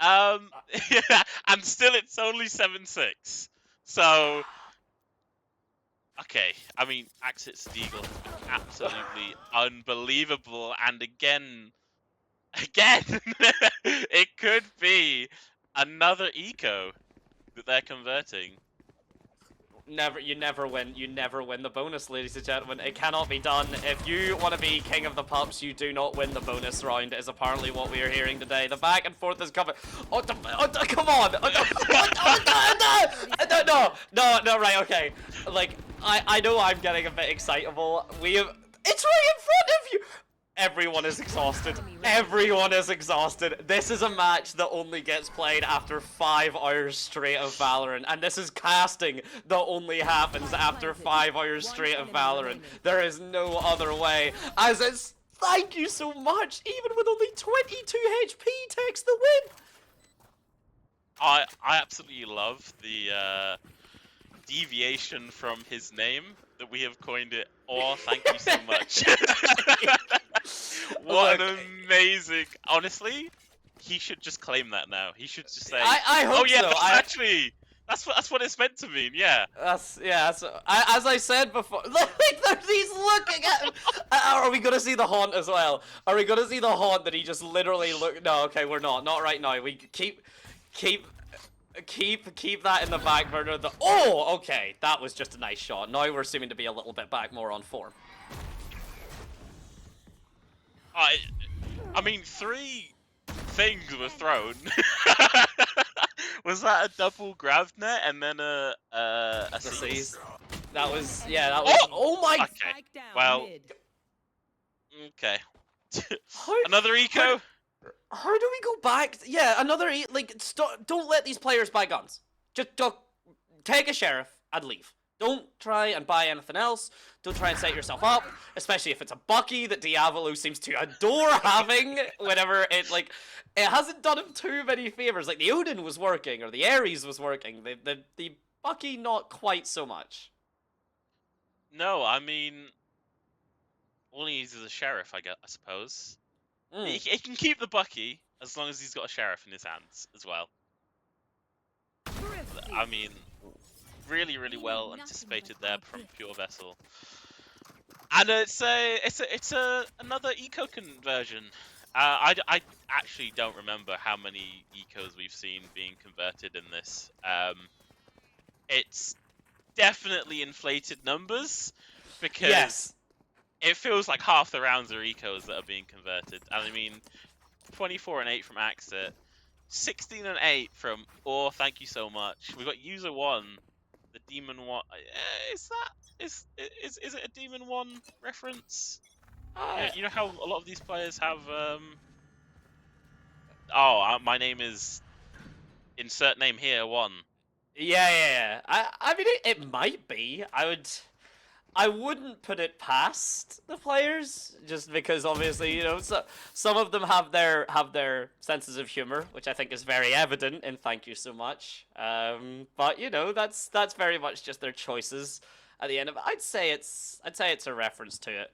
And still it's only 7-6. So, okay. I mean, Axit's Deagle has been absolutely unbelievable. And again, it could be another eco that they're converting. You never win. You never win the bonus, ladies and gentlemen. It cannot be done. If you want to be king of the pups, you do not win the bonus round, is apparently what we are hearing today. The back and forth is coming. Come on! No, right, okay. Like, I know I'm getting a bit excitable. It's right in front of you! Everyone is exhausted. Everyone is exhausted. This is a match that only gets played after 5 hours straight of Valorant. And this is casting that only happens after 5 hours straight of Valorant. There is no other way. As it's, thank you so much. Even with only 22 HP takes the win. I absolutely love the deviation from his name that we have coined it. Oh, thank you so much. What an amazing... Honestly, he should just claim that now. He should just say, I hope oh yeah, so. actually, that's what it's meant to mean, yeah. As I said before, he's looking at him. Are we gonna see the haunt as well? Are we gonna see the haunt that he just literally look? No, okay, we're not right now. We keep that in the back burner. Oh, okay, that was just a nice shot. Now we're seeming to be a little bit back more on form. I mean, 3 things were thrown. Was that a double grab net and then a seize? That was, yeah, that was. Oh my! Okay, well, okay. Another eco. How do we go back? Yeah, another don't let these players buy guns. Just take a sheriff and leave. Don't try and buy anything else. Don't try and set yourself up, especially if it's a Bucky that Diavolo seems to adore having whenever it hasn't done him too many favors. Like the Odin was working or the Ares was working. The Bucky not quite so much. No, I mean, all he needs is a sheriff, I suppose. He can keep the Bucky as long as he's got a sheriff in his hands as well. I mean, really, really well anticipated there from Pure Vessel. And it's another eco conversion. I actually don't remember how many ecos we've seen being converted in this. It's definitely inflated numbers because it feels like half the rounds are ecos that are being converted. And I mean, 24 and 8 from Axit, 16 and 8 from thank you so much. We've got user 1, the Demon 1. Is it a Demon 1 reference? You know how a lot of these players have my name is insert name here 1. Yeah. I mean, it might be. I wouldn't put it past the players, just because obviously, you know, some of them have their senses of humor, which I think is very evident in thank you so much. But you know, that's very much just their choices at the end of it. I'd say it's a reference to it.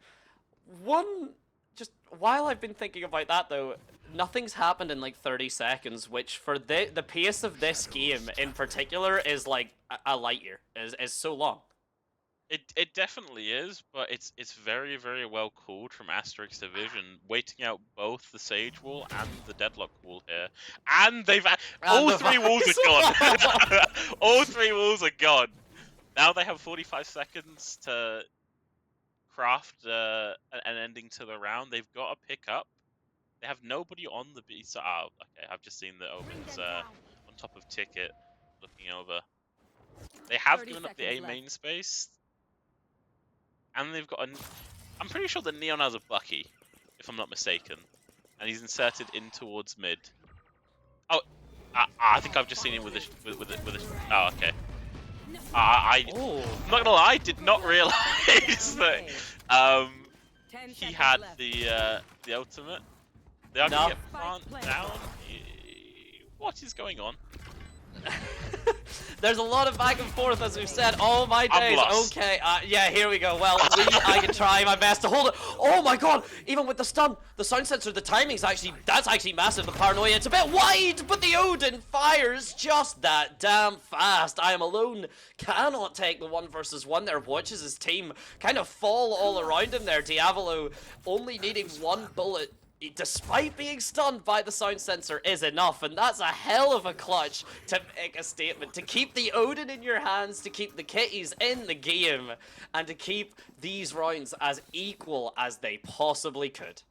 Just while I've been thinking about that though, nothing's happened in like 30 seconds, which for the pace of this game in particular is like a light year. Is so long. It definitely is, but it's very, very well called from Asterix Division, waiting out both the Sage Wall and the Deadlock Wall here. And all 3 walls are gone! All 3 walls are gone! Now they have 45 seconds to craft an ending to the round. They've got to pick up. They have nobody on the B side. Oh, okay, I've just seen the Omen's on top of Ticket, looking over. They have given up the A main space. And they've got I'm pretty sure that Neon has a Bucky, if I'm not mistaken. And he's inserted in towards mid. Oh, I think I've just seen him with a oh, okay. I'm not gonna lie, I did not realize that he had the ultimate. They are gonna get plant down. What is going on? There's a lot of back and forth, as we've said. Oh my I'm days. lost. Okay, yeah, here we go. Well, I can try my best to hold it. Oh my god, even with the stun, the sound sensor, the timing's that's actually massive. The paranoia, it's a bit wide, but the Odin fires just that damn fast. I am alone, cannot take the 1v1 there. Watches his team kind of fall all around him there. Diavolo only needing one bullet, despite being stunned by the sound sensor, is enough, and that's a hell of a clutch to make a statement, to keep the Odin in your hands, to keep the kitties in the game, and to keep these rounds as equal as they possibly could.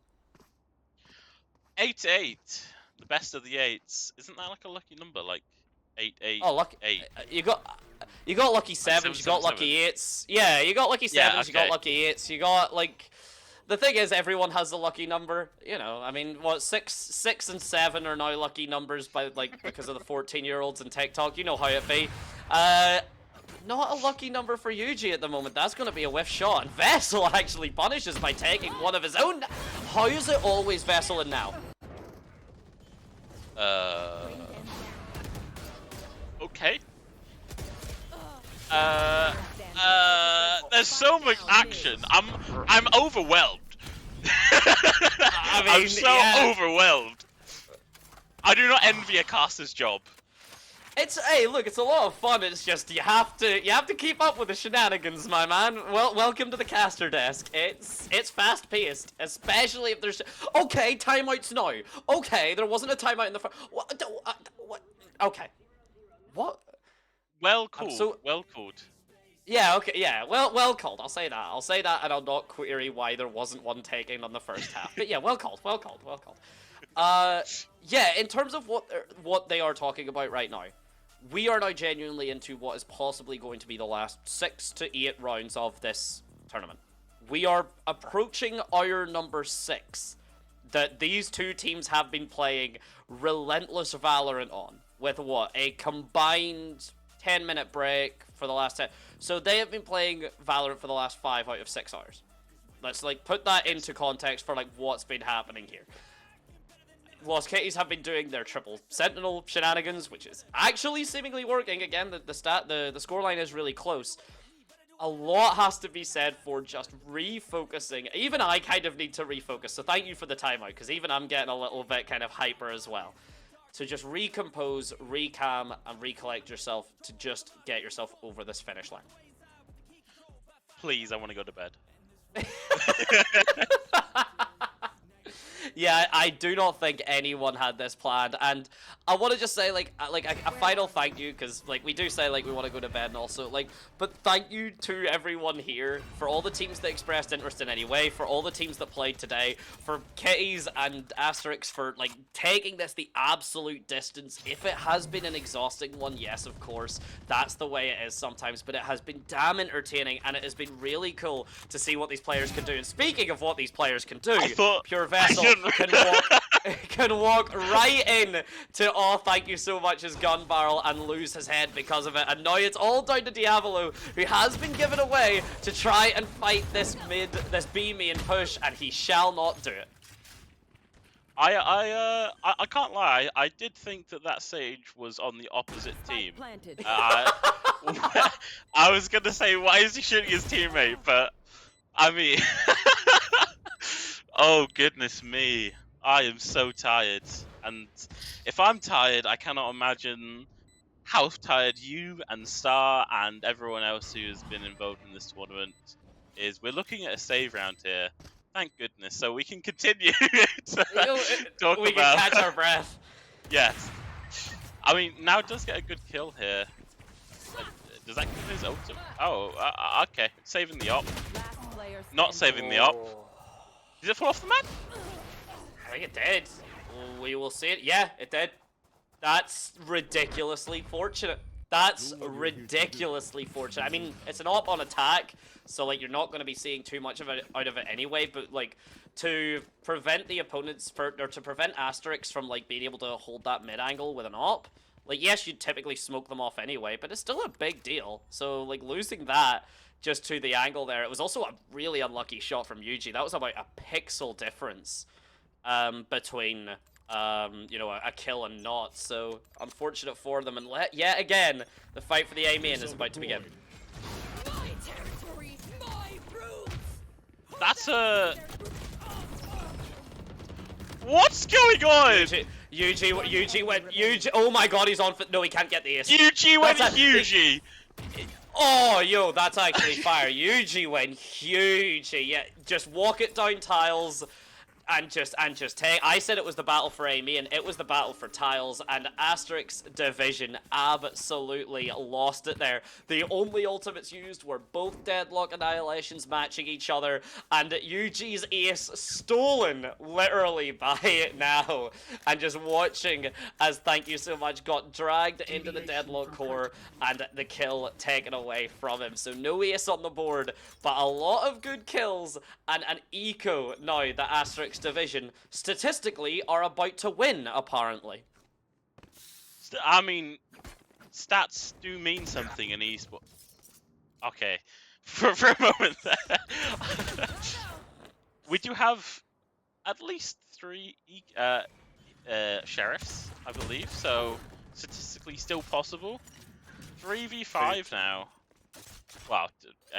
8-8, the best of the 8s. Isn't that like a lucky number, like 8-8? Oh, lucky 8. You got lucky sevens, you got lucky eights. Yeah, you got lucky sevens, you got lucky eights, you got like. The thing is, everyone has a lucky number. You know, I mean, what, 6 and 7 are now lucky numbers by because of the 14-year-olds in TikTok. You know how it be. Not a lucky number for Yuji at the moment. That's going to be a whiff shot. And Vessel actually punishes by taking one of his own. How is it always Vessel and now? Okay. There's so much action. I'm overwhelmed. I mean, I'm so overwhelmed. I do not envy a caster's job. Hey, look, it's a lot of fun. It's just you have to keep up with the shenanigans, my man. Well, welcome to the caster desk. It's fast paced, especially if there's okay timeouts now. Okay, there wasn't a timeout in the front. What? Okay. What? Well called. Well called. Yeah, okay, yeah, well called, I'll say that, and I'll not query why there wasn't one taken on the first half. But yeah, well called. Yeah, in terms of what they are talking about right now, we are now genuinely into what is possibly going to be the last 6 to 8 rounds of this tournament. We are approaching our number 6 that these two teams have been playing relentless Valorant on, with what, a combined 10-minute break for the last 10. So they have been playing Valorant for the last 5 out of 6 hours. Let's like put that into context for like what's been happening here. Whilst Kitties have been doing their triple sentinel shenanigans, which is actually seemingly working. Again, the scoreline is really close. A lot has to be said for just refocusing. Even I kind of need to refocus. So thank you for the timeout, because even I'm getting a little bit kind of hyper as well. To just recompose, recam, and recollect yourself to just get yourself over this finish line. Please, I want to go to bed. Yeah, I do not think anyone had this planned, and I want to just say like a final thank you, because like we do say like we want to go to bed and also like, but thank you to everyone here for all the teams that expressed interest in any way, for all the teams that played today, for Kitties and Asterix for like taking this the absolute distance. If it has been an exhausting one, yes, of course, that's the way it is sometimes, but it has been damn entertaining, and it has been really cool to see what these players can do. And speaking of what these players can do, Pure Vessel can walk right in to thank you so much, his gun barrel, and lose his head because of it. And now it's all down to Diavolo, who has been given away to try and fight this B main push, and he shall not do it. I can't lie. I did think that Sage was on the opposite team. I was gonna say, why is he shooting his teammate? But I mean, oh goodness me, I am so tired. And if I'm tired, I cannot imagine how tired you and Star and everyone else who has been involved in this tournament is. We're looking at a save round here. Thank goodness, so we can continue to talk we about. can catch our breath. Yes. I mean, now it does get a good kill here. Does that give his ultimate? Oh, okay. Saving the op. Not saving the op. Did it fall off the map? I think it did. We will see it. Yeah, it did. That's ridiculously fortunate. That's ridiculously fortunate. I mean, it's an op on attack, so like you're not going to be seeing too much of it out of it anyway. But like to prevent the opponents or to prevent Asterix from like being able to hold that mid angle with an op, like yes, you'd typically smoke them off anyway, but it's still a big deal. So like losing that just to the angle there, it was also a really unlucky shot from Yuji. That was about a pixel difference between you know, a kill and not. So unfortunate for them. And yet again, the fight for the A main is about to begin. My territory, my rules. That's a... What's going on? Yuji went, oh my god, he's on for, no, he can't get the ace. Yuji went Yuji! Oh, yo, that's actually fire. Yuji went huge. Yeah, just walk it down tiles and just take. I said it was the battle for Amy, and it was the battle for tiles, and Asterix Division absolutely lost it there. The only ultimates used were both Deadlock Annihilations matching each other, and Yuji's ace stolen literally by now, and just watching as Thank You So Much got dragged into the Deadlock core and the kill taken away from him. So no ace on the board, but a lot of good kills and an eco now that Asterix Division statistically are about to win, apparently. I mean, stats do mean something in esports. Okay, for a moment there. We do have at least 3 sheriffs, I believe, so statistically still possible. 3v5 now. Wow,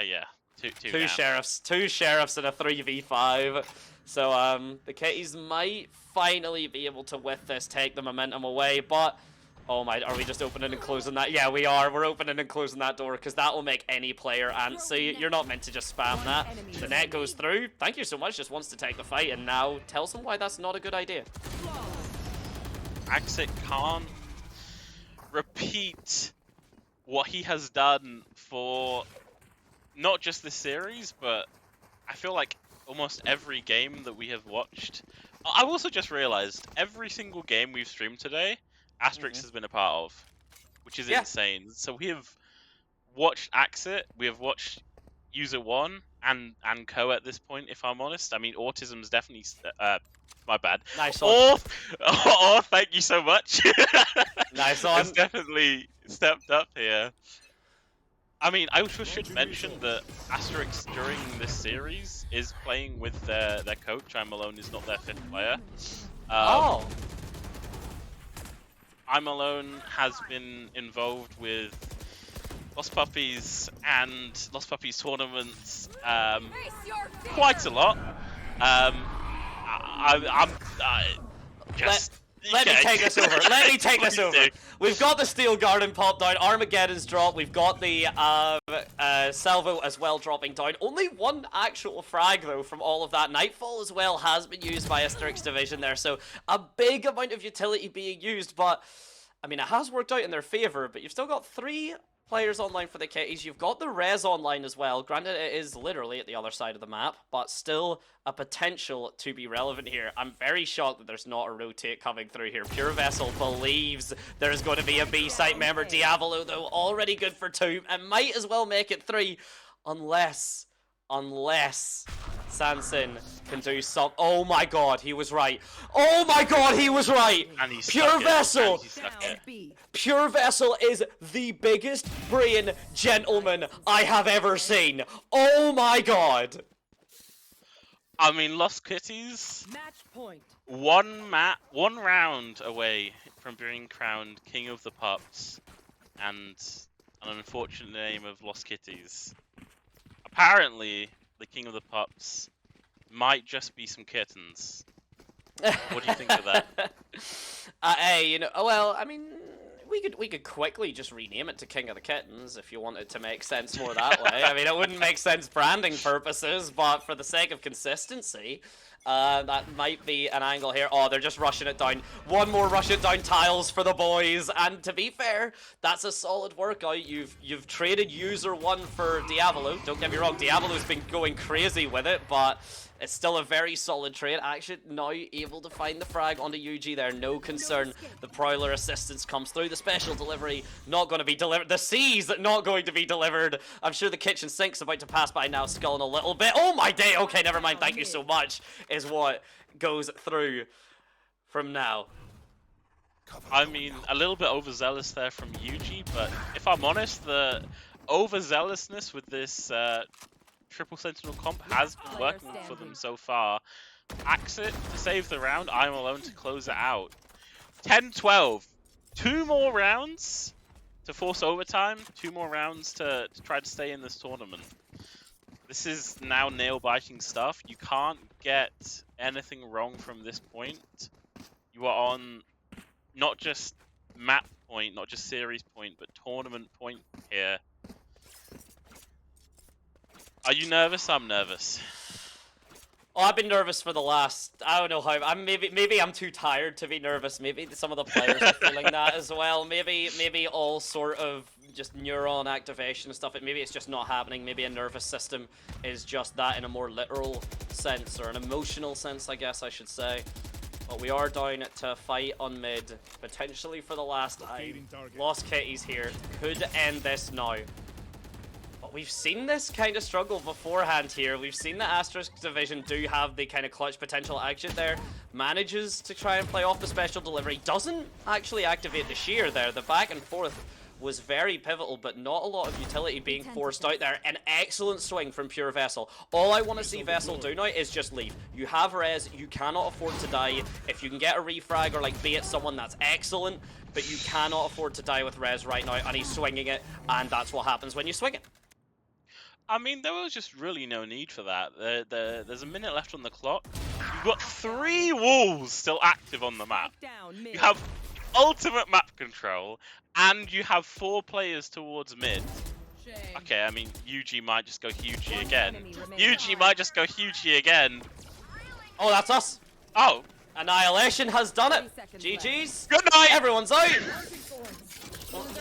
yeah, two sheriffs, 2 sheriffs and a 3v5. So the Kitties might finally be able to, with this, take the momentum away, but oh my, are we just opening and closing that? Yeah, we are. We're opening and closing that door because that will make any player antsy. You're not meant to just spam that. The net goes through. Thank You So Much just wants to take the fight, and now tells him why that's not a good idea. Axit can't repeat what he has done for not just this series, but I feel like almost every game that we have watched. I've also just realized every single game we've streamed today, Asterix has been a part of, which is insane. So we have watched Axit, we have watched User One and Co at this point, if I'm honest. I mean, Autism's definitely my bad. Nice one. Oh, Thank You So Much. Nice one. It's definitely stepped up here. I mean, I also should mention that Asterix during this series is playing with their coach. I'm Alone is not their 5th player. I'm Alone has been involved with Lost Puppies and Lost Puppies tournaments quite a lot. Let me take this over. Let me take this over. We've got the Steel Garden pop down. Armageddon's drop. We've got the Salvo as well dropping down. Only 1 actual frag, though, from all of that. Nightfall as well has been used by Asterix Division there. So a big amount of utility being used. But, I mean, it has worked out in their favor. But you've still got 3 players online for the Kitties. You've got the Res online as well. Granted, it is literally at the other side of the map, but still a potential to be relevant here. I'm very shocked that there's not a rotate coming through here. Pure Vessel believes there's going to be a B-site member. Diavolo, though, already good for 2 and might as well make it 3 unless Sanson can do some. Oh my god, he was right. Oh my god, he was right. And he's Pure Vessel. Pure Vessel is the biggest brain gentleman I have ever seen. Oh my god. I mean, Lost Kitties. Match point. One round away from being crowned King of the Pups, and an unfortunate name of Lost Kitties. Apparently, the King of the Pups might just be some kittens. What do you think of that? Hey, you know, well, I mean, we could quickly just rename it to King of the Kittens if you wanted to make sense more that way. I mean, it wouldn't make sense branding purposes, but for the sake of consistency, that might be an angle here. Oh, they're just rushing it down. 1 more rush it down tiles for the boys. And to be fair, that's a solid workout. You've traded User One for Diavolo. Don't get me wrong, Diavolo's been going crazy with it, but it's still a very solid trade. Actually, now able to find the frag onto UG there. No concern. The Prowler assistance comes through. The special delivery not going to be delivered. The C's not going to be delivered. I'm sure the kitchen sink's about to pass by now, sculling a little bit. Oh my day. Okay, never mind. Thank You So Much is what goes through from now. I mean, a little bit overzealous there from Yuji, but if I'm honest, the overzealousness with this Triple Sentinel comp has been working for them so far. Axit to save the round. I'm alone to close it out. 10-12. 2 more rounds to force overtime. 2 more rounds to try to stay in this tournament. This is now nail-biting stuff. You can't get anything wrong from this point. You are on not just map point, not just series point, but tournament point here. Are you nervous? I'm nervous. Oh, I've been nervous for the last, I don't know how, maybe I'm too tired to be nervous. Maybe some of the players are feeling that as well. Maybe all sort of just neuron activation and stuff. Maybe it's just not happening. Maybe a nervous system is just that in a more literal sense, or an emotional sense, I guess I should say. But we are down to a fight on mid, potentially for the last time. Lost Kitties here. Could end this now. But we've seen this kind of struggle beforehand here. We've seen the Asterisk division do have the kind of clutch potential action there. Manages to try and play off the special delivery. Doesn't actually activate the shear there. The back and forth was very pivotal, but not a lot of utility being forced out there. An excellent swing from Pure Vessel. All I want to see Vessel do now is just leave. You have res, you cannot afford to die. If you can get a refrag or like bait someone, that's excellent, but you cannot afford to die with res right now, and he's swinging it, and that's what happens when you swing it. I mean, there was just really no need for that. There's a minute left on the clock. You've got 3 walls still active on the map. You have ultimate map control, and you have 4 players towards mid. Okay, I mean, UG might just go Hugie again. UG might just go Hugie again. Oh, that's us. Oh. Annihilation has done it. GG's. Good night. Everyone's out.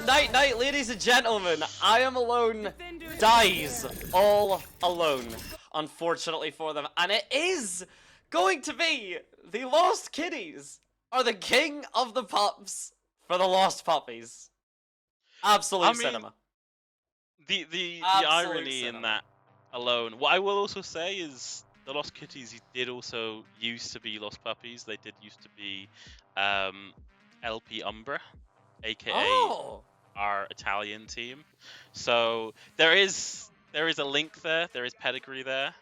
Night, night, ladies and gentlemen. I Am Alone dies all alone, unfortunately for them. And it is going to be the Lost Kitties are the king of the pups for the Lost Puppies. Absolute cinema. The irony in that alone. What I will also say is the Lost Kitties did also used to be Lost Puppies. They did used to be LP Umbra, aka our Italian team. So there is a link there. There is pedigree there.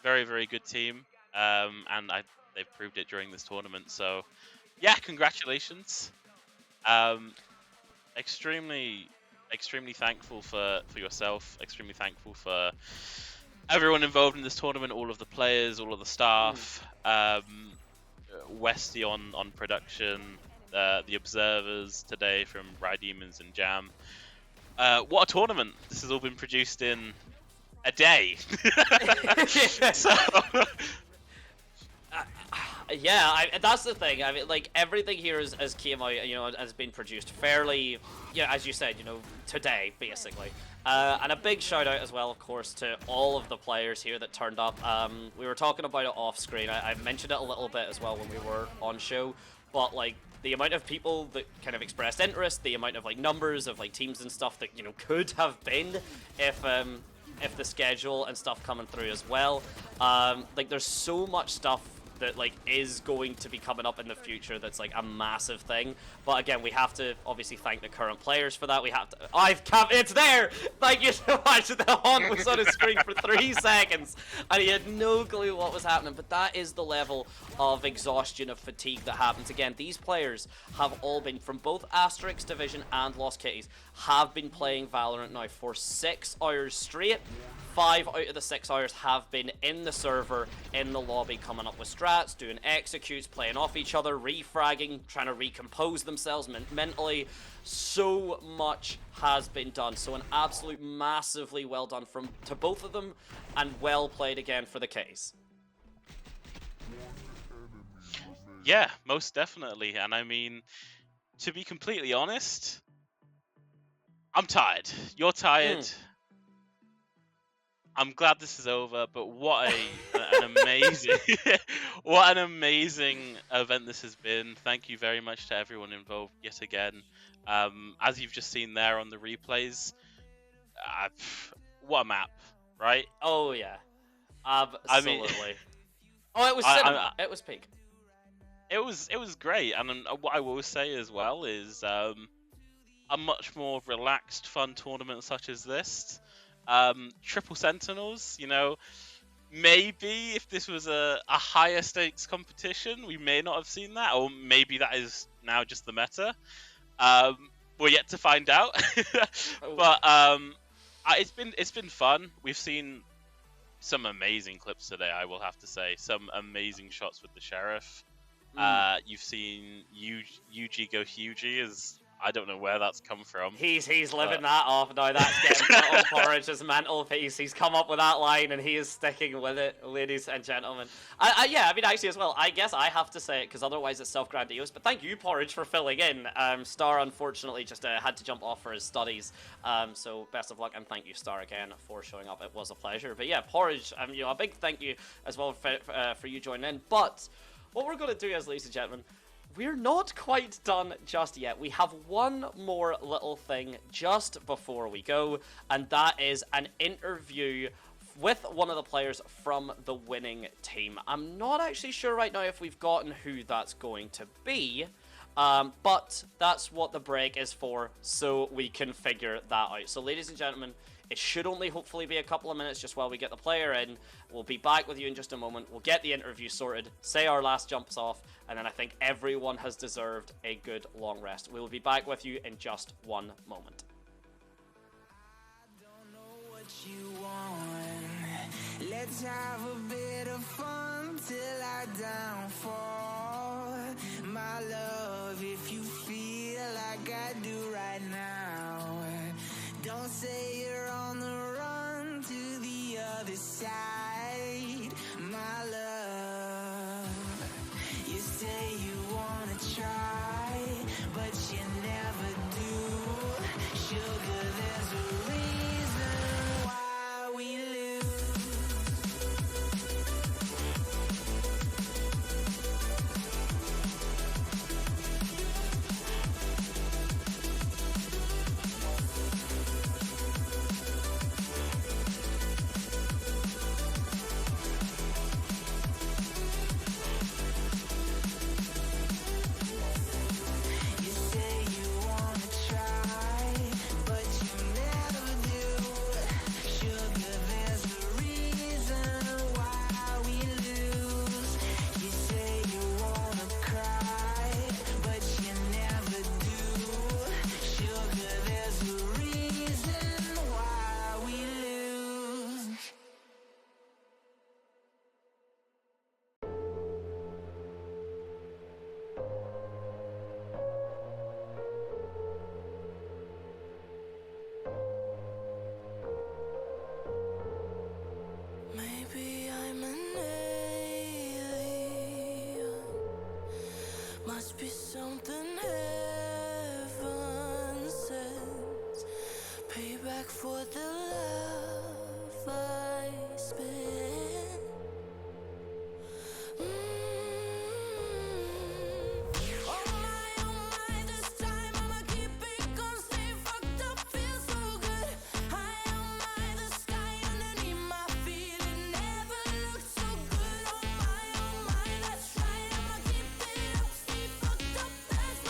Very, very good team. And they've proved it during this tournament. So yeah, congratulations. Extremely thankful for yourself. Extremely thankful for everyone involved in this tournament. All of the players, all of the staff. Westy on production. The observers today from Rye Demons and Jam. What a tournament! This has all been produced in a day. So, yeah, that's the thing. I mean, like, everything here has came out, you know, has been produced fairly, yeah, as you said, you know, today, basically. And a big shout out as well, of course, to all of the players here that turned up. We were talking about it off screen. I mentioned it a little bit as well when we were on show, but like, the amount of people that kind of expressed interest, the amount of like numbers of like teams and stuff that, you know, could have been if the schedule and stuff coming through as well. Like, there's so much stuff that like is going to be coming up in the future that's like a massive thing. But again, we have to obviously thank the current players for that. We have to it's there. Thank you so much. The Haunt was on his screen for 3 seconds and he had no clue what was happening. But that is the level of exhaustion, of fatigue that happens. Again, these players have all been, from both Asterix Division and Lost Kitties, have been playing Valorant now for 6 hours straight. 5 out of the 6 hours have been in the server, in the lobby, coming up with strats, doing executes, playing off each other, refragging, trying to recompose themselves mentally. So much has been done. So an absolute massively well done to both of them, and well played again for the Kitties. yeah, most definitely. And I mean, to be completely honest, I'm tired. You're tired. I'm glad this is over, but what an amazing what an amazing event this has been. Thank you very much to everyone involved yet again. As you've just seen there on the replays, what a map, right? Oh yeah, absolutely. I mean, it was cinema. It was peak. It was great, and what I will say as well is a much more relaxed, fun tournament such as this. Triple Sentinels, you know, maybe if this was a higher stakes competition, we may not have seen that, or maybe that is now just the meta. We're yet to find out. But it's been fun. We've seen some amazing clips today, I will have to say. Some amazing shots with the sheriff. You've seen Yuji go Hugie, as I don't know where that's come from. He's living that off now. That's getting put on Porridge's mental piece. He's come up with that line and he is sticking with it, ladies and gentlemen. Yeah, I mean, actually as well, I guess I have to say it because otherwise it's self-grandiose. But thank you, Porridge, for filling in. Star unfortunately just had to jump off for his studies. So best of luck, and thank you, Star, again for showing up. It was a pleasure. But yeah, Porridge, a big thank you as well for you joining in. But what we're going to do is, ladies and gentlemen, we're not quite done just yet. We have one more little thing just before we go, and that is an interview with one of the players from the winning team. I'm not actually sure right now if we've gotten who that's going to be, but that's what the break is for, so we can figure that out. So, ladies and gentlemen, it should only hopefully be a couple of minutes just while we get the player in. We'll be back with you in just a moment. We'll get the interview sorted, say our last jumps off, and then I think everyone has deserved a good long rest. We will be back with you in just one moment. I don't know what you want. Let's have a bit of fun till I downfall. My love, if you feel like I do right now, don't say you're on the run to the other side. My love, you say you wanna try, but you never do. Sugar, there's a reason why we lose. Maybe I'm an alien. Must be something heaven sent. Payback for the love I spent. Oh my, this time I'ma keep it gone. Stay fucked up, feel so good. High on my, the sky underneath my feet. It never looked so good. Oh my, that's right. I'ma keep it up. Stay fucked up, that's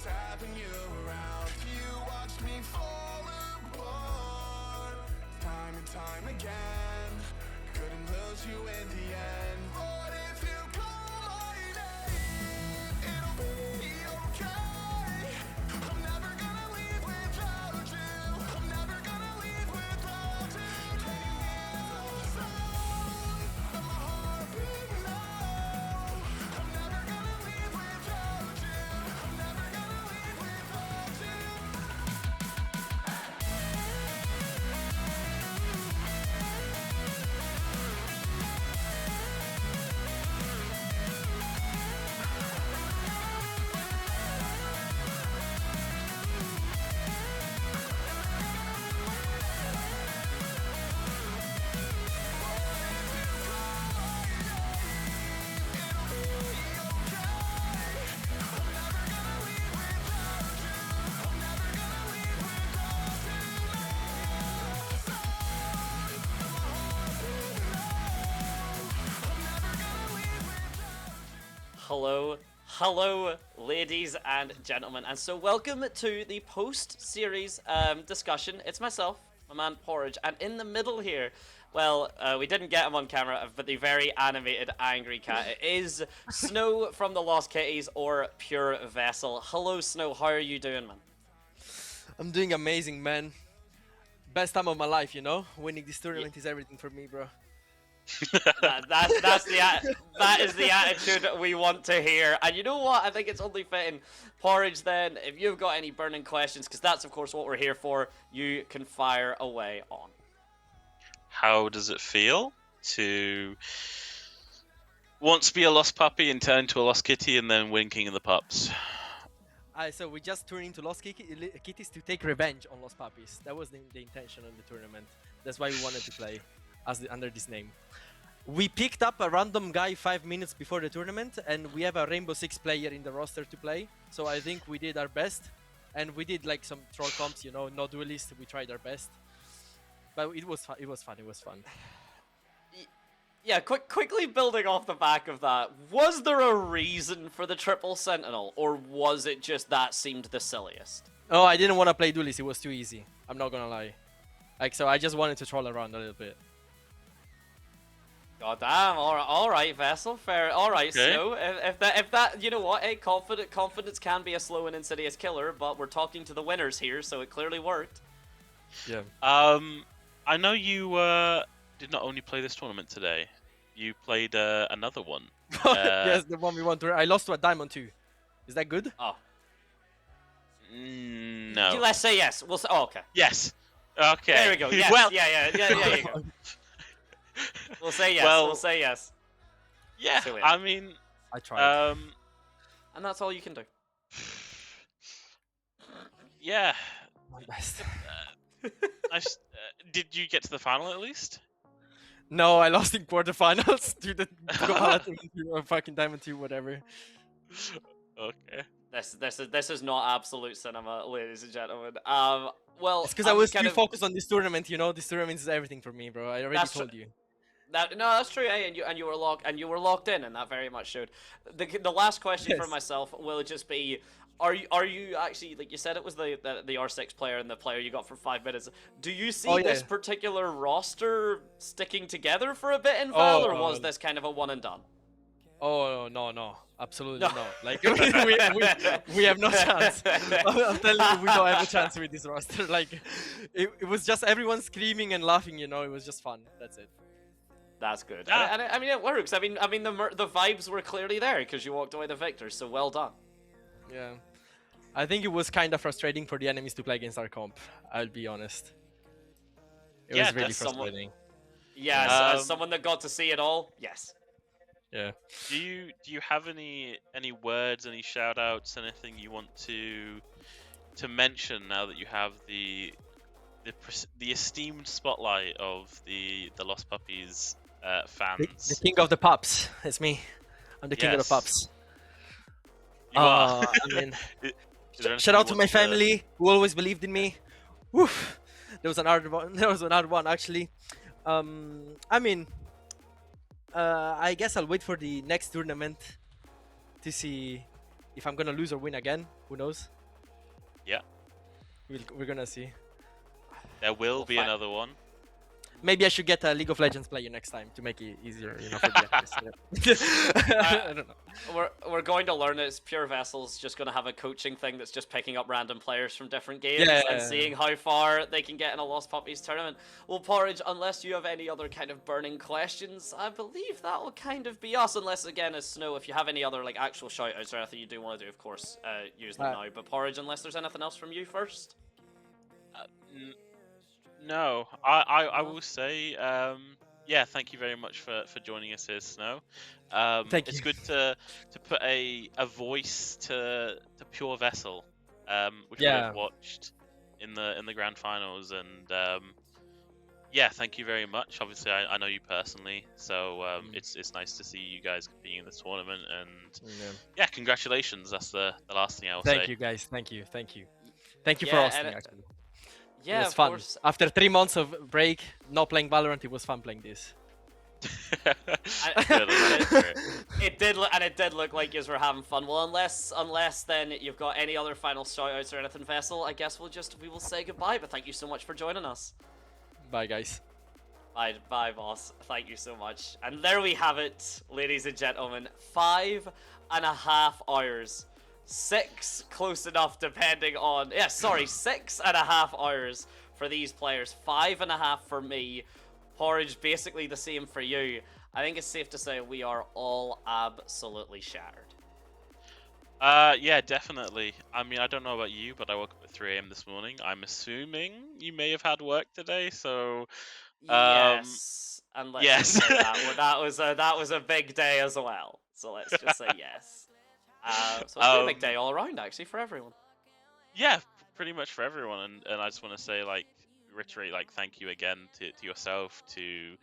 having you around. You watched me fall apart time and time again. Couldn't lose you in the end. But if you call my name, it'll be okay. I'm never gonna leave without you. I'm never gonna leave without you. Can you hear the sound of my heart beating now? I'm never gonna leave without you. I'm never gonna leave without you. Hello, ladies and gentlemen, and so welcome to the post-series discussion. It's myself, my man Porridge, and in the middle here, well, we didn't get him on camera, but the very animated angry cat is Snow from the Lost Kitties, or Pure Vessel. Hello, Snow. How are you doing, man? I'm doing amazing, man. Best time of my life, you know? Winning this tournament is everything for me, bro. That is the attitude we want to hear. And you know what? I think it's only fitting. Porridge, then, if you've got any burning questions, because that's, of course, what we're here for, you can fire away on. How does it feel to once be a lost puppy and turn into a lost kitty and then win King of the Pups? So we just turned into Lost Kitties to take revenge on Lost Puppies. That was the intention of the tournament. That's why we wanted to play under this name. We picked up a random guy 5 minutes before the tournament, and we have a Rainbow Six player in the roster to play. So I think we did our best, and we did like some troll comps, you know, no duelist. We tried our best, but it was fun. It was fun. Yeah, quickly building off the back of that, was there a reason for the triple sentinel, or was it just that seemed the silliest? Oh, I didn't want to play duelist. It was too easy. I'm not gonna lie. So I just wanted to troll around a little bit. God damn! All right, Vessel. Fair. All right, Okay. Snow. If that, you know what? Hey, confidence can be a slow and insidious killer, but we're talking to the winners here, so it clearly worked. Yeah. I know you did not only play this tournament today. You played another one. Yes, the one we want to. I lost to a Diamond 2. Is that good? Oh. No. Let's say yes. We'll say. Oh, okay. Yes. Okay. There we go. Yes. Well, Yeah. There you go. We'll say yes. Well, we'll say yes. Yeah. So I mean, I tried. And that's all you can do. Yeah. My best. Did you get to the final at least? No, I lost in quarterfinals to the fucking Diamond 2, whatever. Okay. This is not absolute cinema, ladies and gentlemen. Well, It's because I was too focused on this tournament. You know, this tournament is everything for me, bro. I already told you. No, that's true. Eh? And you were locked in, and that very much showed. The last question for myself will just be: Are you actually, like you said, it was the R6 player and the player you got for 5 minutes? Do you see this particular roster sticking together for a bit in Val, or was this kind of a one and done? Oh no, absolutely not. Like we have no chance. I'm telling you, we don't have a chance with this roster. Like it was just everyone screaming and laughing. You know, it was just fun. That's it. That's good. And I mean, it works. I mean, the vibes were clearly there because you walked away the victor. So well done. Yeah, I think it was kind of frustrating for the enemies to play against our comp. I'll be honest. It was really frustrating. Yes, as someone that got to see it all, yes. Yeah. Do you have any words, any shout outs, anything you want to mention now that you have the esteemed spotlight of the Lost Puppies fans? The king of the pups. It's me. I'm the king of the pups. You are. I mean, shout out to my family who always believed in me. Woof. There was another one actually. I mean, I guess I'll wait for the next tournament to see If I'm gonna lose or win again, who knows? Yeah, We're gonna see. there will We'll be find- another one. Maybe I should get a League of Legends player next time to make it easier, you know, for the others. I don't know. We're going to learn it's Pure Vessel's just going to have a coaching thing that's just picking up random players from different games Yeah. and seeing how far they can get in a Lost Puppies tournament. Well, Porridge, unless you have any other kind of burning questions, I believe that will kind of be us. Unless, again, as Snow, if you have any other like actual shout-outs or anything you do want to do, of course, use them now. But Porridge, unless there's anything else from you first. No, I will say, yeah, thank you very much for joining us here, Snow. Thank it's you. good to put a voice to Pure Vessel, which we Yeah. have watched in the grand finals, and yeah, thank you very much. Obviously, I know you personally, so it's nice to see you guys competing in this tournament, and yeah, congratulations. That's the last thing I will say. Thank you, guys. Thank you for Yeah, hosting. and Actually, Yeah, it was of fun. course. After 3 months of break, not playing Valorant, it was fun playing this. It did look like you were having fun. Well, unless then you've got any other final shout-outs or anything, Vessel, I guess we will say goodbye. But thank you so much for joining us. Bye, guys. Bye, boss. Thank you so much. And there we have it, ladies and gentlemen. 5.5 hours. 6 close enough, depending on 6.5 hours for these players. 5.5 for me. Porridge, basically the same for you. I think it's safe to say we are all absolutely shattered. Yeah, definitely. I mean, I don't know about you, but I woke up at 3 a.m. this morning. I'm assuming you may have had work today, so Yes, and let's yes. just say that was a big day as well. So let's just say yes. So it's been a big day all around, actually, for everyone. Yeah, pretty much for everyone, and I just want to say, reiterate, thank you again to yourself, to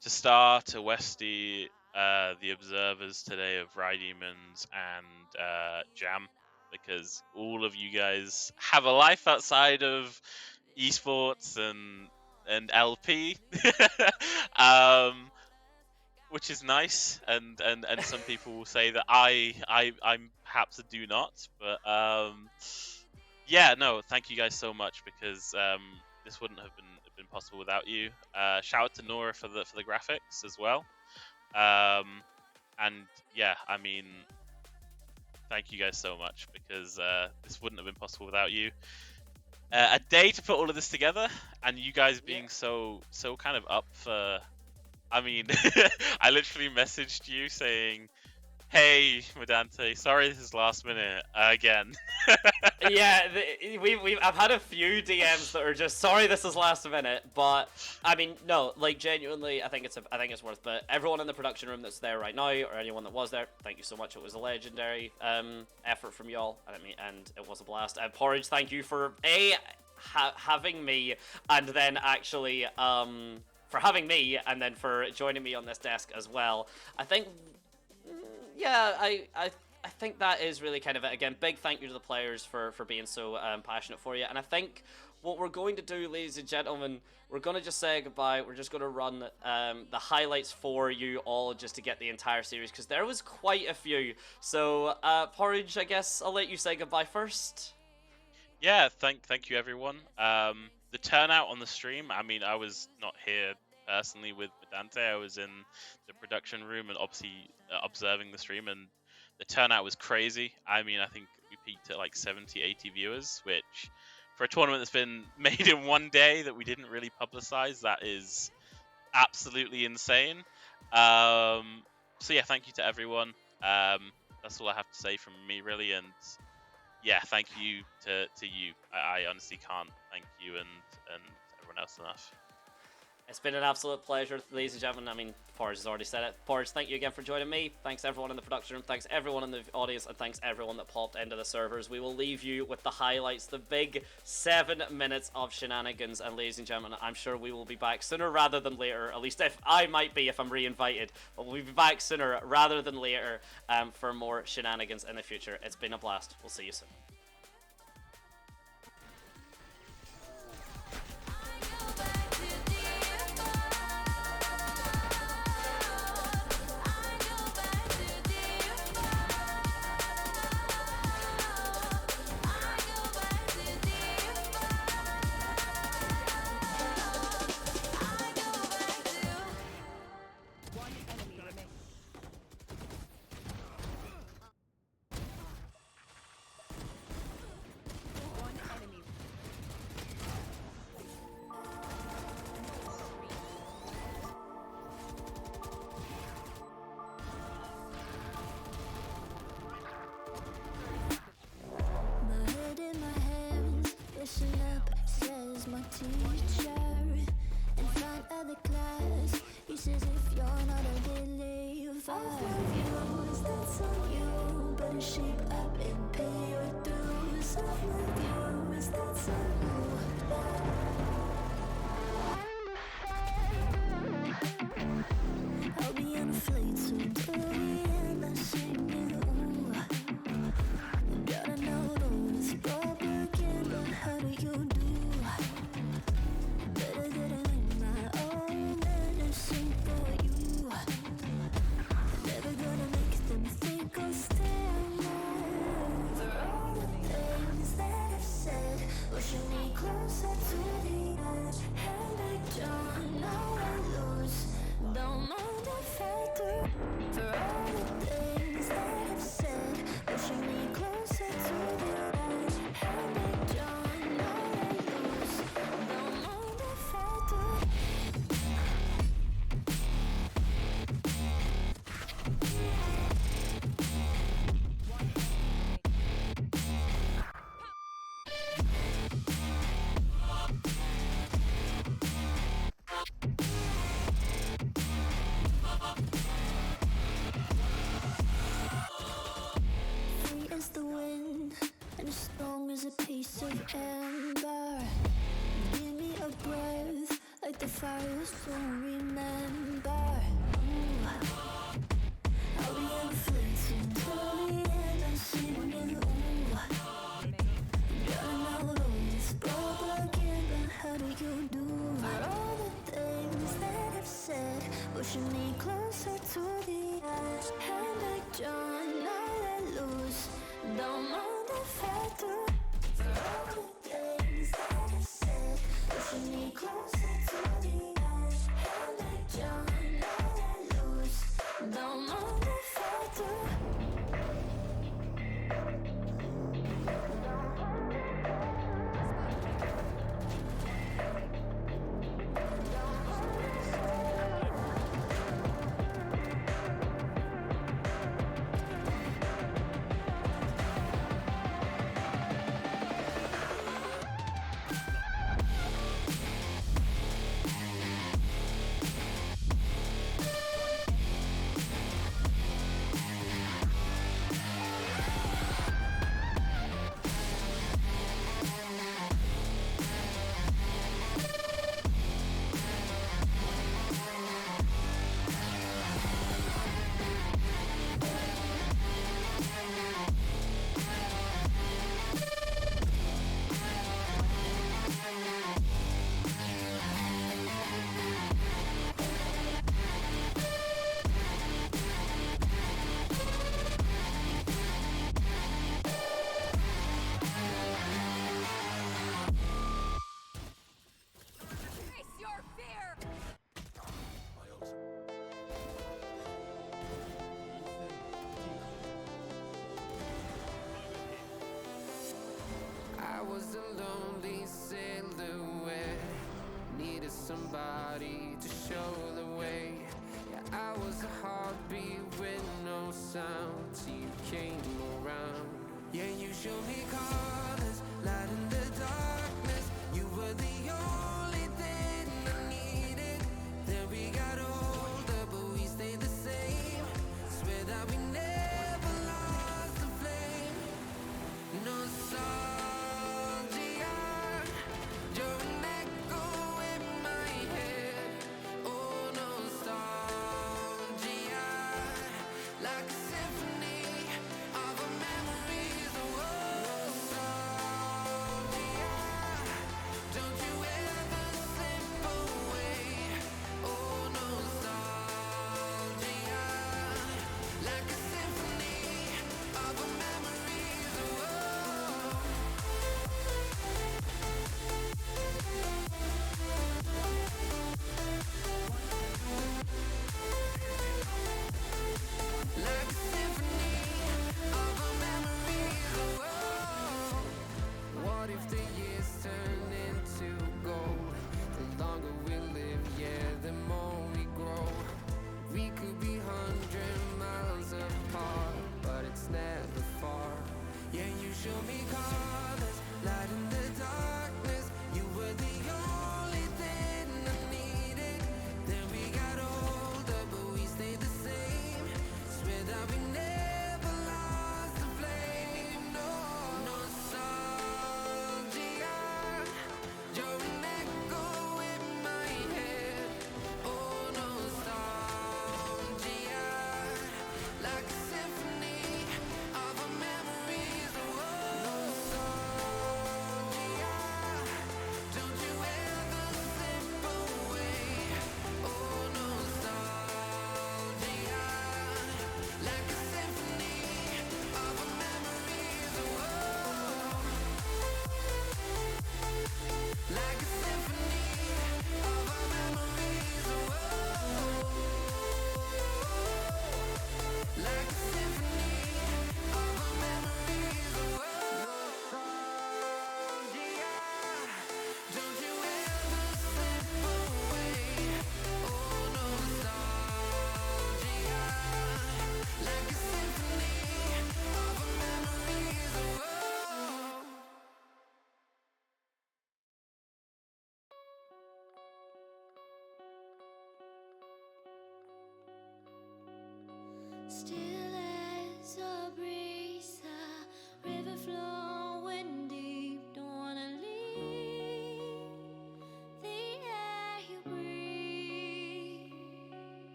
Star, to Westy, the observers today of Rye Demons and Jam, because all of you guys have a life outside of esports and LP, which is nice, and some people will say that I'm perhaps a do not, but yeah, no, thank you guys so much, because this wouldn't have been possible without you. Shout out to Nora for the graphics as well, and yeah, I mean, thank you guys so much, because this wouldn't have been possible without you. A day to put all of this together, and you guys being so kind of up for. I mean, I literally messaged you saying, "Hey, Medante, sorry this is last minute again." Yeah, I've had a few DMs that are just sorry this is last minute, but I mean, no, genuinely, I think it's worth. But everyone in the production room that's there right now, or anyone that was there, thank you so much. It was a legendary effort from y'all, and it was a blast. Porridge, thank you for having me, and then actually for having me, and then for joining me on this desk as well. I think, yeah, I think that is really kind of it. Again, big thank you to the players for being so passionate for you. And I think what we're going to do, ladies and gentlemen, we're going to just say goodbye. We're just going to run the highlights for you all just to get the entire series, because there was quite a few. So, Porridge, I guess I'll let you say goodbye first. Yeah, thank you everyone. The turnout on the stream, I mean, I was not here personally with Medante. I was in the production room and obviously observing the stream, and the turnout was crazy. I mean, I think we peaked at 70, 80 viewers, which for a tournament that's been made in one day that we didn't really publicize, that is absolutely insane. So yeah, thank you to everyone. That's all I have to say from me, really. And yeah, thank you to you. I honestly can't thank you and everyone else enough. It's been an absolute pleasure, ladies and gentlemen. I mean, Porridge has already said it. Porridge, thank you again for joining me. Thanks everyone in the production room. Thanks everyone in the audience. And thanks everyone that popped into the servers. We will leave you with the highlights, the big 7 minutes of shenanigans. And ladies and gentlemen, I'm sure we will be back sooner rather than later. At least if I might be if I'm re-invited. But we'll be back sooner rather than later for more shenanigans in the future. It's been a blast. We'll see you soon. shape up and pay your dues. I'm with you, is that so? I'll be on a flight soon to the end and singing, ooh. Gotta know those propaganda, how do you do? Better get it in my own medicine for you. Never gonna make them think I'll stand there. For all the things that I've said, pushing me closer to the edge. And I don't know I lose, don't mind if I do. For all the things that I've said, pushing me closer to the edge. And I don't know I lose, don't mind if I do. Free as the wind, and as strong as a piece of amber. Give me a breath, like the fire so remember. Ooh. I'll be on a flight soon till the end, I'm singing, ooh. Gotta know those propaganda, how do you do? For all the things that I've said, pushing me closer to the edge. And I don't know I lose, don't mind if I do. For all the things that I've said, pushing me closer to the edge. And I don't know I lose, don't mind if I do. Face your fear! I was a lonely silhouette, needed somebody to show the way. Yeah, I was a heartbeat with no sound till you came around. Yeah, you showed me colors, light in the darkness. You were the only thing I needed. Then we got older, but we stayed the same. Swear that we never lost the flame. Nostalgia, you're an echo in my head. Oh, nostalgia, like a symphony of our memories. Oh, nostalgia, don't you ever slip away. Oh, nostalgia, like a symphony of our memories. Oh. Like a symphony of our memories. Oh, what if the years turn into gold? The longer we live, yeah, the more we grow. We could be 100 miles apart, but it's never far. Yeah, you show me colors, light in the darkness. You were the only thing I needed. Then we got older, but we stayed the same. Swear that we never lost the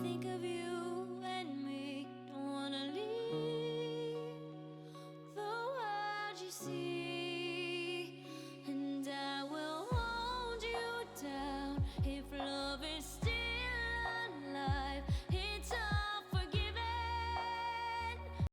think of you.